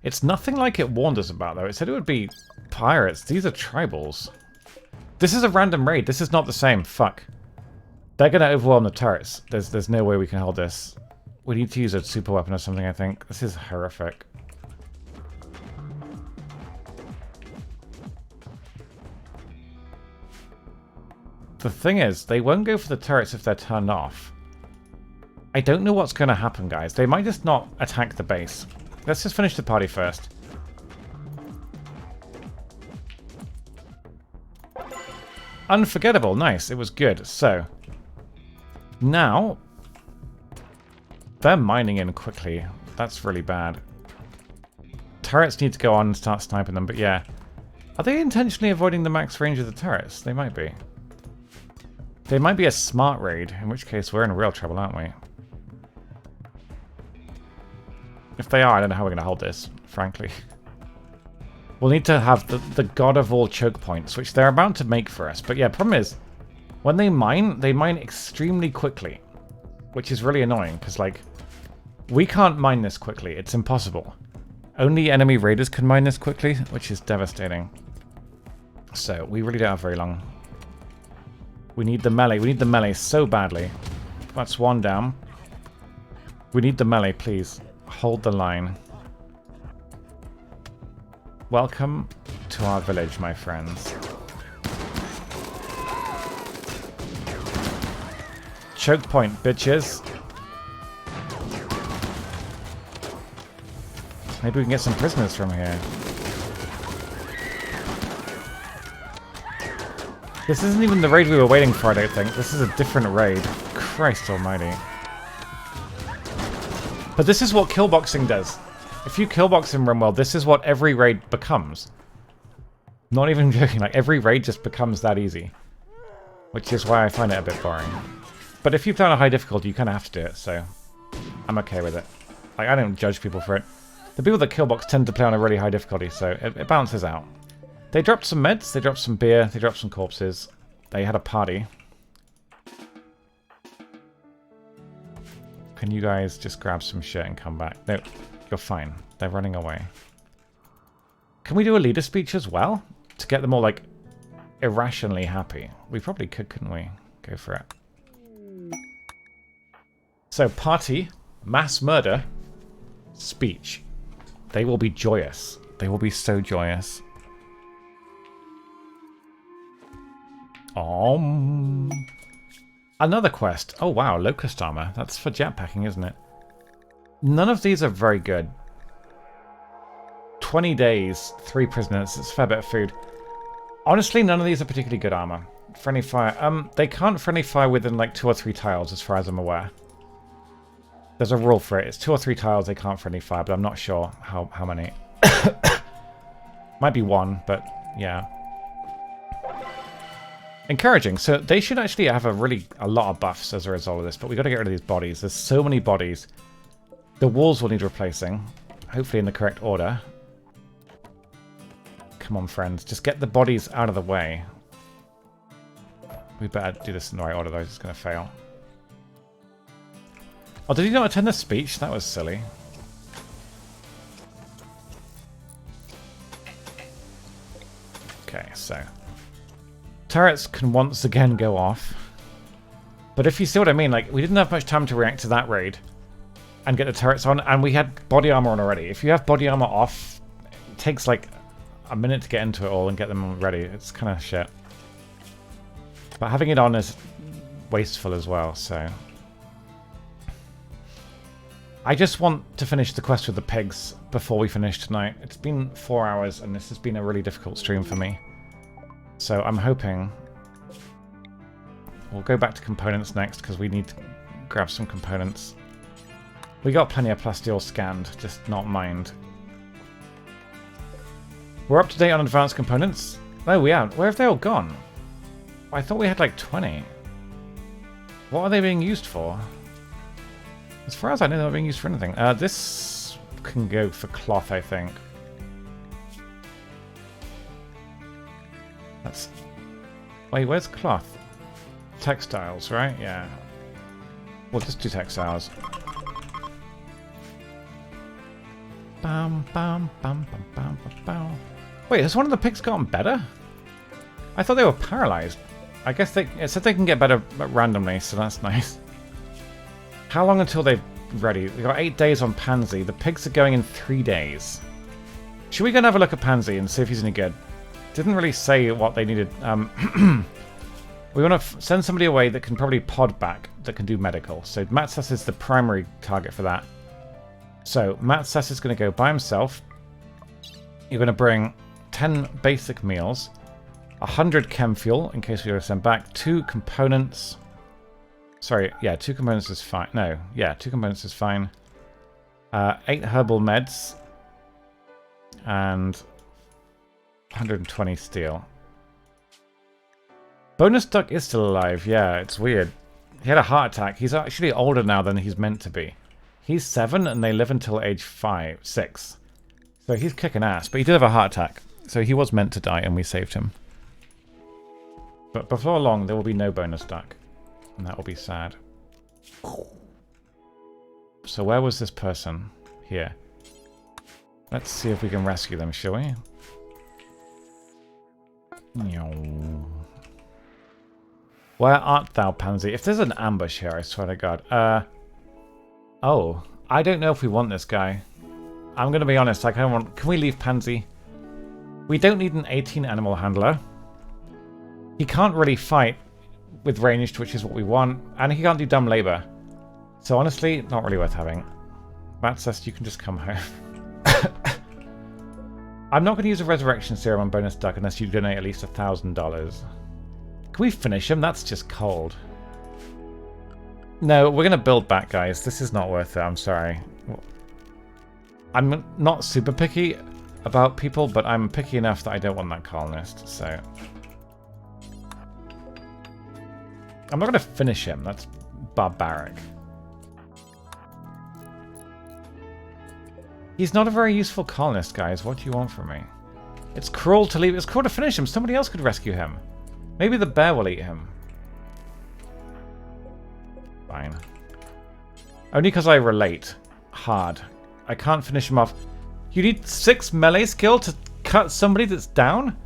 It's nothing like it warned us about, though. It said it would be pirates. These are tribals. This is a random raid. This is not the same. Fuck. They're going to overwhelm the turrets. There's no way we can hold this. We need to use a super weapon or something, I think. This is horrific. The thing is, they won't go for the turrets if they're turned off. I don't know what's going to happen, guys. They might just not attack the base. Let's just finish the party first. Unforgettable. Nice. It was good. So, now, they're mining in quickly. That's really bad. Turrets need to go on and start sniping them, but yeah. Are they intentionally avoiding the max range of the turrets? They might be. They might be a smart raid, in which case we're in real trouble, aren't we? If they are, I don't know how we're going to hold this, frankly. We'll need to have the god of all choke points, which they're about to make for us. But yeah, problem is, when they mine extremely quickly. Which is really annoying, because, like, we can't mine this quickly. It's impossible. Only enemy raiders can mine this quickly, which is devastating. So, we really don't have very long. We need the melee. We need the melee so badly. That's one down. We need the melee, please. Hold the line. Welcome to our village, my friends. Choke point, bitches. Maybe we can get some prisoners from here. This isn't even the raid we were waiting for, I don't think. This is a different raid. Christ almighty. But this is what killboxing does. If you killbox in Rimworld, this is what every raid becomes. Not even joking, like every raid just becomes that easy. Which is why I find it a bit boring. But if you play on a high difficulty, you kind of have to do it, so I'm okay with it. Like, I don't judge people for it. The people that killbox tend to play on a really high difficulty, so it balances out. They dropped some meds, they dropped some beer, they dropped some corpses. They had a party. Can you guys just grab some shit and come back? No, you're fine. They're running away. Can we do a leader speech as well? To get them all, like, irrationally happy. We probably could, couldn't we? Go for it. So, party, mass murder, speech. They will be joyous. They will be so joyous. Another quest. Oh wow, locust armor. That's for jetpacking, isn't it? None of these are very good. 20 days, 3 prisoners. It's a fair bit of food. Honestly, none of these are particularly good armor. Friendly fire. They can't friendly fire within like 2 or 3 tiles, as far as I'm aware. There's a rule for it. It's 2 or 3 tiles they can't friendly fire, but I'm not sure how many. Might be 1, but yeah. Encouraging. So they should actually have a lot of buffs as a result of this, but we got to get rid of these bodies. There's so many bodies. The walls will need replacing, hopefully in the correct order. Come on, friends. Just get the bodies out of the way. We better do this in the right order, though. It's going to fail. Oh, did he not attend the speech? That was silly. Okay, so turrets can once again go off. But if you see what I mean, like, we didn't have much time to react to that raid and get the turrets on, and we had body armor on already. If you have body armor off, it takes like a minute to get into it all and get them ready. It's kind of shit. But having it on is wasteful as well, so I just want to finish the quest with the pigs before we finish tonight. It's been 4 hours, and this has been a really difficult stream for me. So I'm hoping we'll go back to components next, because we need to grab some components. We got plenty of plasteel scanned, just not mined. We're up to date on advanced components. Oh, we are. Where have they all gone? I thought we had like 20. What are they being used for? As far as I know, they're not being used for anything. This can go for cloth, I think. That's... Wait, where's cloth? Textiles, right? Yeah. We'll just do textiles. Bam, bam, bam, bam, bam, bam, bam. Wait, has one of the pigs gotten better? I thought they were paralyzed. I guess it said they can get better randomly, so that's nice. How long until they're ready? We've got 8 days on Pansy. The pigs are going in 3 days. Should we go and have a look at Pansy and see if he's any good? Didn't really say what they needed. We want to send somebody away that can probably pod back, that can do medical. So Matsas is the primary target for that. So Matsas is going to go by himself. You're going to bring 10 basic meals, 100 chem fuel in case we were to send back, 2 components. Sorry, yeah, 2 components is fine. No, yeah, 2 components is fine. 8 herbal meds and 120 steel. Bonus Duck is still alive. Yeah, it's weird. He had a heart attack. He's actually older now than he's meant to be. He's 7 and they live until age 6. So he's kicking ass. But he did have a heart attack. So he was meant to die and we saved him. But before long, there will be no Bonus Duck. And that will be sad. So where was this person? Here. Let's see if we can rescue them, shall we? Where art thou, Pansy? If there's an ambush here, I swear to God. Oh, I don't know if we want this guy. I'm going to be honest, I kind of want... Can we leave Pansy? We don't need an 18 animal handler. He can't really fight with ranged, which is what we want. And he can't do dumb labor. So honestly, not really worth having. Matt says you can just come home. I'm not going to use a resurrection serum on Bonus Duck unless you donate at least $1,000. Can we finish him? That's just cold. No, we're going to build back, guys. This is not worth it. I'm sorry. I'm not super picky about people, but I'm picky enough that I don't want that colonist, so... I'm not going to finish him. That's barbaric. He's not a very useful colonist, guys. What do you want from me? It's cruel to leave. It's cruel to finish him. Somebody else could rescue him. Maybe the bear will eat him. Fine. Only because I relate hard. I can't finish him off. You need 6 melee skill to cut somebody that's down?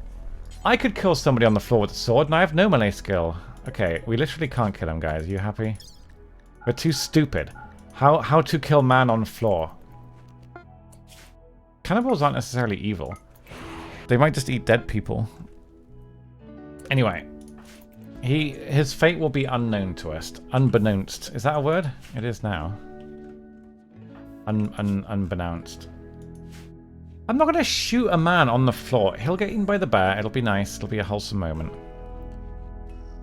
I could kill somebody on the floor with a sword and I have no melee skill. Okay, we literally can't kill him, guys. Are you happy? We're too stupid. How to kill man on floor? Cannibals aren't necessarily evil. They might just eat dead people. Anyway, his fate will be unknown to us. Unbeknownst. Is that a word? It is now. Unbeknownst. I'm not going to shoot a man on the floor. He'll get eaten by the bear. It'll be nice. It'll be a wholesome moment.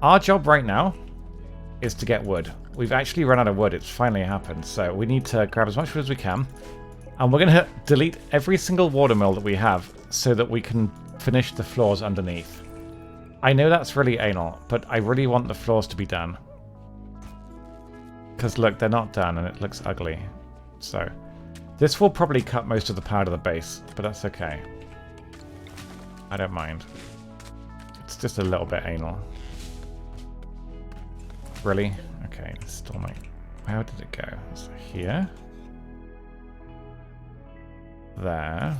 Our job right now is to get wood. We've actually run out of wood. It's finally happened. So we need to grab as much wood as we can. And we're going to delete every single watermill that we have so that we can finish the floors underneath. I know that's really anal, but I really want the floors to be done. Because look, they're not done and it looks ugly. So, this will probably cut most of the power to the base, but that's okay. I don't mind. It's just a little bit anal. Really? Okay, Stormlight. Where did it go? So here. There.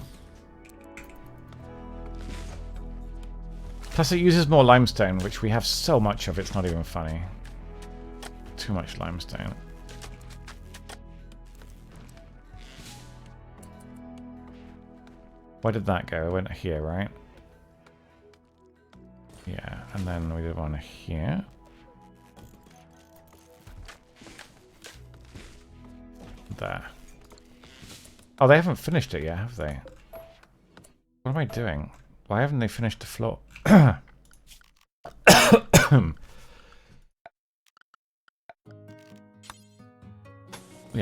Plus it uses more limestone, which we have so much of, it's not even funny. Too much limestone. Where did that go? It went here, right? Yeah, and then we did one here. There. Oh, they haven't finished it yet, have they? What am I doing? Why haven't they finished the floor? Yeah,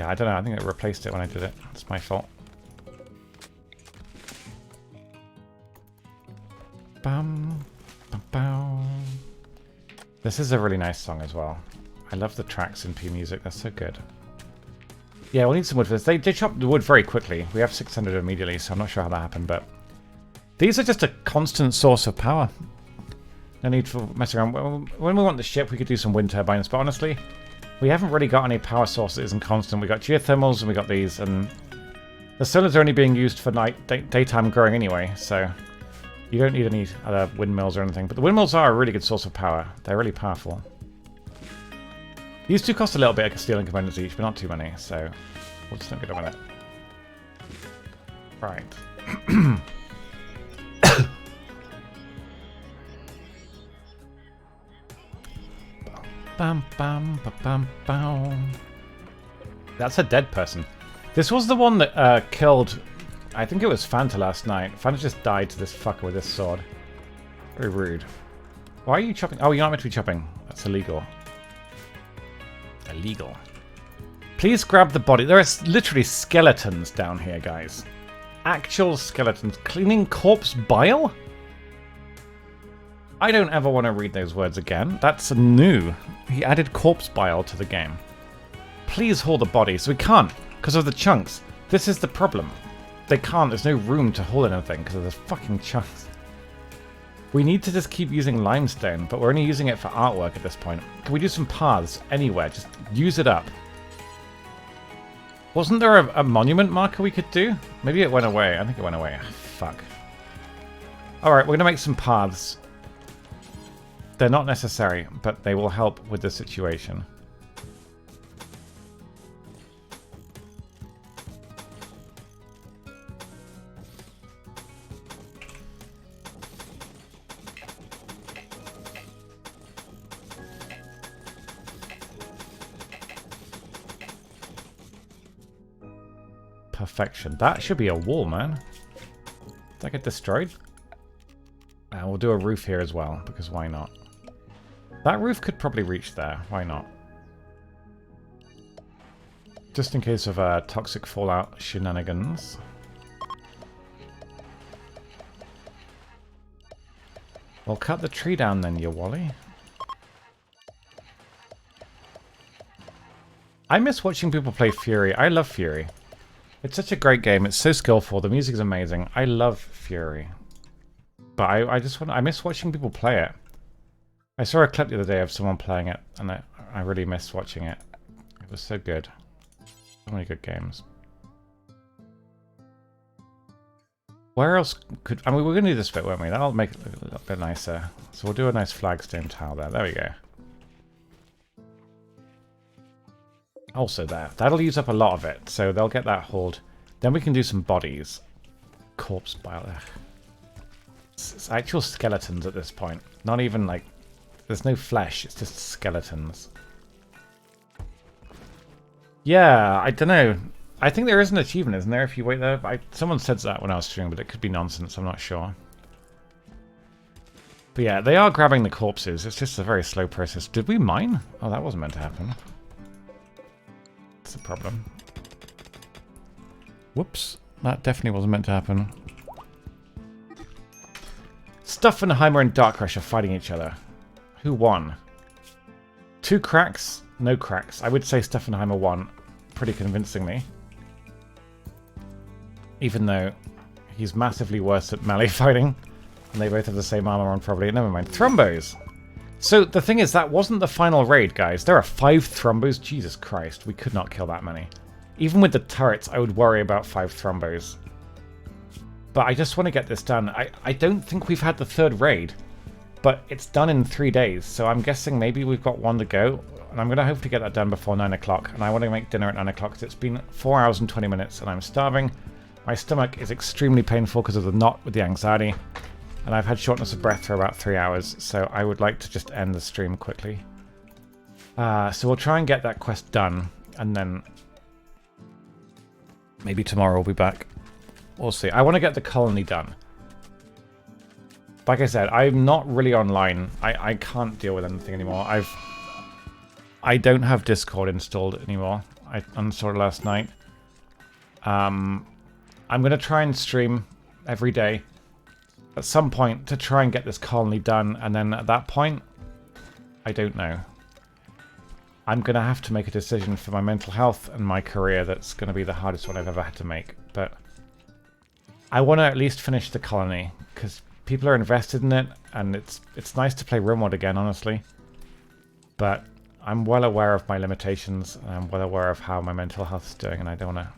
I don't know. I think it replaced it when I did it. It's my fault. Bum, bum, bum. This is a really nice song as well. I love the tracks in P Music. They're so good. Yeah, we'll need some wood for this. They chop the wood very quickly. We have 600 immediately, so I'm not sure how that happened, but these are just a constant source of power. No need for messing around. When we want the ship, we could do some wind turbines, but honestly, we haven't really got any power source that isn't constant. We got geothermals and we got these, and the solars are only being used for daytime growing anyway, so you don't need any other windmills or anything. But the windmills are a really good source of power. They're really powerful. These two cost a little bit of steel and components each, but not too many, so we'll just not get on with it. Right. Bam, bam, ba, bam, bam. That's a dead person. This was the one that killed, I think it was Fanta last night. Fanta just died to this fucker with this sword. Very rude. Why are you chopping? Oh, you're not meant to be chopping. That's illegal. Illegal. Please grab the body. There are literally skeletons down here, guys. Actual skeletons. Cleaning corpse bile? I don't ever want to read those words again. That's new. He added corpse bile to the game. Please haul the bodies. We can't, because of the chunks. This is the problem. They can't. There's no room to haul anything because of the fucking chunks. We need to just keep using limestone, but we're only using it for artwork at this point. Can we do some paths anywhere? Just use it up. Wasn't there a monument marker we could do? Maybe it went away. I think it went away. Fuck. Alright, we're going to make some paths. They're not necessary, but they will help with the situation. Perfection. That should be a wall, man. Did that get destroyed? We'll do a roof here as well, because why not? That roof could probably reach there. Why not? Just in case of toxic fallout shenanigans. Well, cut the tree down then, you Wally. I miss watching people play Fury. I love Fury. It's such a great game. It's so skillful. The music's amazing. I love Fury. But I miss watching people play it. I saw a clip the other day of someone playing it, and I really missed watching it. It was so good. So many good games. Where else could... I mean, we're going to do this bit, weren't we? That'll make it a little bit nicer. So we'll do a nice flagstone tile there. There we go. Also there. That'll use up a lot of it, so they'll get that hauled. Then we can do some bodies. Corpse bile. It's actual skeletons at this point. Not even like... There's no flesh, it's just skeletons. Yeah, I don't know. I think there is an achievement, isn't there, if you wait there? Someone said that when I was streaming, but it could be nonsense, I'm not sure. But yeah, they are grabbing the corpses. It's just a very slow process. Did we mine? Oh, that wasn't meant to happen. That's a problem. Whoops. That definitely wasn't meant to happen. Stuffenheimer and Darkrush are fighting each other. Who won? 2 cracks? No cracks. I would say Stuffenheimer won pretty convincingly. Even though he's massively worse at melee fighting. And they both have the same armor on probably. Never mind. Thrombos! So the thing is, that wasn't the final raid, guys. There are 5 Thrombos. Jesus Christ, we could not kill that many. Even with the turrets, I would worry about 5 Thrombos. But I just want to get this done. I don't think we've had the 3rd raid. But it's done in 3 days, so I'm guessing maybe we've got 1 to go. And I'm going to hope to get that done before 9 o'clock. And I want to make dinner at 9 o'clock because it's been 4 hours and 20 minutes and I'm starving. My stomach is extremely painful because of the knot with the anxiety. And I've had shortness of breath for about 3 hours, so I would like to just end the stream quickly. So we'll try and get that quest done, and then maybe tomorrow we'll be back. We'll see. I want to get the colony done. Like I said, I'm not really online. I can't deal with anything anymore. I don't have Discord installed anymore. I uninstalled it last night. I'm going to try and stream every day at some point to try and get this colony done, and then at that point, I don't know. I'm going to have to make a decision for my mental health and my career that's going to be the hardest one I've ever had to make, but I want to at least finish the colony, because people are invested in it, and it's nice to play Rimworld again, honestly. But I'm well aware of my limitations, and I'm well aware of how my mental health is doing, and I don't want to...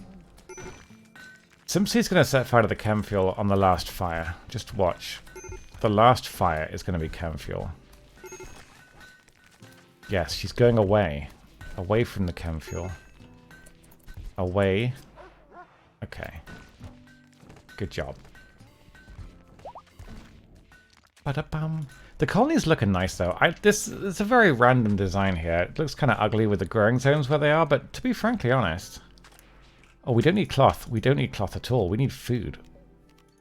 Simpsy's going to set fire to the chem fuel on the last fire. Just watch. The last fire is going to be chem fuel. Yes, she's going away. Away from the chem fuel. Away. Okay. Good job. Ba-da-bum. The colony's looking nice though. It's a very random design here. It looks kind of ugly with the growing zones where they are, but to be frankly honest... Oh, we don't need cloth. We don't need cloth at all. We need food.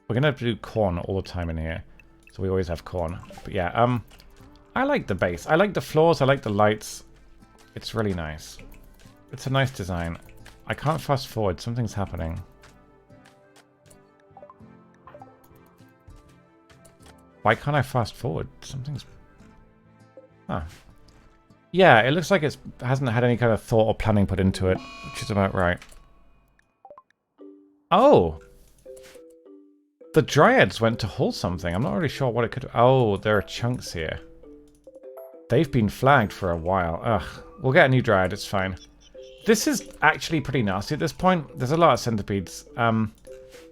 We're going to have to do corn all the time in here. So we always have corn. But yeah, I like the base. I like the floors. I like the lights. It's really nice. It's a nice design. I can't fast forward. Something's happening. Why can't I fast forward? Something's... Huh. Yeah, it looks like it hasn't had any kind of thought or planning put into it, which is about right. Oh! The Dryads went to haul something. I'm not really sure what it could... Oh, there are chunks here. They've been flagged for a while. Ugh. We'll get a new Dryad, it's fine. This is actually pretty nasty at this point. There's a lot of centipedes.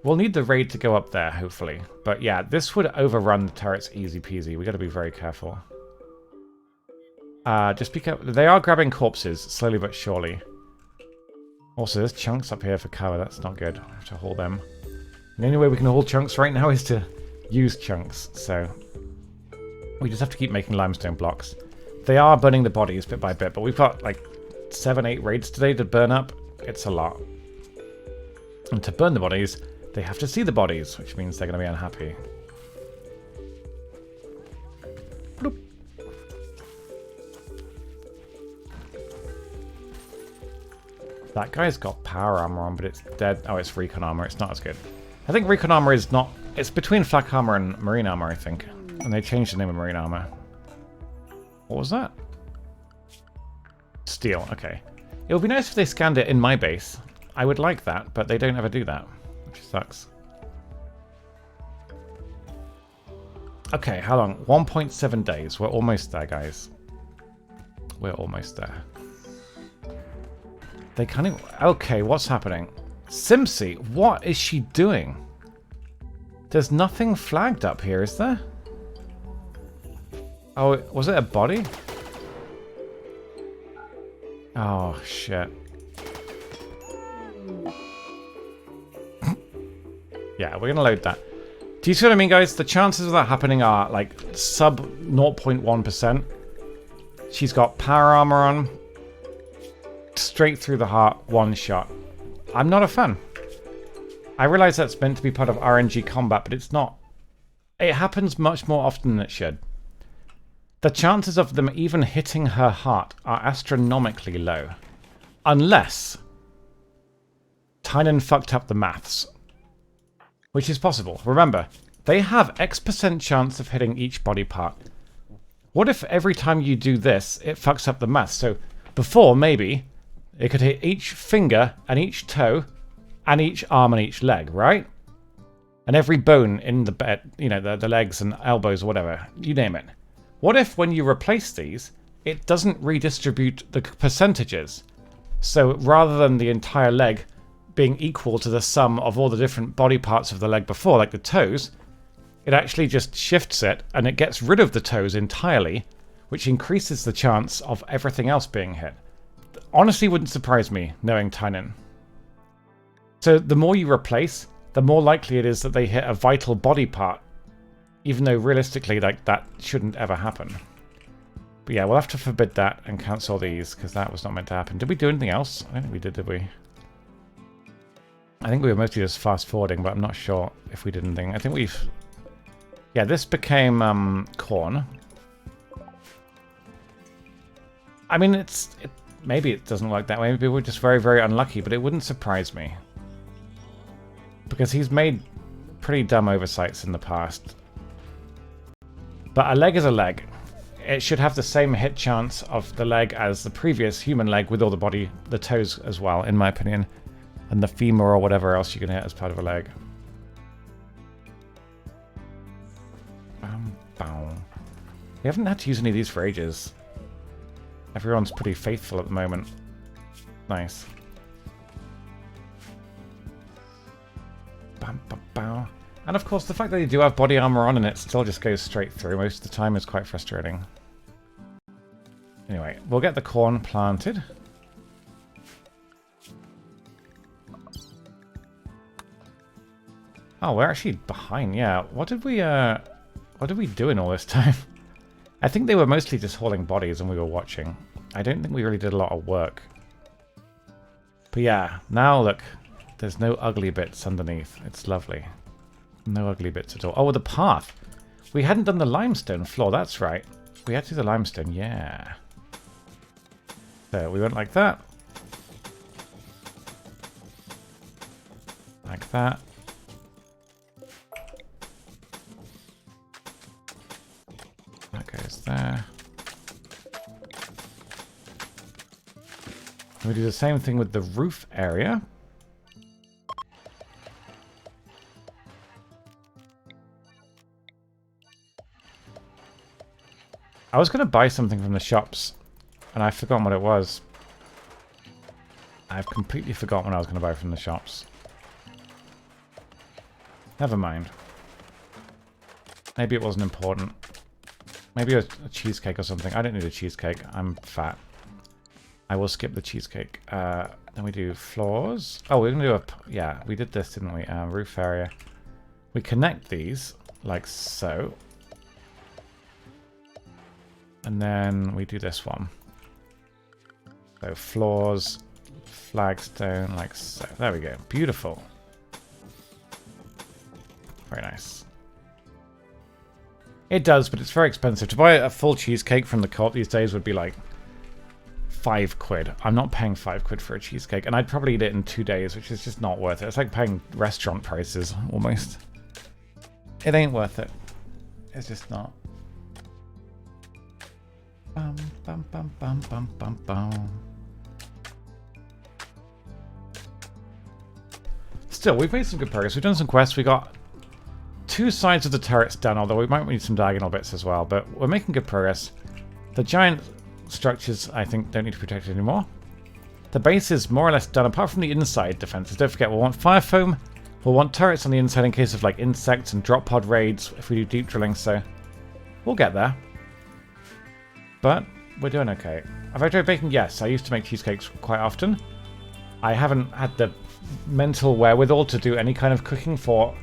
We'll need the raid to go up there, hopefully. But yeah, this would overrun the turrets easy peasy. We got to be very careful. Just be careful. They are grabbing corpses, slowly but surely. Also, there's chunks up here for cover. That's not good. I have to haul them. And the only way we can haul chunks right now is to use chunks. So we just have to keep making limestone blocks. They are burning the bodies bit by bit, but we've got like 7-8 raids today to burn up. It's a lot. And to burn the bodies, they have to see the bodies, which means they're going to be unhappy. Bloop. That guy's got power armor on, but it's dead. Oh, it's recon armor. It's not as good. I think recon armor is not... It's between flak armor and marine armor, I think. And they changed the name of marine armor. What was that? Steel. Okay. It would be nice if they scanned it in my base. I would like that, but they don't ever do that, which sucks. Okay, how long? 1.7 days. We're almost there, guys. We're almost there. They can't even... Okay, what's happening? Simsy, what is she doing? There's nothing flagged up here, is there? Oh, was it a body? Oh, shit. Yeah, we're going to load that. Do you see what I mean, guys? The chances of that happening are, like, sub 0.1%. She's got power armor on. Straight through the heart, one shot. I'm not a fan. I realize that's meant to be part of RNG combat, but it's not. It happens much more often than it should. The chances of them even hitting her heart are astronomically low. Unless Tynan fucked up the maths. Which is possible. Remember, they have X% chance of hitting each body part. What if every time you do this, it fucks up the maths? So before, maybe, it could hit each finger and each toe and each arm and each leg, right? And every bone in the bed, you know, the legs and elbows or whatever, you name it. What if when you replace these, it doesn't redistribute the percentages? So rather than the entire leg being equal to the sum of all the different body parts of the leg before, like the toes, it actually just shifts it and it gets rid of the toes entirely, which increases the chance of everything else being hit. Honestly, wouldn't surprise me, knowing Tynan. So the more you replace, the more likely it is that they hit a vital body part, even though realistically, like, that shouldn't ever happen. But yeah, we'll have to forbid that and cancel these, because that was not meant to happen. Did we do anything else? I don't think we did we? I think we were mostly just fast-forwarding, but I'm not sure if we did anything. I think we've... Yeah, this became corn. I mean, maybe it doesn't work that way. Maybe we're just very, very unlucky, but it wouldn't surprise me. Because he's made pretty dumb oversights in the past. But a leg is a leg. It should have the same hit chance of the leg as the previous human leg with all the toes as well, in my opinion. And the femur or whatever else you can hit as part of a leg. We haven't had to use any of these for ages. Everyone's pretty faithful at the moment. Nice. And of course, the fact that they do have body armor on and it still just goes straight through most of the time is quite frustrating. Anyway, we'll get the corn planted. Oh, we're actually behind, yeah. What did we What are we doing all this time? I think they were mostly just hauling bodies and we were watching. I don't think we really did a lot of work. But yeah, now look. There's no ugly bits underneath. It's lovely. No ugly bits at all. Oh, the path. We hadn't done the limestone floor. That's right. We had to do the limestone. Yeah. So we went like that. Like that. That goes there. We do the same thing with the roof area. I was going to buy something from the shops, and I've forgotten what it was. I've completely forgotten what I was going to buy from the shops. Never mind. Maybe it wasn't important. Maybe it was a cheesecake or something. I don't need a cheesecake. I'm fat. I will skip the cheesecake. Then we do floors. Oh, we're going to do a... Yeah, we did this, didn't we? Roof area. We connect these like so. And then we do this one. So floors, flagstone, like so. There we go. Beautiful. Very nice. It does, but it's very expensive. To buy a full cheesecake from the co-op these days would be like £5. I'm not paying £5 for a cheesecake, and I'd probably eat it in 2 days, which is just not worth it. It's like paying restaurant prices, almost. It ain't worth it. It's just not. Bum, bum, bum, bum, bum, bum, bum. Still, we've made some good progress. We've done some quests. We got 2 sides of the turrets done, although we might need some diagonal bits as well, but we're making good progress. The giant structures, I think, don't need to be protected anymore. The base is more or less done, apart from the inside defenses. Don't forget, we'll want fire foam. We'll want turrets on the inside in case of like insects and drop pod raids if we do deep drilling, so we'll get there. But we're doing okay. Have I tried baking? Yes, I used to make cheesecakes quite often. I haven't had the mental wherewithal to do any kind of cooking for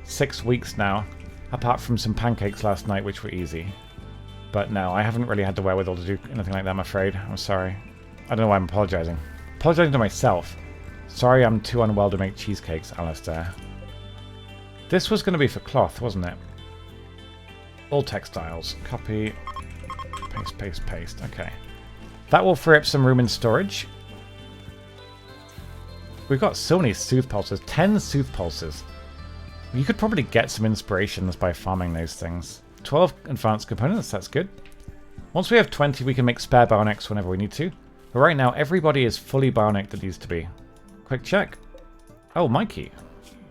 6 weeks now, apart from some pancakes last night, which were easy. But no, I haven't really had the wherewithal to do anything like that, I'm afraid. I'm sorry. I don't know why I'm apologizing. Apologizing to myself. Sorry I'm too unwell to make cheesecakes, Alistair. This was going to be for cloth, wasn't it? All textiles. Copy. Paste, paste, paste. Okay. That will free up some room in storage. We've got so many sooth pulses. 10 sooth pulses. You could probably get some inspirations by farming those things. 12 advanced components, that's good. Once we have 20, we can make spare bionics whenever we need to. But right now, everybody is fully bionic that needs to be. Quick check. Oh, Mikey.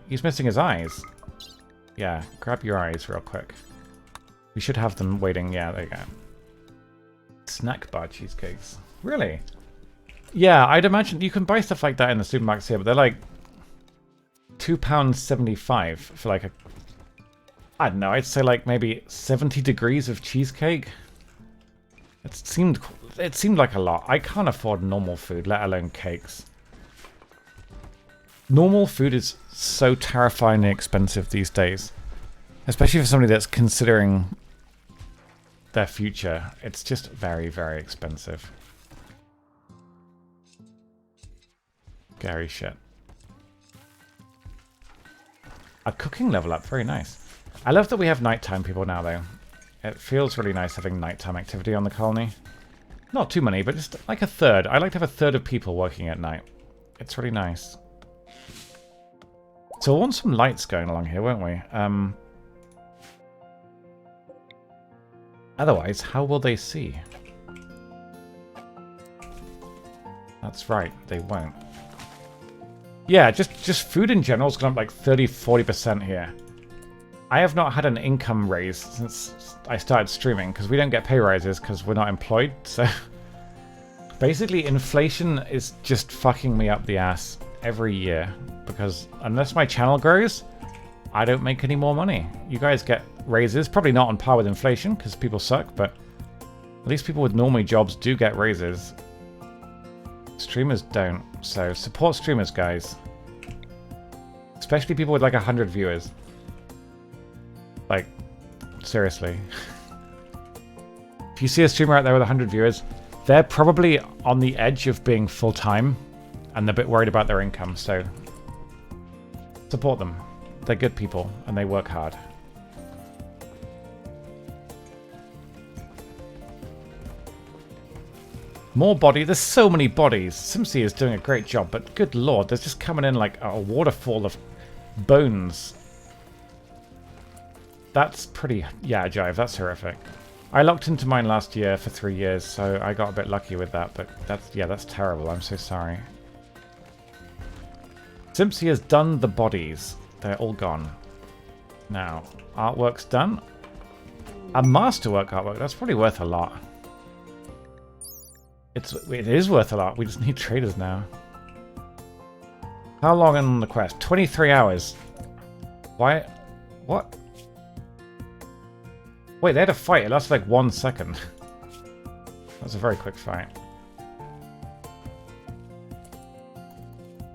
He's missing his eyes. Yeah, grab your eyes real quick. We should have them waiting. Yeah, there you go. Snack bar cheesecakes. Really? Yeah, I'd imagine you can buy stuff like that in the supermarkets here, but they're like £2.75 for like a... I don't know, I'd say like maybe 70 degrees of cheesecake. It seemed like a lot. I can't afford normal food, let alone cakes. Normal food is so terrifyingly expensive these days. Especially for somebody that's considering their future. It's just very, very expensive. Scary shit. A cooking level up, very nice. I love that we have nighttime people now, though. It feels really nice having nighttime activity on the colony. Not too many, but just like a third. I like to have a third of people working at night. It's really nice. So we'll want some lights going along here, won't we? Otherwise, how will they see? That's right, they won't. Yeah, just food in general is gone up like 30-40% here. I have not had an income raise since I started streaming because we don't get pay rises because we're not employed. So basically inflation is just fucking me up the ass every year because unless my channel grows, I don't make any more money. You guys get raises, probably not on par with inflation because people suck, but at least people with normal jobs do get raises. Streamers don't, so support streamers, guys. Especially people with like 100 viewers. Like, Seriously. If you see a streamer out there with 100 viewers, they're probably on the edge of being full-time, and they're a bit worried about their income, so support them. They're good people, and they work hard. More body. There's so many bodies. Simpsy is doing a great job, but good lord, there's just coming in like a waterfall of bones. That's pretty... Yeah, Jive, that's horrific. I locked into mine last year for 3 years, so I got a bit lucky with that, but that's... Yeah, that's terrible. I'm so sorry. Simpsy has done the bodies. They're all gone. Now, artwork's done. A masterwork artwork. That's probably worth a lot. It is worth a lot. We just need traders now. How long on the quest? 23 hours. Why? What? Wait, they had a fight. It lasted like 1 second. That was a very quick fight.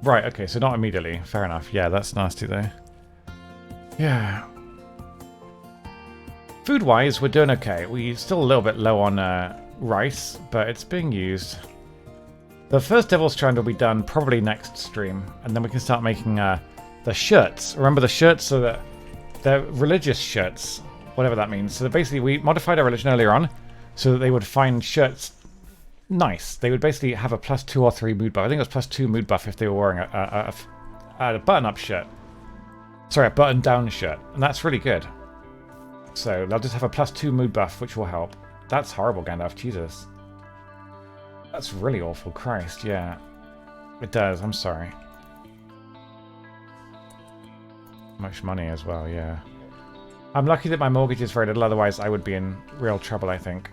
Right, okay, so not immediately. Fair enough. Yeah, that's nasty though. Yeah. Food-wise, we're doing okay. We're still a little bit low on rice, but it's being used. The first Devil's Strand will be done probably next stream, and then we can start making the shirts. Remember the shirts? So that they're religious shirts, whatever that means. So basically we modified our religion earlier on so that they would find shirts nice. They would basically have a +2 or 3 mood buff. I think it was +2 mood buff if they were wearing a button-up shirt. Sorry, a button-down shirt. And that's really good. So they'll just have a +2 mood buff, which will help. That's horrible, Gandalf. Jesus. That's really awful. Christ, yeah. It does. I'm sorry. Much money as well, yeah. I'm lucky that my mortgage is very little, otherwise I would be in real trouble, I think.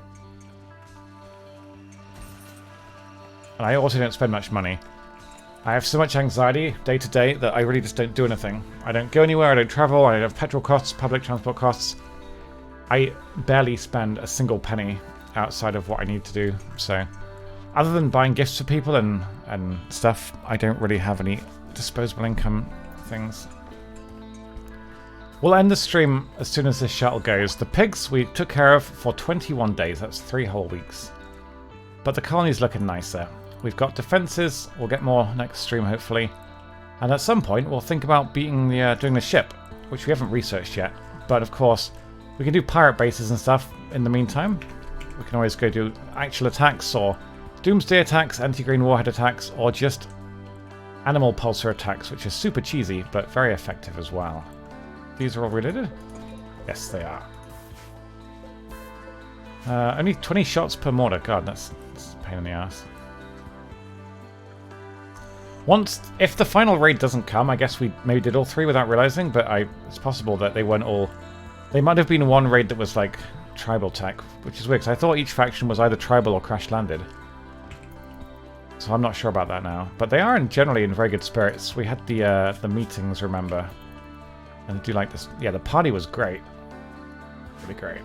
And I also don't spend much money. I have so much anxiety day to day that I really just don't do anything. I don't go anywhere, I don't travel, I don't have petrol costs, public transport costs. I barely spend a single penny outside of what I need to do, so... Other than buying gifts for people and stuff, I don't really have any disposable income things. We'll end the stream as soon as this shuttle goes. The pigs we took care of for 21 days, that's 3 whole weeks. But the colony's looking nicer. We've got defences, we'll get more next stream hopefully. And at some point we'll think about doing the ship, which we haven't researched yet. But of course, we can do pirate bases and stuff in the meantime. We can always go do actual attacks or doomsday attacks, anti-green warhead attacks, or just animal pulsar attacks, which is super cheesy, but very effective as well. These are all related? Yes, they are. Only 20 shots per mortar. God, that's a pain in the ass. If the final raid doesn't come, I guess we maybe did all 3 without realizing, but it's possible that they weren't all... They might have been one raid that was like tribal tech, which is weird, because I thought each faction was either tribal or crash-landed. So I'm not sure about that now. But they are generally in very good spirits. We had the meetings, remember. And I do like this. Yeah, the party was great. Really great.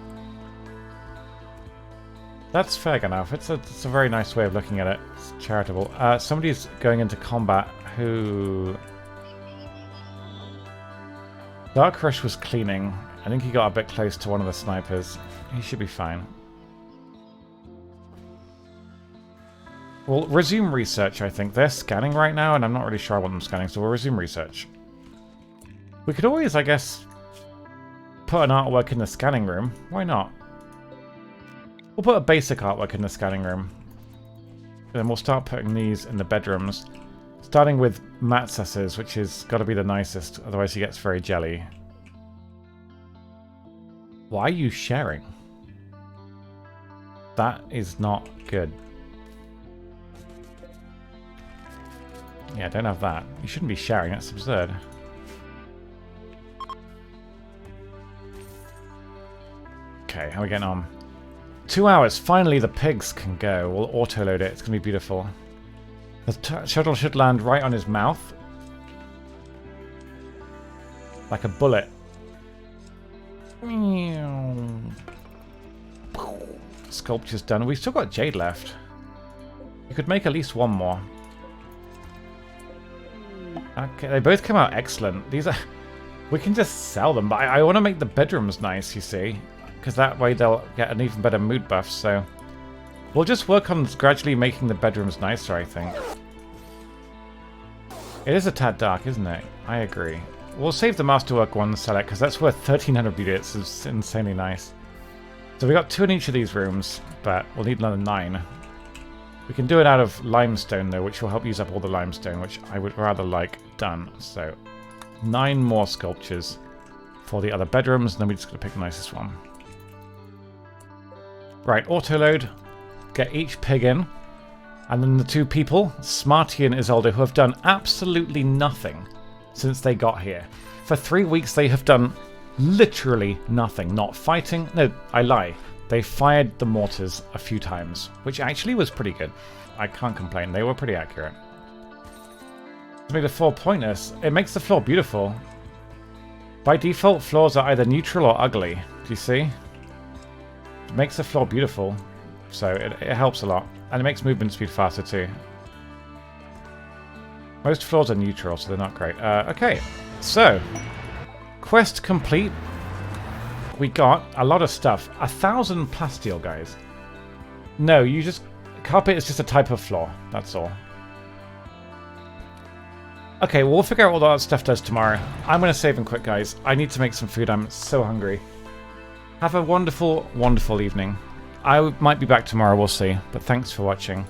That's fair enough. It's a very nice way of looking at it. It's charitable. Somebody's going into combat who... Dark Rush was cleaning. I think he got a bit close to one of the snipers. He should be fine. We'll resume research, I think. They're scanning right now, and I'm not really sure I want them scanning, so we'll resume research. We could always, I guess, put an artwork in the scanning room. Why not? We'll put a basic artwork in the scanning room. And then we'll start putting these in the bedrooms. Starting with Matsas's, which has got to be the nicest, otherwise he gets very jelly. Why are you sharing? That is not good. Yeah, don't have that. You shouldn't be sharing, that's absurd. Okay, how are we getting on? 2 hours, finally the pigs can go. We'll auto-load it, it's going to be beautiful. The shuttle should land right on his mouth. Like a bullet. Sculpture's done. We've still got jade left. You could make at least one more. Okay, they both come out excellent. These are... We can just sell them, but I want to make the bedrooms nice, you see. because that way they'll get an even better mood buff, so... We'll just work on gradually making the bedrooms nicer, I think. It is a tad dark, isn't it? I agree. We'll save the Masterwork one and sell it, because that's worth 1,300 beauty. It's insanely nice. So we got 2 in each of these rooms, but we'll need another 9. We can do it out of limestone, though, which will help use up all the limestone, which I would rather like done. So 9 more sculptures for the other bedrooms, and then we're just going to pick the nicest one. Right, auto-load. Get each pig in. And then the 2 people, Smarty and Isolde, who have done absolutely nothing since they got here. For 3 weeks they have done literally nothing. Not fighting. No, I lie. They fired the mortars a few times, which actually was pretty good. I can't complain. They were pretty accurate. To make the floor pointless, it makes the floor beautiful. By default, floors are either neutral or ugly. Do you see? It makes the floor beautiful, so it helps a lot. And it makes movement speed faster too. Most floors are neutral, so they're not great. Okay, so quest complete. We got a lot of stuff. 1,000 plasteel, guys. No, you just... Carpet is just a type of floor. That's all. Okay, well, we'll figure out what all that stuff does tomorrow. I'm going to save and quit, guys. I need to make some food. I'm so hungry. Have a wonderful, wonderful evening. I might be back tomorrow. We'll see. But thanks for watching.